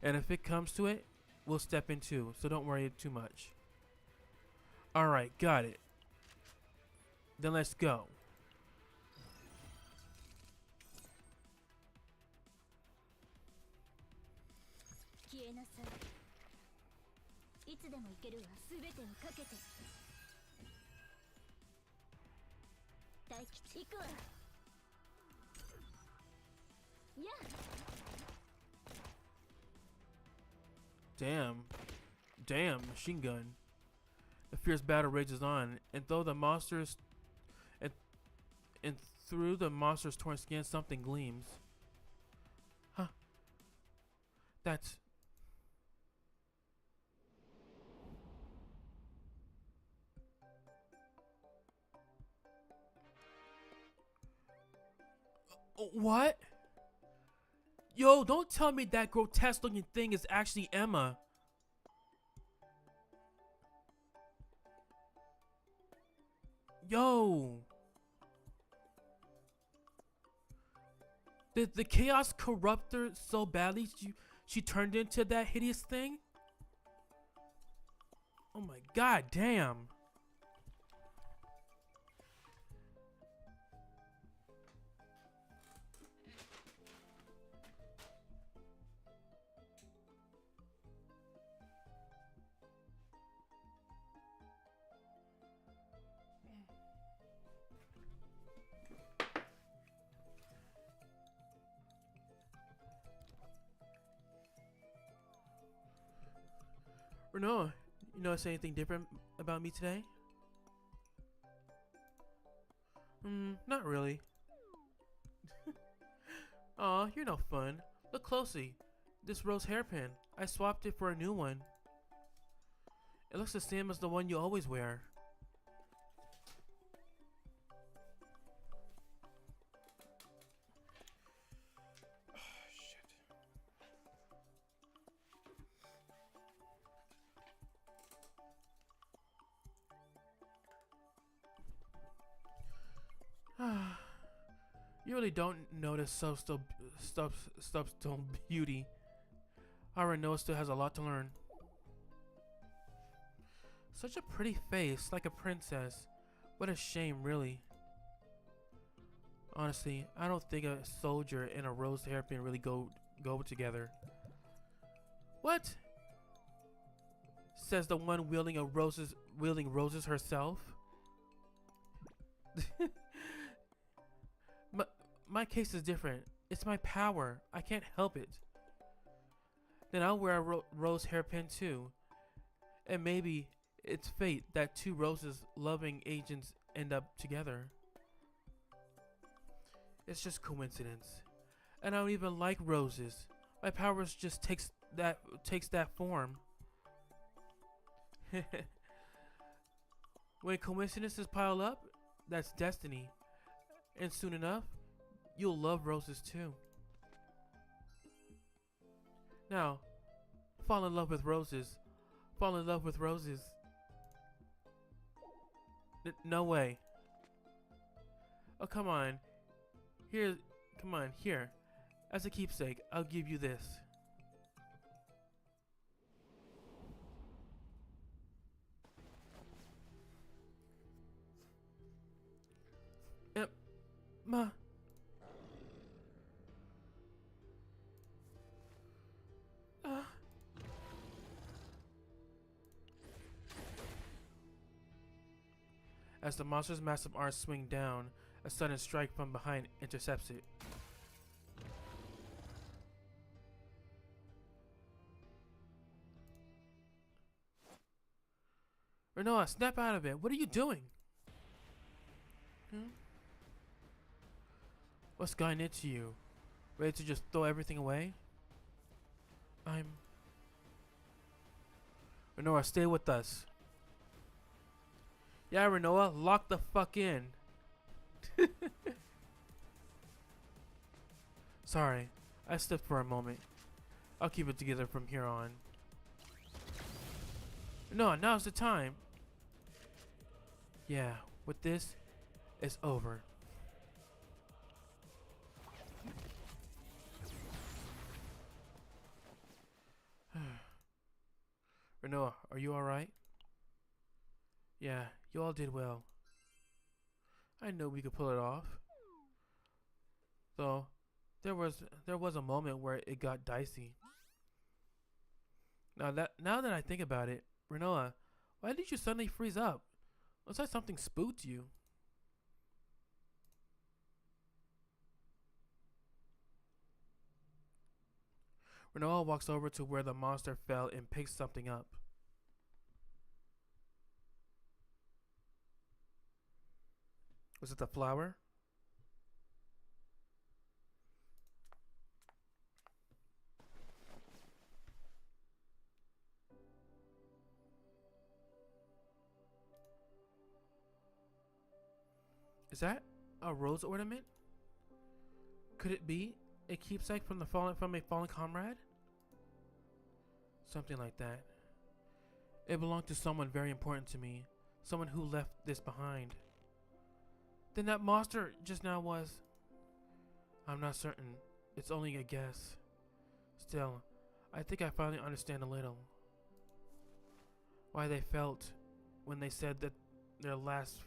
S1: And if it comes to it, we'll step in too, so don't worry too much. Alright, got it. Then let's go. Damn, machine gun. The fierce battle rages on, and through the monster's torn skin, something gleams. Huh? That's... What? Yo, don't tell me that grotesque looking thing is actually Emma. Yo. Did the chaos corrupt her so badly she turned into that hideous thing? Oh my god, damn. Or no, you notice anything different about me today? Not really. Aw, you're no fun. Look closely. This rose hairpin. I swapped it for a new one. It looks the same as the one you always wear. You really don't notice Stubstone beauty. Our Noah still has a lot to learn. Such a pretty face, like a princess. What a shame, really. Honestly, I don't think a soldier and a rose hairpin really go together. What? Says the one wielding roses herself. My case is different. It's my power. I can't help it. Then I'll wear a rose hairpin too. And maybe it's fate that two roses loving agents end up together. It's just coincidence. And I don't even like roses. My powers just takes that form. When coincidences pile up, that's destiny. And soon enough, you'll love roses too. Now, fall in love with roses. Fall in love with roses. No way. Oh, come on. Here. As a keepsake, I'll give you this. Ma. As the monster's massive arms swing down, a sudden strike from behind intercepts it. Renoa, snap out of it. What are you doing? What's gotten into you? Ready to just throw everything away? Renoa, stay with us. Yeah, Renoa, lock the fuck in. Sorry, I slipped for a moment. I'll keep it together from here on. No, now's the time. Yeah, with this, it's over. Renoa, are you alright? Yeah, you all did well. I know we could pull it off. Though, there was a moment where it got dicey. Now that I think about it, Renoa, why did you suddenly freeze up? Looks like something spooked you. Renoa walks over to where the monster fell and picks something up. Was it the flower? Is that a rose ornament? Could it be a keepsake from a fallen comrade? Something like that. It belonged to someone very important to me. Someone who left this behind. Then that monster just now was... I'm not certain. It's only a guess. Still, I think I finally understand a little. Why they felt when they said that their last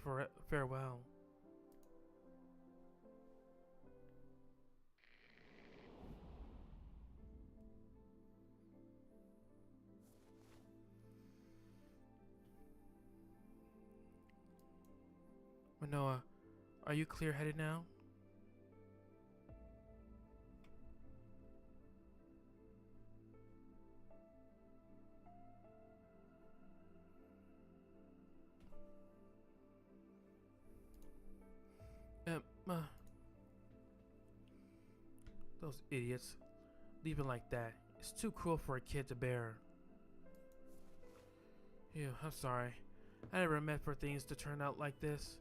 S1: farewell. Manoa, are you clear-headed now? Uh, those idiots. Leaving like that. It's too cruel for a kid to bear. Ew, I'm sorry. I never meant for things to turn out like this.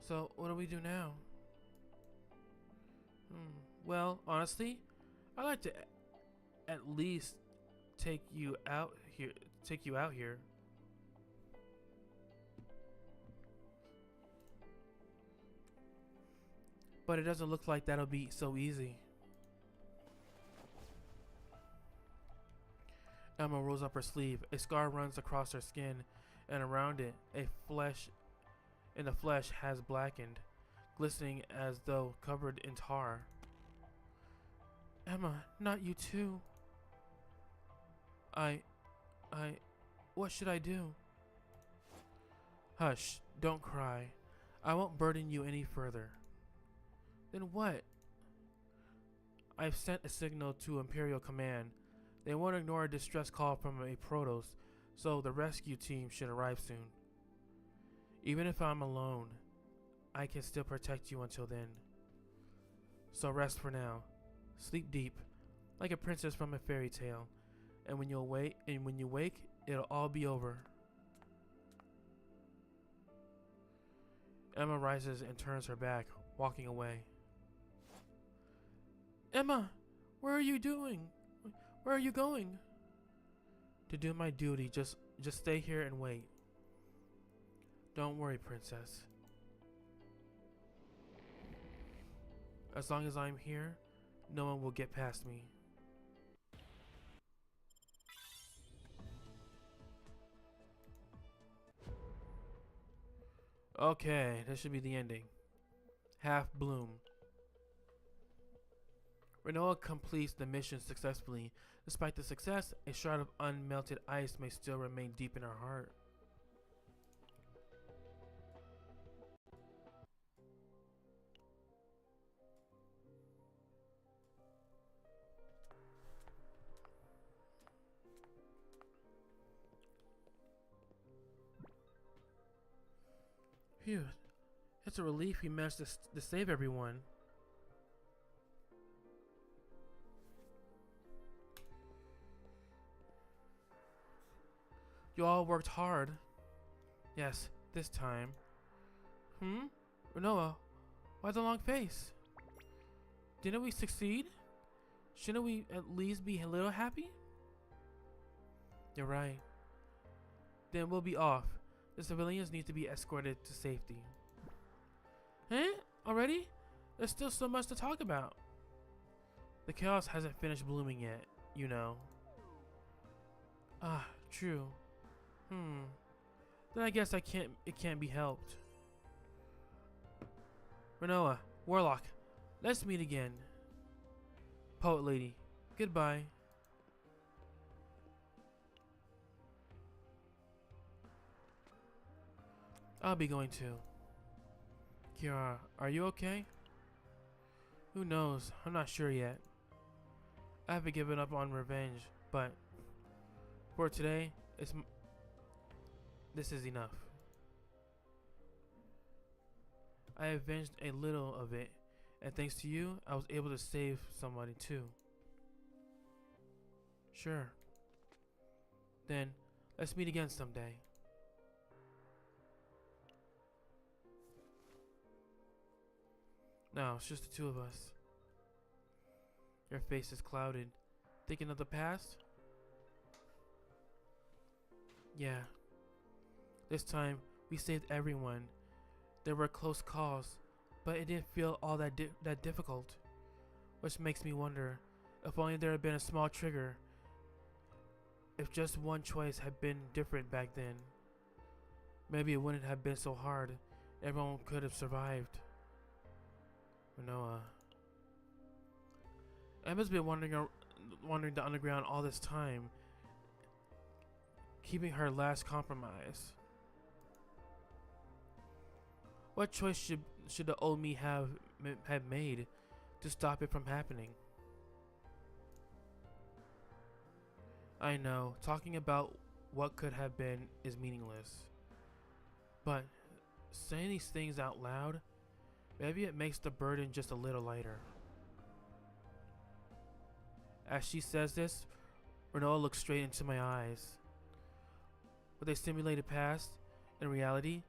S1: So, what do we do now? Well, honestly, I'd like to at least take you out here. But it doesn't look like that'll be so easy. Emma rolls up her sleeve. A scar runs across her skin, and around it, the flesh has blackened, glistening as though covered in tar. Emma, not you too. I, what should I do? Hush, don't cry. I won't burden you any further. Then what? I've sent a signal to Imperial Command. They won't ignore a distress call from a Protoss, so the rescue team should arrive soon. Even if I'm alone, I can still protect you until then. So rest for now. Sleep deep, like a princess from a fairy tale. And when you wake, it'll all be over. Emma rises and turns her back, walking away. Emma, where are you doing? Where are you going? To do my duty, just stay here and wait. Don't worry, princess. As long as I'm here, no one will get past me. Okay, this should be the ending. Half Bloom. Renoa completes the mission successfully. Despite the success, a shard of unmelted ice may still remain deep in her heart. Phew, it's a relief we managed to save everyone. You all worked hard. Yes, this time. Renoa, why the long face? Didn't we succeed? Shouldn't we at least be a little happy? You're right. Then we'll be off. The civilians need to be escorted to safety. Eh? Already? There's still so much to talk about. The chaos hasn't finished blooming yet, you know. Ah, true. Then I guess it can't be helped. Renoa, Warlock, let's meet again. Poet Lady, goodbye. I'll be going too. Kiara, are you okay? Who knows? I'm not sure yet. I haven't given up on revenge, but for today, this is enough. I avenged a little of it, and thanks to you, I was able to save somebody too. Sure. Then, let's meet again someday. No, it's just the two of us. Your face is clouded. Thinking of the past? Yeah. This time, we saved everyone. There were close calls, but it didn't feel all that difficult. Which makes me wonder, if only there had been a small trigger. If just one choice had been different back then. Maybe it wouldn't have been so hard. Everyone could have survived. Renoa. Emma's been wandering the underground all this time, keeping her last compromise. What choice should the old me have made to stop it from happening? I know, talking about what could have been is meaningless. But saying these things out loud, maybe it makes the burden just a little lighter. As she says this, Renoa looks straight into my eyes. With a simulated past, in reality,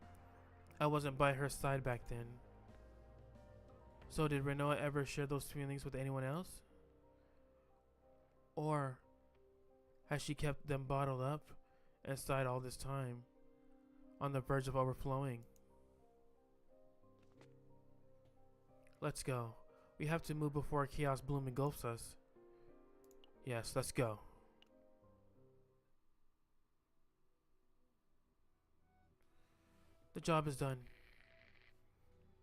S1: I wasn't by her side back then. So did Renoa ever share those feelings with anyone else? Or has she kept them bottled up inside all this time, on the verge of overflowing? Let's go. We have to move before chaos bloom engulfs us. Yes, let's go. The job is done.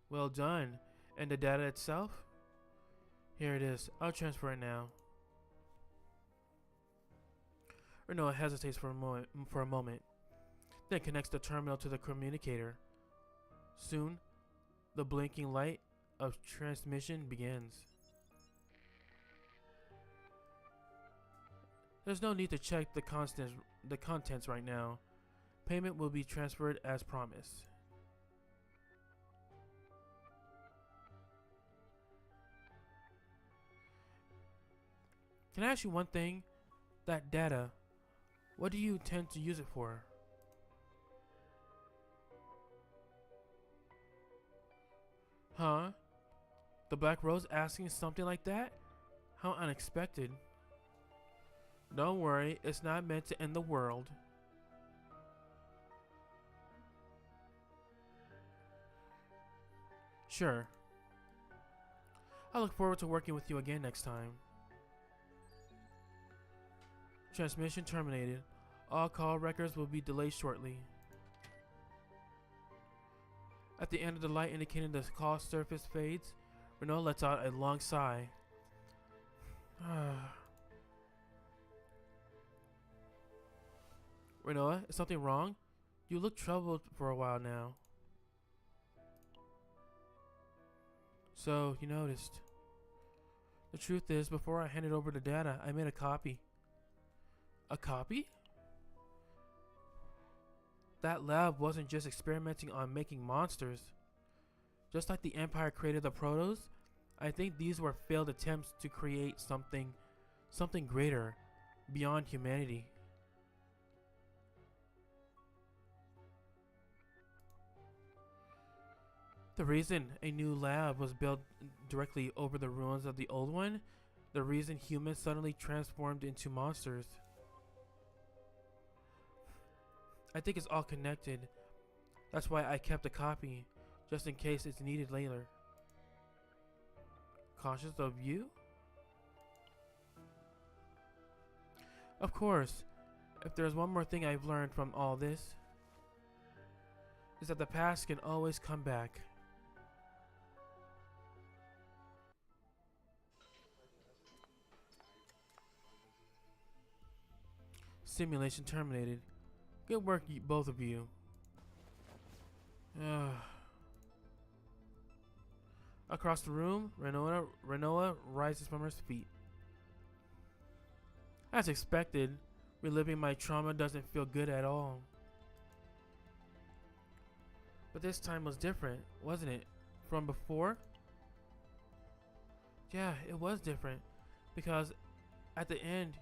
S1: Well done. And the data itself? Here it is. I'll transfer it now. Renoa hesitates for a moment, then connects the terminal to the communicator. Soon, the blinking light of transmission begins. There's no need to check the contents right now. Payment will be transferred as promised. Can I ask you one thing? That data, what do you intend to use it for? Huh? The Black Rose asking something like that? How unexpected. Don't worry, it's not meant to end the world. Sure. I look forward to working with you again next time. Transmission terminated. All call records will be delayed shortly. At the end of the light indicating the call surface fades, Renault lets out a long sigh. Renault, is something wrong? You look troubled for a while now. So, you noticed. The truth is, before I handed over the data, I made a copy. A copy? That lab wasn't just experimenting on making monsters. Just like the Empire created the Protos, I think these were failed attempts to create something greater, beyond humanity. The reason a new lab was built directly over the ruins of the old one, the reason humans suddenly transformed into monsters. I think it's all connected. That's why I kept a copy, just in case it's needed later. Cautious of you? Of course, if there's one more thing I've learned from all this, is that the past can always come back. Simulation terminated. Good work, both of you. Across the room, Renoa rises from her feet. As expected, reliving my trauma doesn't feel good at all. But this time was different, wasn't it? From before? Yeah, it was different. Because at the end,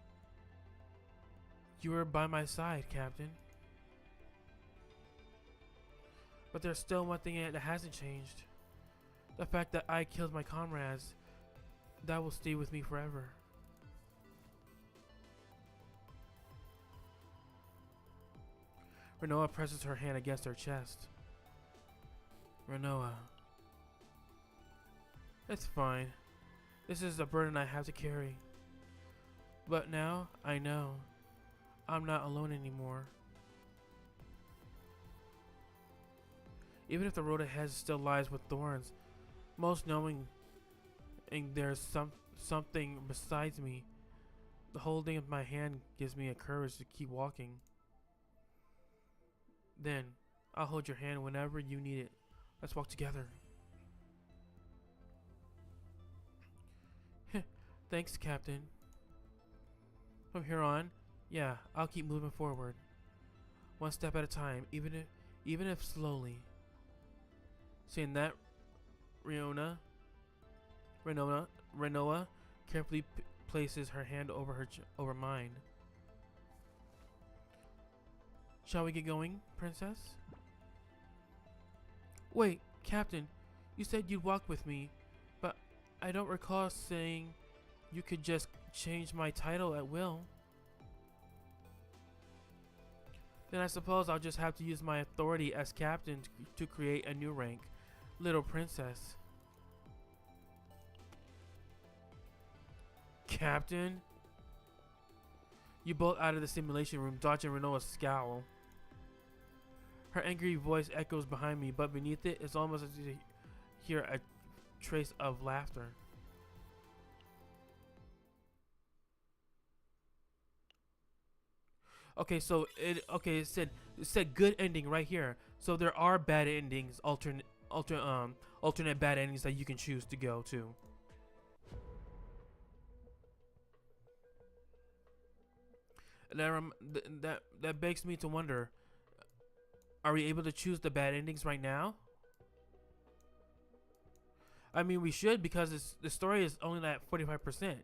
S1: you were by my side, Captain. But there's still one thing that hasn't changed. The fact that I killed my comrades. That will stay with me forever. Renoa presses her hand against her chest. Renoa. It's fine. This is the burden I have to carry. But now, I know. I'm not alone anymore. Even if the road ahead still lies with thorns, most knowing and there's something besides me, the holding of my hand gives me a courage to keep walking. Then, I'll hold your hand whenever you need it. Let's walk together. Thanks, Captain. From here on, yeah, I'll keep moving forward. One step at a time, even if slowly. Saying that, Riona, Renoa, Renoa carefully places her hand over over mine. Shall we get going, Princess? Wait, Captain, you said you'd walk with me, but I don't recall saying you could just change my title at will. Then I suppose I'll just have to use my authority as captain to create a new rank, Little Princess. Captain? You bolt out of the simulation room, dodging Renoa's scowl. Her angry voice echoes behind me, but beneath it, it's almost as you hear a trace of laughter. Okay, so it said good ending right here. So there are bad endings, alternate bad endings that you can choose to go to. And that begs me to wonder: are we able to choose the bad endings right now? I mean, we should, because the story is only at 45%.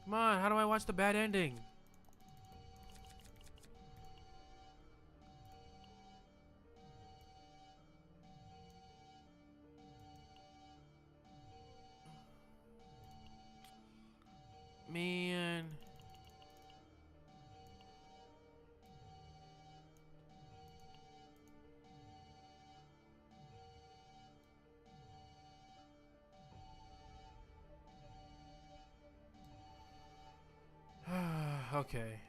S1: Come on, how do I watch the bad ending? Man. Okay.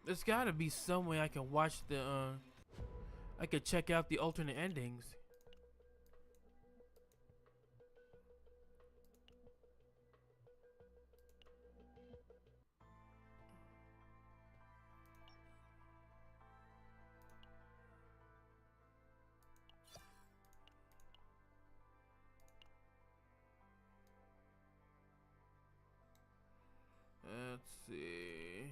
S1: There's gotta be some way I can watch I could check out the alternate endings. Let's see.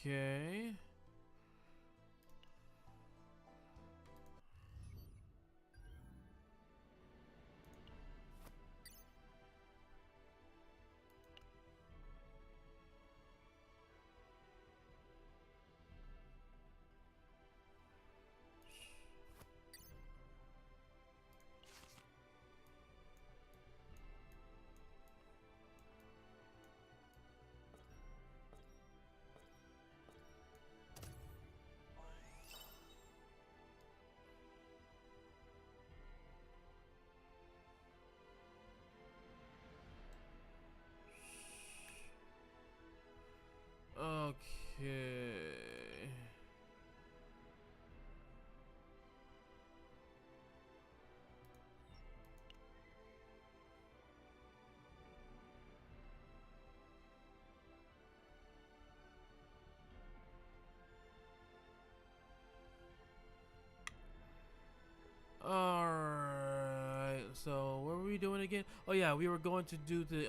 S1: Okay. Okay. So what were we doing again? Oh yeah, we were going to do the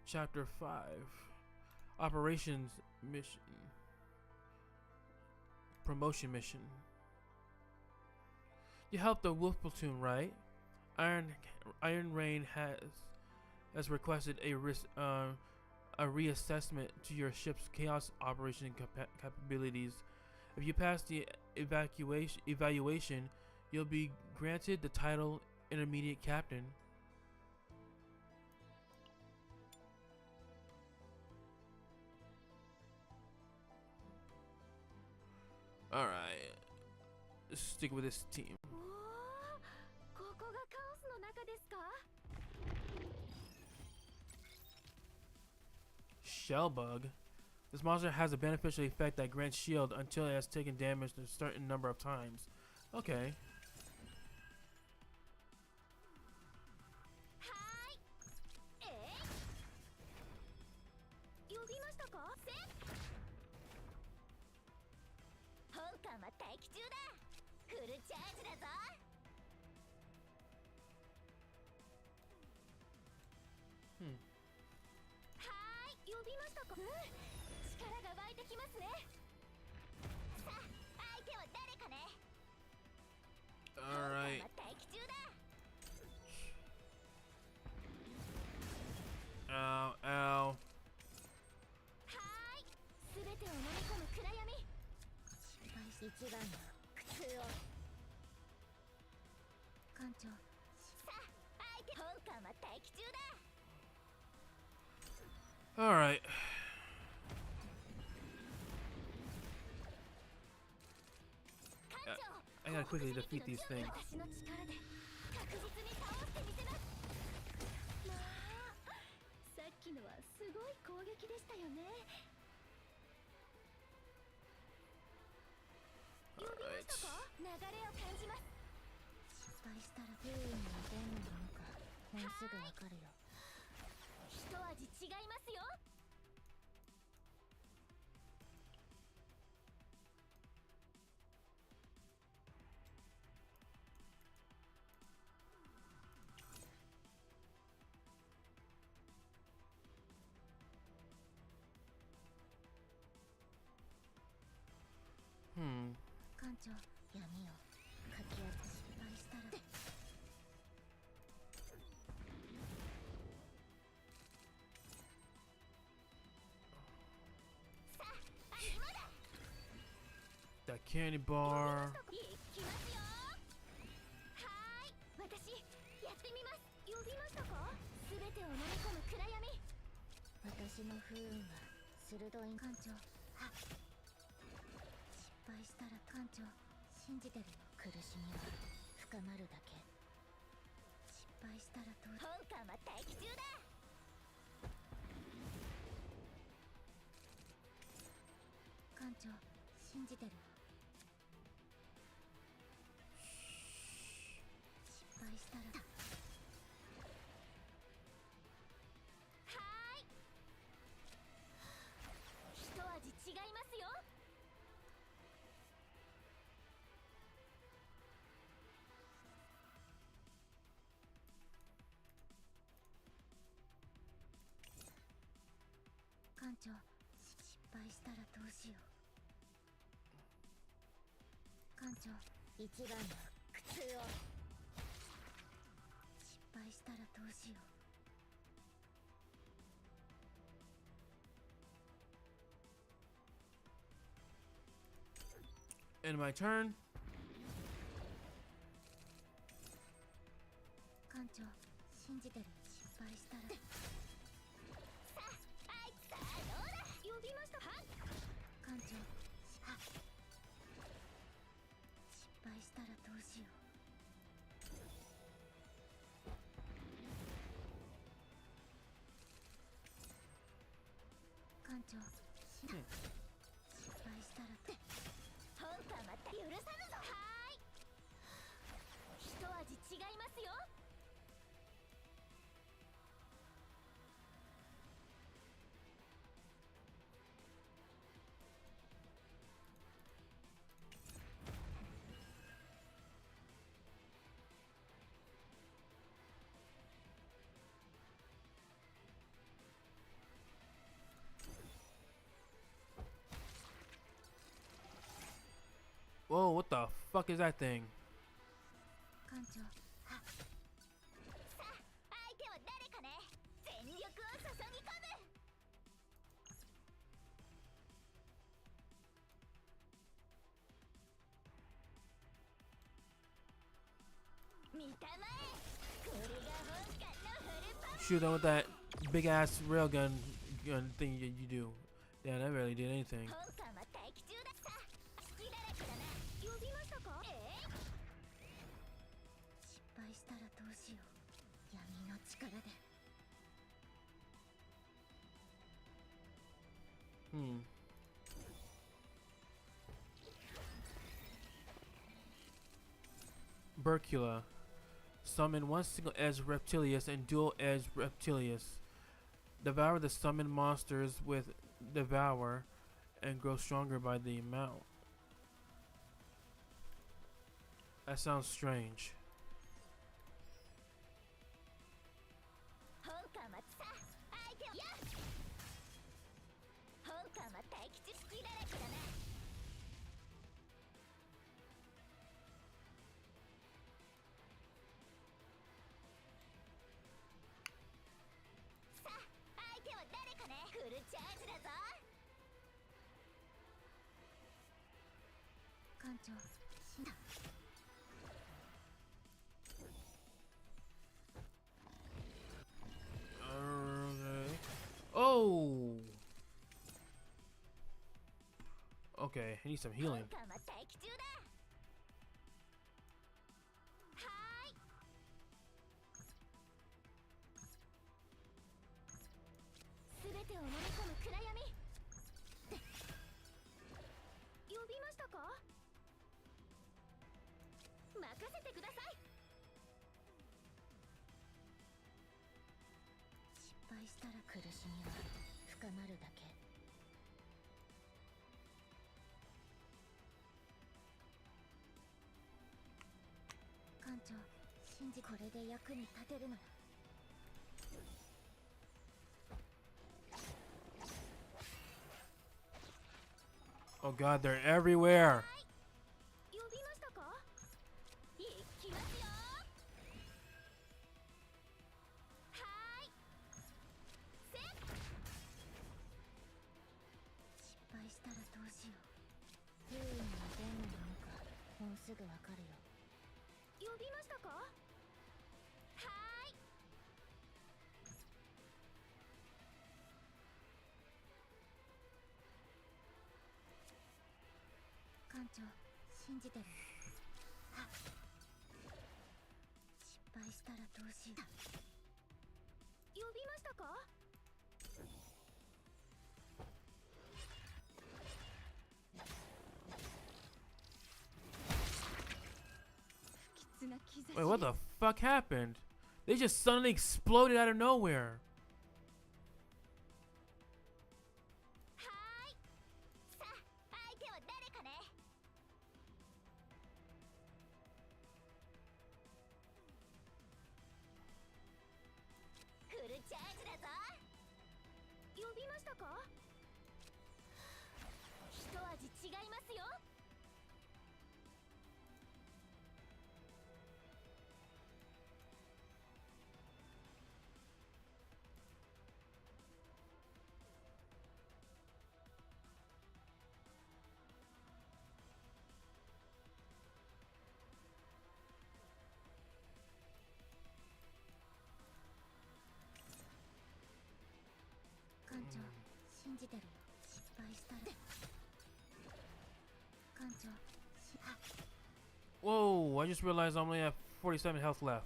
S1: chapter 5 operations mission, promotion mission. You helped the Wolf Platoon, right? Iron Rain has requested a reassessment to your ship's chaos operation capabilities. If you pass the evaluation, you'll be granted the title Intermediate Captain. Alright. Let's stick with this team.
S2: ここがカオスの中ですか?
S1: Shellbug. This monster has a beneficial effect that grants shield until it has taken damage a certain number of times. Okay.
S2: はい。呼びましたか? 本艦は待機中だ。フルチャージだぞ。はい、呼びましたか。力が湧いてきますね。さあ、相手は誰かね。
S1: Alright.
S2: 待機中だ。
S1: Ow, ow.
S2: はーい、すべてを飲み込む暗闇。失敗し一番の苦痛を。艦長。さあ、相手本艦は待機中だ。
S1: Alright. I gotta quickly defeat these things.
S2: 私の力で確実に倒してみせます。まあ、さっきのはすごい攻撃でしたよね。呼びましたか？流れを感じます。失敗したら不運にどんなものかもうすぐわかるよ。一味違いますよ。艦長、闇をかき上げ失敗したら。さあ、今だ。
S1: That candy bar.
S2: 行きますよ。はーい、私やってみます。呼びましたか？すべてを飲み込む暗闇。私の不運は鋭い。艦長。失敗したら艦長信じてるよ。苦しみは深まるだけ。失敗したら本艦は待機中だ。艦長信じてるよ。失敗したらはーい、一味違いますよ。艦長、失敗したらどうしよう。艦長、一番の苦痛を。失敗したらどうしよう。
S1: End my turn.
S2: 艦長、信じてる。失敗したら。呼びました。艦長、失敗したらどうしよう。艦長、失敗したら本艦また許さぬぞ。はーい、一味違いますよ。
S1: fuck is that thing?
S2: 艦長はさあ相手は誰かね全力を注ぎ込む見たまえこれが本艦のフルパワー
S1: Shoot them with that big ass railgun thing that you do. Yeah, that really did anything.
S2: 本艦は待機中ださ隙だらけだな呼びましたか失敗したらどうしよう闇の力で
S1: Bercula. Summon one single-edged Reptilius and dual-edged Reptilius. Devour the summoned monsters with Devour and grow stronger by the amount. That sounds strange.
S2: 本艦はさ相手をやっ本艦は待機中隙だらけだな さあ相手は誰かねフルチャージだぞ艦長死んだ
S1: Okay. Oh. Okay, I need some
S2: 本
S1: healing.
S2: 艦は待機中だはーいすべてを飲み込む暗闇呼びましたか任せてください失敗したら苦しみは深まるだけ艦長信じこれで役に立てるのよ
S1: Oh god, they're everywhere.
S2: 呼びましたかいきますよはーいせっ失敗したらどうしよう優位にどんなものかもうすぐわかるよ呼びましたかはーい艦長信じてるはっ失敗したらどうしよう呼びましたか
S1: Wait, what the fuck happened? They just suddenly exploded out of nowhere.
S2: はーいさあ相手は誰かねフルチャージだぞ呼びましたか一味違いますよ 艦長信じてるよ失敗したら艦長はっ
S1: Whoa, I just realized I only have 47 health left.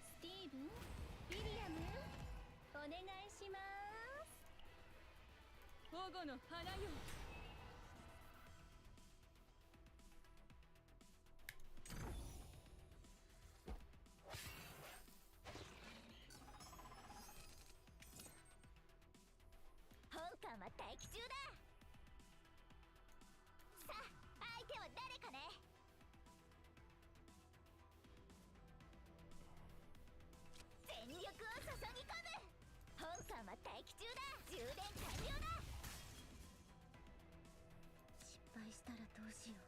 S2: スティーブンウィリアムお願いします
S3: 保護の花よ
S2: 本艦は待機中ださあ相手は誰かね全力を注ぎ込む本艦は待機中だ充電完了だしたらどうしよう。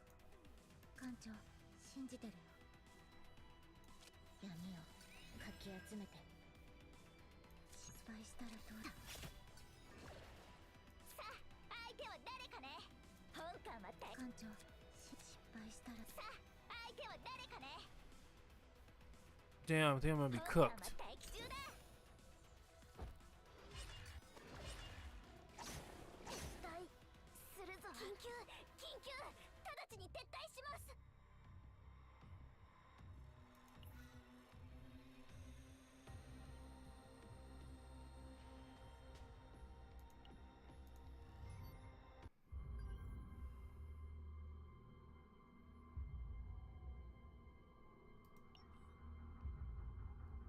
S2: 艦長信じてるよ。闇をかき集めて失敗したらどうだ。さあ相手は誰かね。本艦は艦長失敗したらさあ相手は誰かね。
S1: Damn, I think I'm gonna be
S2: 本艦は
S1: cooked.
S2: 待機中だ。撤退するぞ。緊急直ちに撤退します。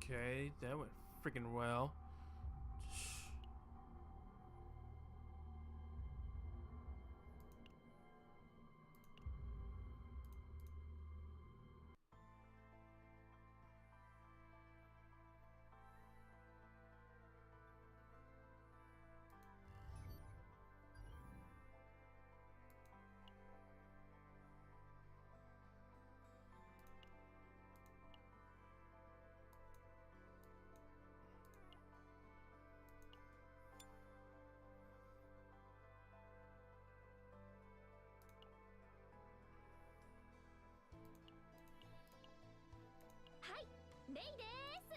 S1: Okay, that went freaking well.
S2: レイです。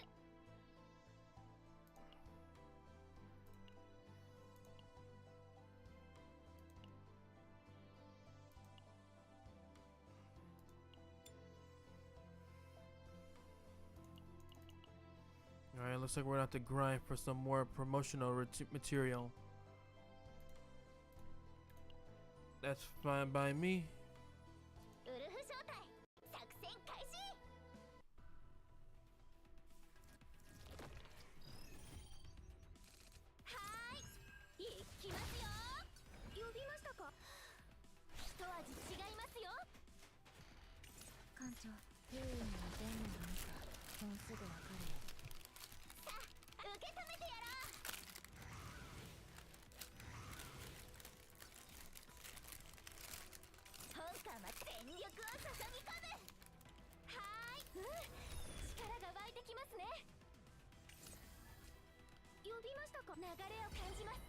S1: Alright, looks like we're gonna have to grind for some more promotional material. That's fine by me.
S2: ウルフ小隊作戦開始。はーい行きますよ。呼びましたか。一味違いますよ。艦長不運に出んのなんかもうすぐわかるよ。さあ受け止めてやろう。本艦は全力を注ぎ込む。はーい、力が湧いてきますね。呼びましたか。流れを感じます。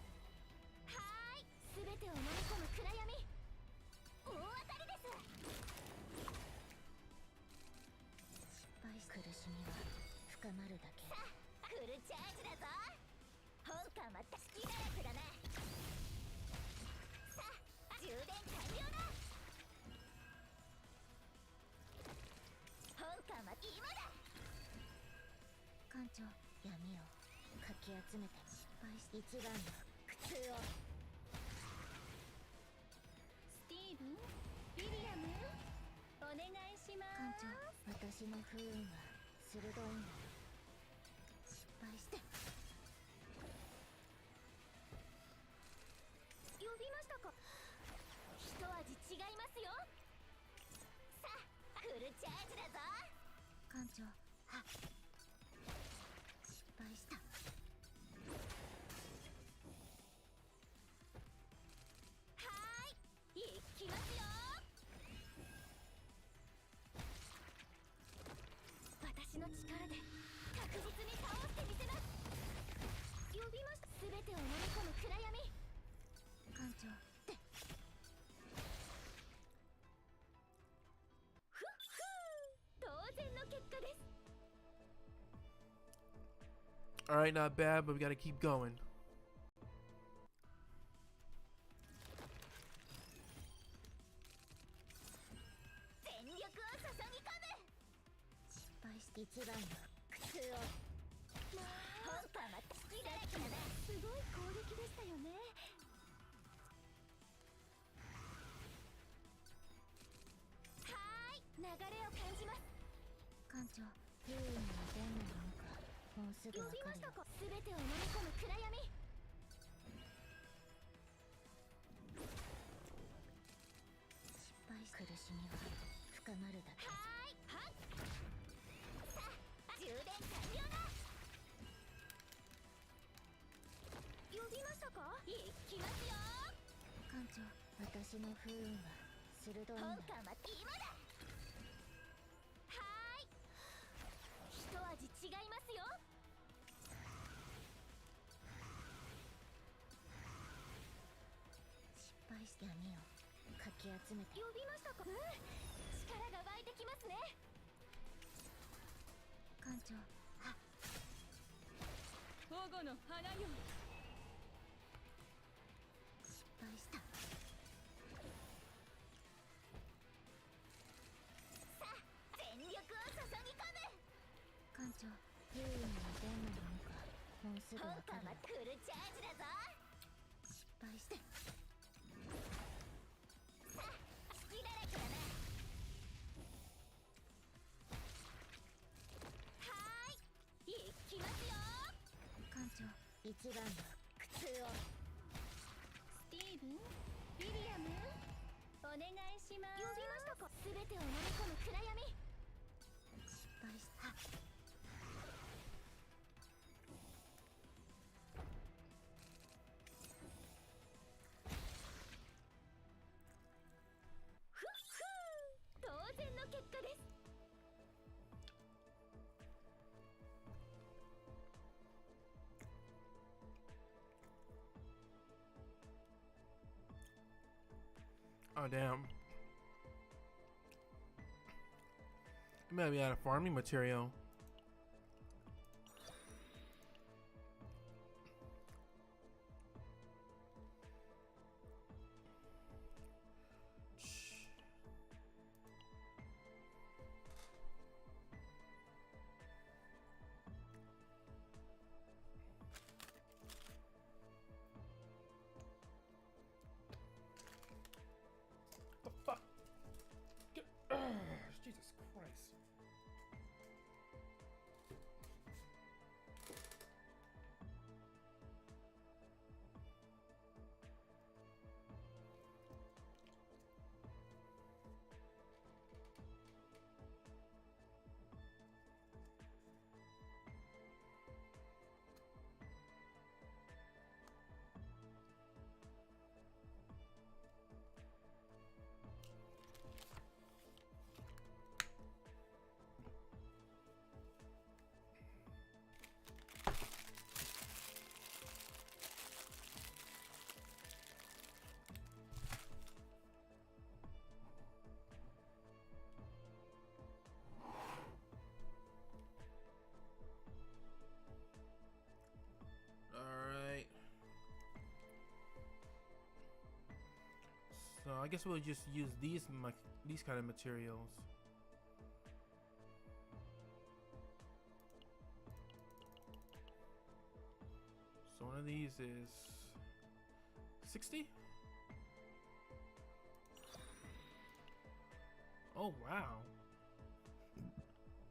S2: はーい、全てを飲み込む暗闇。大当たりです。失敗し苦しみは深まるだけ。さあフルチャージだぞ。本艦は好きだらけだな。さあ充電完了だ。本艦は今だ。艦長闇をかき集めて失敗し一番の苦痛を。
S3: スティーブン、ウィリアム、お願いします。
S2: 艦長私の不運は鋭いんだよ。失敗して呼びましたか。一味違いますよ。さあフルチャージだぞ。艦長は失敗した。はーい行きますよ。私の力で確実に倒してみせます。呼びました。全てを飲み込む暗闇。艦長でふっふー、当然の結果です。
S1: Alright, not bad, but we gotta keep going.
S2: 全力を注ぎ込む。失敗して一番の苦痛を。まあ本艦は好きだらけだな。すごい攻撃でしたよね。はーい流れを感じます。艦長不運に出んのなんかもうすぐわかるよ。呼びましたか。全てを飲み込む暗闇。失敗苦しみは深まるだけ。はーいはっ。さあ充電完了だ。呼びましたか。行きますよ。艦長私の不運は鋭鋭いんだ。本官は今だ。はーい、一味違いますよ。失敗して闇をかき集めて。呼びましたか。力が湧いてきますね。艦長、はっ、
S3: 保護の花よ。
S2: 失敗した。さあ全力を注ぎ込む。艦長、優位にどんなものかもうすぐわかるよ。フルチャージだぞ。失敗して。さあ隙だらけだな。はーい、いきますよ。艦長、一番の苦痛を。スティーブン、ウィリアム、お願いします。呼びましたか。全てを飲み込む暗闇。失敗した。ふっふー、当然の結果です。
S1: Oh damn. You might be out of farming material. The fuck? Jesus Christ. Alright. So I guess we'll just use these kind of materials. So one of these is 60? Oh wow.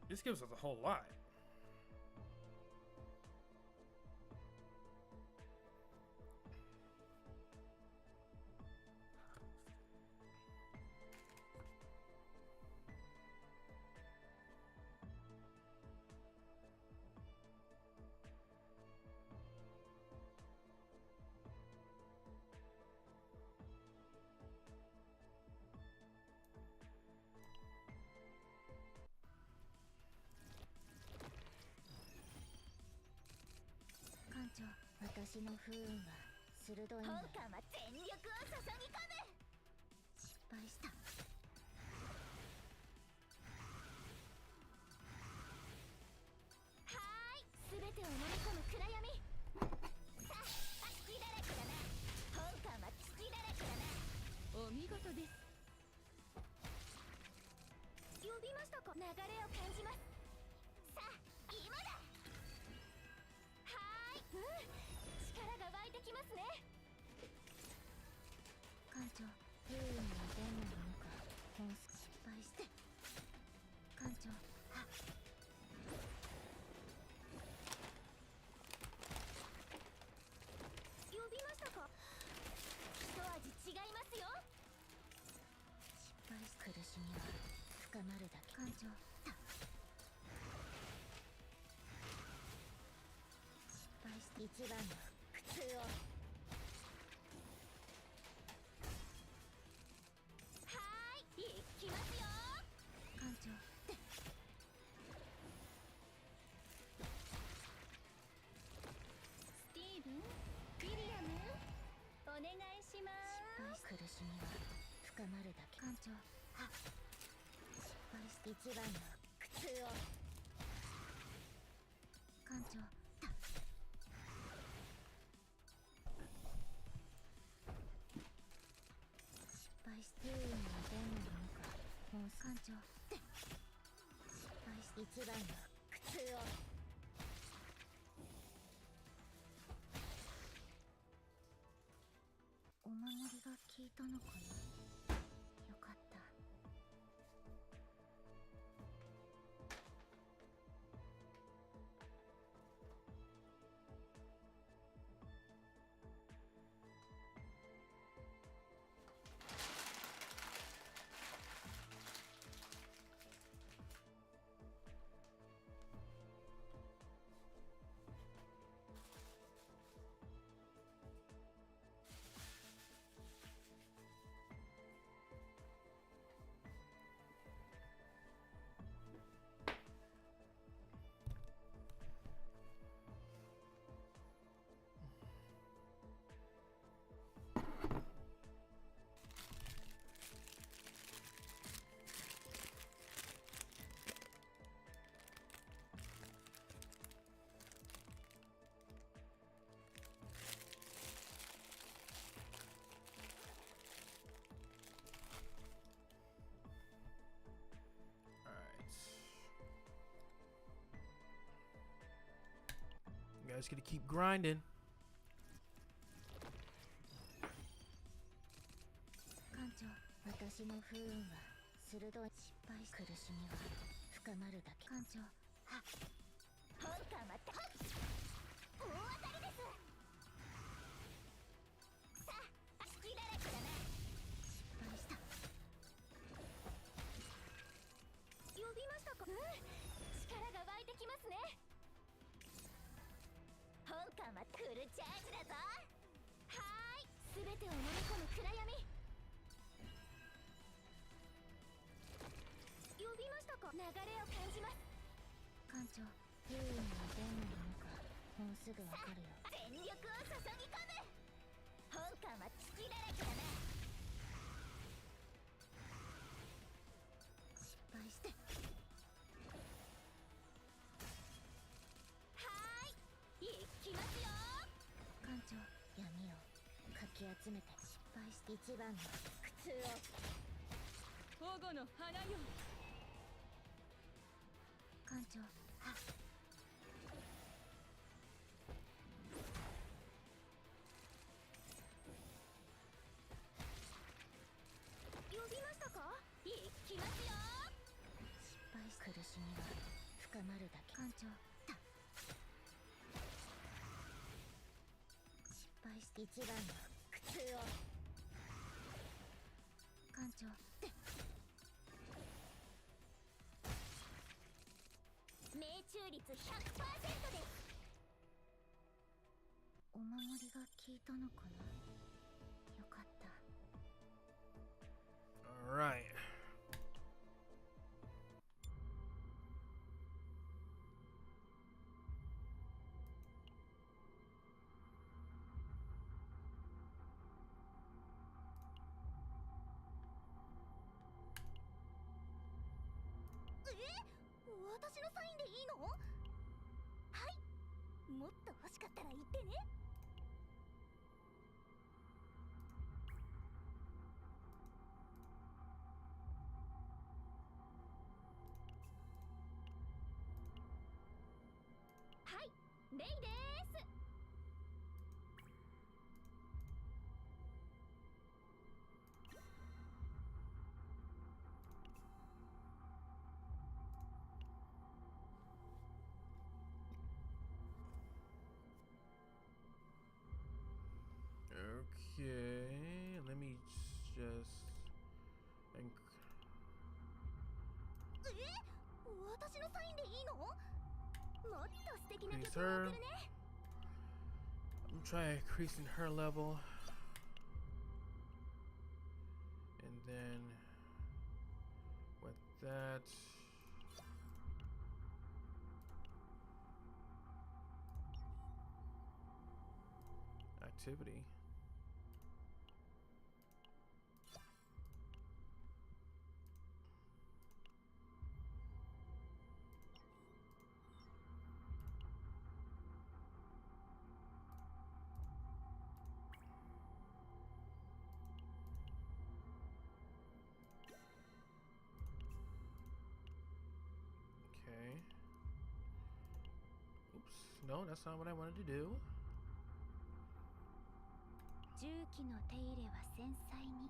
S1: This gives us a whole lot.
S2: 私の不運は鋭いんだ。本官は全力を注ぎ込む。失敗した。はーい、全てを飲み込む暗闇。さあ隙だらけだな。本官は隙だらけだな。
S3: お見事です。
S2: 呼びましたか。流れを感じます。さあ今だ。はーい、力が湧いてきますね。艦長、不運にどんなものかもう失敗して。艦長、はっ、呼びましたか。一味違いますよ。失敗し、苦しみは深まるだけ。艦長、た失敗して一番の苦痛を。はーい、しみは深まるだけ。艦長、失敗して一番の苦痛を。艦長、失敗して不運にどんなものかもう。艦長、失敗して一番の苦痛を。お守りが効いたのかな。よかった。
S1: You guys gotta keep grinding.
S2: 艦長、私の不運は鋭い。失敗し苦しみは深まるだけ。艦長、本艦待って。大当たりです。さあ、隙だらけだな。失敗した。呼びましたか。力が湧いてきますね。本艦はフルチャージだぞ。はーい、全てを飲み込む暗闇。呼びましたか。流れを感じます。艦長、不運はどんなものかもうすぐわかるよ。全力を注ぎ込む。本艦は隙だらけだな。失敗して。行きますよ。艦長、闇をかき集めて。失敗して一番の苦痛を。
S3: 保護の花よ。
S2: 艦長、呼びましたか。行きますよ。失敗し苦しみは深まるだけ。艦長、失敗して一番の苦痛を。艦長、命中率 100% です。お守りが効いたのかな。よかった。
S1: Alright.
S2: え？私のサインでいいの？はい、もっと欲しかったら言ってね。はい、レイです。
S1: Okay, let me just.
S2: 私のサインでいいの？もっと素敵な
S1: Increase
S2: 曲を
S1: her.
S2: 送るね。
S1: I'm trying increasing her level, and then with that, activity. No, that's not what I wanted to do.
S2: 重機の手入れは繊細に。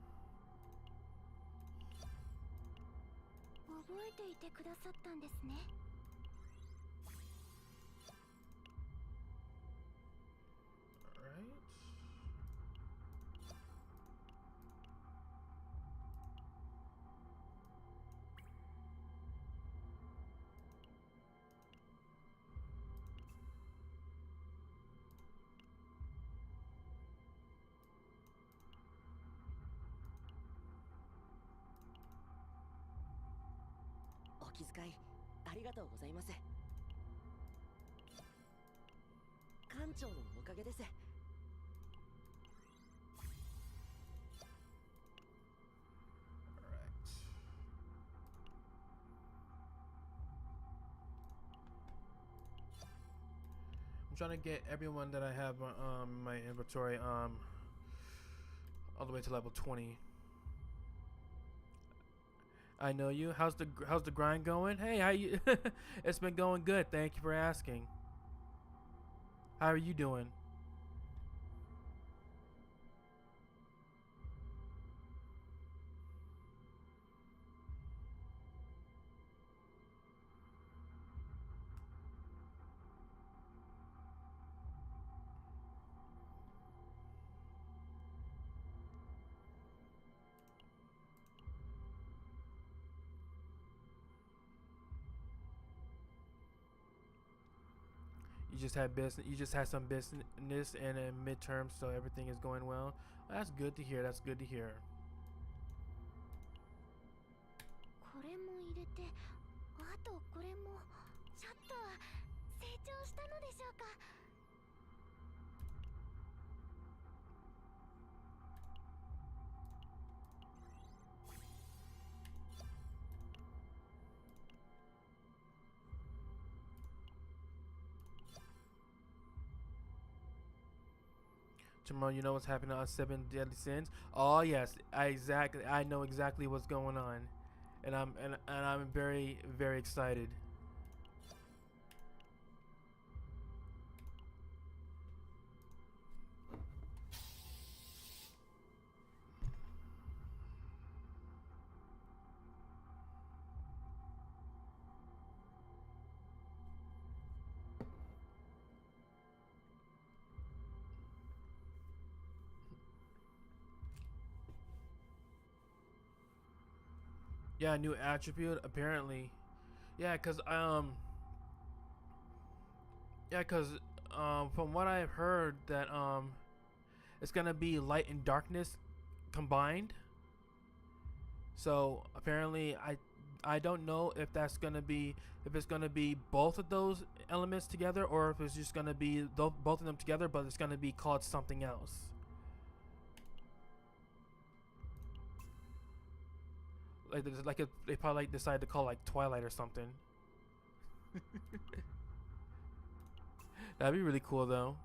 S2: 覚えていてくださったんですね。
S1: Alright. I'm trying to get everyone that I have my inventory all the way to level 20. I know you. How's the grind going? Hey, how you? It's been going good. Thank you for asking. How are you doing? You just had business. You just had some business and a midterm, so everything is going well. That's good to hear. That's good to hear.
S2: これも入れて、あとこれもちょっとは成長したのでしょうか。
S1: Tomorrow, you know what's happening on Seven Deadly Sins? Oh yes, I know exactly what's going on, and I'm very excited. Yeah, new attribute apparently. Yeah, cause from what I've heard that it's gonna be light and darkness combined. So apparently I don't know if that's gonna be if it's gonna be both of those elements together or if it's just gonna be both of them together, but it's gonna be called something else. They probably decided to call like Twilight or something. That'd be really cool though.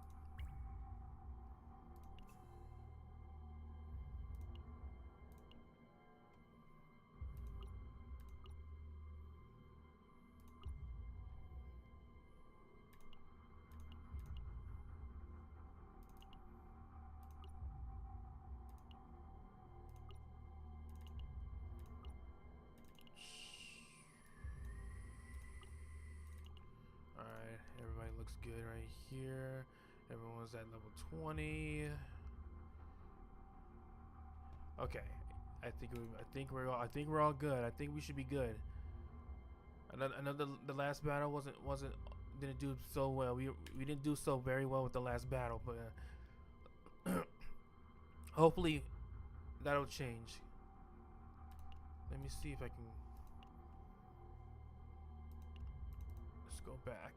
S1: Alright, everybody looks good right here. Everyone's at level 20. Okay. I think we're all good. I think we should be good. I know the last battle didn't do so well. We didn't do so very well with the last battle, but hopefully that'll change. Let me see if I can. Let's go back.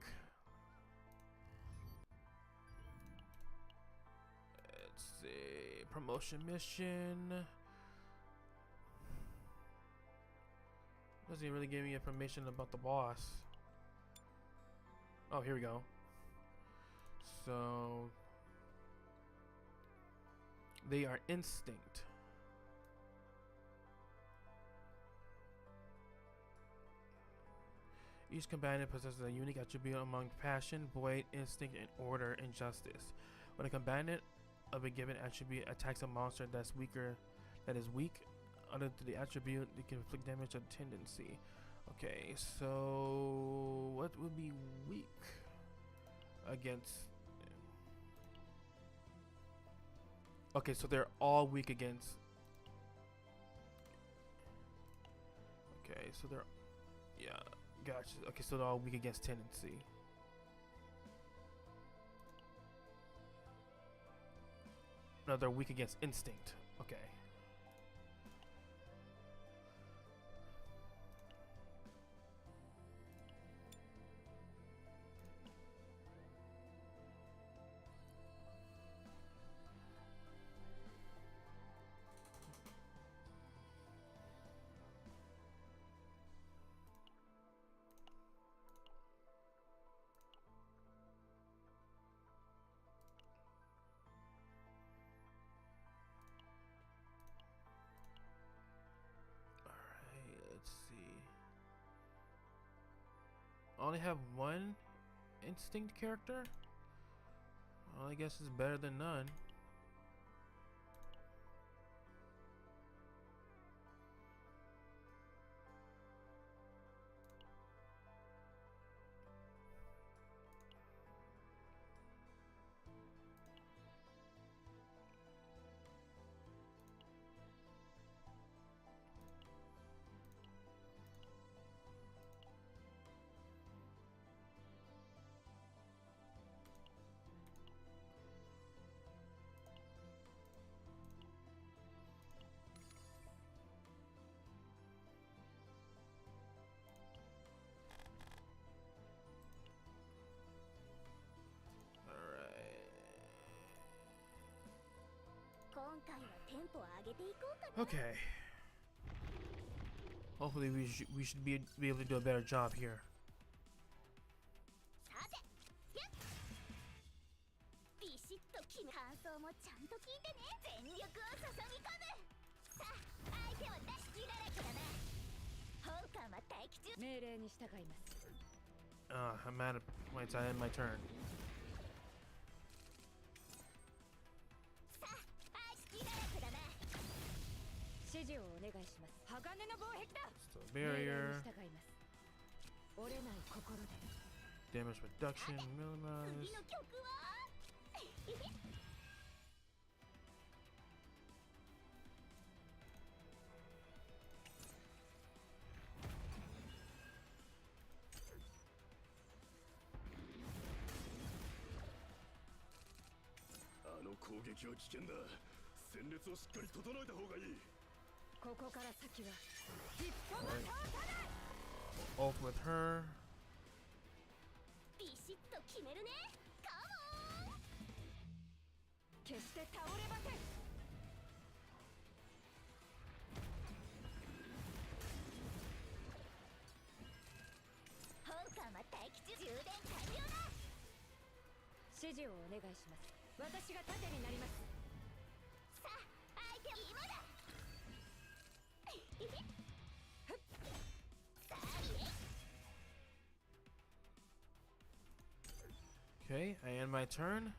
S1: Let's see. Promotion mission. Doesn't even really give me information about the boss. Oh, here we go. So they are instinct. Each combatant possesses a unique attribute among passion, void, instinct, and order and justice. When a combatant of a given attribute attacks a monster that is weak, under the attribute, it can inflict damage of tendency. Okay, so what would be weak against? Okay, so they're all weak against. Okay, so they're, yeah, gotcha. Okay, so they're all weak against tendency. No, they're weak against instinct. Okay. Let's see. I only have one instinct character? Well, I guess it's better than none. Okay. Hopefully we should be able to do a better job here. I'm out of points. I end my turn. Still barrier. Damage reduction, minimize. Off with her. Okay, I end my turn.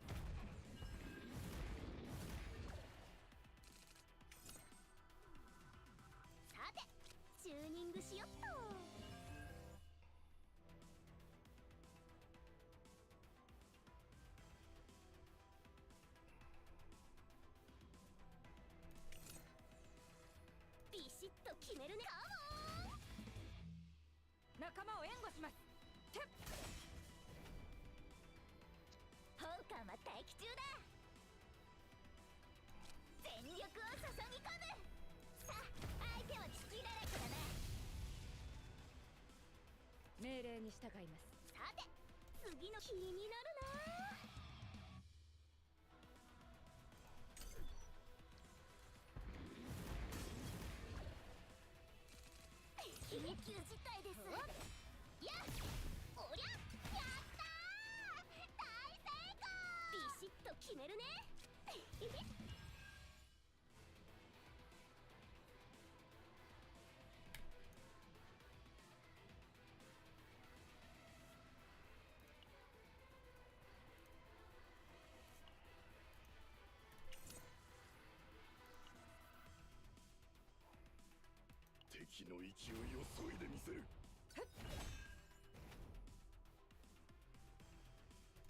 S4: 火の勢いを削いでみせる。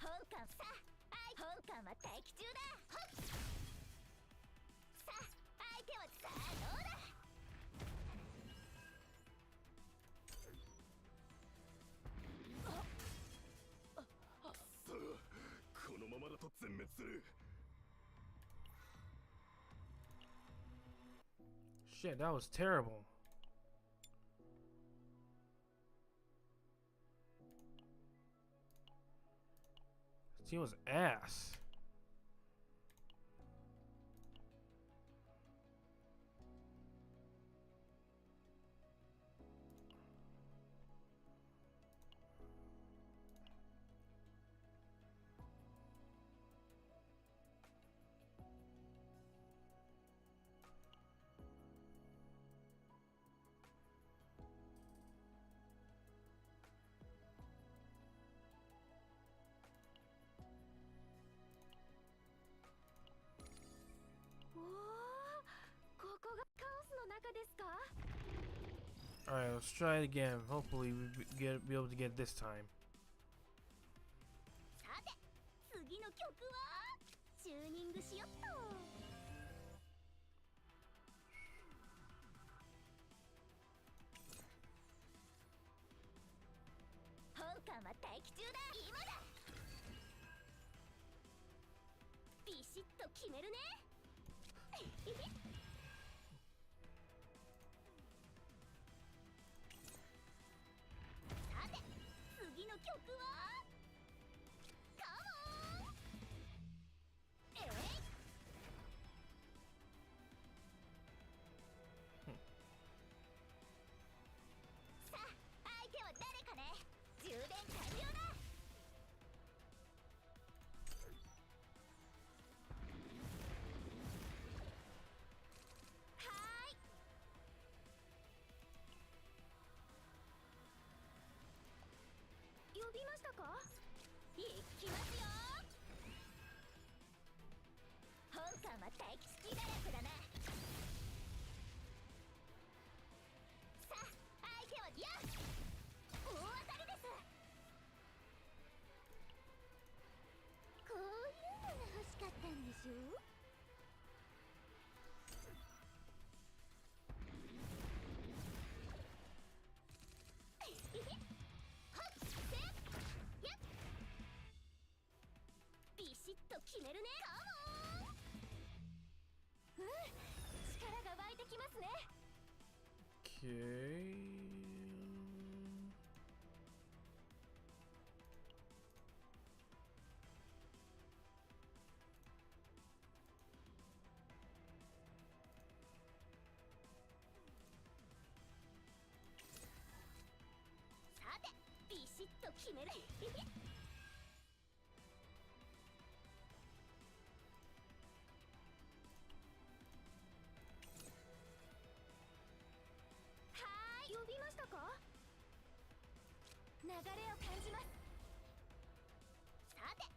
S2: 本艦さ本艦は待機中だ。さあ相手はさあどうだ。
S4: さあこのままだと全滅する。
S1: Shit, that was terrible. This team was ass. Alright, let's try it again. Hopefully be able to get it this time.
S2: さて次の曲はチューニングしよっと。本艦は待機中だ。今だ。ビシッと決めるね。さて次の曲はカモン。えい。さあ相手は誰かね。充電完了だ。呼びましたか。行きますよ。本艦は待機隙だらけだな。さあ相手はやっ大当たりです。こういうのが欲しかったんでしょ。ビシッと決めるね。カモン。力が湧いてきますね。
S1: Okay.
S2: さてビシッと決める。呼びましたか。流れを感じます。さて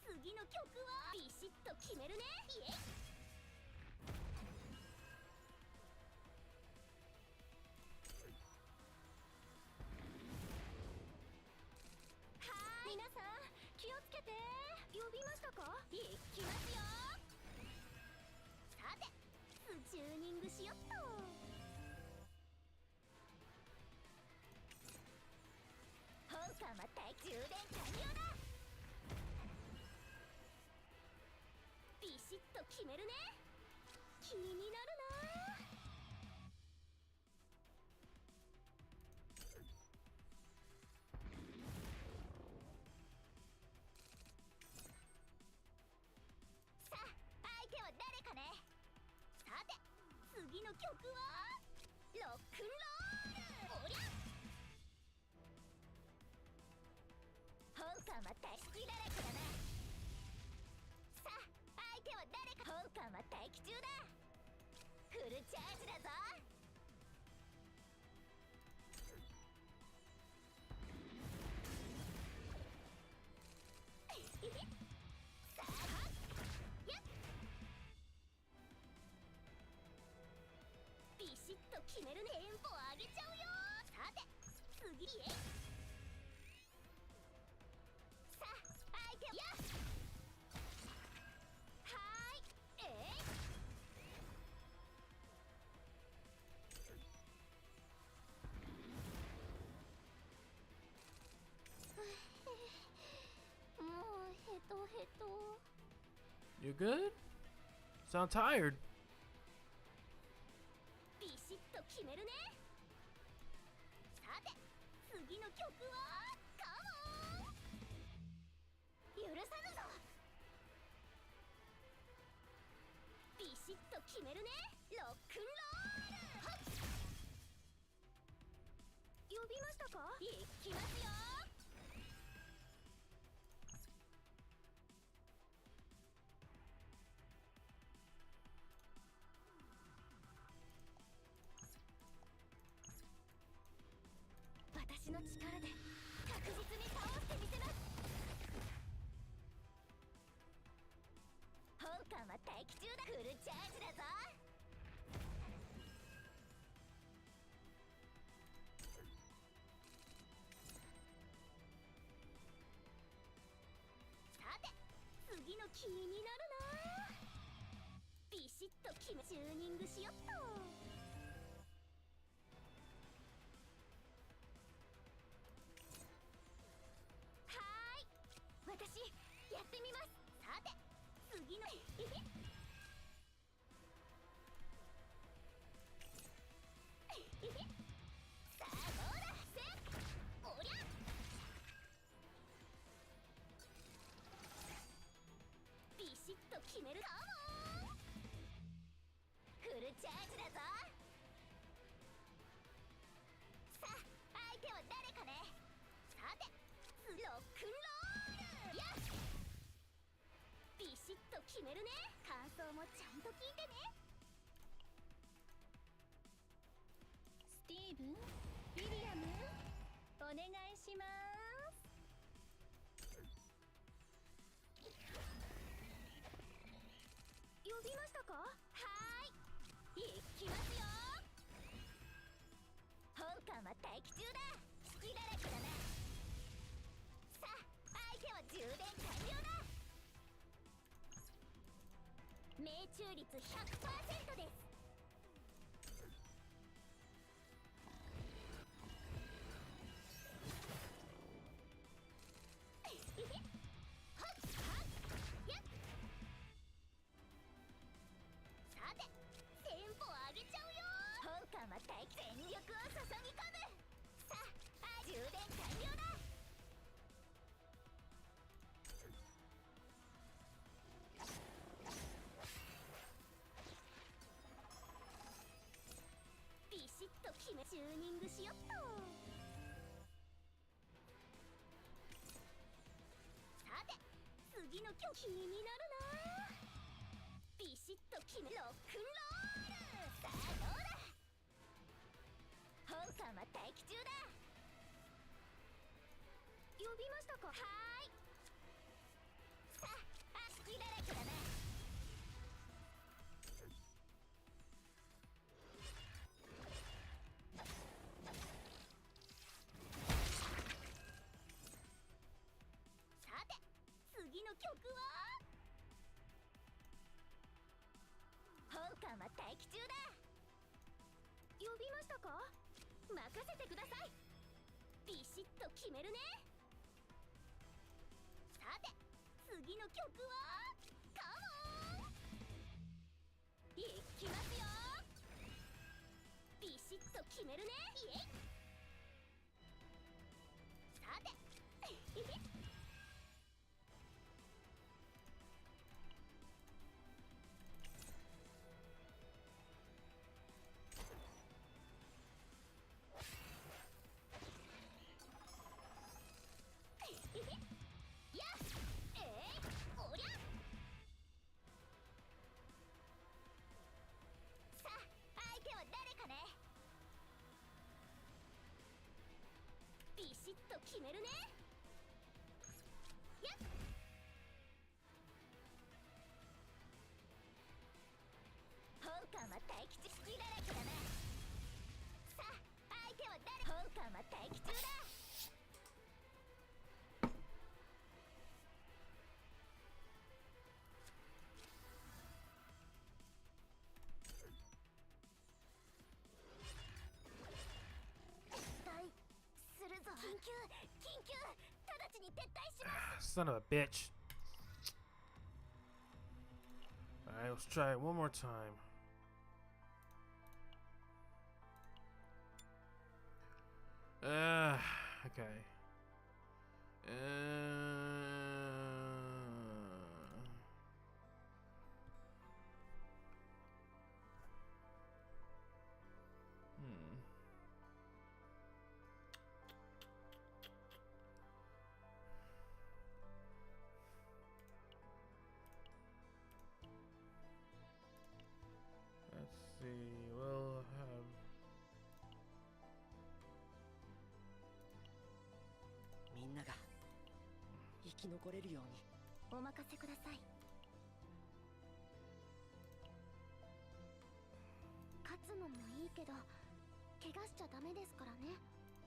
S2: 次の曲はビシッと決めるね。イエイ。皆さん気をつけて。呼びましたか。行きますよ。さてチューニングしよっと。本艦は充電完了だ。ビシッと決めるね。気になるな。さあ相手は誰かね。さて次の曲はロックンロール。おりゃ本艦は待機だらけだな。さあ相手は誰か。本艦は待機中だ。フルチャージだぞ。さあやっビシッと決めるね。テンポを上げて。次へ。さあ相手をやっはーいもうヘトヘト。
S1: You good? Sound tired.
S2: ビシッと決めるね。さて次の曲はカモン。許さぬぞ。ビシッと決めるね。ロックンロール。はっ呼びましたか。いきますよ。私の力で確実に倒してみせます。本艦は待機中だ。フルチャージだぞ。さて次の気になるな。ビシッと決めチューニングしよっと。私やってみます。さて次のさあどうだ。せっおりゃビシッと決めるかも。フルチャージだぞ。さあ相手は誰かね。さてロックンロールやっビシッと決めるね。感想もちゃんと聞いてね。スティーブン、ウィリアム、お願いします。呼びましたか。はーい行きますよ。本艦は待機中だ。隙だらけだな。さあ相手は充電完了だ。命中率 100% です。はっはっやっさてテンポ上げちゃうよ。本艦は全力を注ぎ込む。さあ充電完了だ。ビシッと決めチューニングしよっと。さて次の曲気になるな。ビシッと決めロックンロール。さあどうだ。本艦は待機中だ。呼びましたか。はーい。さあ隙だらけだな。さて次の曲は本艦は待機中だ。呼びましたか。任せてください。ビシッと決めるね。さて次の曲はカモンいきますよ。ビシッと決めるね。イエイ。さてやっおりゃさあ相手は誰かね。ビシッと決めるね。やっ本艦は待機中。隙だらけだな。さあ相手は誰。本艦は待機中だ。緊急直ちに撤退します。
S1: Son of a bitch. Alright, let's try it one more time. Okay. Let's see. We'll have.
S5: みんなが生き残れるように。
S2: お任せください。勝つのもいいけど怪我しちゃダメですからね。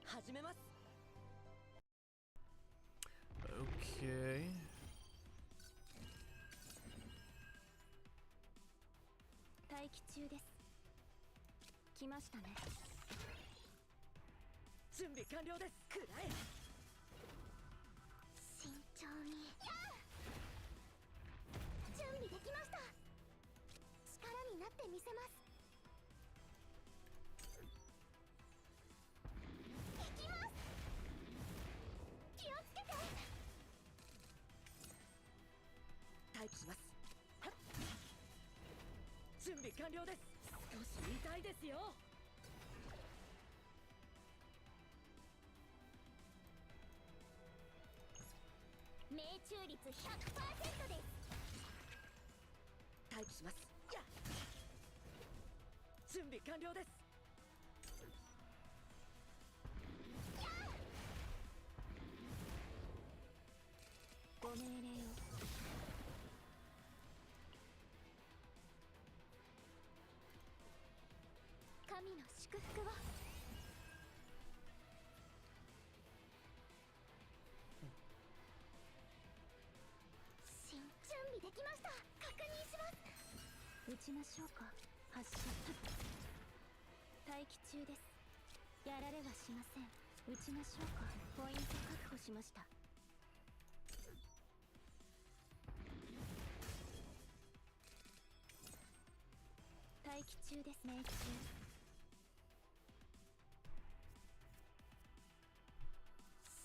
S5: 始めます。
S1: Okay.
S2: 待機中です。来ましたね。
S5: 準備完了です。くらえ。
S2: 慎重に。準備できました。力になってみせます。行きます。気をつけて。
S5: 待機します。はっ。準備完了です。少し痛いですよ。
S2: 命中率 100% です。
S5: 待機します。やっ。準備完了です。
S2: ご命令を。神の祝福を。準備できました。確認します。撃ちましょうか。発射。待機中です。やられはしません。撃ちましょうか。ポイント確保しました。待機中です。命中。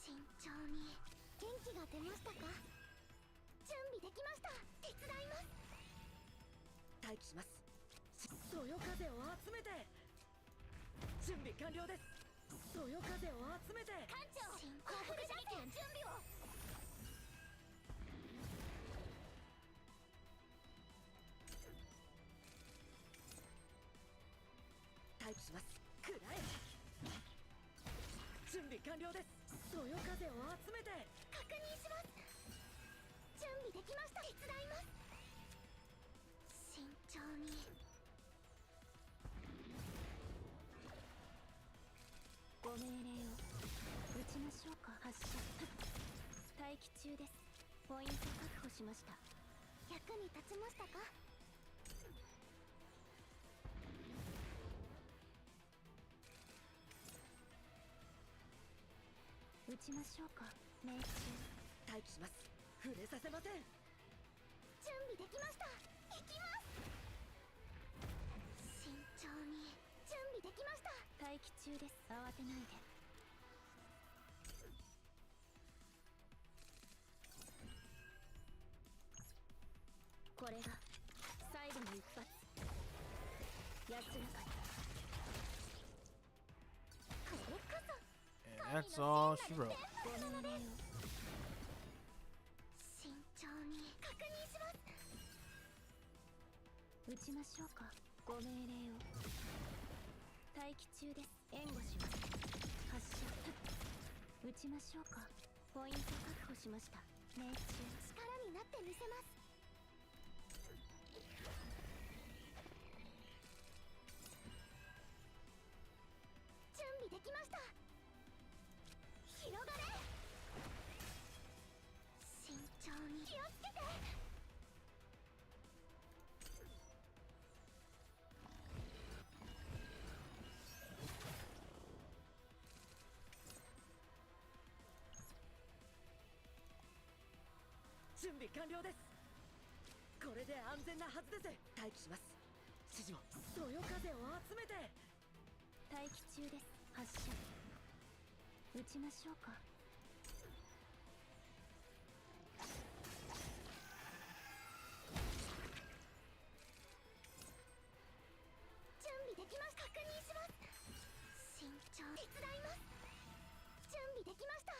S2: 慎重に。元気が出ましたか。準備できました。手伝います。
S5: 待機します。そよ風を集めて。準備完了です。そよ風を集めて。
S2: 艦長、報復射撃の準備を。
S5: 待機します。くらえ。準備完了です。そよ風を集めて。
S2: 確認します。準備できました。手伝います。慎重に。ご命令を。撃ちましょうか。発射。待機中です。ポイント確保しました。役に立ちましたか。撃ちましょうか。命中。
S5: 待機します。触れさせません。
S2: 準備できました。行きます。慎重に。準備できました。待機中です。慌てないで。これが最後の一発。安らかに。これこそ。
S1: And that's all she wrote.
S2: ご命令を。慎重に。確認します。撃ちましょうか。ご命令を。待機中です。援護します。発射。撃ちましょうか。ポイント確保しました。命中。力になってみせます。準備できました。広がれ。慎重に。気をつけて。
S5: 準備完了です。これで安全なはずです。待機します。指示を。そよ風を集めて。
S2: 待機中です。発射。撃ちましょうか。準備できました。確認します。慎重。手伝います。準備できました。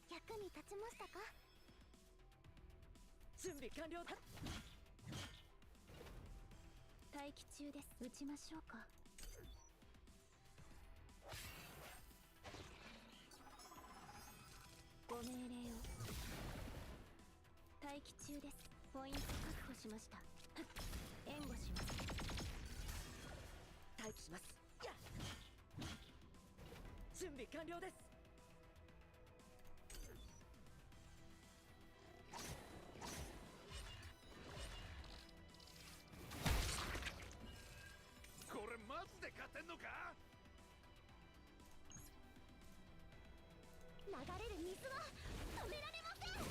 S2: 役に立ちましたか。
S5: 準備完了だ。
S2: 待機中です。撃ちましょうか。ご命令を。待機中です。ポイント確保しました。援護します。
S5: 待機します。やっ準備完了です。
S4: これマジで勝てんのか。
S2: 流れる水は止められません。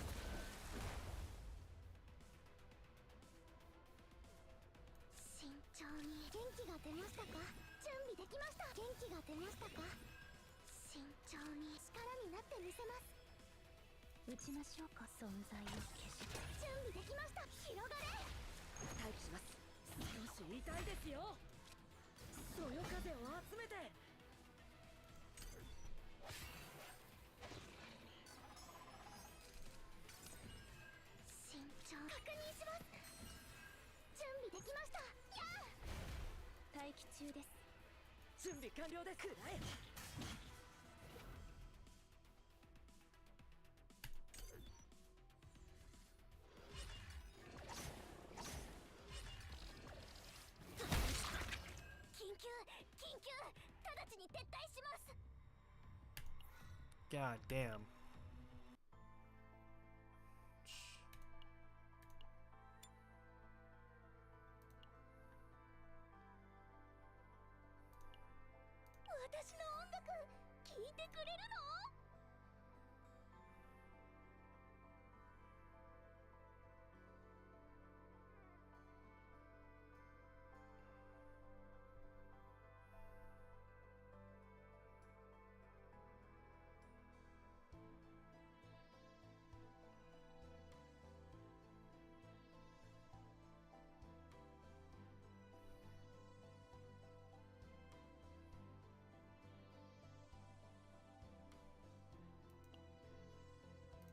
S2: 慎重に。元気が出ましたか。準備できました。元気が出ましたか。慎重に。力になってみせます。撃ちましょうか。存在を消して。準備できました。広がれ。
S5: 待機します。少し痛いですよ。そよ風を集めて。
S2: 慎重。確認します。準備できました。やあ。待機中です。
S5: 準備完了です。くらえ。
S2: 緊急直ちに撤退します。
S1: God damn.
S2: 私の音楽聴いてくれるの。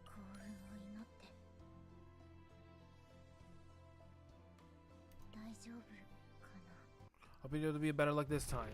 S2: 幸運を祈って。大丈夫かな。
S1: Hope you'll be better luck this time.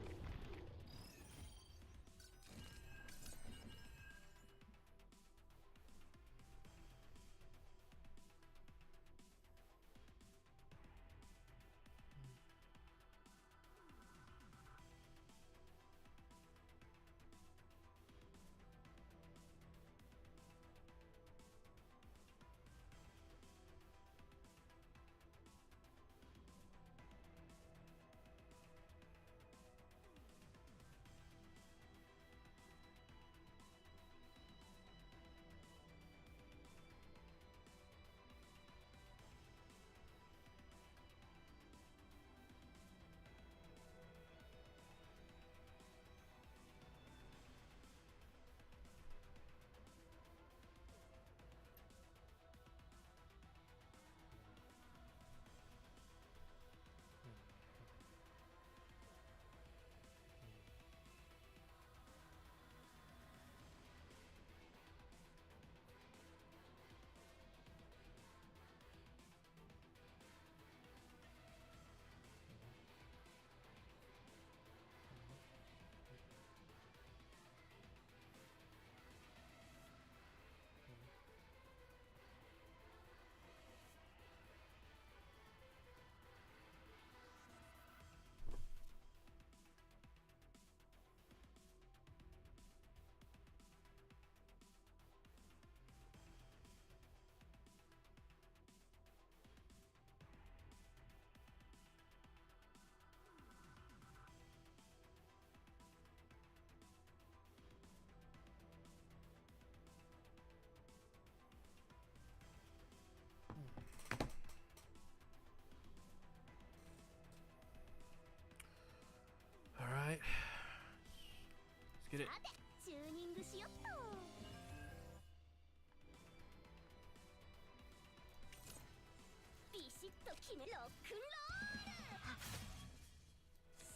S2: 決めロックンロール。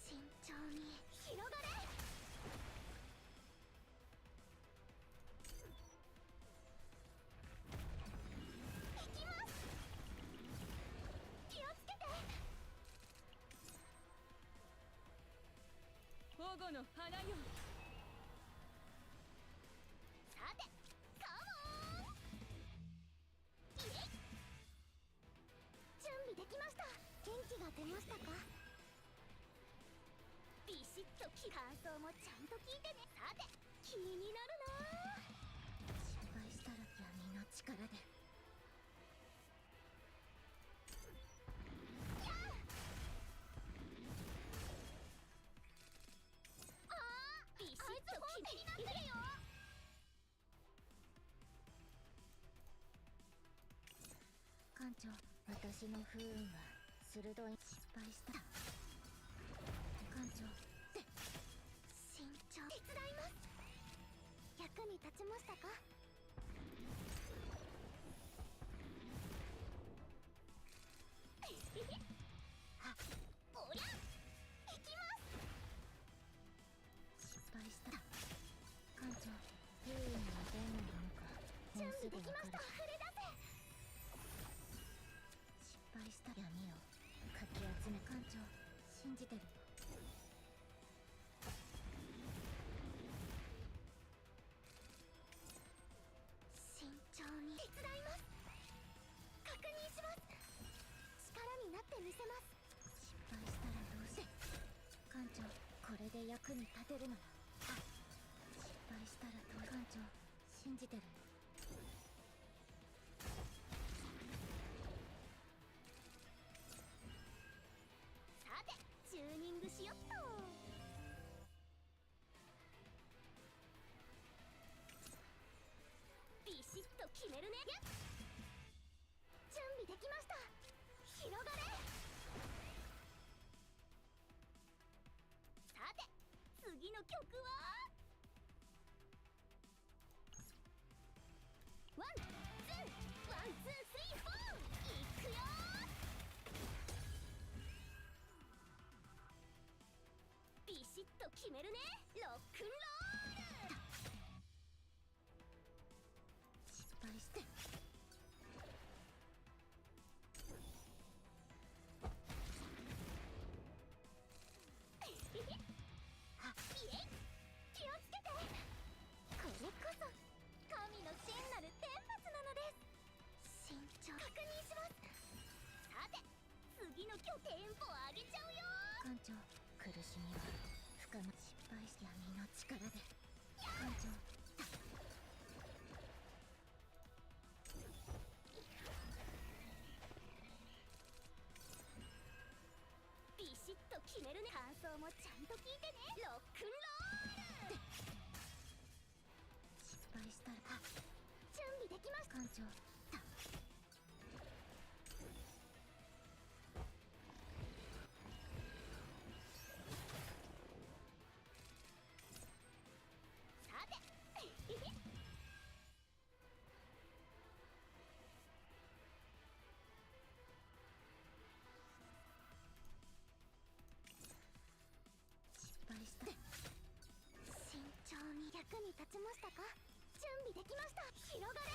S2: 慎重に広がれ。行きます。気をつけて。
S3: 保護の花よ。
S2: さてカモン。イエイ。準備できました。元気が出ましたか。ビシッと感想もちゃんと聞いてね。さて気になるな。失敗したら闇の力で。やあ。ビシッと決めになってるよ。艦長、私の不運は鋭い。失敗した。艦長で慎重。手伝います。役に立ちましたか。あ、おりゃ行きます。失敗した。艦長、不運はどんなものかもうすぐわかる。準備できました。触れ出せ。失敗した闇をかき集め。艦長信じてる。慎重に手伝います。確認します。力になってみせます。失敗したらどうして。艦長これで役に立てるなら。あ、失敗したらどう。艦長信じてる。さてチューニングしよっと。ビシッと決めるね。準備できました。広がれ。さて次の曲はワンツーワンツースリーフォー。いくよ。ビシッと決めるね。ロックンロール。失敗して。あ、イエイ。気をつけて。これこそ神の真なる天罰なのです。慎重。確認します。さて次の拠点ポ上げちゃうよ。艦長苦しみは深ま。失敗し闇の力で。艦長ビシッと決めるね。感想もちゃんと聞いてね。ロックンロール。失敗したら。あ、準備できました。艦長さて失敗した。慎重に役に立ちましたか。準備できました。広がれ。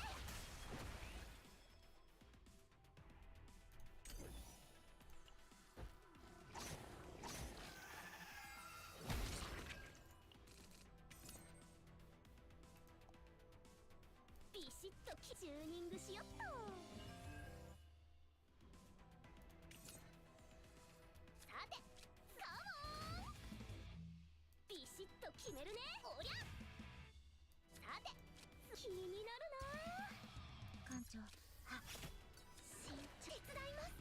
S2: ビシッとチューニングしよっと。さてカモン。ビシッと決めるね。おりゃ。さて気になるな。艦長あ、慎重。手伝います。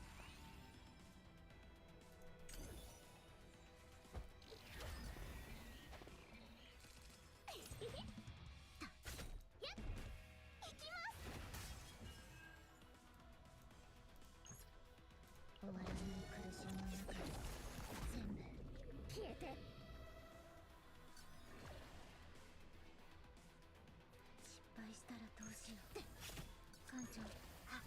S2: やっ行きます。終わらない苦しみの中で全部消えて。失敗したらどうしよう。艦長あ、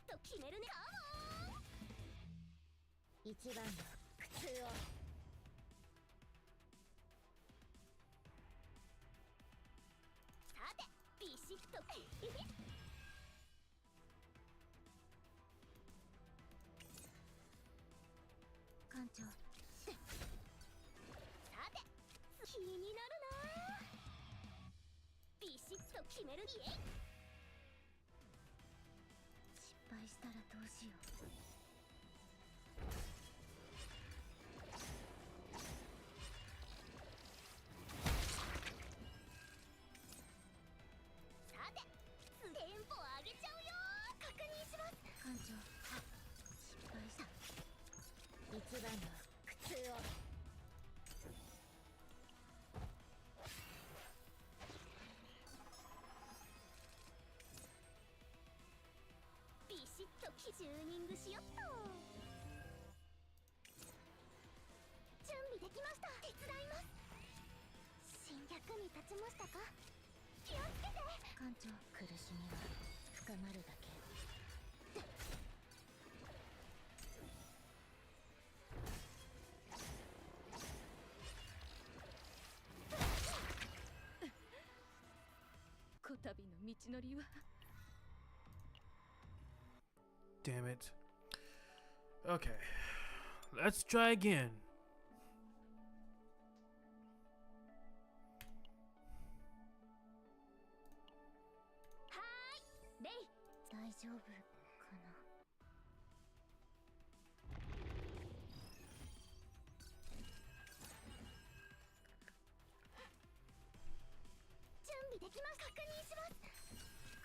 S2: と決めるね。一番の苦痛を。さてビシッと艦長。さて気になるな。ビシッと決める。イエイ。失敗したらどうしよう。さてテンポ上げちゃうよ。確認します艦長。失敗した。一番の苦痛を。ビシッとチューニングしよっと。準備できました。手伝います。新役に立ちましたか。気をつけて艦長。苦しみは深まるだけ。
S3: こたびの道のりは
S1: Damn it. Okay. Let's try again.
S2: はーいレイ。大丈夫かな。準備できます。確認します。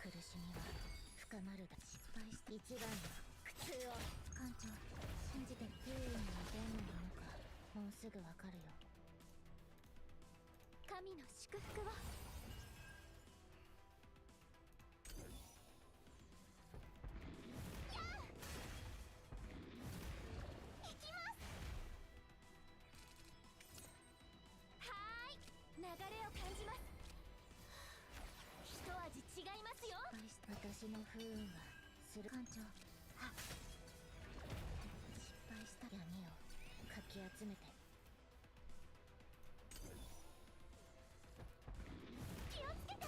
S2: 苦しみは深まるだ。失敗して一番の苦痛を。艦長信じて。不運にどんなものかもうすぐわかるよ。神の祝福を。流れを感じます。一味違いますよ。私の不運はする。艦長。失敗した闇をかき集めて。気をつけて。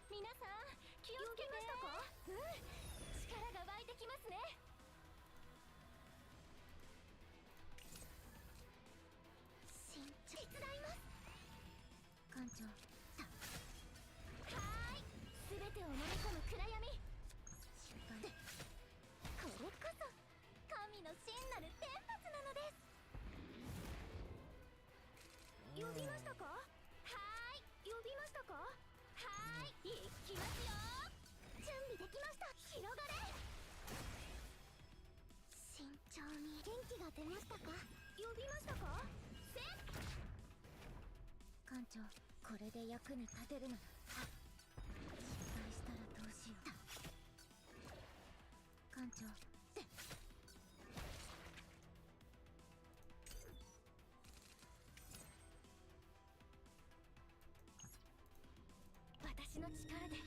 S2: 皆さん気をつけて。呼びましたか。うん、力が湧いてきますね。手伝います艦長。はーい全てを飲み込む暗闇。失敗。これこそ神の真なる天罰なのです。呼びましたか。はーい呼びましたか。はーい行きますよ。準備できました。広がれ。慎重に。元気が出ましたか。呼びましたか。艦長これで役に立てるのだ。失敗したらどうしよう。艦長。私の力で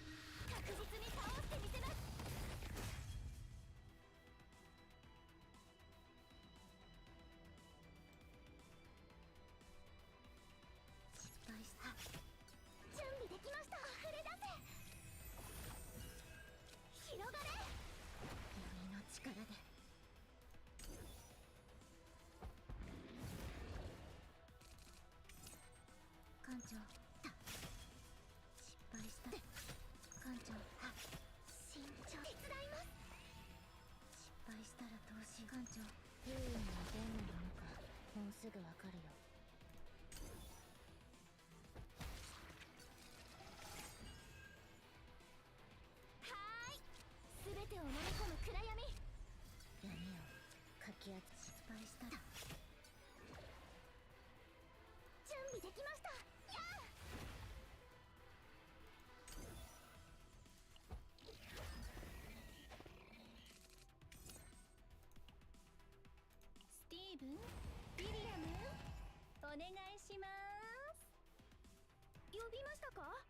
S2: 確実に倒してみせます。準備できました。溢れ出せ。広がれ。闇の力で。艦長。失敗した。艦長。慎重。手伝います。失敗したらどうしよう。艦長。不運にどんなものかもうすぐわかるよ。全てを飲み込む暗闇。闇をかき集め。失敗したら。準備できました。やあ。スティーブン、ウィリアム、お願いします。呼びましたか。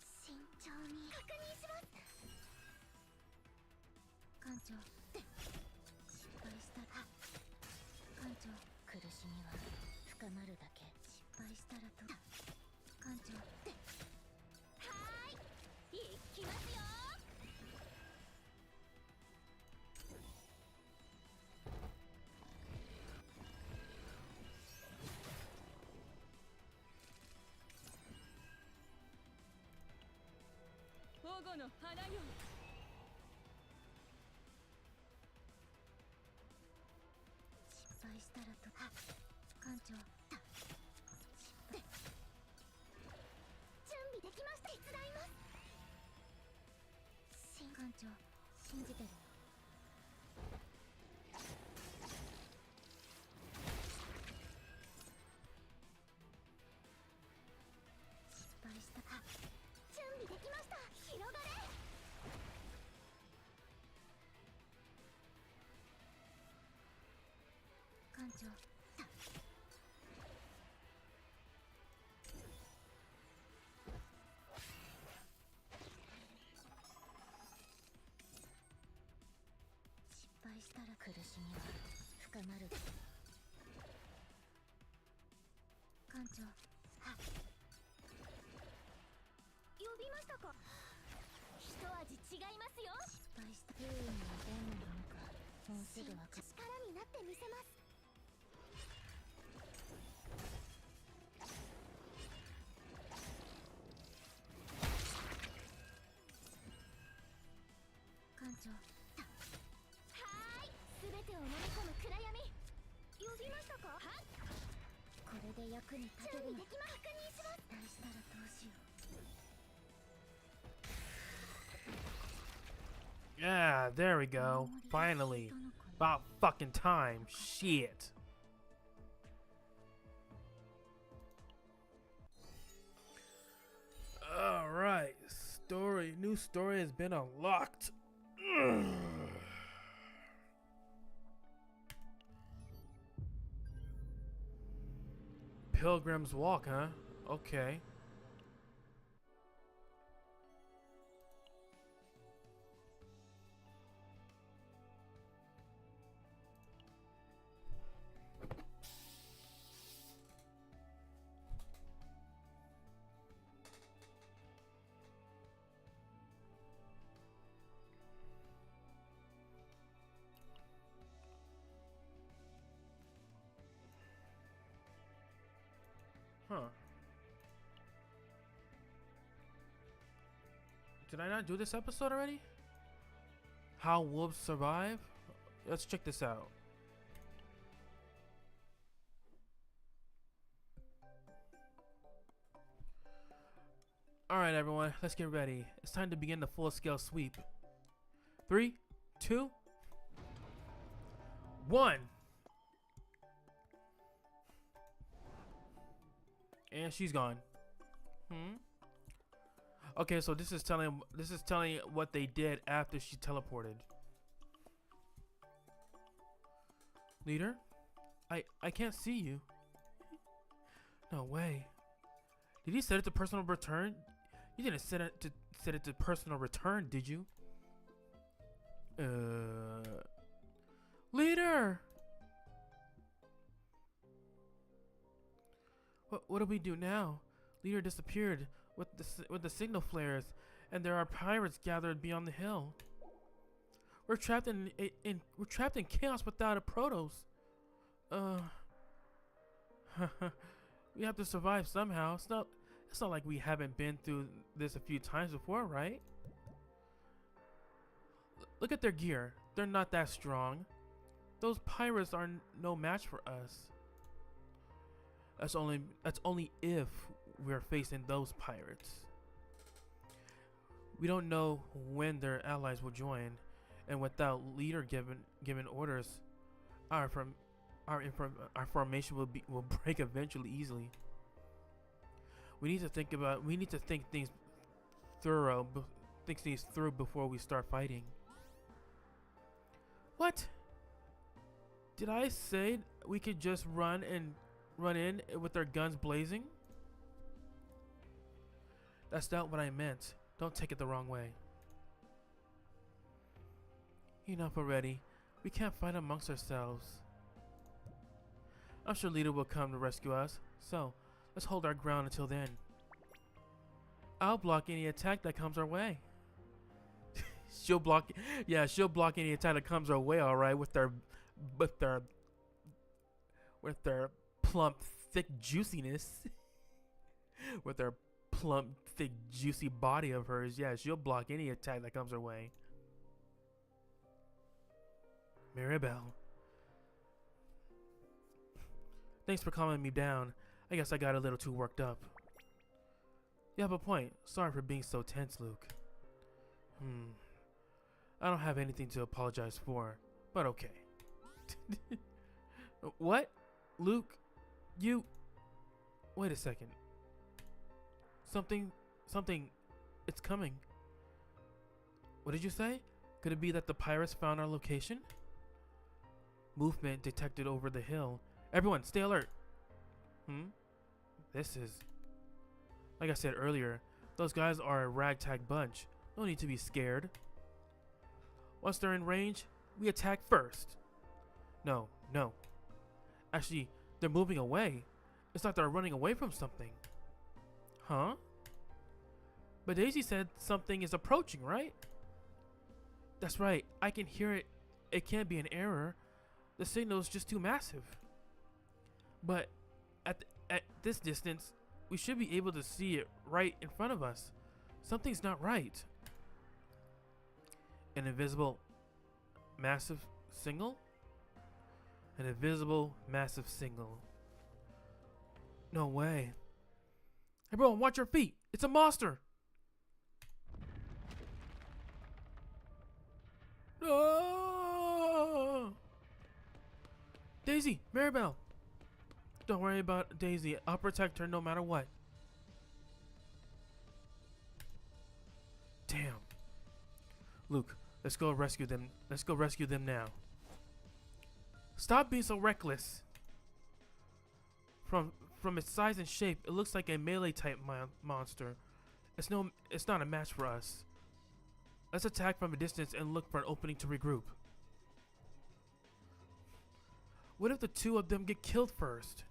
S2: 慎重長に確認します。艦長失敗したら艦長苦しみは深まるだけ失敗したらと艦長はーい行きますよ。
S3: 保護の花よ。
S2: 失敗したらと艦長準備できました。手伝います。艦長信じてる。失敗した準備できました。広がれ。艦長失敗したら苦しみは深まる。艦長呼びましたか。一味違いますよ。失敗した不運のどんなものかもうすぐわかる。力になってみせます。艦長はーい全てを飲み込む暗闇。呼びましたか。はこれで役に立てるの。準備できます。確認します。失敗したらどうしよう。
S1: Yeah, there we go. Finally. About fucking time. Shit. Alright. New story has been unlocked. Pilgrim's Walk, huh? Okay. Huh. Did I not do this episode already? How wolves survive? Let's check this out. Alright everyone, let's get ready. It's time to begin the full-scale sweep. 3, 2, 1. And she's gone. Okay, so this is telling what they did after she teleported. Leader? I can't see you. No way. Did you set it to personal return? You didn't set it to personal return, did you? Leader! What do we do now? Leader disappeared with the signal flares, and there are pirates gathered beyond the hill. We're trapped in chaos without a Protos. We have to survive somehow. It's not like we haven't been through this a few times before, right? Look at their gear. They're not that strong. Those pirates are no match for us. That's only if we're facing those pirates. We don't know when their allies will join, and without leader given orders, our formation will break eventually easily. We need to think things through before we start fighting. What? Did I say we could just run in with our guns blazing? That's not what I meant. Don't take it the wrong way. Enough already. We can't fight amongst ourselves. I'm sure Lita will come to rescue us, so let's hold our ground until then. I'll block any attack that comes our way. she'll block any attack that comes our way, alright, with their plump, thick juiciness. With their plump, thick, juicy body of hers. Yeah, she'll block any attack that comes her way. Mirabelle. Thanks for calming me down. I guess I got a little too worked up. You have a point. Sorry for being so tense, Luke. I don't have anything to apologize for, but okay. What? Luke? You... Wait a second. Something... It's coming. What did you say? Could it be that the pirates found our location? Movement detected over the hill. Everyone, stay alert. This is... Like I said earlier, those guys are a ragtag bunch. No need to be scared. Once they're in range, we attack first. No. Actually, they're moving away. It's like they're running away from something. Huh? But Daisy said something is approaching, right? That's right. I can hear it. It can't be an error. The signal is just too massive. But at this distance, we should be able to see it right in front of us. Something's not right. An invisible massive signal? An invisible massive signal. No way. Everyone, watch your feet. It's a monster. No! Daisy, Maribel. Don't worry about Daisy. I'll protect her no matter what. Damn. Luke, let's go rescue them. Let's go rescue them now. Stop being so reckless. From its size and shape, it looks like a melee type monster. It's not a match for us. Let's attack from a distance and look for an opening to regroup. What if the two of them get killed first?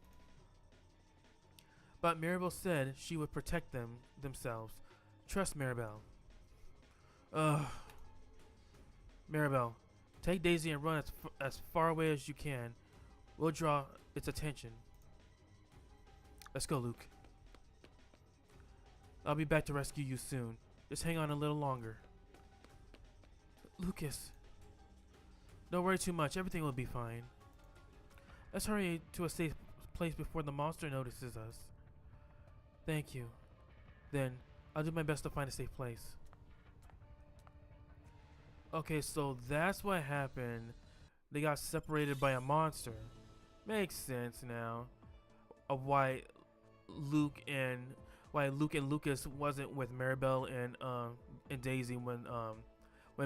S1: But Maribel said she would protect themselves. Trust Maribel. Maribel, take Daisy and run as far away as you can. We'll draw its attention. Let's go, Luke. I'll be back to rescue you soon. Just hang on a little longer. Lucas. Don't worry too much. Everything will be fine. Let's hurry to a safe place before the monster notices us. Thank you. Then, I'll do my best to find a safe place. Okay, so that's what happened. They got separated by a monster. Makes sense now. Of why Luke and Lucas wasn't with Maribel and Daisy when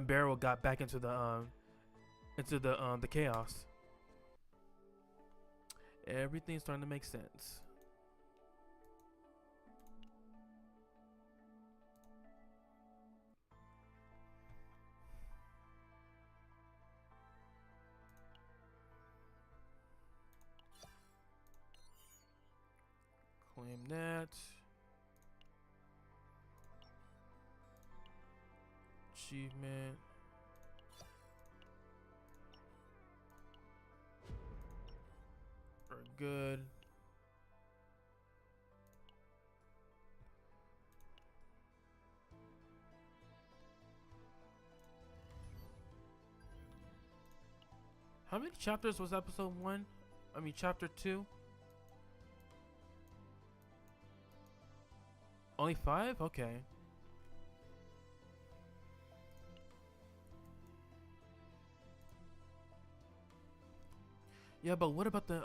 S1: Beryl got back into the chaos. Everything's starting to make sense. Claim that. Achievement. We're good. How many chapters was episode 1? I mean chapter 2? Only 5? Okay. Yeah, but what about the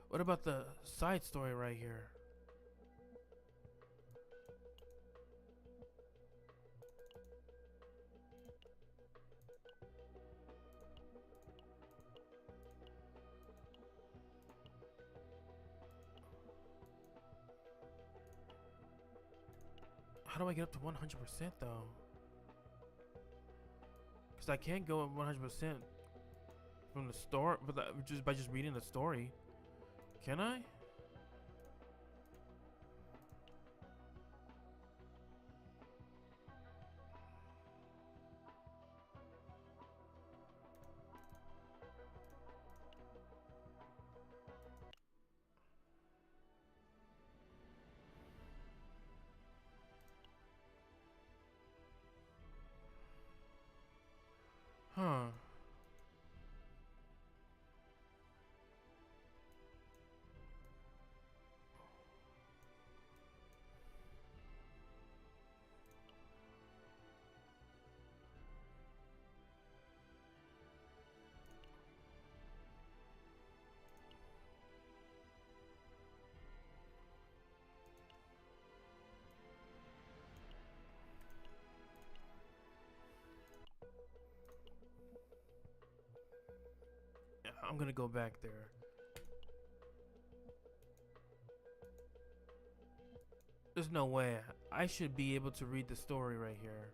S1: what about the side story right here? How do I get up to 100% though? Because I can't go at 100% from the store, but just by just reading the story. Can I? Huh. Yeah, I'm gonna go back there. There's no way. I should be able to read the story right here.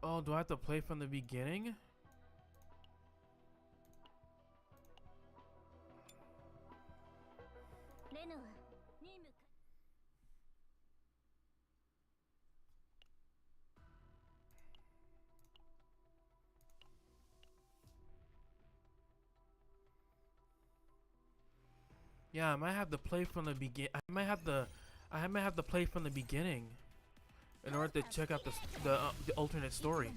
S1: Oh, do I have to play from the beginning? Yeah, I might have to play from the begin. I might have to play from the beginning in order to check out the alternate story.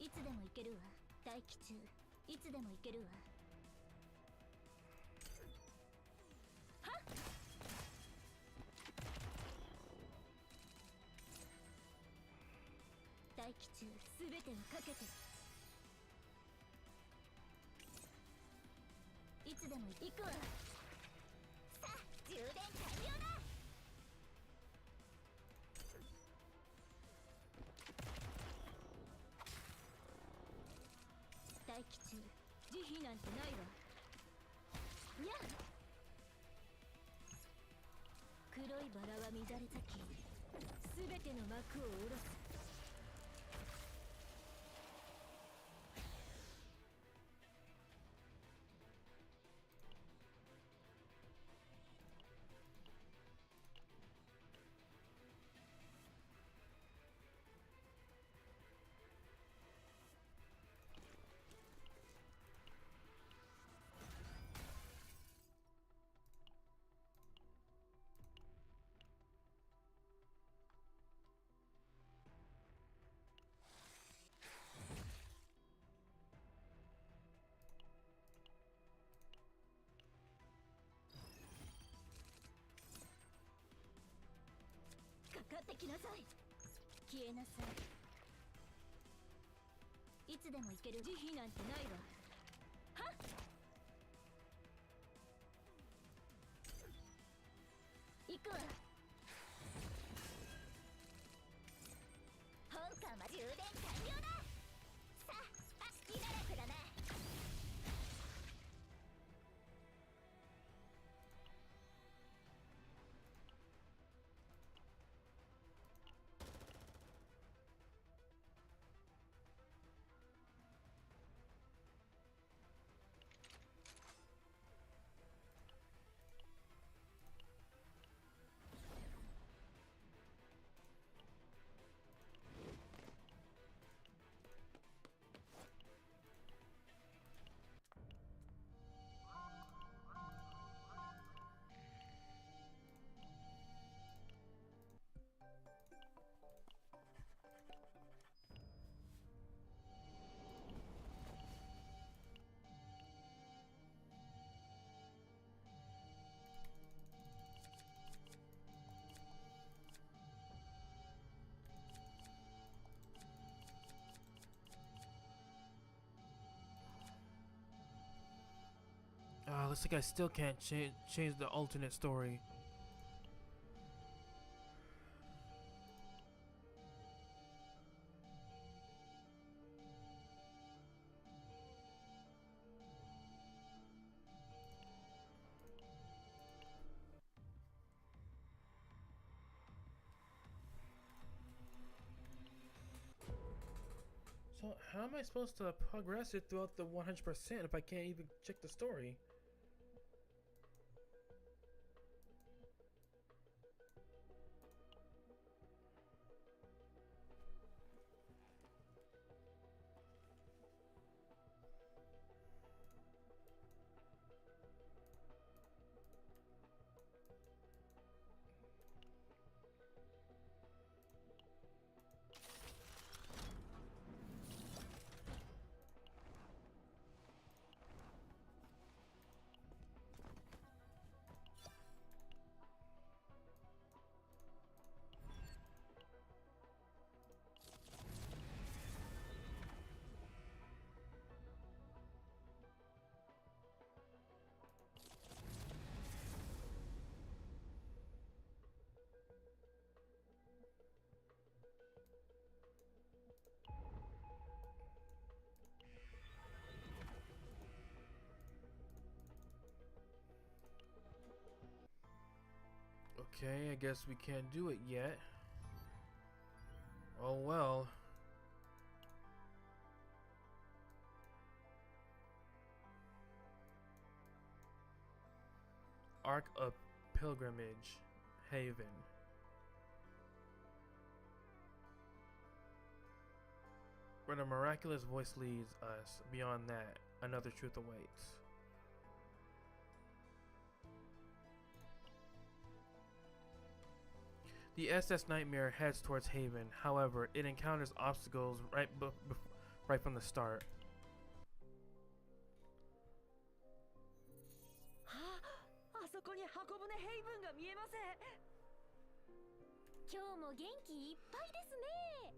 S2: いつでも行けるわ。待機中。いつでも行けるわ。はっ。待機中。すべてをかけて。いつでも行くわ。さあ、充電完了だ。待機中。慈悲なんてないわ。にゃ。黒いバラは乱れ咲き、すべての幕を下ろす。かかってきなさい。消えなさい。いつでも行ける。慈悲なんてないわ。はっ。行くわ。本館は充電完了だ。さあ、好きならくだな。
S1: looks like I still can't change the alternate story. So how am I supposed to progress it throughout the 100% if I can't even check the story? Okay, I guess we can't do it yet. Oh well. Ark of Pilgrimage, Haven. Where the miraculous voice leads us, beyond that, another truth awaits. The SS Nightmare heads towards Haven. However, it encounters obstacles right from the start.
S5: あそこに箱舟ヘイブンが見えます。
S2: 今日も元気いっぱいですね、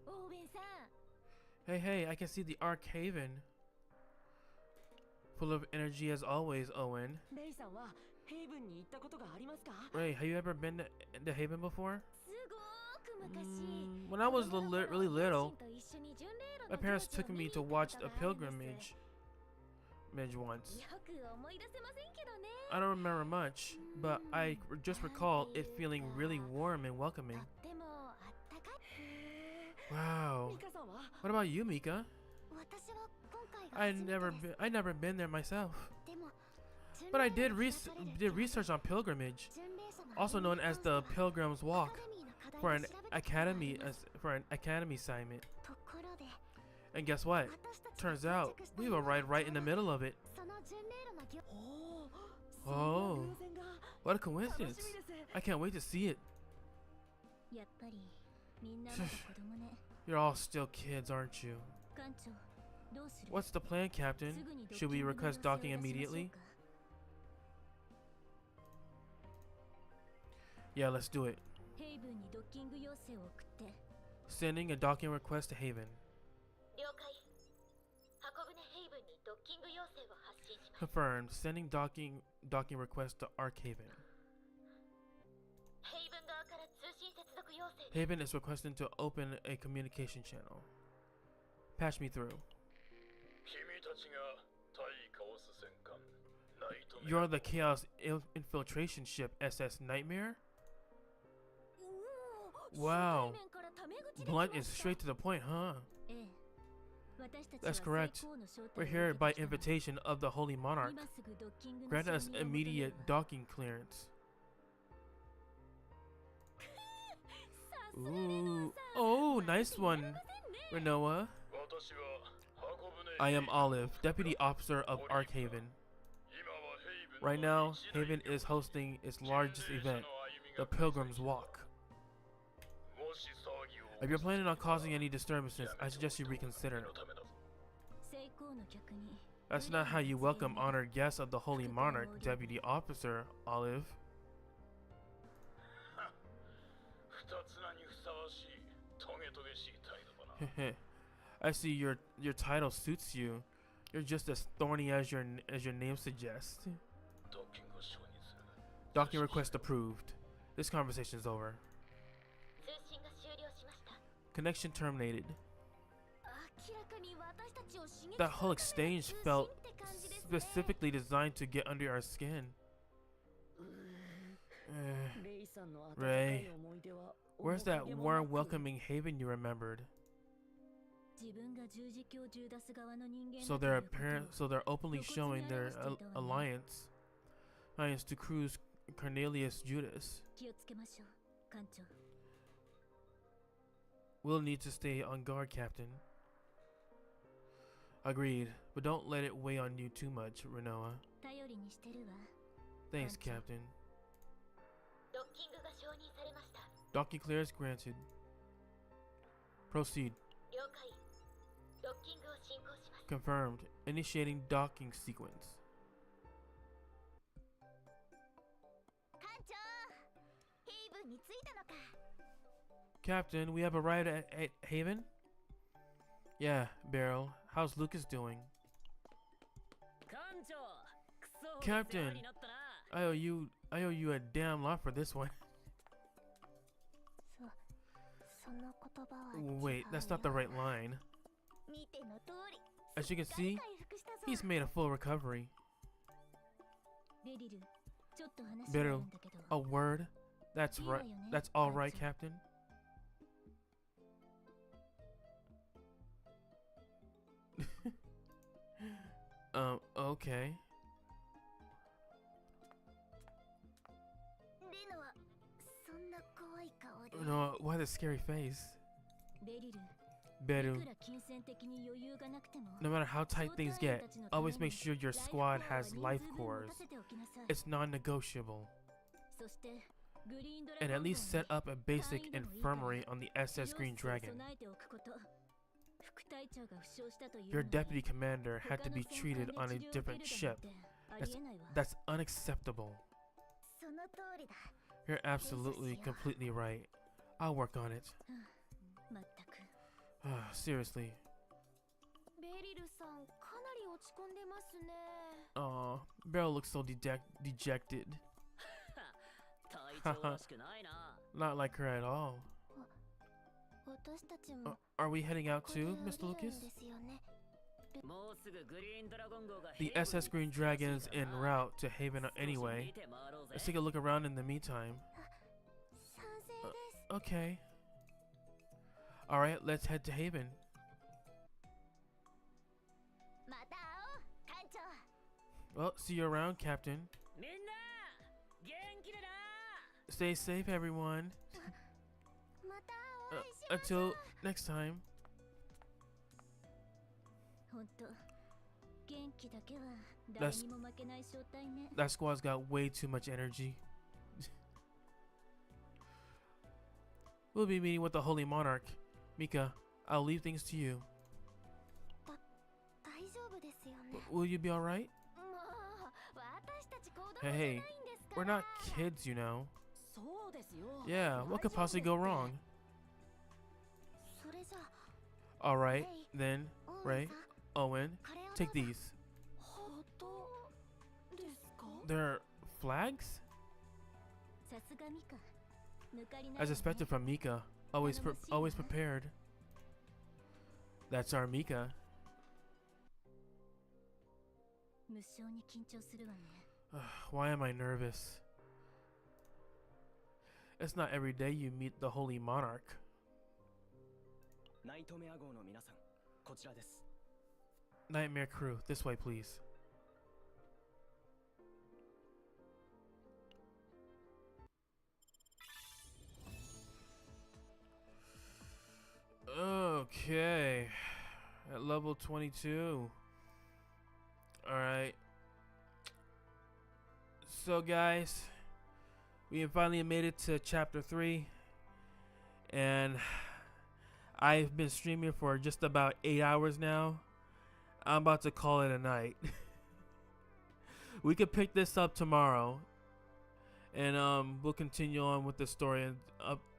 S2: オーベンさん。
S1: Hey, hey, I can see the Ark Haven. Full of energy as always, Owen.
S5: レイさんはヘイブンに行ったことがありますか？
S1: Ray, have you ever been to Haven before?
S2: すごーく昔。
S1: When I was really little,
S2: と一緒に巡礼路の
S1: my parents
S2: 行事を
S1: took
S2: 見
S1: me
S2: に
S1: to
S2: 行った
S1: watch
S2: こと
S1: a
S2: があるんです。
S1: pilgrimage once.
S2: よく思い出せませんけどね。
S1: I don't remember much, but I just recall it feeling really warm and welcoming.
S2: とってもあったかい。
S1: Wow.
S5: ミカさんは
S1: What about you, Mika?
S2: 私は今回が初めてです。
S1: I never been there myself.
S2: でも
S1: But I
S2: 巡
S1: did
S2: 礼路とされる
S1: did research on pilgrimage,
S2: 巡礼者の
S1: also known as the Pilgrim's
S2: ア
S1: Walk,
S2: カデミーの課題
S1: for
S2: を
S1: an
S2: 調べたことがあり
S1: academy
S2: ます。
S1: for an academy assignment.
S2: ところで
S1: And guess what?
S2: 私たちが
S1: Turns
S2: 到
S1: out
S2: 着した
S1: we
S2: の
S1: were
S2: は
S1: right in the middle of it.
S2: その巡礼路の行
S5: おお、
S1: Oh.
S5: そんな偶然が
S1: What a
S5: 楽しみ
S1: coincidence!
S5: です。
S1: I can't wait to see it.
S2: やっぱりみんなまだ子供ね。
S1: You're all still kids, aren't you?
S2: 艦長、どうする？
S1: What's the plan, Captain?
S2: すぐにドッ
S1: Should
S2: キ
S1: we
S2: ングの
S1: request
S2: 要請を
S1: docking
S2: 出しましょう
S1: immediately?
S2: か。
S1: Yeah, let's do it.
S2: ヘイブンにドッキング要請を送って。
S1: Sending a docking request to Haven.
S2: 了解。箱舟ヘイブンにドッキング要請を発信します。
S1: Confirmed. Sending docking request to Ark Haven.
S2: ヘイブン側から通信接続要請。
S1: Haven is requesting to open a communication channel. Patch me through.
S4: 君たちが対カオス戦艦ナイトメア
S1: You're the Chaos infiltration ship SS Nightmare?
S2: うおー、
S1: Wow.
S2: 初対面からタメ口で
S1: Blunt
S2: 来ま
S1: is
S2: した。
S1: straight to the point, huh?
S2: ええ。私たちは
S1: That's correct.
S2: 成功の招待
S1: We're
S2: を
S1: here
S2: 受け
S1: by
S2: てきたの。
S1: invitation of the Holy Monarch.
S2: 今すぐドッキングの
S1: Grant
S2: 承
S1: us
S2: 認を求める
S1: immediate
S2: わ。
S1: docking clearance.
S2: さすがレノア
S1: Ooh.
S2: さん。
S1: Oh, nice one,
S2: 忘れませんね。
S1: Renoa.
S4: 私は箱舟
S1: I am Olive, Deputy Officer of Ark Haven.
S4: 今はヘイブン
S1: Right
S4: の
S1: now,
S4: 一大
S1: Haven is hosting its
S4: 巡礼
S1: largest
S4: 者の
S1: event,
S4: 歩み
S1: the
S4: が
S1: Pilgrim's Walk.
S4: もし騒ぎを
S1: If you're planning on causing any disturbances, I suggest you reconsider.
S4: のためだぞ
S2: 成功の客に
S1: That's not how you welcome honored guests of the Holy Monarch, Deputy Officer, Olive.
S4: 二つ名にふさわしいトゲトゲしい態度だな
S1: I see your title suits you. You're just as thorny as your name suggests.
S4: ドッキングを承認する。
S1: Docking request approved. This conversation is over.
S2: 通信が終了しました。
S1: Connection terminated.
S2: 明らかに私たちを刺激
S1: That whole
S2: するための
S1: exchange
S2: 通信
S1: felt
S2: って感じですね。
S1: specifically designed to get under our skin.
S5: レイさんの温か
S1: Ray,
S5: い思い出は
S1: where's that
S5: 面影も
S1: warm,
S5: なく
S1: welcoming haven you remembered?
S2: 自分が十字架を銃出す側の人間
S1: So
S2: だと
S1: they're
S2: いうことを
S1: apparent. So they're openly showing their alliance to Cruz Cornelius Judas.
S2: 気をつけましょう、艦長。
S1: We'll need to stay on guard, Captain. Agreed, but don't let it weigh on you too much, Renoa.
S2: 頼りにしてるわ。
S1: Thanks,
S2: Gotcha.
S1: Captain.
S2: ドッキングが承認されました。
S1: Docking clearance granted. Proceed.
S2: 了解。ドッキングを進行します。
S1: Confirmed. Initiating docking sequence.
S2: 艦長、ヘイブンに着いたのか。
S1: Captain, we have arrived at Haven? Yeah, Beryl. How's Lucas doing?
S5: 艦長クソ
S1: Captain
S5: お世話になったな。
S1: I owe you a damn lot for this one.
S2: その言葉は
S1: Wait, that's not the right line.
S2: 見ての通り。
S1: As you can
S2: すっかり
S1: see,
S2: 回復したぞ。
S1: he's made a full recovery.
S2: ベリル、ちょっと話があ
S1: Beryl,
S2: るんだけど。
S1: a word? That's right. That's all right, Captain. Okay.
S2: レノはそんな怖い顔で。
S1: No, why the scary face?
S2: ベリル、
S1: Beru,
S2: いくら金銭的に余裕がなくても。
S1: no matter how tight things get, always make sure your squad has life cores. It's non-negotiable.
S2: そして、グリーンドラ
S1: And
S2: ゴ
S1: at
S2: ン
S1: least
S2: 号
S1: set up a basic infirmary on the
S2: に
S1: SS Green
S2: 医療室を
S1: Dragon.
S2: 備えておくこと。副隊長が負傷したという
S1: Your
S2: のに
S1: deputy commander had to be
S2: 他の戦艦
S1: treated
S2: で
S1: on a
S2: 治療を受け
S1: different
S2: るだ
S1: ship.
S2: なんてありえないわ。
S1: That's unacceptable.
S2: その通りだ。
S1: You're absolutely, completely right. I'll work on it.
S2: まったく。
S1: Seriously.
S2: ベリルさん、かなり落ち込んでますね。
S1: Aw, Beryl looks so dejected.
S5: 隊長らしくないな。
S1: Not like her at all.
S2: 私たちも
S1: Are we heading out
S2: ここで
S1: too,
S2: 降り
S1: Mr.
S2: るん
S1: Lucas?
S2: ですよね。
S5: もうすぐグリーンドラゴン号が
S1: The
S5: ヘイブンに
S1: SS Green
S5: 着くらしい
S1: Dragon's
S5: から
S1: en
S5: な。
S1: route to Haven
S5: 少し
S1: anyway.
S5: 見て回ろうぜ
S1: Let's take a look around in the meantime.
S2: 賛成です。
S1: Okay. Alright, let's head to Haven.
S2: また会おう、艦長。
S1: Well, see you around, Captain.
S5: みんな元気でな。
S1: Stay safe, everyone.
S2: またお会いしましょ
S1: Until
S2: う。
S1: next time.
S2: ほんと、元気だけは
S1: That's-
S2: 誰にも負けない正体ね。
S1: That squad's got way too much energy. We'll be meeting with the Holy Monarch. Mika, I'll leave things to you.
S2: 大丈夫ですよね。
S1: Will you be alright?
S2: もう、私たち子供じゃ
S1: Hey,
S2: ない
S1: hey,
S2: んですから。
S1: we're not kids, you know.
S5: そうですよ。
S1: Yeah, what could possibly go wrong?
S2: それじゃ
S1: Alright,
S2: Hey,
S1: then,
S2: あ、
S1: Ray,
S2: オ
S1: Owen,
S2: ーナーさん、これを
S1: take
S2: どうぞ。
S1: these.
S5: 本当ですか？
S1: They're flags?
S2: さすがミカ。抜かりない
S1: As
S2: わね。
S1: expected from Mika. Always prepared. That's our Mika.
S2: 無性に緊張するわね。
S1: Why am I nervous? It's not every day you meet the Holy Monarch.
S6: ナイトメア号の皆さん、こちらです。
S1: Nightmare crew, this way, please. Okay. At level 22. Alright. So, guys, we have finally made it to chapter 3. And I've been streaming for just about 8 hours now. I'm about to call it a night. We could pick this up tomorrow. And we'll continue on with the story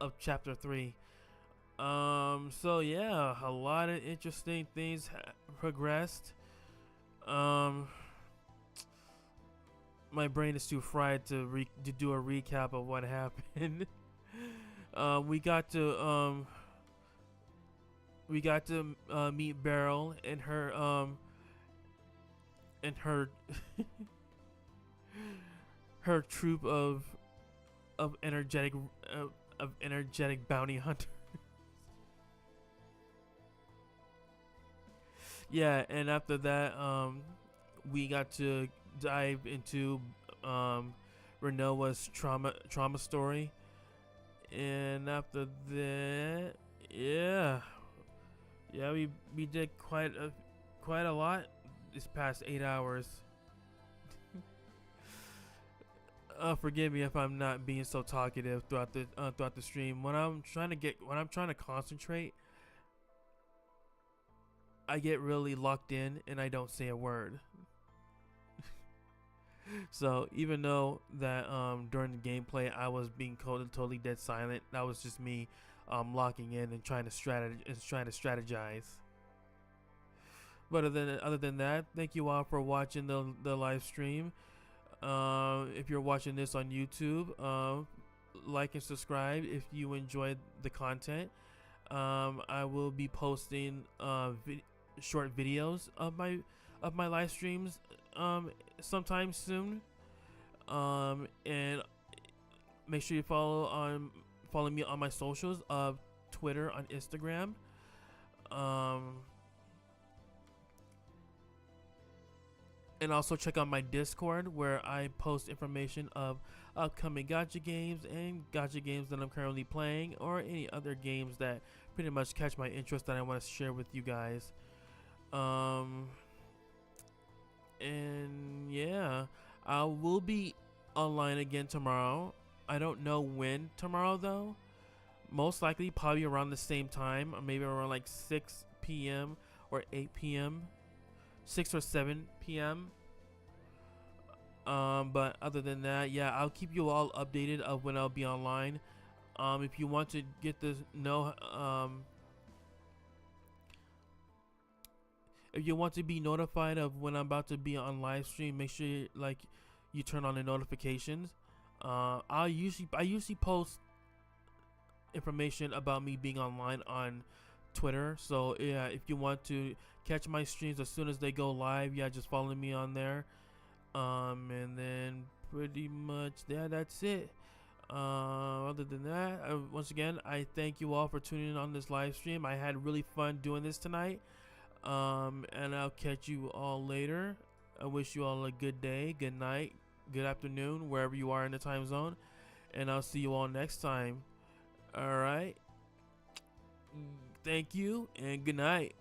S1: of chapter 3. So yeah, a lot of interesting things progressed. my brain is too fried to do a recap of what happened. We got to meet Beryl and her her troop of energetic bounty hunters. Yeah, and after that, we got to dive into Renoa's trauma story, and after that, yeah, we did quite a lot this past 8 hours. Forgive me if I'm not being so talkative throughout the stream. When I'm trying to concentrate, I get really locked in and I don't say a word. So even though that during the gameplay I was being totally dead silent, that was just me locking in and trying to strategize. But other than that, thank you all for watching the live stream. If you're watching this on YouTube, like and subscribe if you enjoyed the content. I will be posting short videos of my live streams sometime soon. And make sure you follow me on my socials of Twitter, on Instagram. And also check out my Discord, where I post information of upcoming gacha games and gacha games that I'm currently playing, or any other games that pretty much catch my interest that I want to share with you guys. And yeah, I will be online again tomorrow. I don't know when tomorrow though. Most likely probably around the same time, or maybe around like 6 p.m. or 8 p.m. 6 or 7 p.m. But other than that, yeah, I'll keep you all updated of when I'll be online. If you want to get this if you want to be notified of when I'm about to be on live stream, make sure you turn on the notifications. I usually post information about me being online on Twitter. So yeah, if you want to catch my streams as soon as they go live, yeah, just follow me on there. And then pretty much that's it. Other than that, once again, I thank you all for tuning in on this live stream. I had really fun doing this tonight. And I'll catch you all later. I wish you all a good day, good night, good afternoon, wherever you are in the time zone. And I'll see you all next time. All right. Thank you and good night.